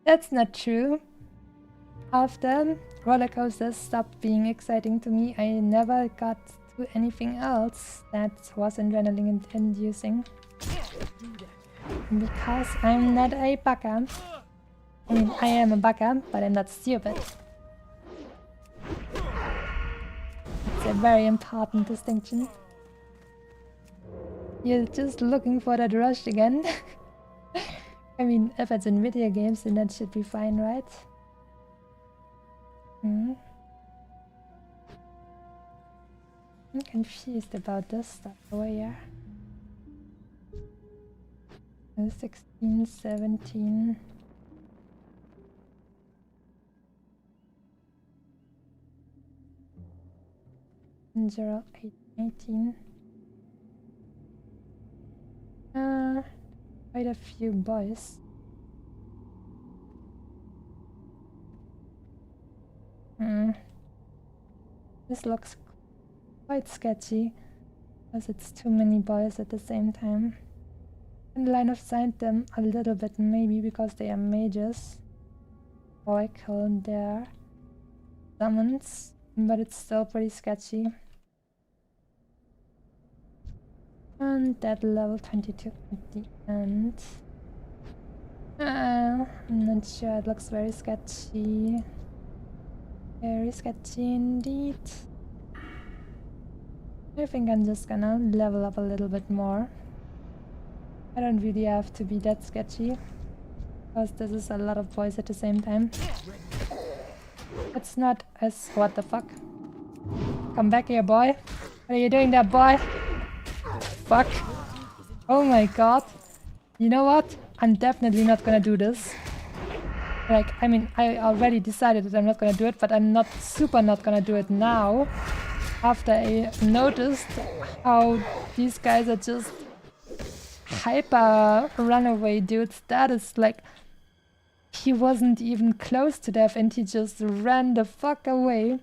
That's not true. After roller coasters stopped being exciting to me, I never got to anything else that was adrenaline inducing. Because I'm not a baka. I mean, I am a baka, but I'm not stupid. It's a very important distinction. You're just looking for that rush again. I mean, if it's in video games, then that should be fine, right? I'm confused about this stuff over here. 16, 17. And 0, 8, 18. Quite a few boys. This looks quite sketchy, because it's too many boys at the same time. And line of sight them a little bit, maybe because they are mages. Or I killed their summons, but it's still pretty sketchy. And that level 22 at the end. I'm not sure, it looks very sketchy. Very sketchy indeed. I think I'm just gonna level up a little bit more. I don't really have to be that sketchy, because this is a lot of boys at the same time. It's not as... what the fuck? Come back here, boy. What are you doing there, boy? Fuck. Oh my god. You know what? I'm definitely not gonna do this. Like, I mean, I already decided that I'm not gonna do it, but I'm not gonna do it now. After I noticed how these guys are just hyper runaway dudes. That is like... he wasn't even close to death and he just ran the fuck away.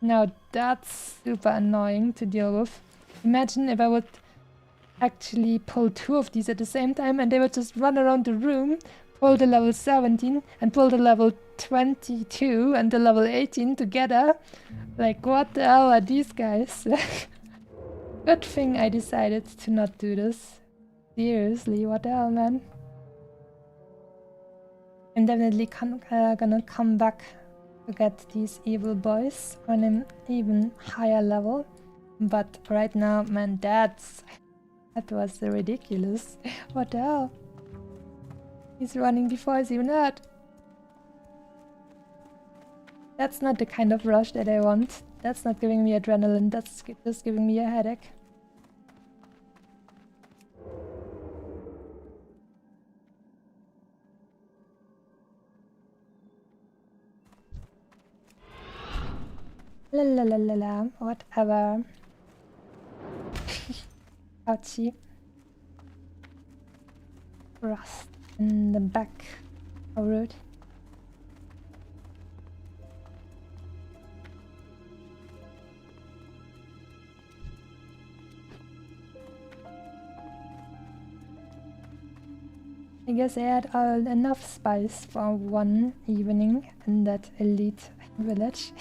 Now that's super annoying to deal with. Imagine if I would actually pull two of these at the same time and they would just run around the room, pull the level 17 and pull the level 22 and the level 18 together. Like, what the hell are these guys? Good thing I decided to not do this. Seriously, what the hell, man? I'm definitely gonna come back to get these evil boys on an even higher level. But right now, man, that was ridiculous. What the hell? He's running before he's even hurt. That's not the kind of rush that I want. That's not giving me adrenaline, that's just giving me a headache. La la la la la, whatever. Ouchie. Rust in the back. How rude. I guess I had enough spice for one evening in that elite village.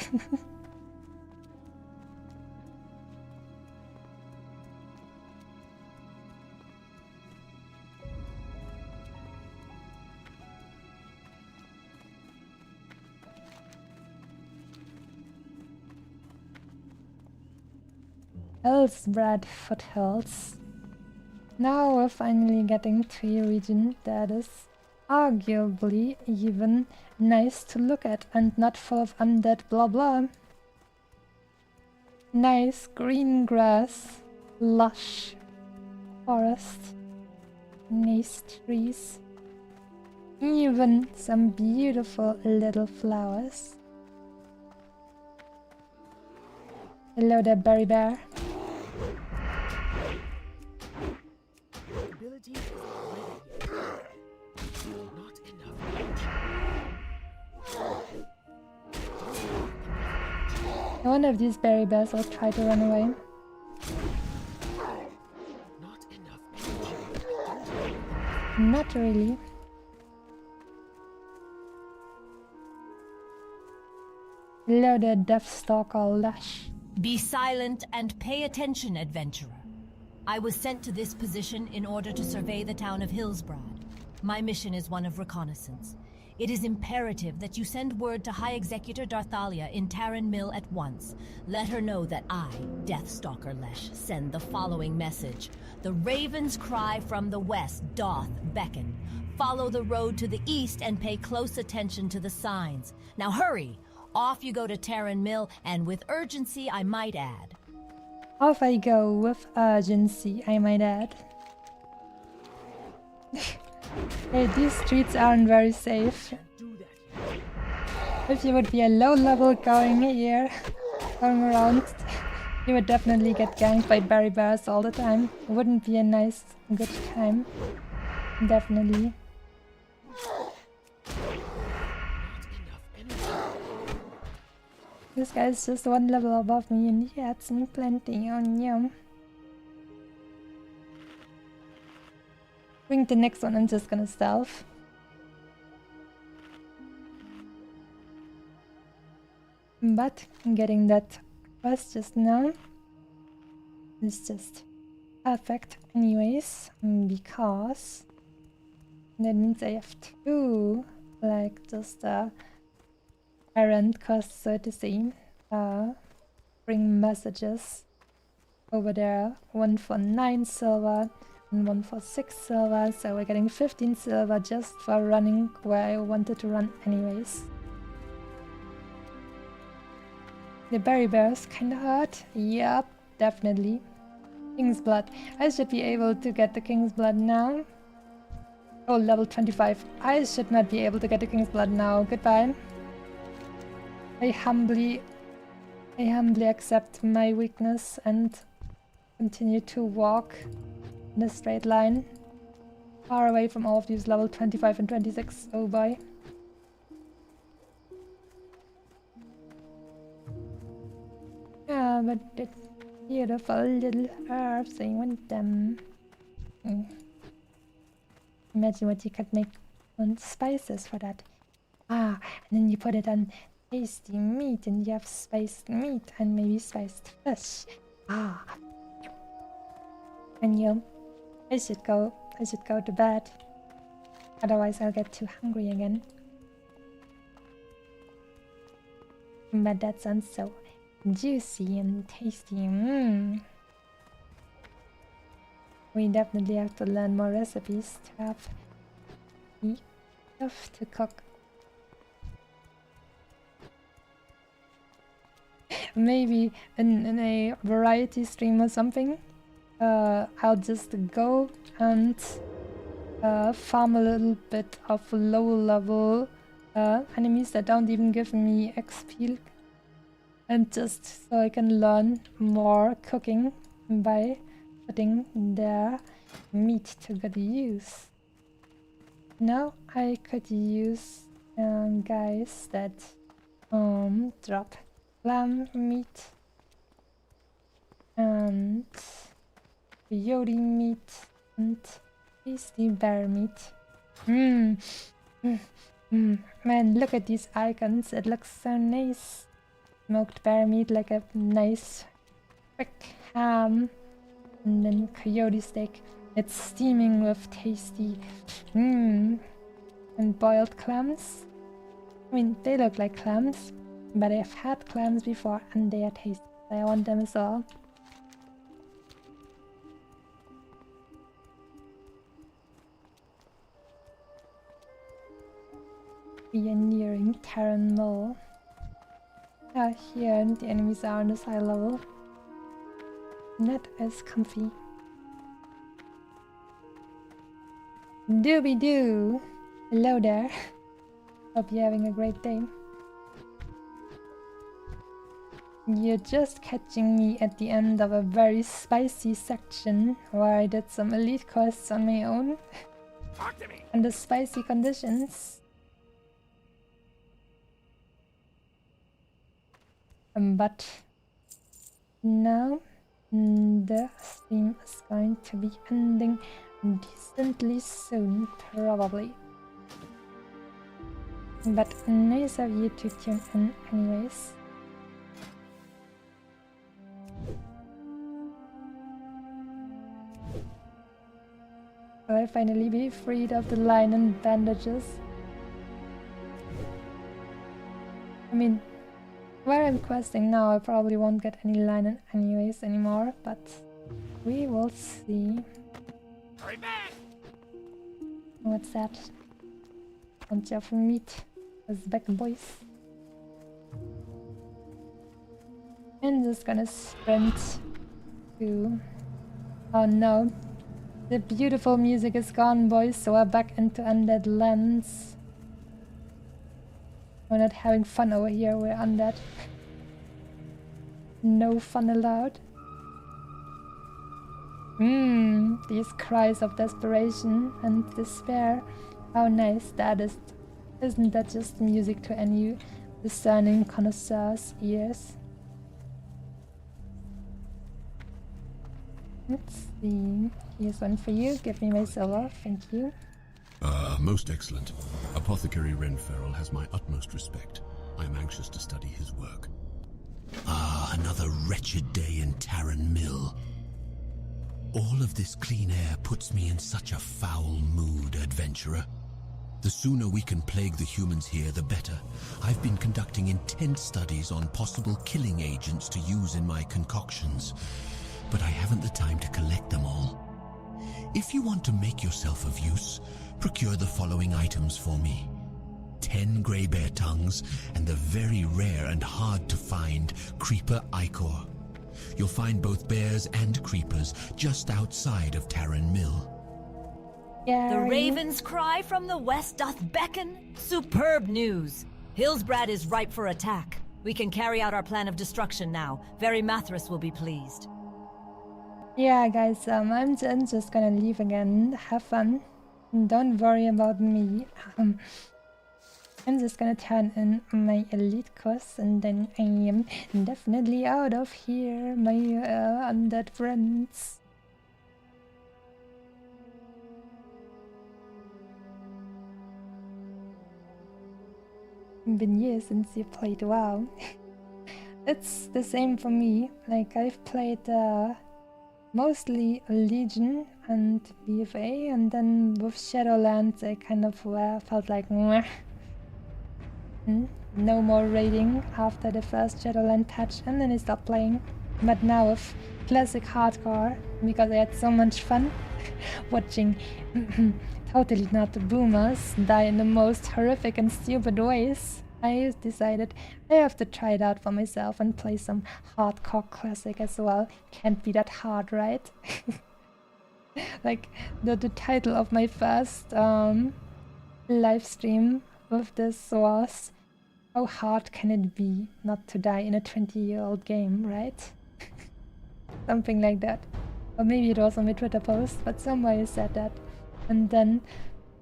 Elsbrad foothills. Now we're finally getting to a region that is arguably even nice to look at and not full of undead blah blah. Nice green grass, lush forest, nice trees, even some beautiful little flowers. Hello there, Berry Bear. One of these berry bears will try to run away. Not really. Hello there, Deathstalker Lash. Be silent and pay attention, adventurer. I was sent to this position in order to survey the town of Hillsbrad. My mission is one of reconnaissance. It is imperative that you send word to High Executor Darthalia in Tarren Mill at once. Let her know that I, Deathstalker Lesh, send the following message. The raven's cry from the west doth beckon. Follow the road to the east and pay close attention to the signs. Now hurry! Off you go to Tarren Mill, and with urgency, I might add. Off I go with urgency, I might add. Hey, these streets aren't very safe. If you would be a low level going here, going around, you would definitely get ganked by berry bears all the time. It wouldn't be a nice, good time. Definitely. This guy's just one level above me and he adds me plenty. Oh no. I think the next one I'm just gonna stealth. But getting that quest just now is just perfect anyways, because that means I have two, like, just errand quests, so to say. Bring messages over there, one for 9 silver and one for 6 silver, so we're getting 15 silver just for running where I wanted to run anyways. The berry bears kinda hurt. Yep, definitely. King's Blood. I should be able to get the King's Blood now. Oh, level 25. I should not be able to get the King's Blood now. Goodbye. I humbly accept my weakness and continue to walk in a straight line, far away from all of these level 25 and 26. Oh boy. Yeah, but it's beautiful little herbs, I want them. Imagine what you could make on spices for that. Ah, and then you put it on tasty meat and you have spiced meat and maybe spiced fish. Ah. And I should go to bed. Otherwise I'll get too hungry again. But that sounds so juicy and tasty. We definitely have to learn more recipes to have stuff to cook. Maybe in a variety stream or something, I'll just go and farm a little bit of low-level enemies that don't even give me XP, and just so I can learn more cooking by putting their meat to good use. Now I could use guys that drop lamb meat and peyote meat and tasty bear meat. Mm. Man, look at these icons. It looks so nice. Smoked bear meat like a nice thick ham. And then coyote steak. It's steaming with tasty. And boiled clams. I mean, they look like clams, but I've had clams before and they are tasty. I want them as well. We are nearing Terran Mill. Here the enemies are on this high level. And that is comfy. Doobie-doo! Hello there. Hope you're having a great day. You're just catching me at the end of a very spicy section where I did some elite quests on my own. Talk to me. Under spicy conditions. But now the stream is going to be ending decently soon, probably. But nice of you to tune in anyways. Will I finally be freed of the line and bandages? I mean, where I'm questing now, I probably won't get any line anyways anymore, but we will see. Hurry back! What's that? Bunch of meat. Is back, boys. I'm just gonna sprint to... Oh no. The beautiful music is gone, boys, so we're back into undead lands. We're not having fun over here, we're undead. No fun allowed. These cries of desperation and despair. How nice that is. Isn't that just music to any discerning connoisseur's ears? Let's see. Here's one for you. Give me my silver. Thank you. Most excellent. Apothecary Renferrel has my utmost respect. I am anxious to study his work. Another wretched day in Terran Mill. All of this clean air puts me in such a foul mood, adventurer. The sooner we can plague the humans here, the better. I've been conducting intense studies on possible killing agents to use in my concoctions, but I haven't the time to collect them all. If you want to make yourself of use, procure the following items for me. 10 grey bear tongues and the very rare and hard to find creeper ichor. You'll find both bears and creepers just outside of Terran Mill. The raven's cry from the west doth beckon. Superb news. Hillsbrad is ripe for attack. We can carry out our plan of destruction now. Very Mathras will be pleased. Yeah, guys, I'm just gonna leave again. Have fun. Don't worry about me. I'm just gonna turn in my elite quests and then I am definitely out of here, my undead friends. Been years since you played WoW. It's the same for me. Like, I've played mostly Legion and BFA, and then with Shadowlands I kind of felt like mwah. No more raiding after the first Shadowland patch, and then I stopped playing. But now with classic hardcore, because I had so much fun watching totally not the boomers die in the most horrific and stupid ways, I decided I have to try it out for myself and play some hardcore classic as well. Can't be that hard, right? Like the title of my first live stream with this was "How hard can it be not to die in a 20-year-old game," right? Something like that. Or maybe it was on my Twitter post, but somewhere I said that. And then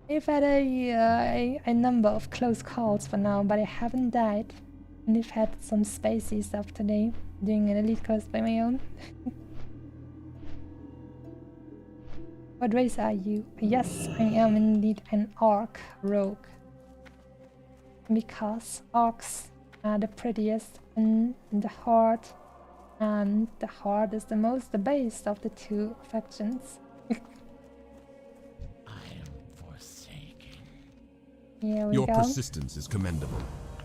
I've had a number of close calls for now, but I haven't died. And I've had some spacey stuff today, doing an elite quest by my own. What race are you? Yes, I am indeed an orc rogue. Because orcs are the prettiest in the horde, and the horde is the most debased of the two factions. I am forsaken. Here we Your go. persistence is commendable.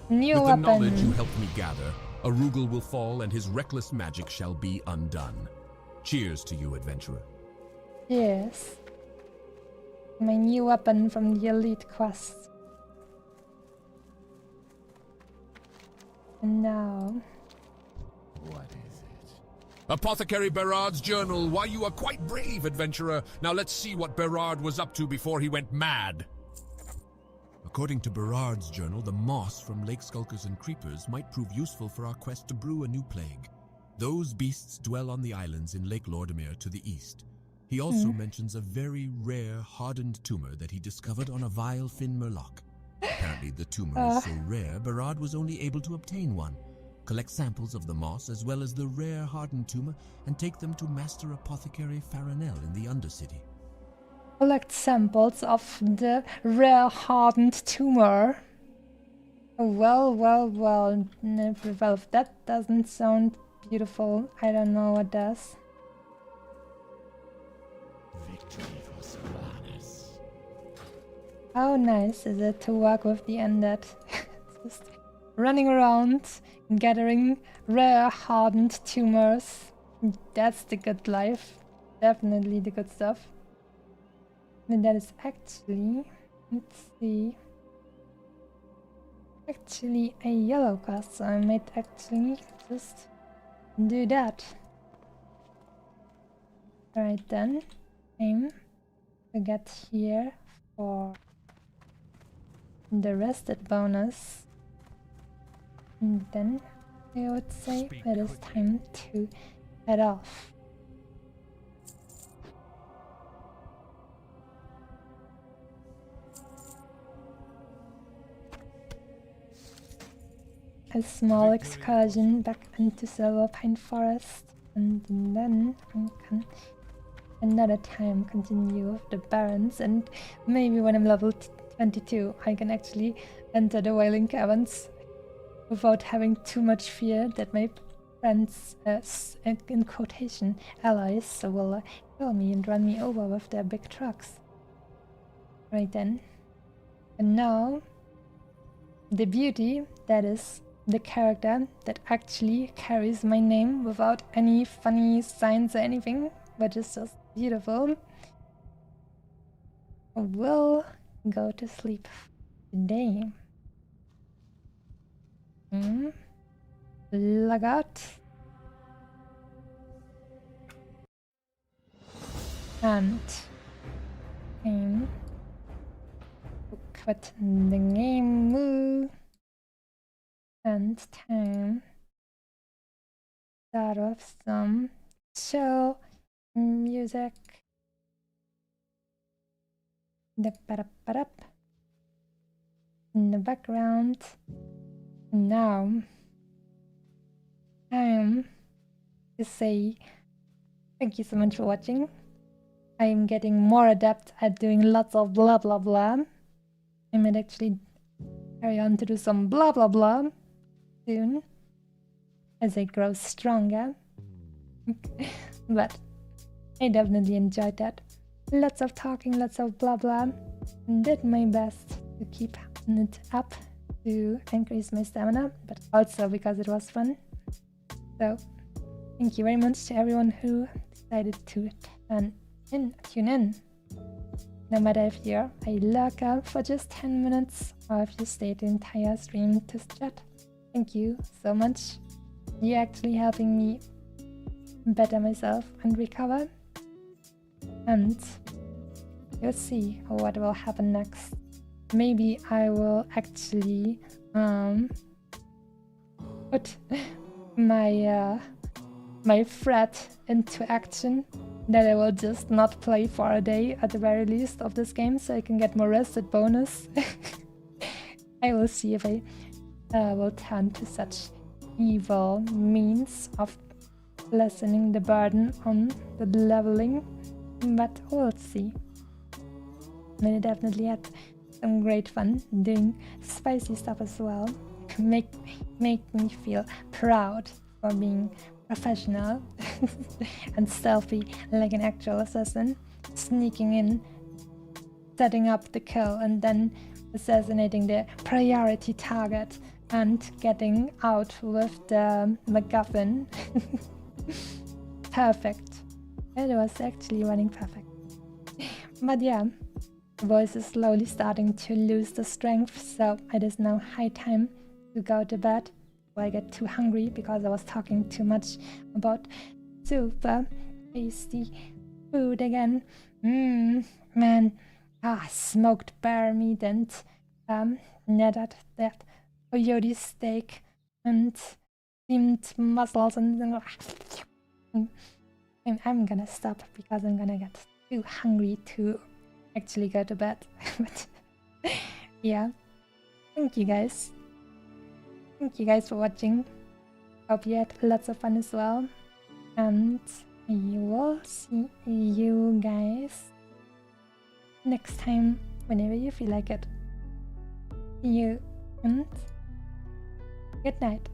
New With the knowledge you weapon. helped me gather, Arugul will fall and his reckless magic shall be undone. Cheers to you, adventurer. Yes. My new weapon from the elite quest. And now... What is it? Apothecary Berard's journal. Why, you are quite brave, adventurer. Now let's see what Berard was up to before he went mad. According to Berard's journal, the moss from lake skulkers and creepers might prove useful for our quest to brew a new plague. Those beasts dwell on the islands in Lake Lordomir to the east. He also mentions a very rare hardened tumor that he discovered on a vile Fin Murloc. Apparently the tumor is so rare, Berard was only able to obtain one. Collect samples of the moss as well as the rare hardened tumor and take them to Master Apothecary Farinell in the Undercity. Collect samples of the rare hardened tumor. Well, if that doesn't sound beautiful, I don't know what does. Victory for Sylvanas. How nice is it to work with the undead? Just running around, gathering rare hardened tumors. That's the good life. Definitely the good stuff. And that is actually, let's see, actually a yellow quest, so I might actually just do that. Alright then, aim to get here for the rested bonus. And then I would say it is time to head off. A small excursion back into Silverpine Forest, and then I can another time continue with the Barrens, and maybe when I'm level 22 I can actually enter the Wailing Caverns without having too much fear that my friends, in quotation, allies, will kill me and run me over with their big trucks. Right then. And now, the beauty that is the character that actually carries my name without any funny signs or anything, but is just beautiful, will go to sleep today. Log out. And aim to quit the game. Move. And time start off some chill music. In the background. Now time to say thank you so much for watching. I am getting more adept at doing lots of blah blah blah. I might actually carry on to do some blah blah blah soon as I grow stronger. But I definitely enjoyed that. Lots of talking, lots of blah blah. Did my best to keep it up to increase my stamina, but also because it was fun. So thank you very much to everyone who decided to tune in. No matter if you're a lurker for just 10 minutes or if you stayed the entire stream to chat. Thank you so much. You're actually helping me better myself and recover. And you'll see what will happen next. Maybe I will actually put my my threat into action, that I will just not play for a day at the very least of this game so I can get more rested bonus. I will see if I will turn to such evil means of lessening the burden on the leveling. but we'll see. And I definitely had some great fun doing spicy stuff as well. Make me feel proud for being professional and stealthy like an actual assassin, sneaking in, setting up the kill, and then assassinating the priority target and getting out with the MacGuffin. Perfect. It was actually running perfect. But yeah, the voice is slowly starting to lose the strength, so it is now high time to go to bed before I get too hungry because I was talking too much about super tasty food again. Man. Smoked bear meat and netted that coyote steak and steamed mussels, and I'm gonna stop because I'm gonna get too hungry to actually go to bed. But yeah, thank you guys for watching. Hope you had lots of fun as well, and I will see you guys next time whenever you feel like it. See you and good night.